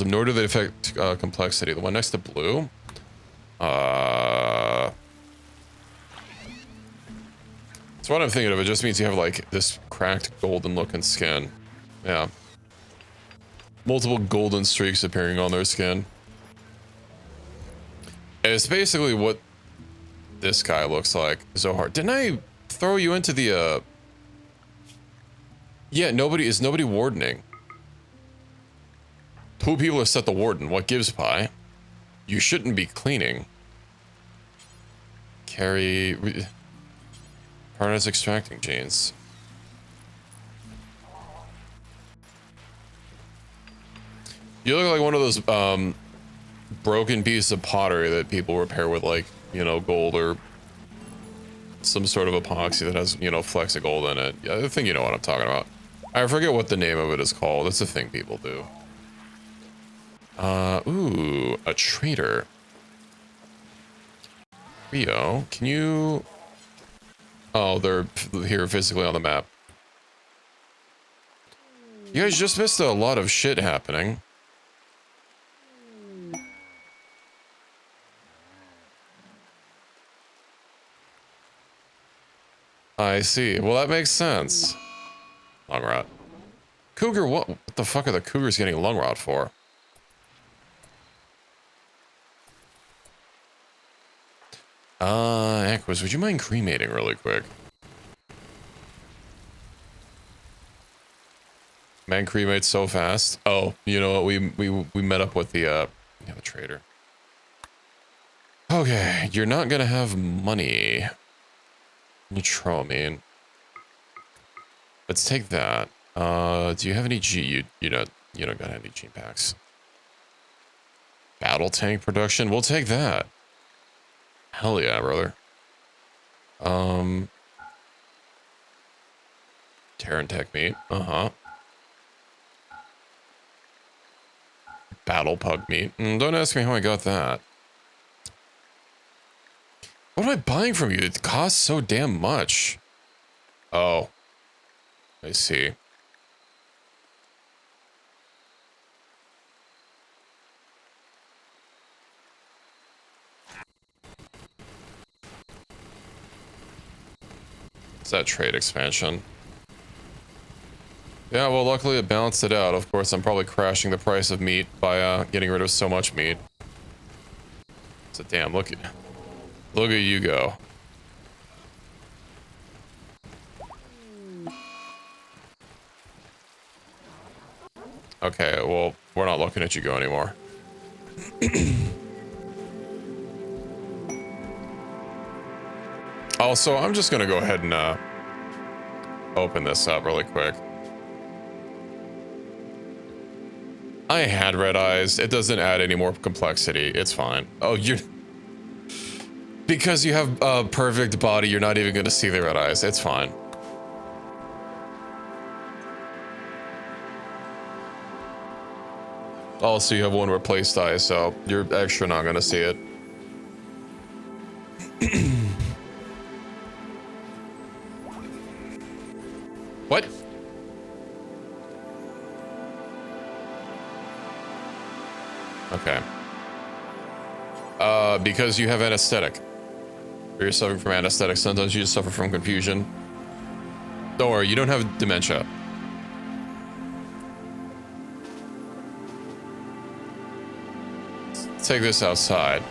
nor do they affect complexity. The one next to blue, that's what I'm thinking of. It just means you have like this cracked golden looking skin. Yeah. Multiple golden streaks appearing on their skin. And it's basically what this guy looks like. Zohar, didn't I throw you into the, yeah, nobody wardening. 2 people have set the warden. What gives, pie? You shouldn't be cleaning. Carry... Harness extracting genes. You look like one of those, broken pieces of pottery that people repair with, like, you know, gold or some sort of epoxy that has, you know, flecks of gold in it. Yeah, I think you know what I'm talking about. I forget what the name of it is called. It's a thing people do. Ooh, a trader. Rio, can you... Oh, they're here physically on the map. You guys just missed a lot of shit happening. I see. Well, that makes sense. Lung rot. Cougar, what the fuck are the cougars getting lung rot for? Aquas, would you mind cremating really quick? Man cremates so fast. Oh, you know what? We met up with the trader. Okay, you're not gonna have money. Neutral, let's take that. Do you have any G? You don't got any G packs. Battle tank production. We'll take that. Hell yeah, brother. Terran tech meat. Battle pug meat. Don't ask me how I got that. What am I buying from you? It costs so damn much. Oh. I see. It's that trade expansion. Yeah, well, luckily it balanced it out. Of course, I'm probably crashing the price of meat by getting rid of so much meat. So damn, look at you go. Okay, well, we're not looking at you go anymore. Also, I'm just gonna go ahead and open this up really quick. I had red eyes. It doesn't add any more complexity. It's fine. Oh, because you have a perfect body, you're not even gonna see the red eyes. It's fine. Also, you have one replaced eye, so you're extra not gonna see it. What? Okay. Because you have anesthetic. Or you're suffering from anesthetic. Sometimes you just suffer from confusion. Don't worry, you don't have dementia. Let's take this outside.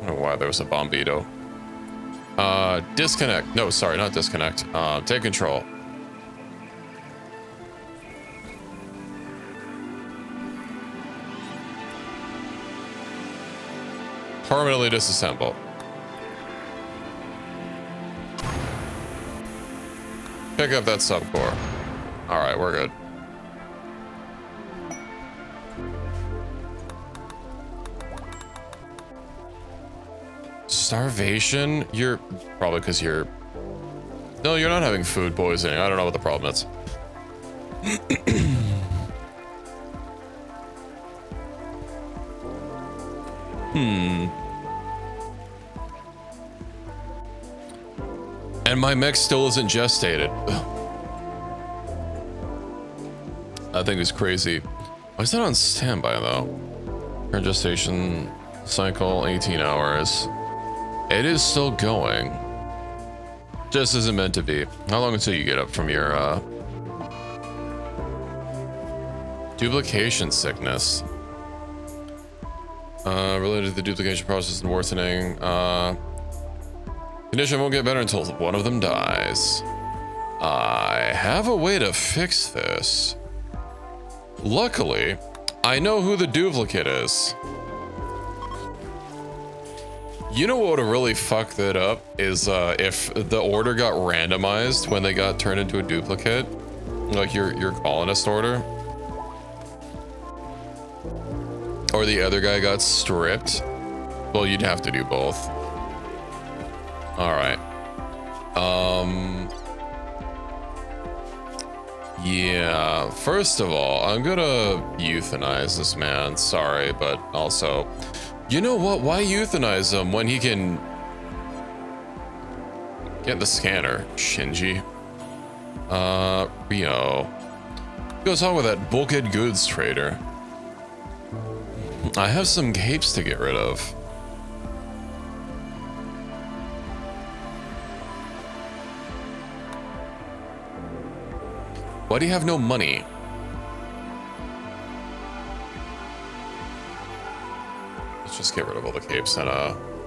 I don't know why there was a bombito. Disconnect. No, sorry, not disconnect. Take control. Permanently disassemble. Pick up that subcore. All right, we're good. Starvation? You're probably because you're... No, you're not having food poisoning. I don't know what the problem is. And my mech still isn't gestated. I think it's crazy. Why is that on standby though? Current gestation cycle 18 hours. It is still going. Just isn't meant to be. How long until you get up from your duplication sickness? Related to the duplication process and worsening. Condition won't get better until one of them dies. I have a way to fix this. Luckily, I know who the duplicate is. You know what would really fuck that up is if the order got randomized when they got turned into a duplicate, like your colonist order, or the other guy got stripped. Well, you'd have to do both. All right. Yeah, first of all, I'm gonna euthanize this man. Sorry, but also, you know what? Why euthanize him when he can get the scanner? Shinji. Rio. Goes on with that bulkhead goods trader. I have some capes to get rid of. Why do you have no money? Let's just get rid of all the capes and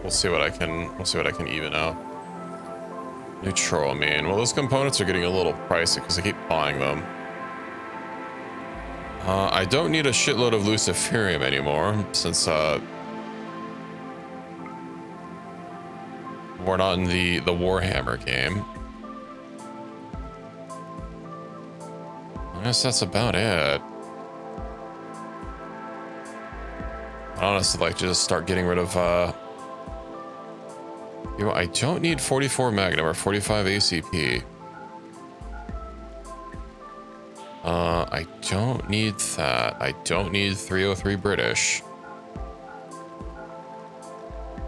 we'll see what I can even out. Neutral, I mean. Well, those components are getting a little pricey because I keep buying them. I don't need a shitload of Luciferium anymore since we're not in the Warhammer game. I guess that's about it. I'd honestly like to just start getting rid of you know, I don't need 44 Magnum or 45 ACP. I don't need that. I don't need 303 British.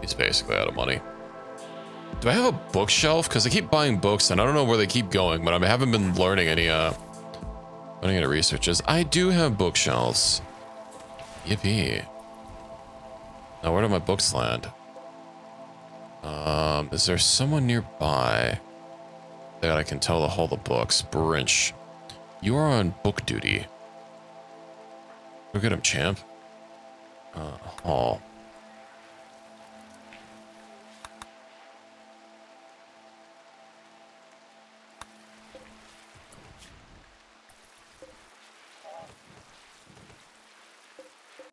He's basically out of money. Do I have a bookshelf? Because I keep buying books and I don't know where they keep going, but I haven't been learning any researches. I do have bookshelves. Yippee. Now where do my books land? Is there someone nearby that I can tell to hold the books? Brinch. You are on book duty. Go get him, champ. Hall.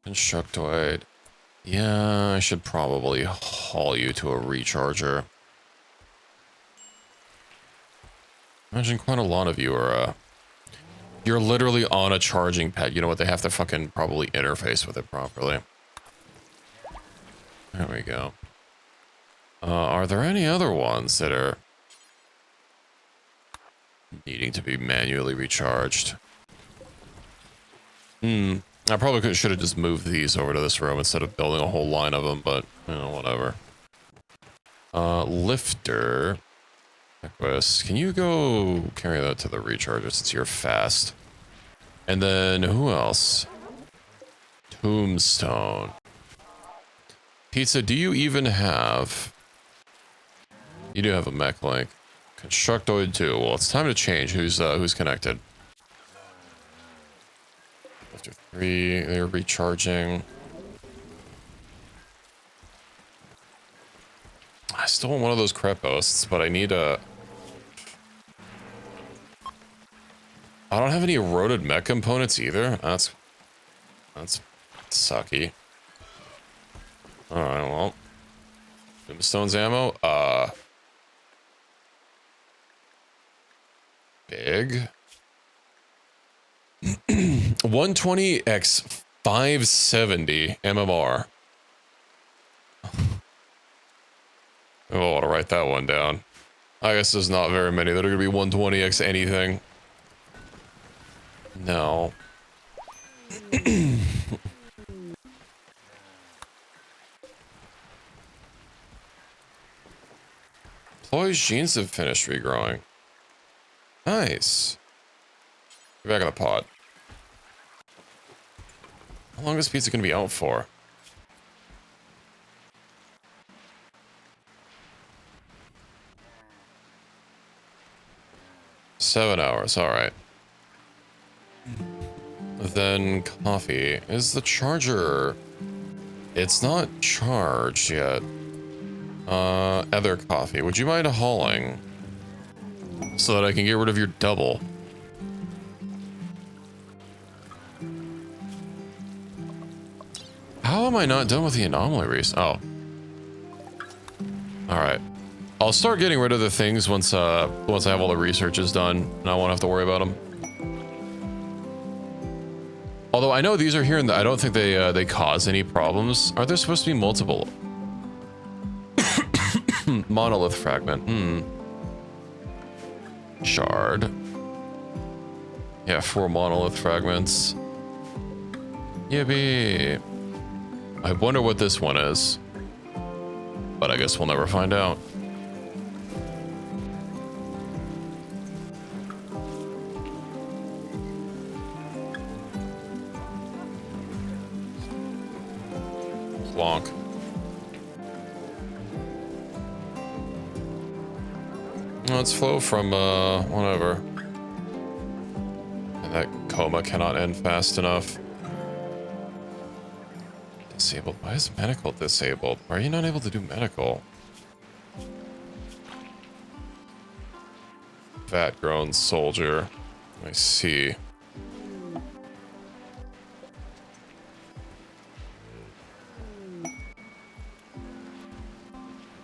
Constructoid. Yeah, I should probably haul you to a recharger. Imagine quite a lot of you are, you're literally on a charging pad. You know what? They have to fucking probably interface with it properly. There we go. Are there any other ones that are needing to be manually recharged. I probably should have just moved these over to this room instead of building a whole line of them, but, you know, whatever. Lifter. Equus, can you go carry that to the recharger since you're fast? And then, who else? Tombstone. Pizza, do you even have... You do have a mech link. Constructoid 2. Well, it's time to change who's connected. After 3, they're recharging. I still want one of those Crepos, but I need a... I don't have any eroded mech components either. That's sucky. Alright, well. Tombstone's ammo. Big. 120x 570 MMR. I want to write that one down. I guess there's not very many that are going to be 120x anything. No. Chloe's genes have finished regrowing. Nice. Get back in the pod. How long is pizza going to be out for? $7 hours, alright. Then coffee. Is the charger... It's not charged yet. Other coffee. Would you mind hauling? So that I can get rid of your double. How am I not done with the anomaly race? Oh. Alright. I'll start getting rid of the things once I have all the researches done and I won't have to worry about them. Although I know these are here and I don't think they cause any problems. Are there supposed to be multiple? Monolith fragment. Shard. Yeah, 4 monolith fragments. Yippee. I wonder what this one is. But I guess we'll never find out. Plonk. Let's flow from, whatever. And that coma cannot end fast enough. Disabled. Why is medical disabled? Why are you not able to do medical? Fat grown soldier. I see.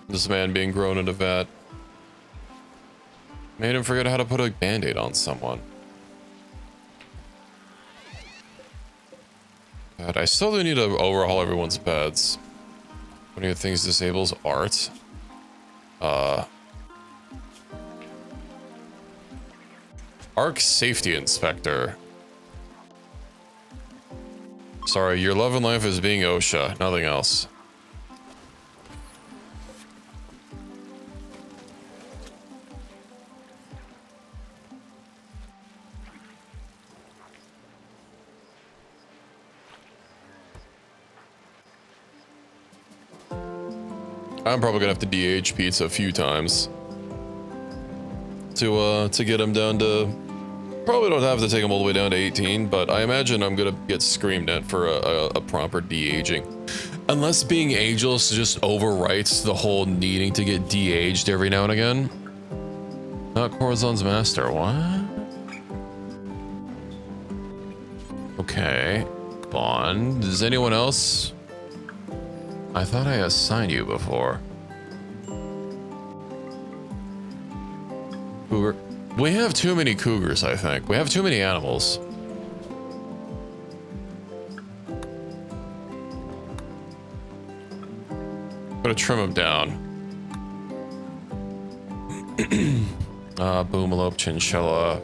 This man being grown in a vat. Made him forget how to put a band-aid on someone. God, I still do need to overhaul everyone's beds. One of your things disables art. Arc Safety Inspector. Sorry, your love and life is being OSHA, nothing else. I'm probably gonna have to DH Pizza a few times to get him down to. Probably don't have to take him all the way down to 18, but I imagine I'm gonna get screamed at for a proper de-aging. Unless being ageless just overwrites the whole needing to get de-aged every now and again. Not Corazon's master. What? Okay. Bond. Does anyone else? I thought I assigned you before. Cougar. We have too many cougars, I think. We have too many animals. Gotta trim them down. Boomalope, chinchilla.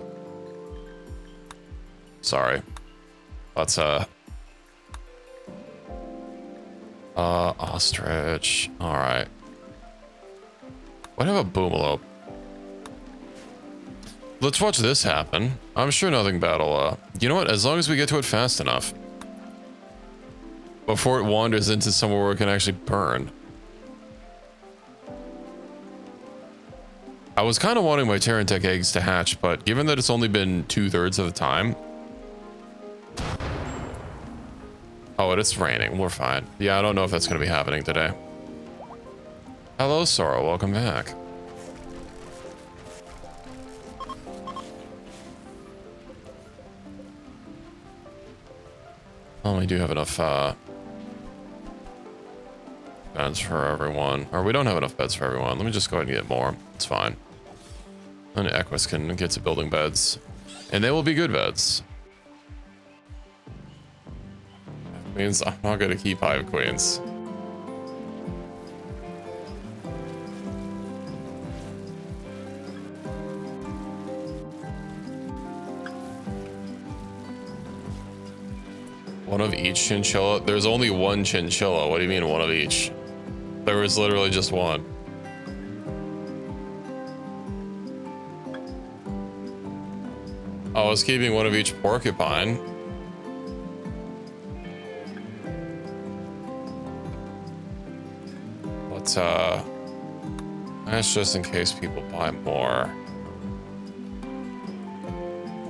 Sorry. That's ostrich. Alright. What have a boomalope? Let's watch this happen. I'm sure nothing bad will, you know what? As long as we get to it fast enough. Before it wanders into somewhere where it can actually burn. I was kind of wanting my Terrantech eggs to hatch, but given that it's only been 2/3 of the time. Oh, and it's raining. We're fine. Yeah, I don't know if that's going to be happening today. Hello, Sora. Welcome back. Well, we do have enough beds for everyone. Or we don't have enough beds for everyone. Let me just go ahead and get more. It's fine. And Equus can get to building beds. And they will be good beds. That means I'm not going to keep Hive Queens. One of each chinchilla? There's only one chinchilla. What do you mean one of each? There was literally just one. I was keeping one of each porcupine. But, that's just in case people buy more.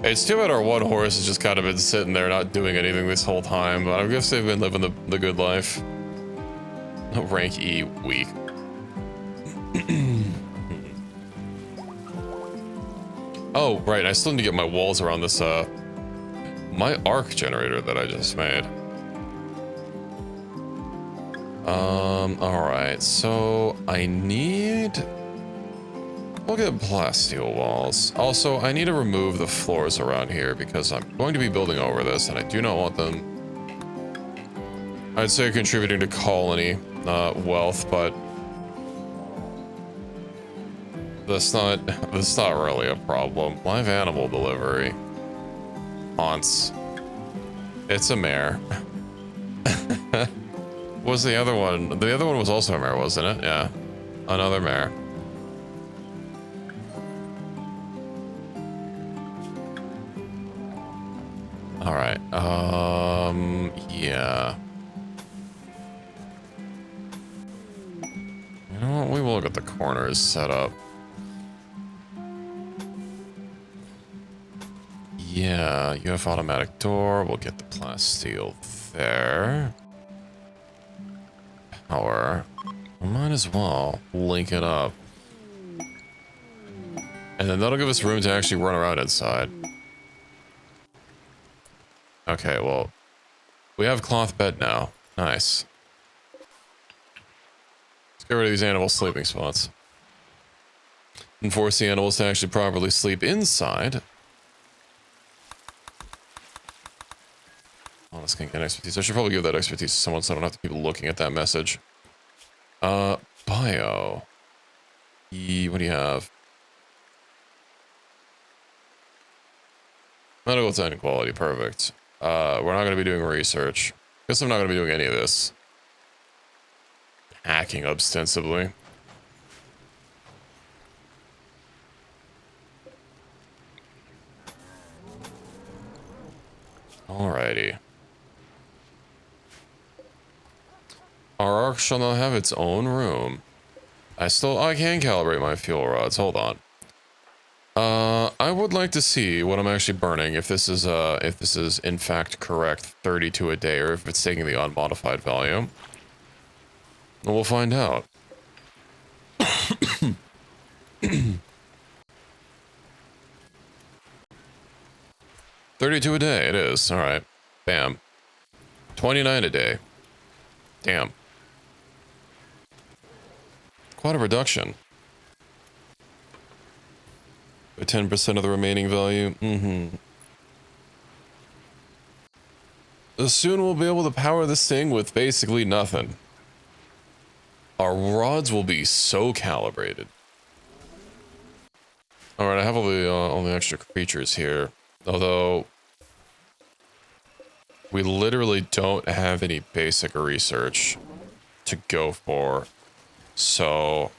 It's too bad our one horse has just kind of been sitting there not doing anything this whole time, but I guess they've been living the good life. Rank E, weak. Oh, right, I still need to get my walls around this, my arc generator that I just made. Alright, so I need... We'll get plasteel walls. Also, I need to remove the floors around here because I'm going to be building over this and I do not want them, I'd say, contributing to colony wealth, but that's not really a problem. Live animal delivery. Haunts. It's a mare. What was the other one? The other one was also a mare, wasn't it? Yeah. Another mare. All right. Yeah. You know what? We will get the corners set up. Yeah, you have automatic door. We'll get the plasteel there. Power. We might as well link it up. And then that'll give us room to actually run around inside. Okay, well, we have cloth bed now. Nice. Let's get rid of these animal sleeping spots. And force the animals to actually properly sleep inside. Oh, this can get expertise. I should probably give that expertise to someone so I don't have to keep looking at that message. Bio. What do you have? Medical technical quality, perfect. We're not going to be doing research. Guess I'm not going to be doing any of this. Hacking ostensibly. Alrighty. Our arc shall not have its own room. I can calibrate my fuel rods. Hold on. I would like to see what I'm actually burning, if this is in fact correct, 32 a day, or if it's taking the unmodified value. And we'll find out. 32 a day, it is. Alright. Bam. 29 a day. Damn. Quite a reduction. By 10% of the remaining value. Soon we'll be able to power this thing with basically nothing. Our rods will be so calibrated. All right, I have all the extra creatures here, although we literally don't have any basic research to go for, so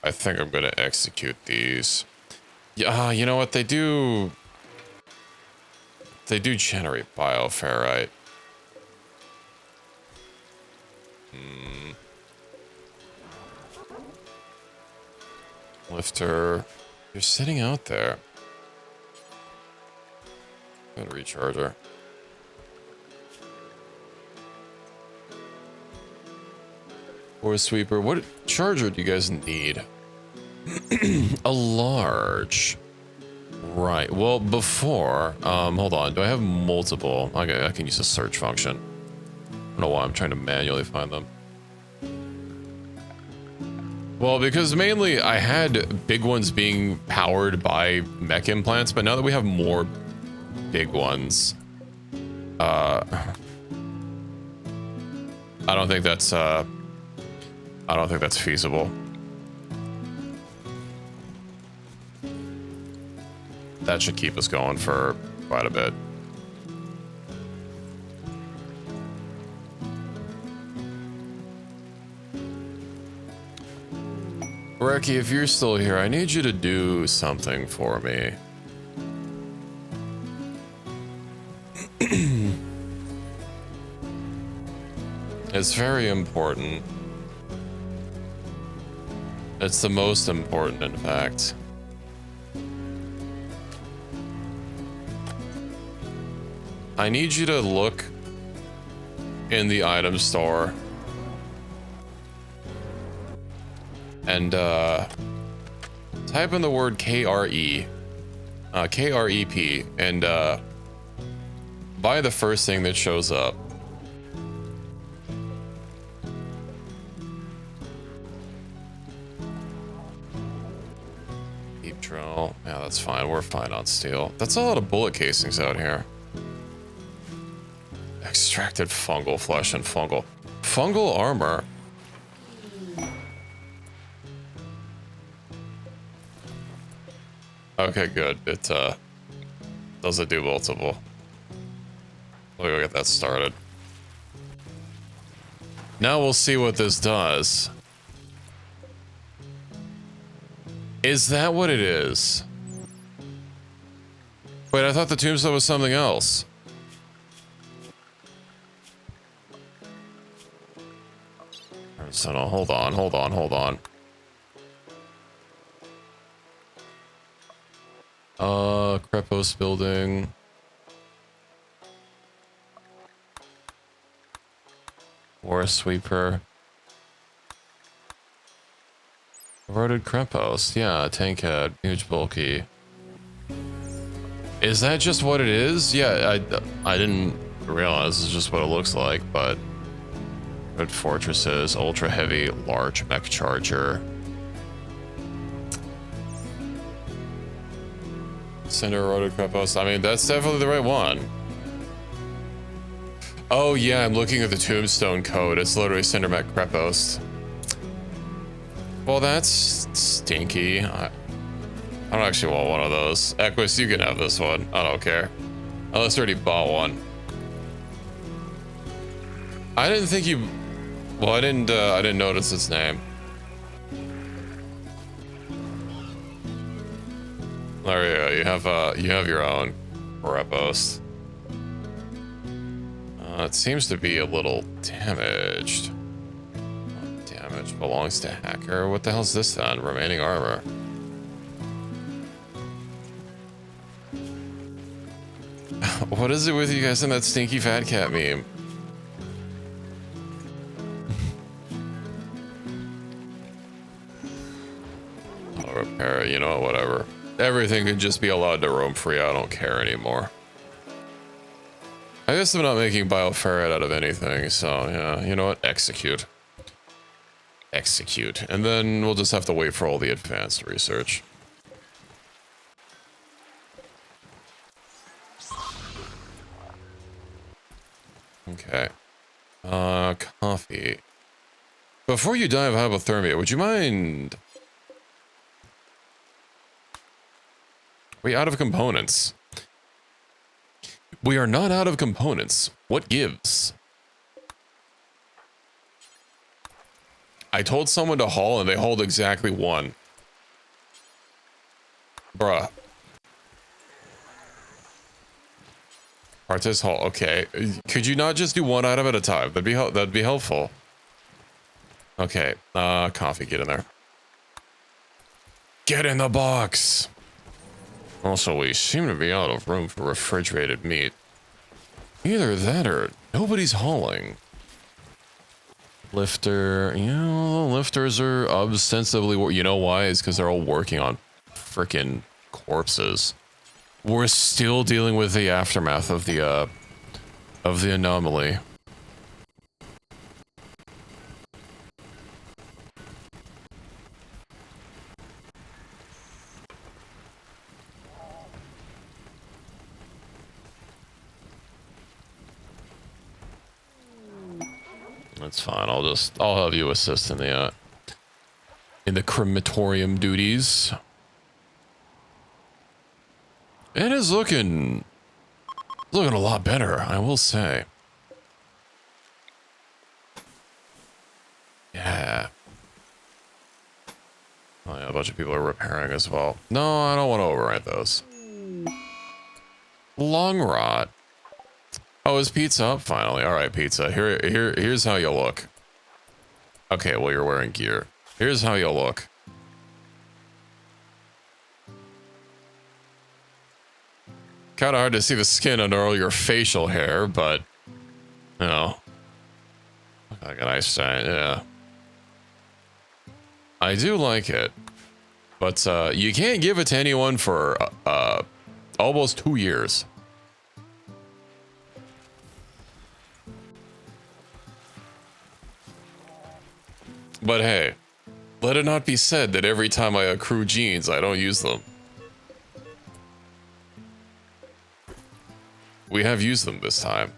I think I'm gonna execute these. Yeah, you know what they do? They do generate bioferrite. Lifter, you're sitting out there. Got a recharger. Or a sweeper. What charger do you guys need? A large. Right. Well, before, hold on. Do I have multiple? Okay, I can use a search function. I don't know why I'm trying to manually find them. Well, because mainly I had big ones being powered by mech implants, but now that we have more big ones, I don't think that's feasible. That should keep us going for quite a bit. Reki, if you're still here, I need you to do something for me. It's very important. It's the most important, in fact. I need you to look in the item store and type in the word KRE, KREP, and buy the first thing that shows up. Deep drill, yeah, that's fine. We're fine on steel. That's a lot of bullet casings out here. Extracted fungal flesh and fungal armor. Okay, good. It does it do multiple? Let me go get that started. Now we'll see what this does. Is that what it is? Wait, I thought the tombstone was something else. So no, hold on. Krepos building. War sweeper. Eroded Krepos. Yeah, tank head. Huge bulky. Is that just what it is? Yeah, I didn't realize it's just what it looks like, but good fortresses, ultra heavy, large mech charger. Cinder eroded Krepos. I mean, that's definitely the right one. Oh yeah, I'm looking at the tombstone code. It's literally Cinder Mech Krepos. Well, that's stinky. I don't actually want one of those. Equus, you can have this one. I don't care. Unless I already bought one. I didn't think you... Well, I didn't notice its name. There you go. You have your own Krepos. It seems to be a little damaged. Damage belongs to hacker. What the hell's this then? Remaining armor. What is it with you guys in that stinky fat cat meme? Auto repair, you know, whatever. Everything can just be allowed to roam free. I don't care anymore. I guess I'm not making bioferrite out of anything, so yeah, you know what? Execute. Execute. And then we'll just have to wait for all the advanced research. Okay. Coffee. Before you die of hypothermia, would you mind We out of components. We are not out of components. What gives? I told someone to haul and they hauled exactly one. Bruh. Artist haul. Okay. Could you not just do one item at a time? That'd be helpful. Okay. Coffee, get in there. Get in the box. Also, we seem to be out of room for refrigerated meat. Either that or nobody's hauling. Lifter, you know, lifters are ostensibly, you know why? It's because they're all working on freaking corpses. We're still dealing with the aftermath of the anomaly. That's fine. I'll have you assist in the crematorium duties. It is looking a lot better, I will say. Yeah. Oh yeah, a bunch of people are repairing as well. No, I don't want to overwrite those. Long rot. Oh, is pizza up finally? All right, pizza. Here's how you look. Okay, well, you're wearing gear. Here's how you look. Kind of hard to see the skin under all your facial hair, but you know, like a nice sign. Yeah, I do like it, but you can't give it to anyone for almost 2 years. But hey, let it not be said that every time I accrue genes, I don't use them. We have used them this time.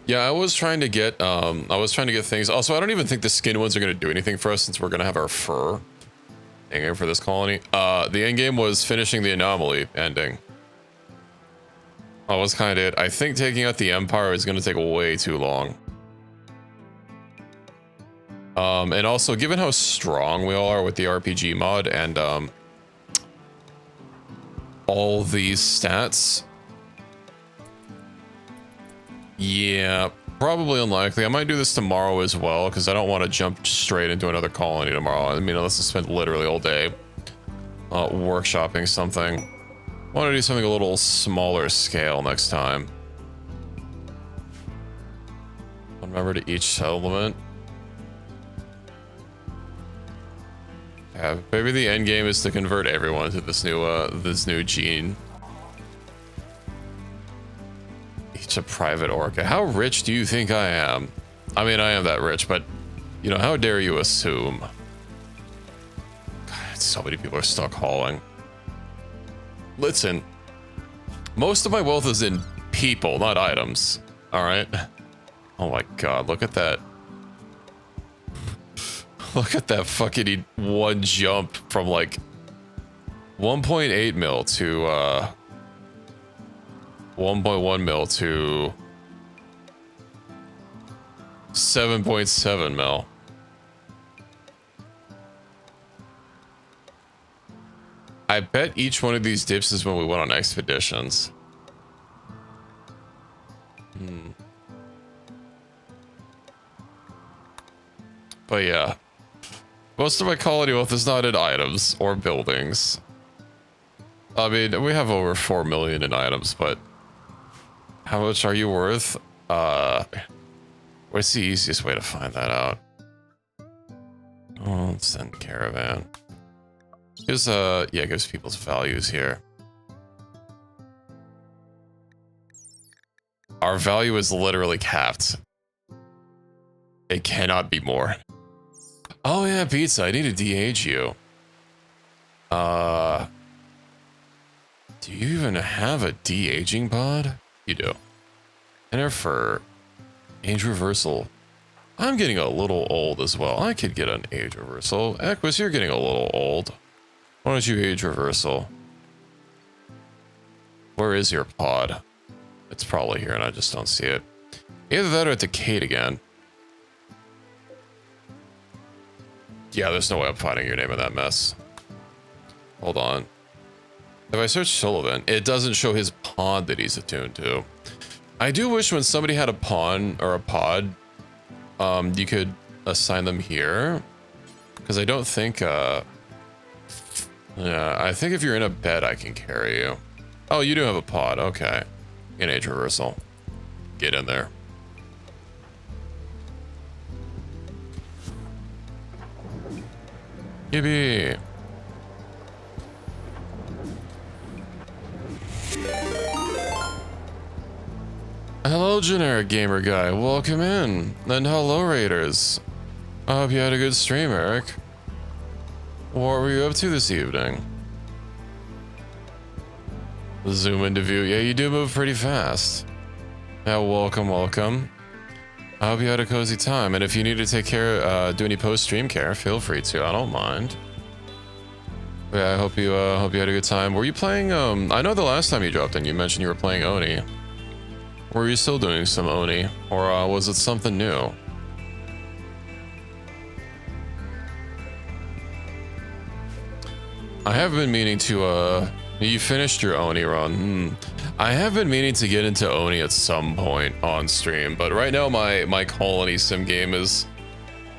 Yeah, I was trying to get things. Also, I don't even think the skin ones are going to do anything for us since we're going to have our fur endgame for this colony. The end game was finishing the anomaly ending. That was kind of it. I think taking out the Empire is going to take way too long. And also, given how strong we all are with the RPG mod and all these stats, yeah, probably unlikely. I might do this tomorrow as well because I don't want to jump straight into another colony tomorrow. I mean, unless I spend literally all day workshopping something. I want to do something a little smaller scale next time. Remember to each settlement. Yeah, maybe the end game is to convert everyone to this new gene. Each a private orca. How rich do you think I am? I mean, I am that rich, but you know, how dare you assume? God, so many people are stuck hauling. Listen, most of my wealth is in people, not items. All right. Oh my God, look at that. Look at that fucking one jump from like 1.8 mil to 1.1 mil to 7.7 mil. I bet each one of these dips is when we went on expeditions. But yeah. Most of my colony wealth is not in items or buildings. I mean, we have over 4 million in items, but how much are you worth? What's the easiest way to find that out? Oh, let's send caravan. Gives gives people's values here. Our value is literally capped. It cannot be more. Oh yeah, pizza. I need to de-age you. Do you even have a de-aging pod? You do. Enter for age reversal. I'm getting a little old as well. I could get an age reversal. Equus, you're getting a little old. Why don't you age reversal? Where is your pod? It's probably here and I just don't see it. Either that or it decayed again. Yeah, there's no way I'm finding your name in that mess. Hold on. If I search Sullivan, it doesn't show his pod that he's attuned to. I do wish when somebody had a pawn or a pod, you could assign them here. Because I don't think, yeah, I think if you're in a bed, I can carry you. Oh, you do have a pod. Okay. In age reversal. Get in there. Yippee. Hello, generic gamer guy. Welcome in. And hello, raiders. I hope you had a good stream, Eric. What were you up to this evening? Zoom into view. Yeah, you do move pretty fast. Yeah, welcome, welcome. I hope you had a cozy time. And if you need to take care, do any post-stream care, feel free to. I don't mind. But yeah, I hope you had a good time. Were you playing? I know the last time you dropped in, you mentioned you were playing Oni. Were you still doing some Oni, or was it something new? I have been meaning to, you finished your Oni run. I have been meaning to get into Oni at some point on stream, but right now my colony sim game has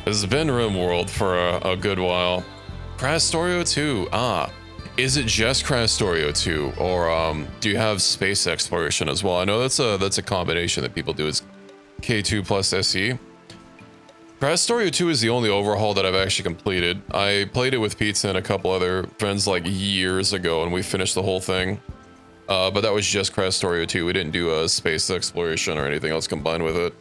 been RimWorld for a good while. Crastorio 2, is it just Crastorio 2, or do you have space exploration as well? I know that's a combination that people do. It's K2 plus SE. Crastorio 2 is the only overhaul that I've actually completed. I played it with Pizza and a couple other friends like years ago, and we finished the whole thing. But that was just Crastorio 2. We didn't do a space exploration or anything else combined with it.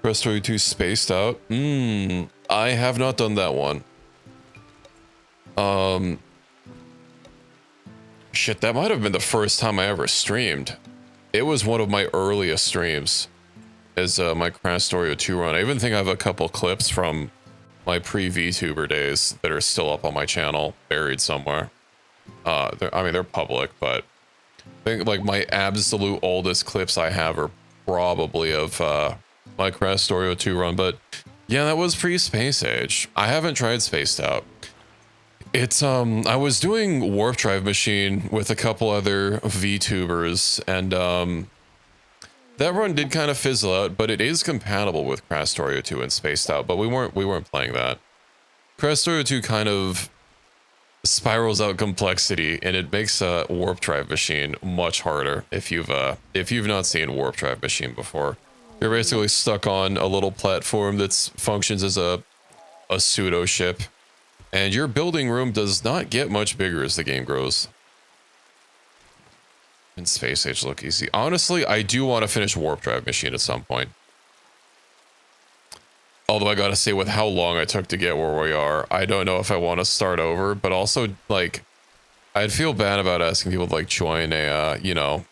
Crastorio 2 spaced out. I have not done that one. Shit, that might have been the first time I ever streamed. It was one of my earliest streams. Is my Crastorio 2 run. I even think I have a couple clips from my pre-VTuber days that are still up on my channel, buried somewhere. I mean, they're public, but I think like my absolute oldest clips I have are probably of my Crastorio 2 run. But yeah, that was pre-Space Age. I haven't tried Spaced Out. It's I was doing Warp Drive Machine with a couple other VTubers, and that run did kind of fizzle out, but it is compatible with Crastorio 2 and Spaced Out, but we weren't playing that. Crastorio 2 kind of spirals out complexity, and it makes a Warp Drive Machine much harder if you've not seen Warp Drive Machine before. You're basically stuck on a little platform that functions as a pseudo ship, and your building room does not get much bigger as the game grows. And Space Age look easy. Honestly, I do want to finish Warp Drive Machine at some point. Although I gotta say, with how long I took to get where we are, I don't know if I want to start over. But also, like, I'd feel bad about asking people to, like, join a, you know,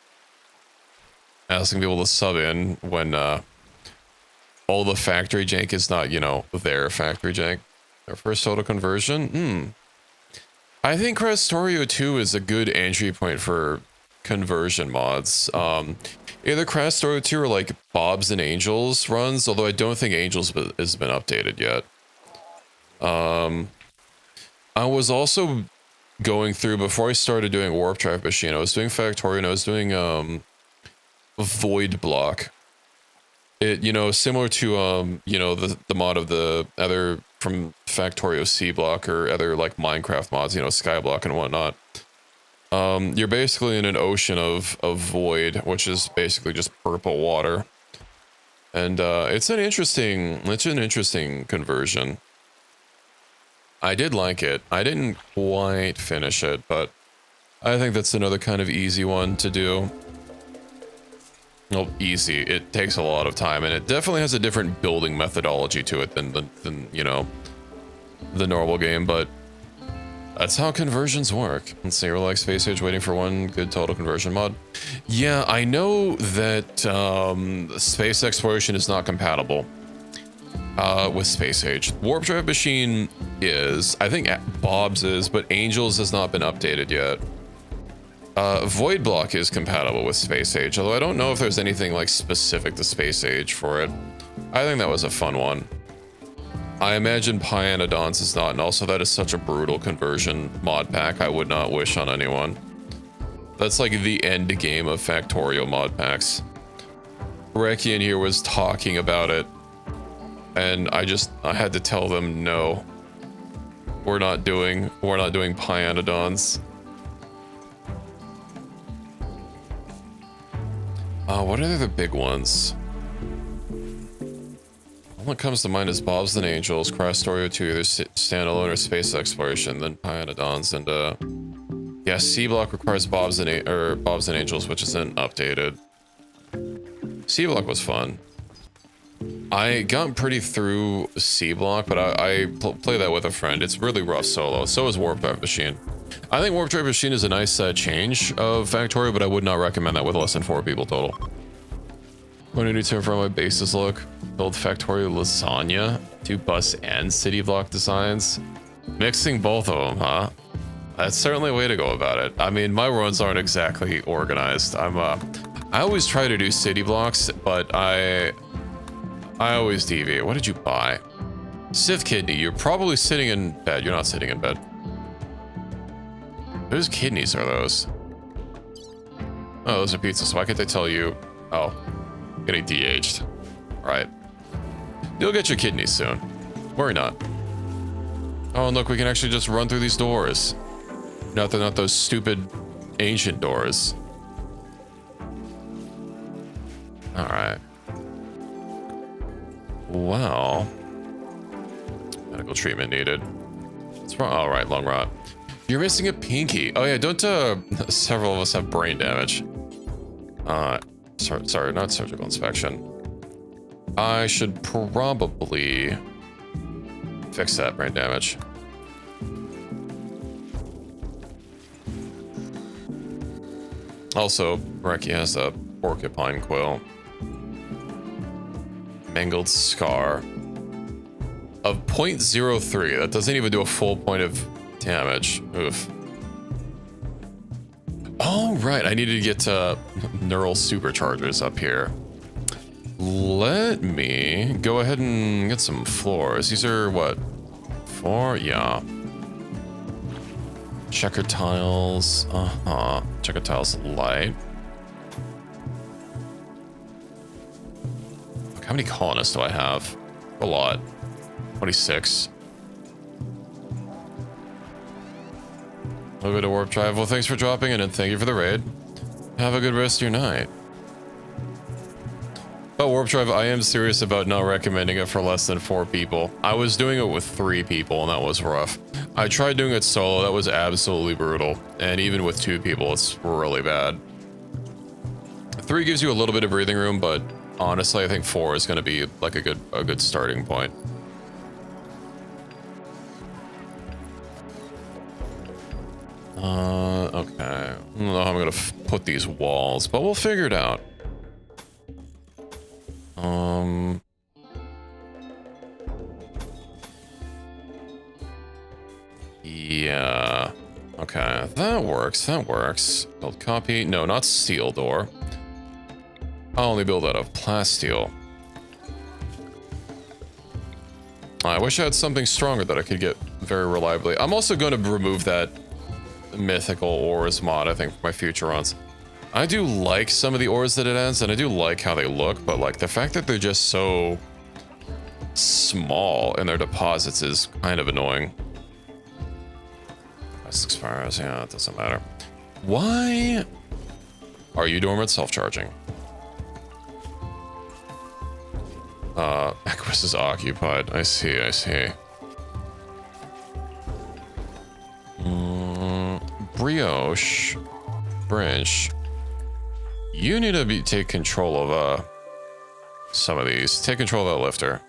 asking people to sub in when all the factory jank is not, you know, their factory jank. Their first total conversion? I think Crastorio 2 is a good entry point for conversion mods. Either Crastorio 2 or like Bob's and Angels runs, although I don't think Angels has been updated yet. I was also going through, before I started doing Warp Drive Machine, I was doing Factorio and I was doing Void Block. It, you know, similar to you know, the mod of the other from Factorio C Block or other like Minecraft mods, you know, Skyblock and whatnot. You're basically in an ocean of void, which is basically just purple water. And it's an interesting conversion. I did like it. I didn't quite finish it, but I think that's another kind of easy one to do. Well, easy. It takes a lot of time, and it definitely has a different building methodology to it than you know, the normal game, but that's how conversions work. Let's see, we're like Space Age waiting for one good total conversion mod. Yeah, I know that space exploration is not compatible with Space Age. Warp Drive Machine is. I think Bob's is, but Angel's has not been updated yet. Void Block is compatible with Space Age, although I don't know if there's anything like specific to Space Age for it. I think that was a fun one. I imagine Pyanodons is not, and also that is such a brutal conversion mod pack I would not wish on anyone. That's like the end game of Factorial mod packs. Rekian here was talking about it, and I had to tell them no. We're not doing Pyanodons. What are the big ones? All that comes to mind is Bob's and Angels, Crash Story 2, either standalone or space exploration, then Pyanodons, and yeah, C Block requires Bob's and Angels, which isn't updated. C Block was fun. I got pretty through C Block, but I play that with a friend. It's really rough solo. So is Warp Drive Machine. I think Warp Drive Machine is a nice change of Factorio, but I would not recommend that with less than 4 people total. What do I need to for my bases look? Build Factorio Lasagna, 2 bus and city block designs. Mixing both of them, huh? That's certainly a way to go about it. I mean, my runs aren't exactly organized. I always try to do city blocks, but I always deviate. What did you buy? Civ Kidney, you're probably sitting in bed. You're not sitting in bed. Whose kidneys are those? Oh, those are pizzas. Why can't they tell you? Oh, getting de-aged. Right. You'll get your kidneys soon. Worry not. Oh, and look, we can actually just run through these doors. No, they're not those stupid ancient doors. All right. Well, medical treatment needed. What's wrong? All right, lung rot. You're missing a pinky. Oh yeah, don't several of us have brain damage? Sorry, not surgical inspection. I should probably fix that brain damage. Also, Reki has a porcupine quill. Mangled scar of 0.03. That doesn't even do a full point of damage. Oof. Oh, right. I needed to get neural superchargers up here. Let me go ahead and get some floors. These are what? 4? Yeah. Checker tiles. Checker tiles light. How many colonists do I have? A lot. 26. A little bit of warp drive. Well, thanks for dropping in and thank you for the raid. Have a good rest of your night. About warp drive, I am serious about not recommending it for less than 4 people. I was doing it with 3 people and that was rough. I tried doing it solo. That was absolutely brutal. And even with 2 people, it's really bad. 3 gives you a little bit of breathing room, but honestly, I think 4 is going to be like a good starting point. Okay. I don't know how I'm going to put these walls, but we'll figure it out. Yeah. Okay, that works. Build copy. No, not steel door. I'll only build out of plasteel. I wish I had something stronger that I could get very reliably. I'm also going to remove that mythical ores mod, I think, for my future runs. I do like some of the ores that it has, and I do like how they look, but like the fact that they're just so small in their deposits is kind of annoying. This expires, yeah, it doesn't matter. Why are you dormant self-charging? Equus is occupied. I see. Brioche. Branch. You need to take control of some of these. Take control of that lifter.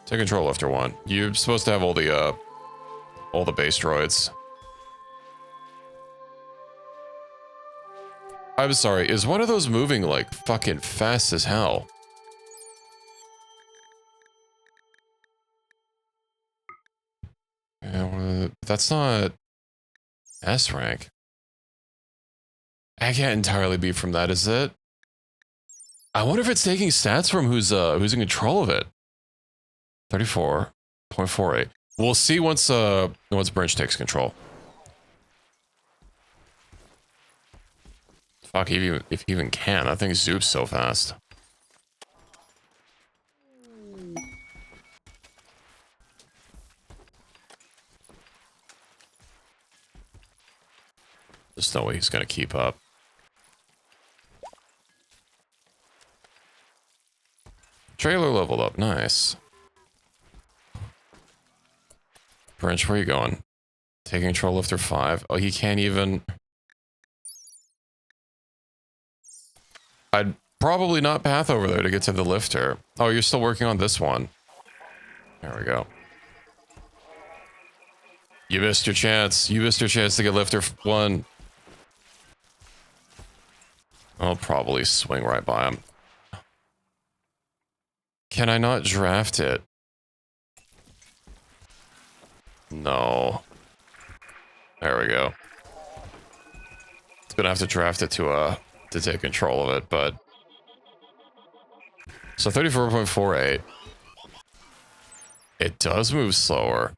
Take control of lifter 1. You're supposed to have all the base droids. I'm sorry, is one of those moving like fucking fast as hell? That's not S rank. I can't entirely be from that, is it? I wonder if it's taking stats from who's in control of it. 34.48. We'll see once Brinch takes control. Fuck, if he even can. I think Zoop's so fast. There's no way he's gonna keep up. Trailer leveled up, nice. Brinch, where are you going? Taking control lifter 5. Oh, he can't even... I'd probably not path over there to get to the lifter. Oh, you're still working on this one. There we go. You missed your chance. You missed your chance to get lifter 1. I'll probably swing right by him. Can I not draft it? No. There we go. It's gonna have to draft it to take control of it, but... So 34.48. It does move slower.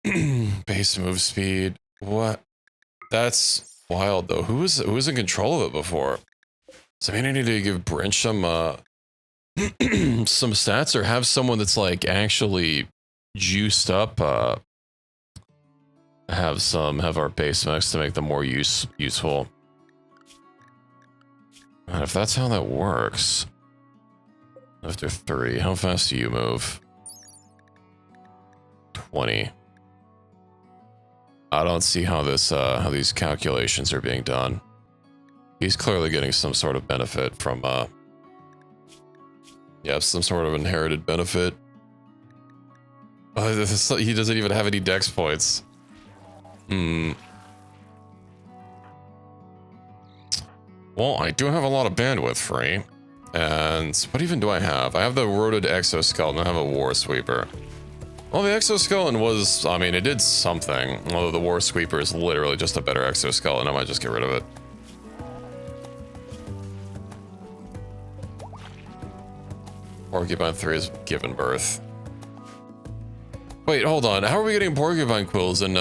Base move speed. What? That's wild, though. Who was in control of it before? So I mean, I need to give Brinch some, some stats, or have someone that's, like, actually juiced up, have our base mechs to make them more useful. And if that's how that works... After 3, how fast do you move? 20. I don't see how this, how these calculations are being done. He's clearly getting some sort of benefit from, yeah, some sort of inherited benefit. He doesn't even have any dex points. Well, I do have a lot of bandwidth free. And what even do I have? I have the roted exoskeleton. I have a war sweeper. Well, the exoskeleton was, I mean, it did something. Although the war sweeper is literally just a better exoskeleton. I might just get rid of it. Porcupine 3 is given birth. Wait, hold on. How are we getting porcupine quills in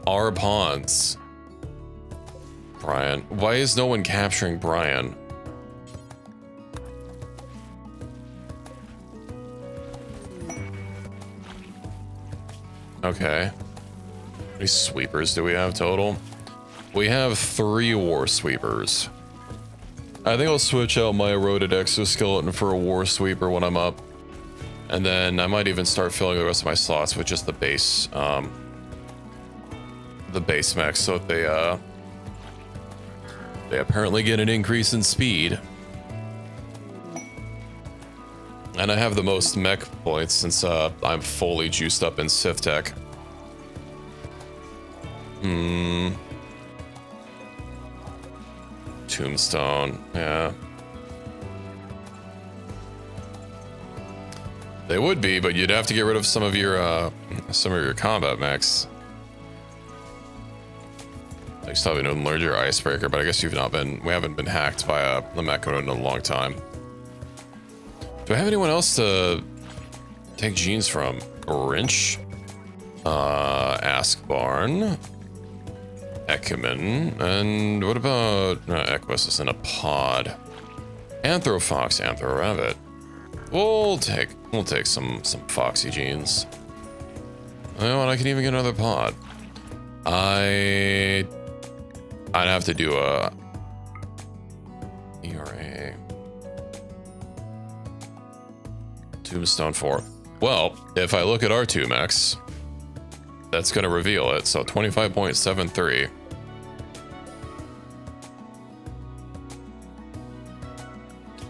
our ponds? Brian. Why is no one capturing Brian? Okay. How many sweepers do we have total? We have 3 war sweepers. I think I'll switch out my eroded exoskeleton for a war sweeper when I'm up. And then I might even start filling the rest of my slots with just the base mechs, so that they apparently get an increase in speed. And I have the most mech points since I'm fully juiced up in Sith Tech. Tombstone, yeah. They would be, but you'd have to get rid of some of your combat mechs. Like still haven't learned your icebreaker, but I guess we haven't been hacked by a mecha in a long time. Do I have anyone else to take genes from? Brinch, Askbarn, Ekman, and what about Equus is in a pod? Anthrofox, Anthrorabbit. We'll take some foxy genes. You know what? I can even get another pod. I'd have to do a ERA. Tombstone 4. Well, if I look at our 2 mechs, that's going to reveal it. So 25.73.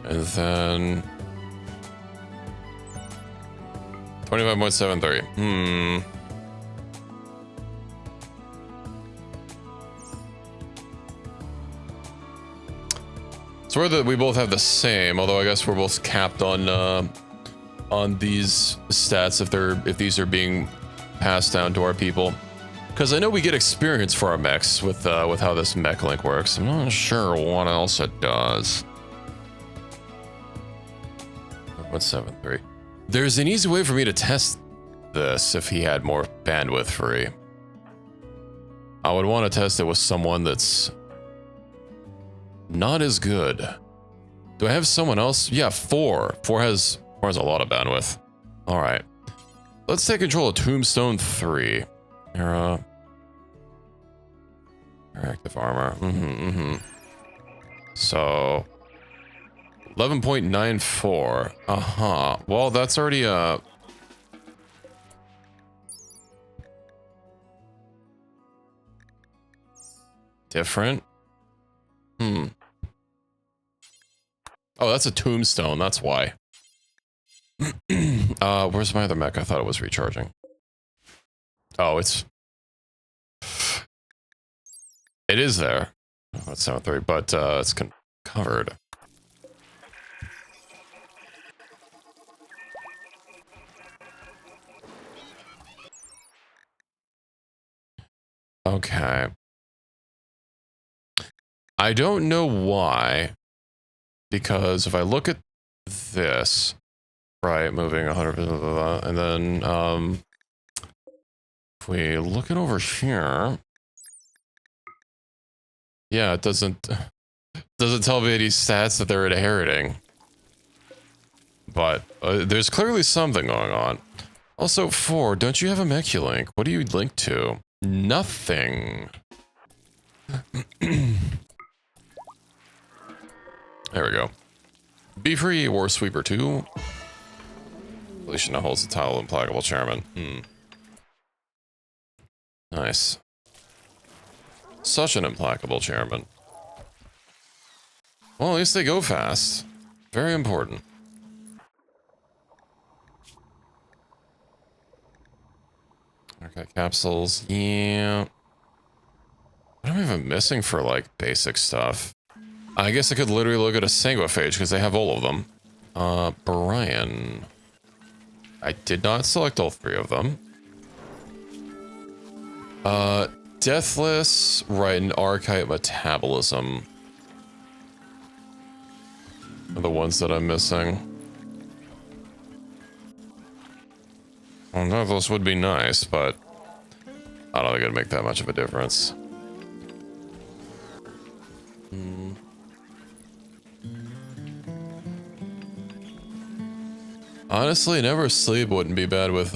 And then 25.73. So we both have the same, although I guess we're both capped on these stats if these are being pass down to our people. Because I know we get experience for our mechs with how this mech link works. I'm not sure what else it does. 173. There's an easy way for me to test this if he had more bandwidth free. I would want to test it with someone that's not as good. Do I have someone else? Yeah, 4. 4 has a lot of bandwidth. All right. Let's take control of Tombstone 3. Era. Active armor. So 11.94. Well, that's already different. Oh, that's a tombstone. That's why. Where's my other mech? I thought it was recharging. Oh, it is there. Oh, that's 7.3, but it's covered. Okay. I don't know why, because if I look at this, right, moving 100%, and then if we look it over here, yeah, it doesn't tell me any stats that they're inheriting. But there's clearly something going on. Also, 4, don't you have a mech-link? What do you link to? Nothing. There we go. Be Free, War Sweeper 2. Alicia now holds the title Implacable Chairman. Nice. Such an implacable chairman. Well, at least they go fast. Very important. Okay, capsules. Yeah. What am I even missing for, like, basic stuff? I guess I could literally look at a sanguiphage because they have all of them. Brian. I did not select all 3 of them. Deathless, right, and Archetype Metabolism are the ones that I'm missing. Well, Deathless would be nice, but I don't think it'd make that much of a difference. Honestly, Never Sleep wouldn't be bad with,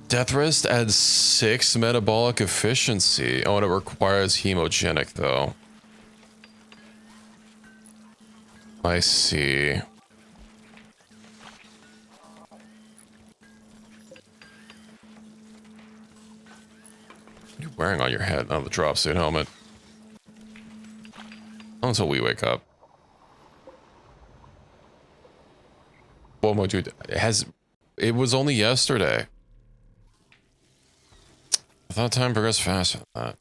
Death Rest adds 6 metabolic efficiency. Oh, and it requires hemogenic, though. I see. What are you wearing on your head? Oh, the dropsuit helmet. Not until we wake up. Well, dude, it was only yesterday. I thought time progressed faster than that.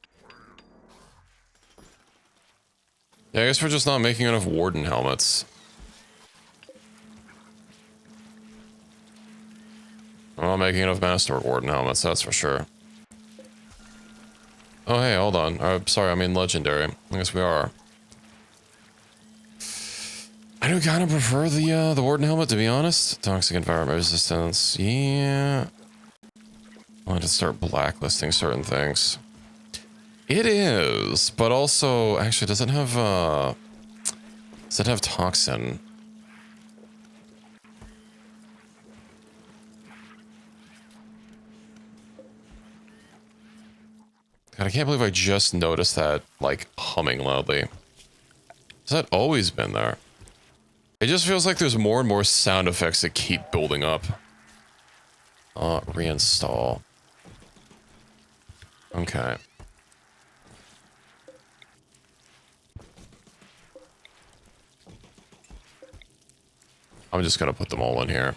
Yeah, I guess we're just not making enough Warden helmets. We're not making enough Master Warden helmets, that's for sure. Oh, hey, hold on. Sorry, I mean Legendary. I guess we are. I do kind of prefer the Warden helmet, to be honest. Toxic environment resistance, yeah. I want to start blacklisting certain things. It is, but also, actually, does it have toxin? God, I can't believe I just noticed that, like, humming loudly. Has that always been there? It just feels like there's more and more sound effects that keep building up. Reinstall. Okay. I'm just gonna put them all in here.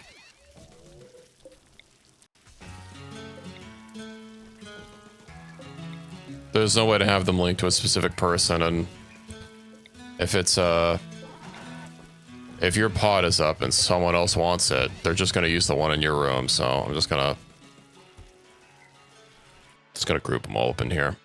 There's no way to have them linked to a specific person, and if it's if your pod is up and someone else wants it, they're just gonna use the one in your room, so I'm just gonna Just gonna group them all up in here.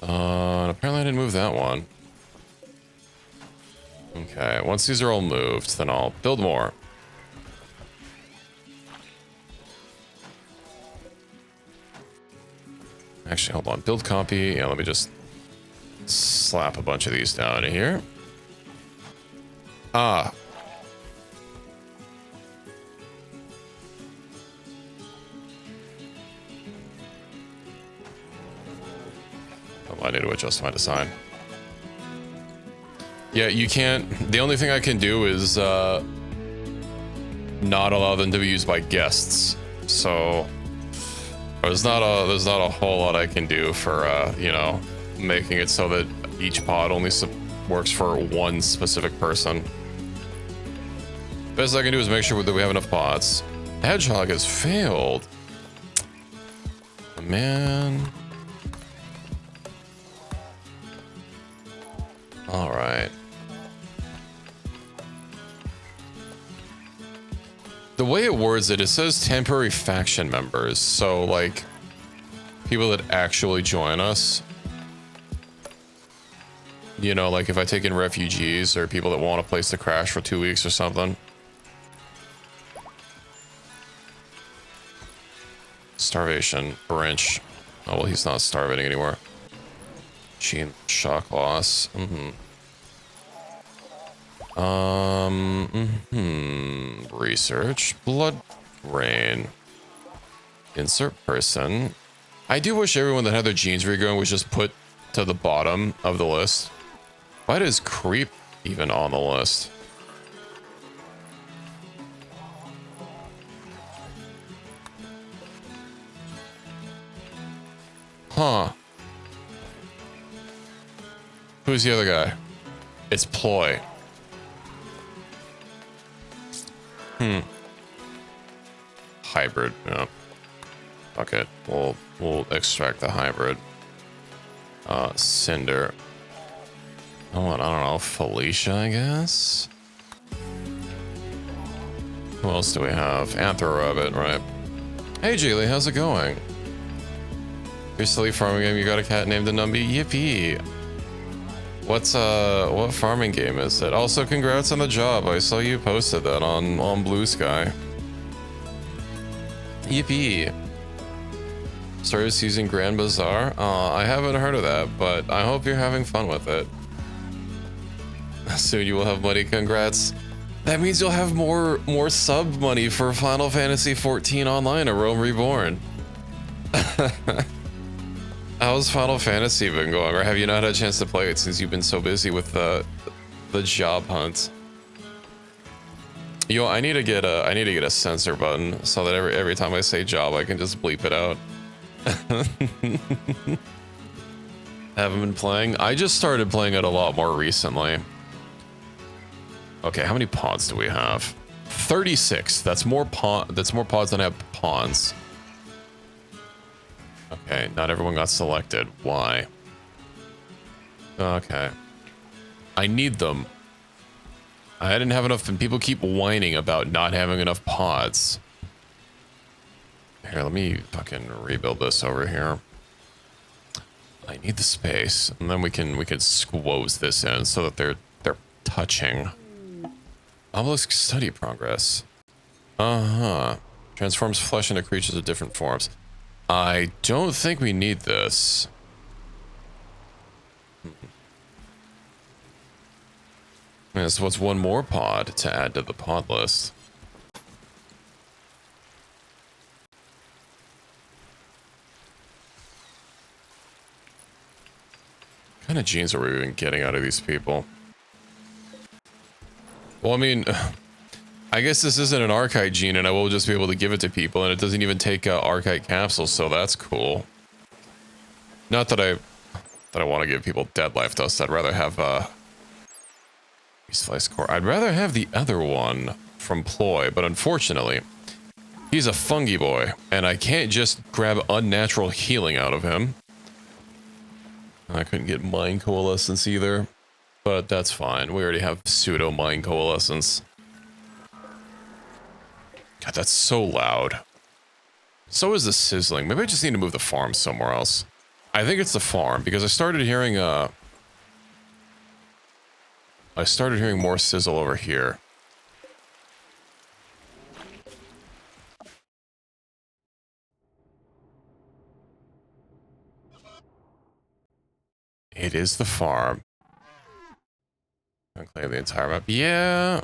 Apparently I didn't move that one. Okay, once these are all moved, then I'll build more. Actually, hold on. Build copy. Yeah, let me just slap a bunch of these down here. Ah. Oh, I need to adjust my design. Yeah, you can't. The only thing I can do is not allow them to be used by guests. So there's not a whole lot I can do for you know, making it so that each pod only works for one specific person. Best I can do is make sure that we have enough pods. Hedgehog has failed. Oh, man. All right. The way it words it, it says temporary faction members. So, like, people that actually join us. You know, like if I take in refugees or people that want a place to crash for 2 weeks or something. Starvation. Brinch. Oh, well, he's not starving anymore. Gene shock loss. Research. Blood rain. Insert person. I do wish everyone that had their genes regrowing was just put to the bottom of the list. Why does creep even on the list? Huh. Who's the other guy? It's Ploy. Hybrid, yeah. Fuck it. We'll extract the hybrid. Cinder. Oh, I don't know. Felicia, I guess? Who else do we have? Anthro Rabbit, right? Hey, Jaylee, how's it going? You're silly farming game, you got a cat named the Numby? Yippee! What farming game is it? Also, congrats on the job. I saw you posted that on Blue Sky. Yippee! Started using Grand Bazaar? I haven't heard of that, but I hope you're having fun with it. Soon you will have money, congrats. That means you'll have more sub money for Final Fantasy XIV Online or Rome Reborn. How's Final Fantasy been going, or have you not had a chance to play it since you've been so busy with the job hunt? Yo, I need to get a censor button so that every time I say job, I can just bleep it out. Haven't been playing. I just started playing it a lot more recently. Okay, how many pods do we have? 36. That's more pods than I have pawns. Okay, not everyone got selected. Why? Okay. I need them. I didn't have enough, and people keep whining about not having enough pods. Here, let me fucking rebuild this over here. I need the space, and then we can squoze this in so that they're touching. Obelisk study progress. Transforms flesh into creatures of different forms. I don't think we need this. Yes, what's one more pod to add to the pod list? What kind of genes are we even getting out of these people? Well, I mean, I guess this isn't an Archite gene, and I will just be able to give it to people, and it doesn't even take Archite capsules, so that's cool. Not that I want to give people dead life dust. I'd rather have slice core. I'd rather have the other one from Ploy, but unfortunately, he's a fungi boy, and I can't just grab unnatural healing out of him. I couldn't get mind coalescence either, but that's fine. We already have pseudo mind coalescence. God, that's so loud. So is the sizzling. Maybe I just need to move the farm somewhere else. I think it's the farm because I started hearing more sizzle over here. It is the farm. I'll claim the entire map. Yeah.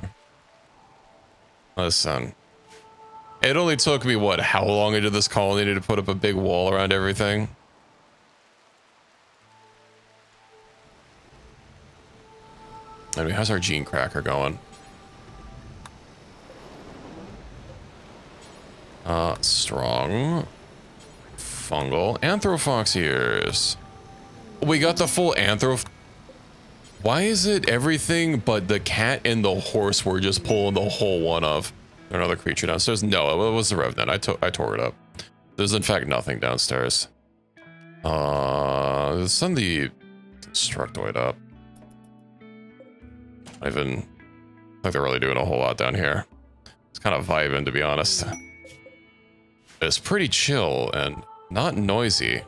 Listen. It only took me, what, how long into this colony to put up a big wall around everything? I mean, how's our gene cracker going? Strong. Fungal. Anthrofox ears. We got the full Why is it everything but the cat and the horse we're just pulling the whole one of? Another creature downstairs? No, it was the Revenant. I tore it up. There's in fact nothing downstairs. Send the Destructoid up. I even like they're really doing a whole lot down here. It's kind of vibing, to be honest. It's pretty chill and not noisy.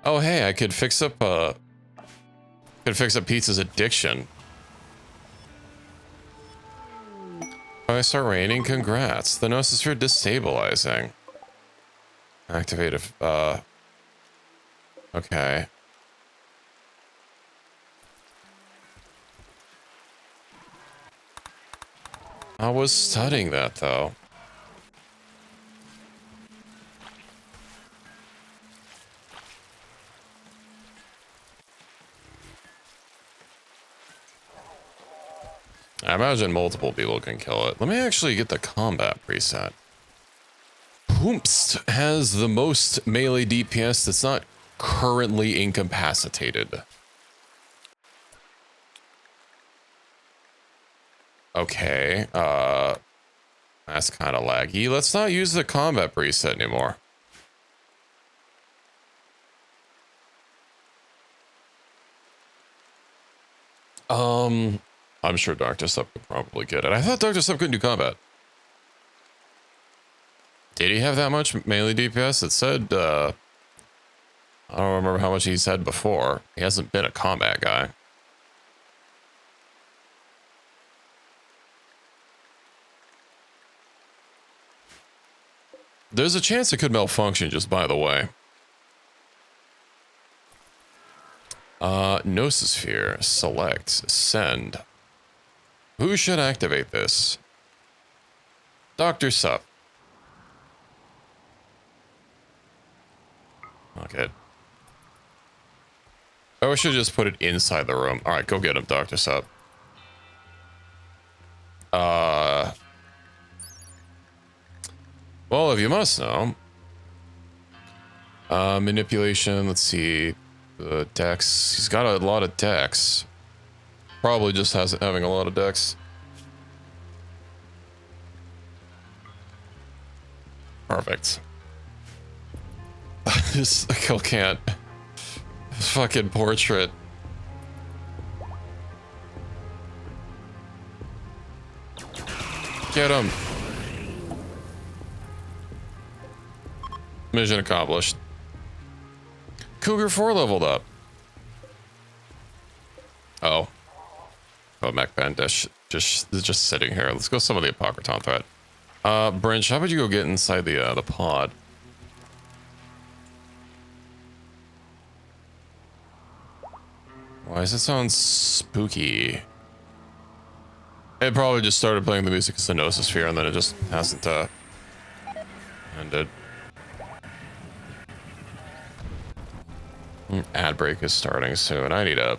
Oh hey, I could fix up Pizza's addiction. Oh, I start raining. Congrats. The Gnosis destabilizing. Activate if okay. I was studying that though. I imagine multiple people can kill it. Let me actually get the combat preset. Poomst has the most melee DPS that's not currently incapacitated. Okay, that's kind of laggy. Let's not use the combat preset anymore. I'm sure Dr. Sub could probably get it. I thought Dr. Sub couldn't do combat. Did he have that much melee DPS? It said, I don't remember how much he said before. He hasn't been a combat guy. There's a chance it could malfunction, just by the way. Gnososphere, select, send. Who should activate this? Dr. Sup. Okay. Oh, I should just put it inside the room. Alright, go get him, Dr. Sup. Well, if you must know. Manipulation, let's see. Dex. He's got a lot of dex. Probably just having a lot of dex. Perfect. This kill can't. This fucking portrait. Get him. Mission accomplished. Cougar 4 leveled up. Oh. Oh, Mech Bandish just sitting here. Let's go some of the Apocryton threat. Brinch, how about you go get inside the pod? Why does it sound spooky? It probably just started playing the music as the Gnososphere and then it just hasn't ended. Ad break is starting soon. I need to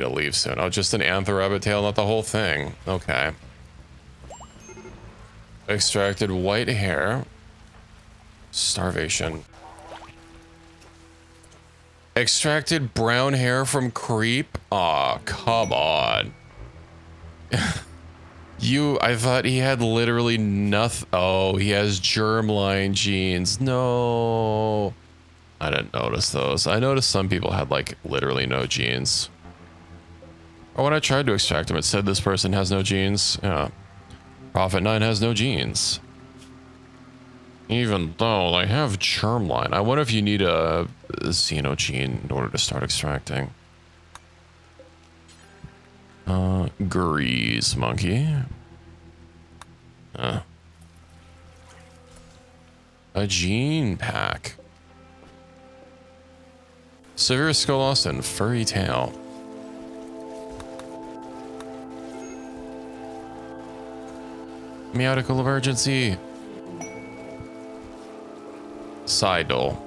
leave soon. Oh, just an anther rabbit tail, not the whole thing. Okay. Extracted white hair. Starvation. Extracted brown hair from creep. Aw, come on. I thought he had literally nothing. Oh, he has germline genes. No. I didn't notice those. I noticed some people had like literally no genes. Or when I tried to extract them, it said this person has no genes. Yeah. Prophet 9 has no genes. Even though they have germline. I wonder if you need a xeno gene in order to start extracting. Grease monkey. A gene pack. Severe skull loss and furry tail. Meowdical of urgency. Sidle.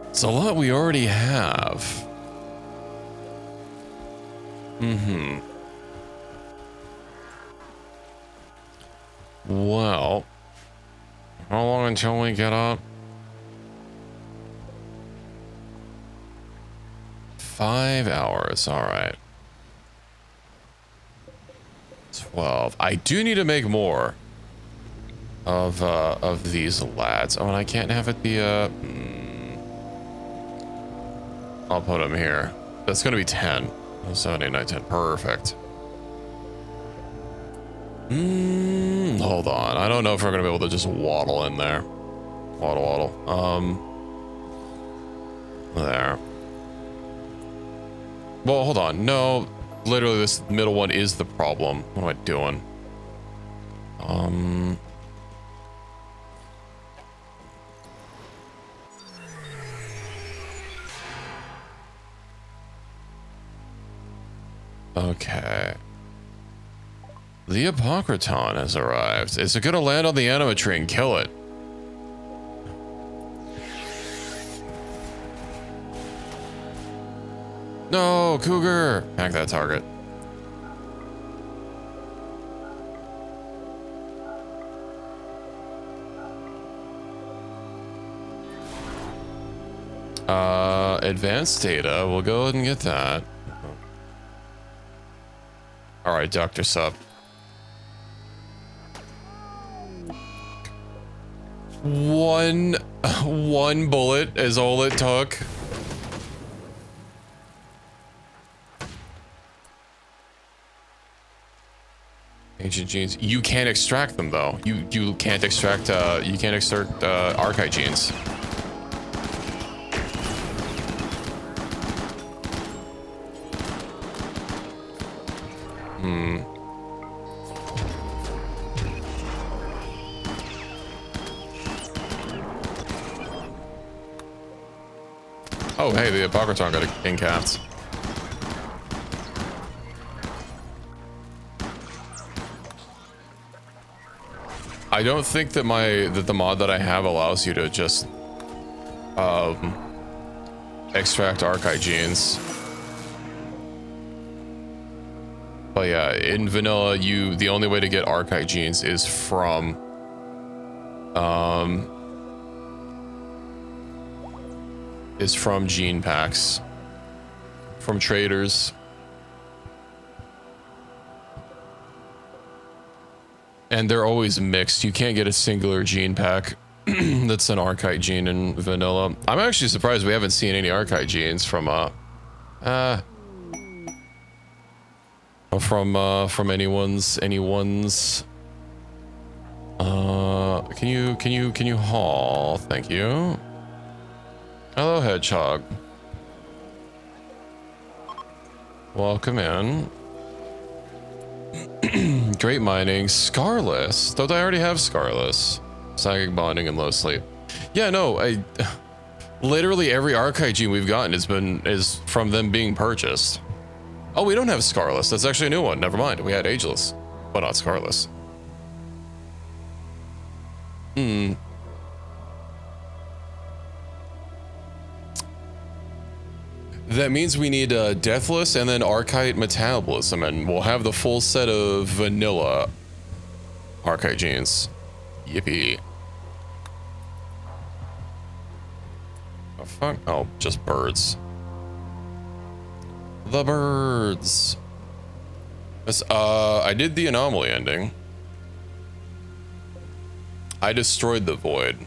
It's a lot we already have. Well, how long until we get up? 5 hours, all right. 12. I do need to make more of these lads. Oh, and I can't have it be a... I'll put them here. That's going to be 10. 7, 8, 9, 10. Perfect. Hold on. I don't know if we're going to be able to just waddle in there. Waddle. There. Well, hold on. No, literally this middle one is the problem. What am I doing? Okay. The Apocryton has arrived. Is it gonna land on the anima tree and kill it? No, cougar! Hack that target. Advanced data. We'll go ahead and get that. All right, Dr. Sup. One bullet is all it took. Ancient genes. You can't extract them though. You can't extract. You can't extract archive genes. Oh, hey, the Apocryton got incapped. I don't think that the mod that I have allows you to just extract archive genes. But yeah, in vanilla, the only way to get archive genes is from gene packs, from traders. And they're always mixed. You can't get a singular gene pack that's an archive gene in vanilla. I'm actually surprised we haven't seen any archive genes from anyone's. Can you haul? Thank you. Hello, hedgehog. Welcome in. Great mining. Scarless. Don't I already have Scarless? Psychic bonding and low sleep. Yeah, no, literally every archive gene we've gotten is from them being purchased. Oh, we don't have Scarless. That's actually a new one. Never mind. We had Ageless, but not Scarless. That means we need Deathless and then Archite Metabolism, and we'll have the full set of vanilla Archite genes. Yippee. Oh, fuck? Oh, just birds. The birds. This, I did the anomaly ending. I destroyed the void.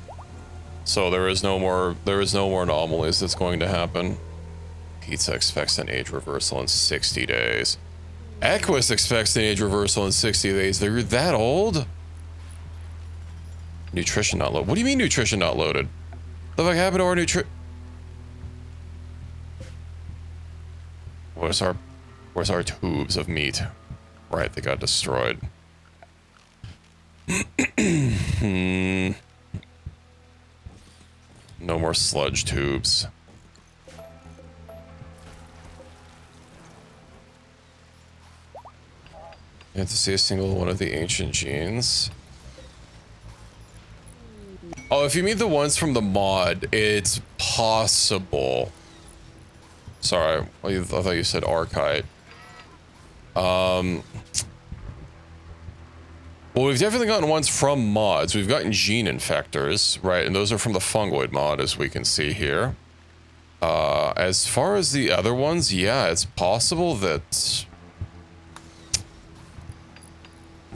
So there is no more anomalies that's going to happen. Pizza expects an age reversal in 60 days. Equus expects an age reversal in 60 days. They're that old? Nutrition not loaded. What do you mean nutrition not loaded? The fuck happened to our Where's our tubes of meat? Right, they got destroyed. No more sludge tubes. You have to see a single one of the ancient genes. Oh, if you mean the ones from the mod, it's possible. Sorry, I thought you said archite. Well, we've definitely gotten ones from mods. We've gotten gene infectors, right? And those are from the fungoid mod, as we can see here. As far as the other ones, yeah, it's possible that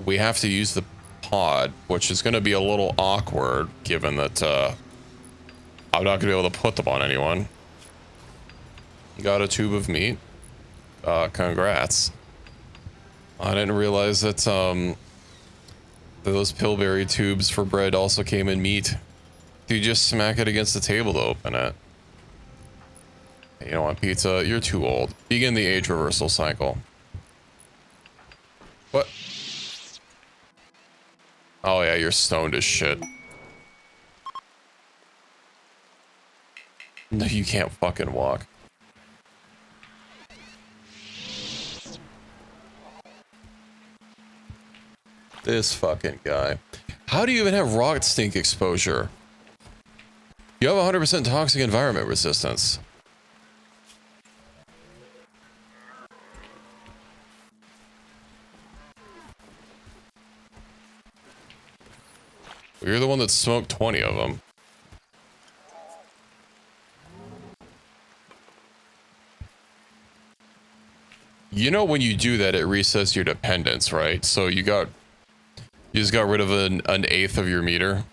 we have to use the pod, which is going to be a little awkward, given that I'm not going to be able to put them on anyone. Got a tube of meat. Congrats. I didn't realize that those pillberry tubes for bread also came in meat. You just smack it against the table to open it. You don't want pizza? You're too old. Begin the age reversal cycle. What? Oh yeah, you're stoned as shit. No, you can't fucking walk. This fucking guy. How do you even have rock stink exposure? You have 100% toxic environment resistance. You're the one that smoked 20 of them. You know when you do that, it resets your dependence, right? So you just got rid of an eighth of your meter.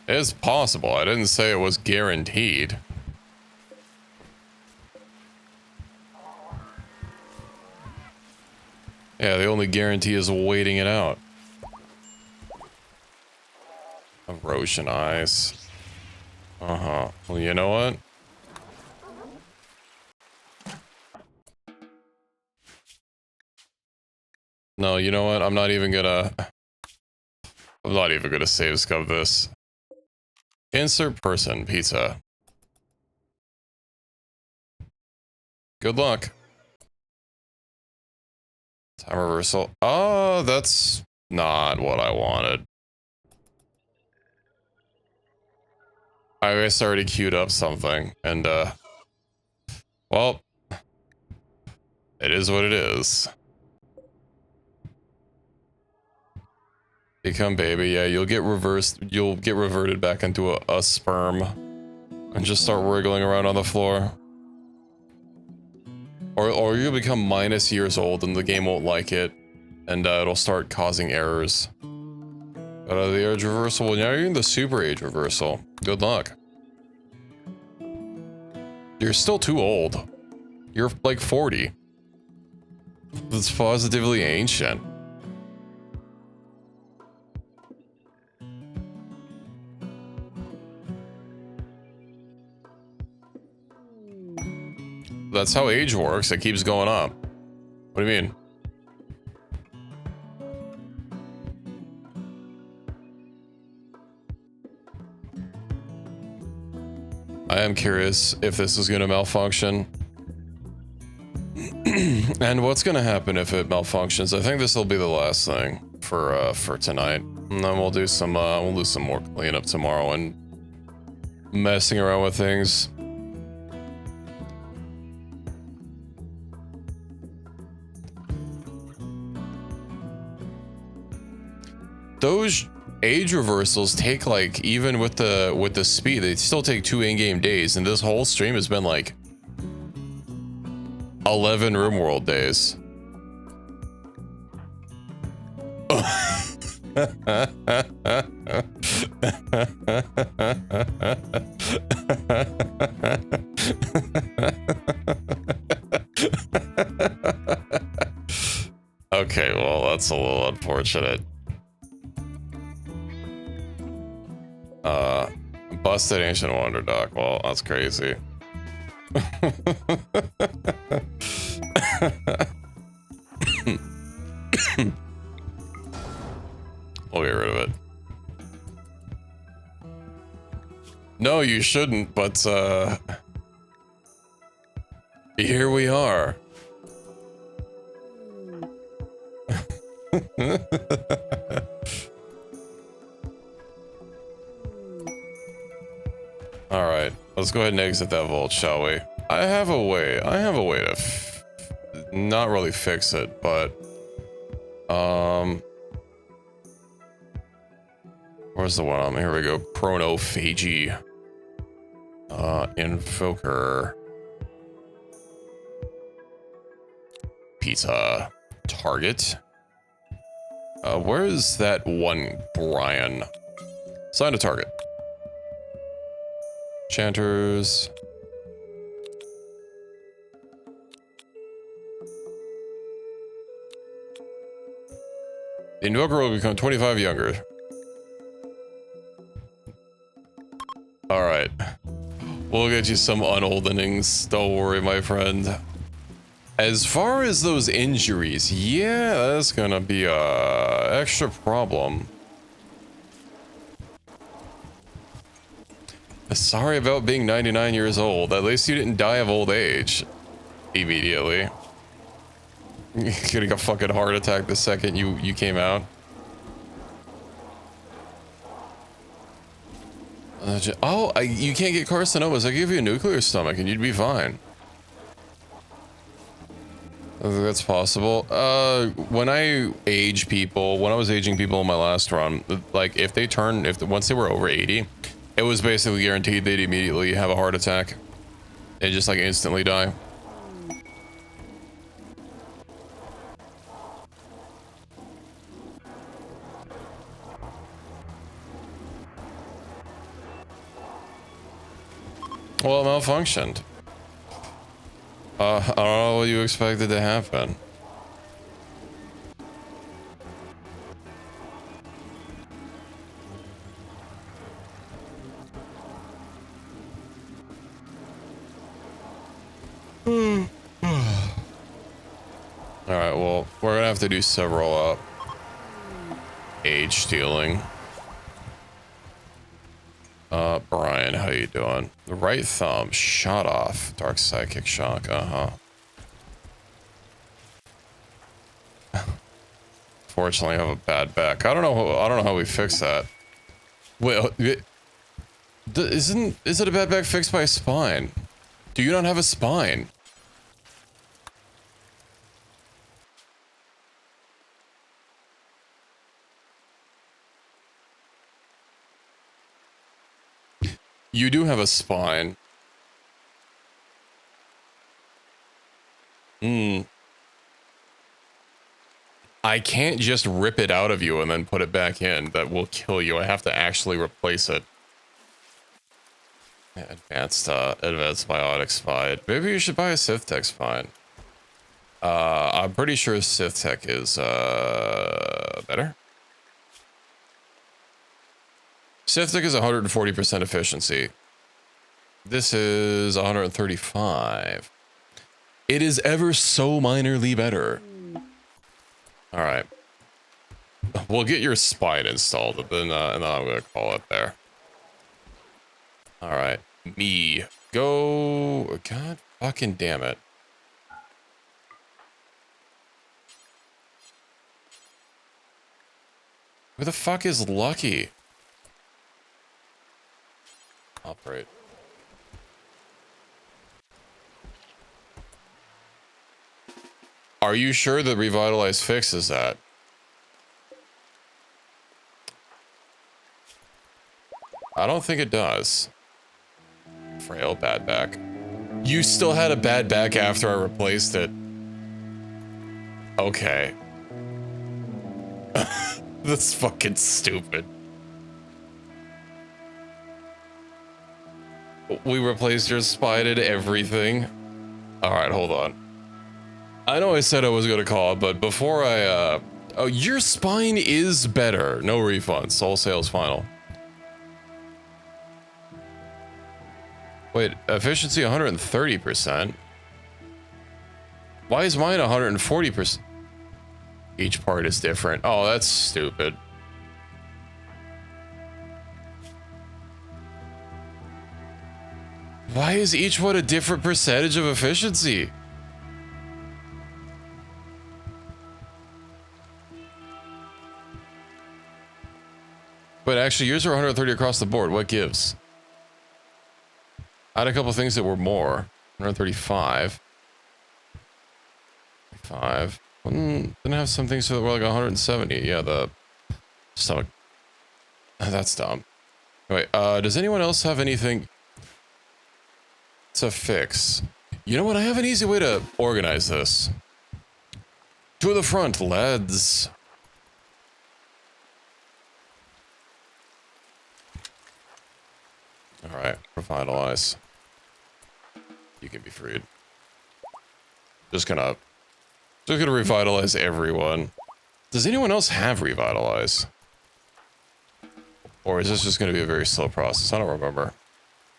It's possible. I didn't say it was guaranteed. Yeah, the only guarantee is waiting it out. Erosion eyes. Uh-huh. Well, you know what? No, you know what? I'm not even gonna save scub this. Insert person, pizza. Good luck. Time reversal. Oh, that's not what I wanted. I guess I already queued up something, and well, it is what it is. Become baby, yeah, you'll get reverted back into a sperm and just start wriggling around on the floor. Or you'll become minus years old and the game won't like it, and it'll start causing errors. But the age reversal, well, now you're in the super age reversal. Good luck. You're still too old. You're like 40. That's positively ancient. That's how age works. It keeps going up. What do you mean? I am curious if this is going to malfunction. And what's going to happen if it malfunctions? I think this will be the last thing for tonight. And then we'll do some more cleanup tomorrow and messing around with things. age reversals take like, even with the speed, they still take 2 in-game days, and this whole stream has been like 11 RimWorld days. Okay, well, that's a little unfortunate. Busted Ancient Wonder Dock. Well, that's crazy. We'll get rid of it. No, you shouldn't, but here we are. All right, let's go ahead and exit that vault, shall we? I have a way to not really fix it, but where's the one? Here we go. Chronophagy. Invoker. Pizza. Target. Where is that one Brian? Assign a target. Chanters. The Invoker will become 25 younger. Alright. We'll get you some unoldenings. Don't worry, my friend. As far as those injuries, yeah, that's gonna be a extra problem. Sorry about being 99 years old. At least you didn't die of old age immediately. Getting a fucking heart attack the second you came out. You can't get carcinomas. I give you a nuclear stomach and you'd be fine. I think that's possible. When I age people, when I was aging people in my last run, like if once they were over 80, it was basically guaranteed they'd immediately have a heart attack and just like instantly die. Well, it malfunctioned. I don't know what you expected to happen. Alright, well, we're gonna have to do several age stealing. Brian, how you doing? The right thumb shot off. Dark psychic shock. Fortunately, I have a bad back. I don't know how we fix that. Wait, is it a bad back fixed by a spine? Do you not have a spine? You do have a spine. I can't just rip it out of you and then put it back in. That will kill you. I have to actually replace it. Advanced biotic spine. Maybe you should buy a Sith Tech spine. I'm pretty sure Sith Tech is better. Sith Tech is 140% efficiency. This is 135. It is ever so minorly better. All right. We'll get your spine installed, and then I'm gonna call it there. All right. Me. Go. God fucking damn it. Who the fuck is Lucky? Operate. Are you sure the revitalize fixes that? I don't think it does. Frail, bad back. You still had a bad back after I replaced it. Okay. That's fucking stupid. We replaced your spine and everything. All right, hold on. I know I said I was gonna call it, but before I, oh, your spine is better. No refunds. All sales final. Wait, efficiency 130%. Why is mine 140%? Each part is different. Oh, that's stupid. Why is each one a different percentage of efficiency? But actually, yours are 130 across the board. What gives? I had a couple things that were more. 135. 5. Didn't have some things that were like 170. Yeah, the stomach. That's dumb. Wait, does anyone else have anything to fix? You know what? I have an easy way to organize this. To the front, lads. All right, revitalize. You can be freed. Just gonna revitalize everyone. Does anyone else have revitalize? Or is this just gonna be a very slow process? I don't remember.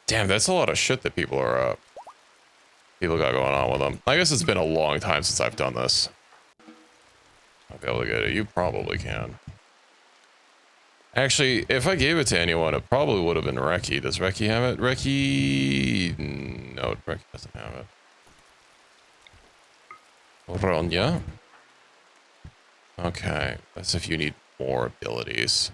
Damn, that's a lot of shit that people got going on with them. I guess it's been a long time since I've done this. I'll be able to get it. You probably can. Actually, if I gave it to anyone, it probably would have been Reki. Does Reki have it? Reki... No, Reki doesn't have it. Ronya? Okay, that's if you need more abilities.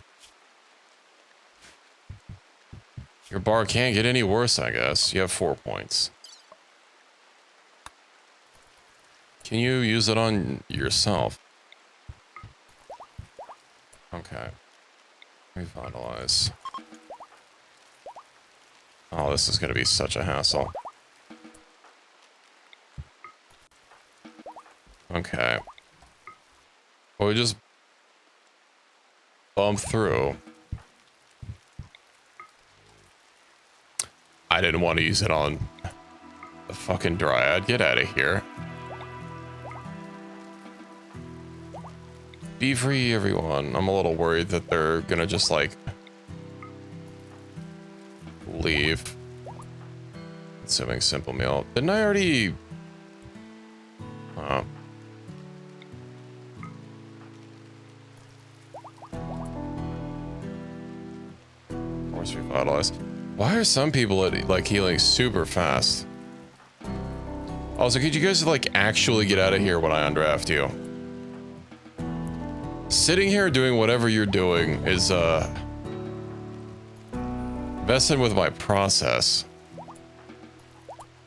Your bar can't get any worse, I guess. You have 4 points. Can you use it on yourself? Okay. Revitalize. Oh, this is going to be such a hassle. Okay. Well, we just bump through. I didn't want to use it on the fucking Dryad. Get out of here. Be free, everyone. I'm a little worried that they're gonna just, like, leave. Consuming simple meal. Didn't I already... Force revitalize. Why are some people at, like, healing super fast? Also, could you guys, like, actually get out of here when I undraft you? Sitting here doing whatever you're doing is, messing with my process.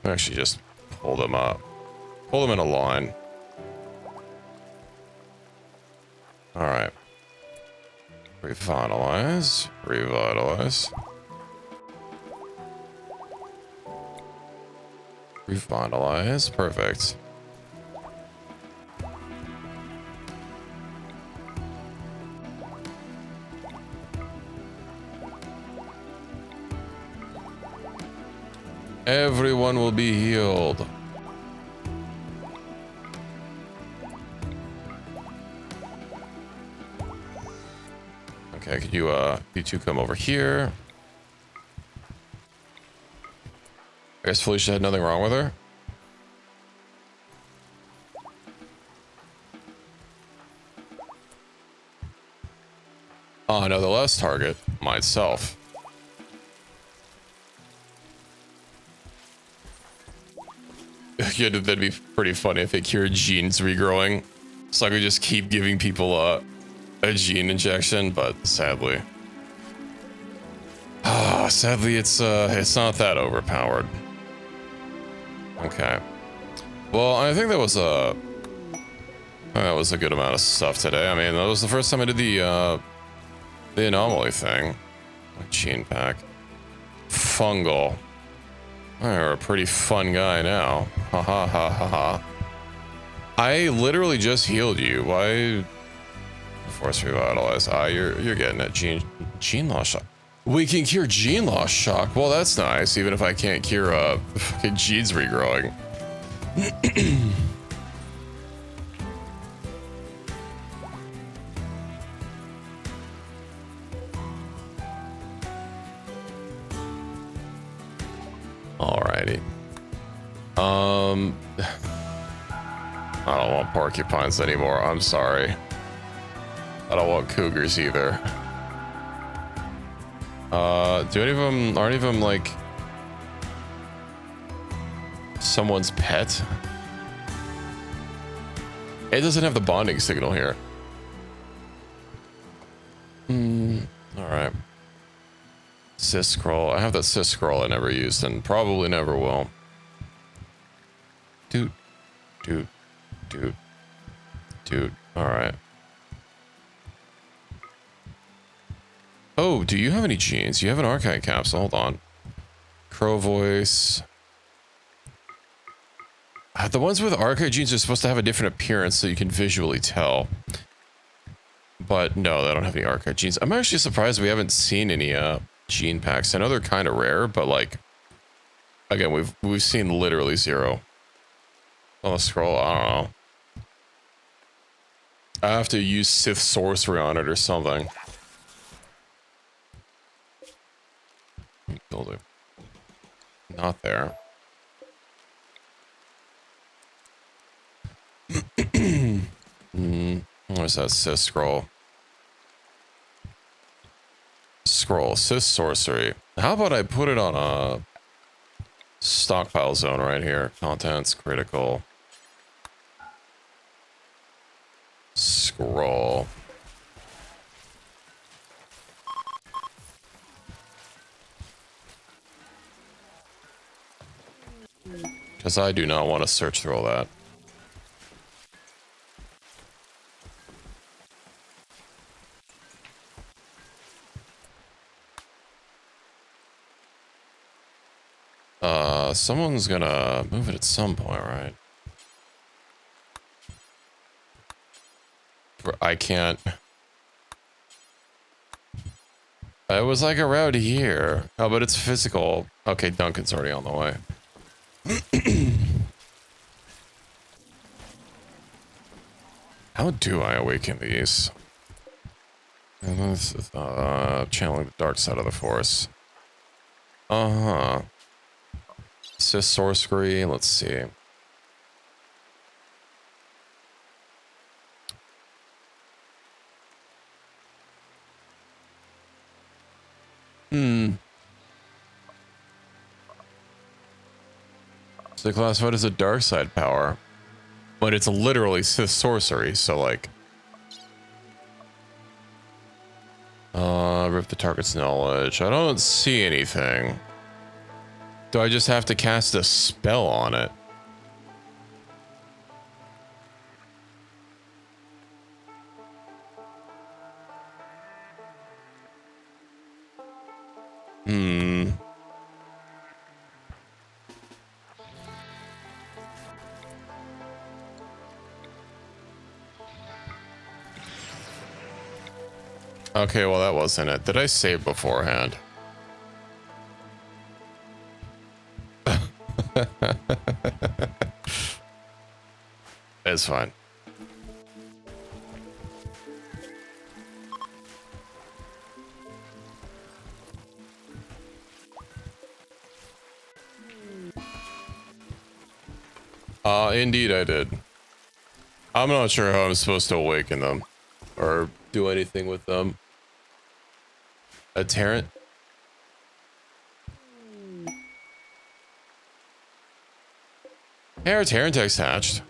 Actually, just pull them up. Pull them in a line. Alright. Revitalize. Revitalize. Revitalize. Perfect. Everyone will be healed. Okay, could you two come over here? I guess Felicia had nothing wrong with her. Oh no, the last target, myself. Yeah, that'd be pretty funny if it cured genes regrowing. So I could just keep giving people a gene injection, but sadly. Sadly it's not that overpowered. Okay. Well, I think that was a good amount of stuff today. I mean, that was the first time I did the anomaly thing. Gene pack. fungal. You're a pretty fun guy now. Ha ha ha ha ha. I literally just healed you. Why? Force revitalize. You're getting it. Gene loss shock. We can cure gene loss shock. Well, that's nice. Even if I can't cure fucking genes regrowing. Alrighty. I don't want porcupines anymore. I'm sorry. I don't want cougars either. Aren't any of them like someone's pet? It doesn't have the bonding signal here. Alright. Sys scroll. I have that sys scroll I never used and probably never will. Dude. Alright. Oh, do you have any genes? You have an archive capsule. Hold on. Crow voice. The ones with archive genes are supposed to have a different appearance so you can visually tell. But no, they don't have any archive genes. I'm actually surprised we haven't seen any gene packs. I know they're kind of rare, but like, again, we've seen literally zero. On the scroll, I don't know. I have to use Sith sorcery on it or something. Builder. Not there. Where's that Sith scroll? Sith sorcery. How about I put it on a stockpile zone right here? Contents, critical. Scroll. Because I do not want to search through all that. Someone's gonna move it at some point, right? I can't. It was like around here. Oh, but it's physical. Okay, Duncan's already on the way. How do I awaken these? Channeling the dark side of the force. Sys sorcery, let's see. So classified as a dark side power. But it's literally Sith sorcery, so like... rip the target's knowledge. I don't see anything. Do I just have to cast a spell on it? Okay, well that wasn't it. Did I save beforehand? It's fine. Indeed I did. I'm not sure how I'm supposed to awaken them or do anything with them. A Terran? Hey, our Terran text hatched.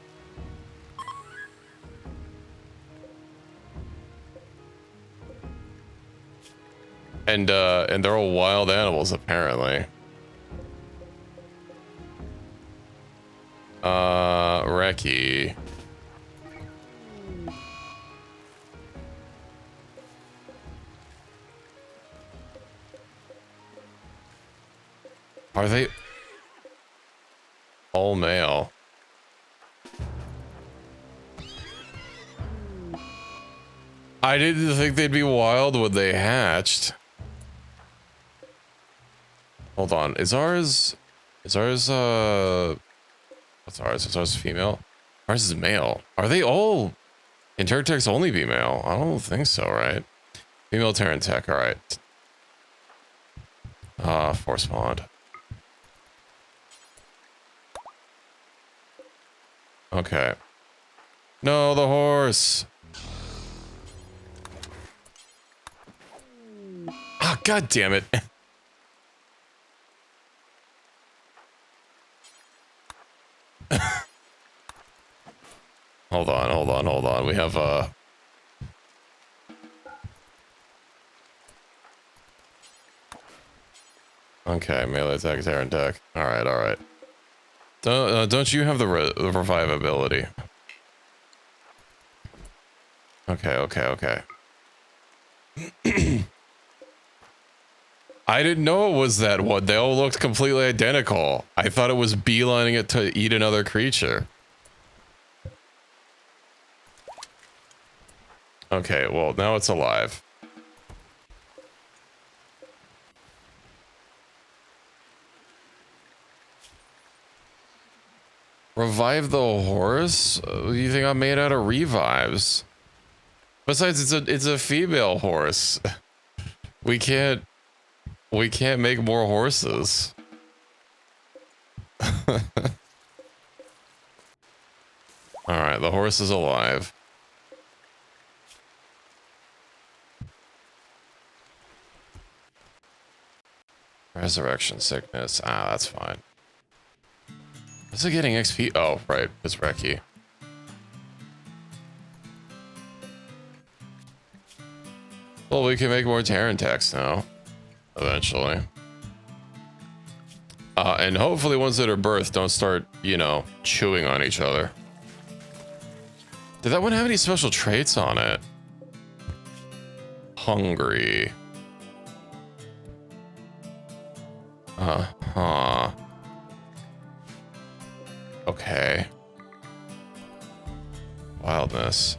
And they're all wild animals, apparently. Reki. Are they all male? I didn't think they'd be wild when they hatched. Hold on, is ours, what's ours? Is ours female? Ours is male. Are they all, can Terratechs only be male? I don't think so, right? Female Terratech, all right. Force pond. Okay. No, the horse. Ah, god damn it. Hold on. We have okay, melee attack, terror attack. All right. Don't you have the revive ability? Okay. I didn't know it was that one. They all looked completely identical. I thought it was beelining it to eat another creature. Okay, well, now it's alive. Revive the horse? You think I'm made out of revives? Besides, it's a female horse. We can't make more horses. All right, the horse is alive. Resurrection sickness. Ah, that's fine. Is it getting XP? Oh, right. It's Reki. Well, we can make more Terran techs now. Eventually. And hopefully ones that are birthed don't start, you know, chewing on each other. Did that one have any special traits on it? Hungry. Uh-huh. Okay. Wildness.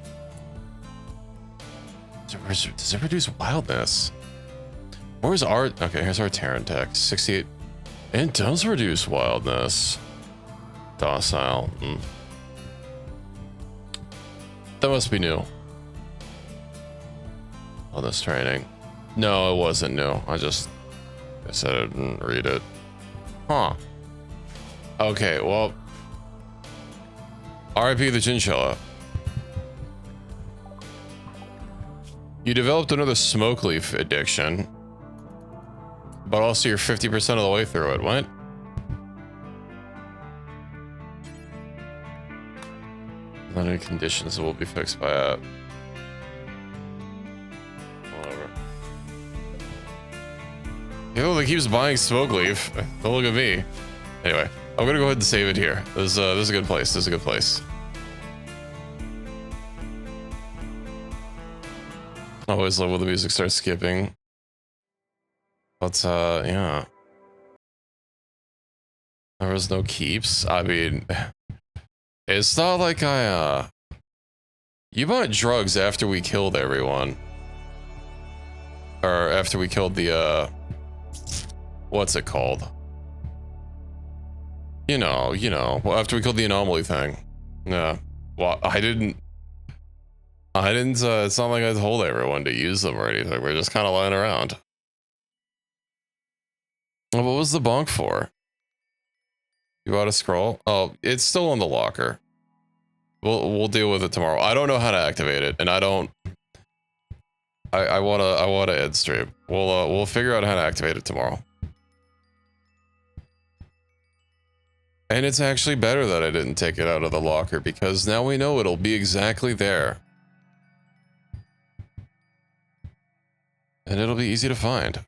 Does it reduce wildness? Where's our... Okay, here's our Terran tech. 68. It does reduce wildness. Docile. That must be new. Oh, this training. No, it wasn't new. I said I didn't read it. Huh. Okay, well... RIP the chinchilla. You developed another smoke leaf addiction. But also you're 50% of the way through it. What? Limited conditions will be fixed by a... Whatever. People that keeps buying smoke leaf. Don't look at me. Anyway, I'm gonna go ahead and save it here. This is a good place. This is a good place. I always love when the music starts skipping. But yeah. There was no keeps. I mean, it's not like you bought drugs after we killed everyone. Or after we killed the what's it called? You know, well, after we killed the anomaly thing. Yeah. Well, I didn't, it's not like I told everyone to use them or anything. We're just kind of lying around. What was the bonk for? You bought a scroll? Oh, it's still in the locker. We'll deal with it tomorrow. I don't know how to activate it, and I wanna end stream. We'll figure out how to activate it tomorrow. And it's actually better that I didn't take it out of the locker, because now we know it'll be exactly there. And it'll be easy to find.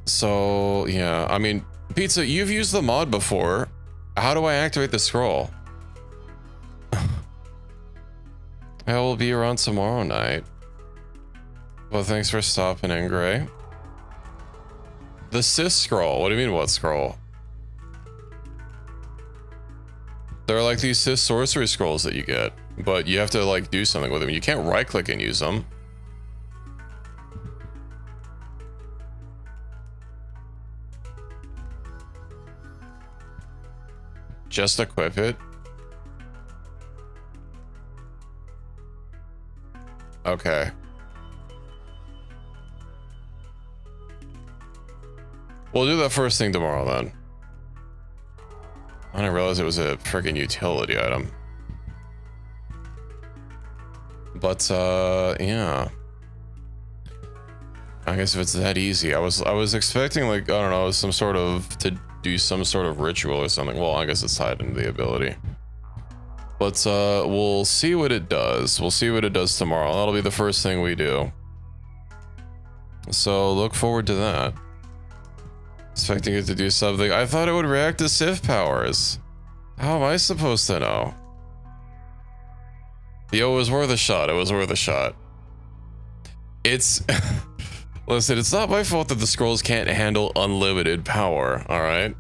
So, yeah, I mean, Pizza, you've used the mod before. How do I activate the scroll? I will be around tomorrow night. Well, thanks for stopping in, Gray. The Sith scroll. What do you mean, what scroll? They're like these Sith sorcery scrolls that you get, but you have to like do something with them. You can't right click and use them. Just equip it. Okay. We'll do that first thing tomorrow then. I didn't realize it was a freaking utility item. But yeah. I guess if it's that easy, I was expecting like, I don't know, some sort of to do some sort of ritual or something. Well, I guess it's tied into the ability. But we'll see what it does. We'll see what it does tomorrow. That'll be the first thing we do. So look forward to that. Expecting it to do something. I thought it would react to Sith powers. How am I supposed to know? Yo, it was worth a shot. It was worth a shot. It's... Listen, it's not my fault that the scrolls can't handle unlimited power, alright?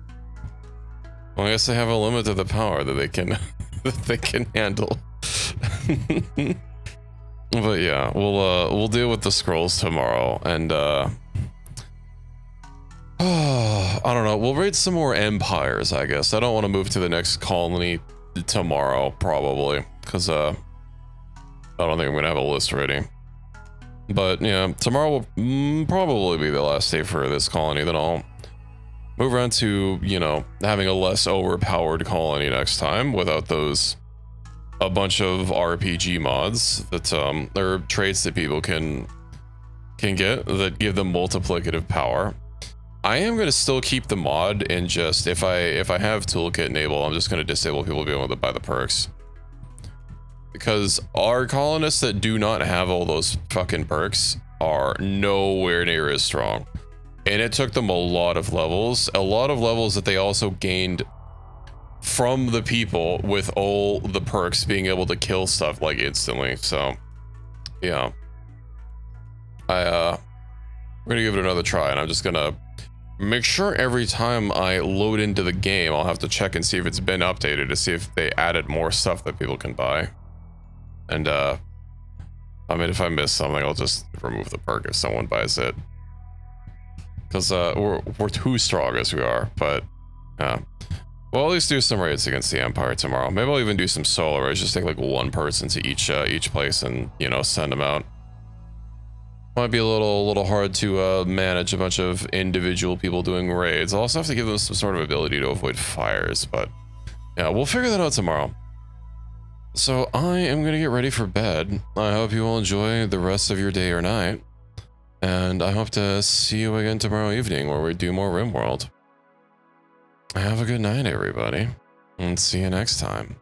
Well, I guess they have a limit to the power that they can... that they can handle. But yeah, we'll deal with the scrolls tomorrow, and I don't know, we'll raid some more empires, I guess. I don't want to move to the next colony tomorrow, probably, because I don't think I'm gonna have a list ready. But yeah, tomorrow will probably be the last day for this colony. Then I'll move around to, you know, having a less overpowered colony next time without those a bunch of RPG mods that or traits that people can get that give them multiplicative power. I am going to still keep the mod, and just if I have toolkit enabled, I'm just going to disable people being able to buy the perks. Because our colonists that do not have all those fucking perks are nowhere near as strong. And it took them a lot of levels that they also gained from the people with all the perks being able to kill stuff like instantly. So yeah, we're gonna give it another try, and I'm just gonna make sure every time I load into the game, I'll have to check and see if it's been updated to see if they added more stuff that people can buy. And I mean, if I miss something, I'll just remove the perk if someone buys it, because we're too strong as we are. But yeah, we'll at least do some raids against the Empire tomorrow. Maybe I'll even do some solo raids, just take like one person to each place and, you know, send them out. Might be a little hard to manage a bunch of individual people doing raids. I'll also have to give them some sort of ability to avoid fires, but yeah, we'll figure that out tomorrow. So I am gonna get ready for bed. I hope you will enjoy the rest of your day or night, and I hope to see you again tomorrow evening where we do more RimWorld. Have a good night, everybody, and see you next time.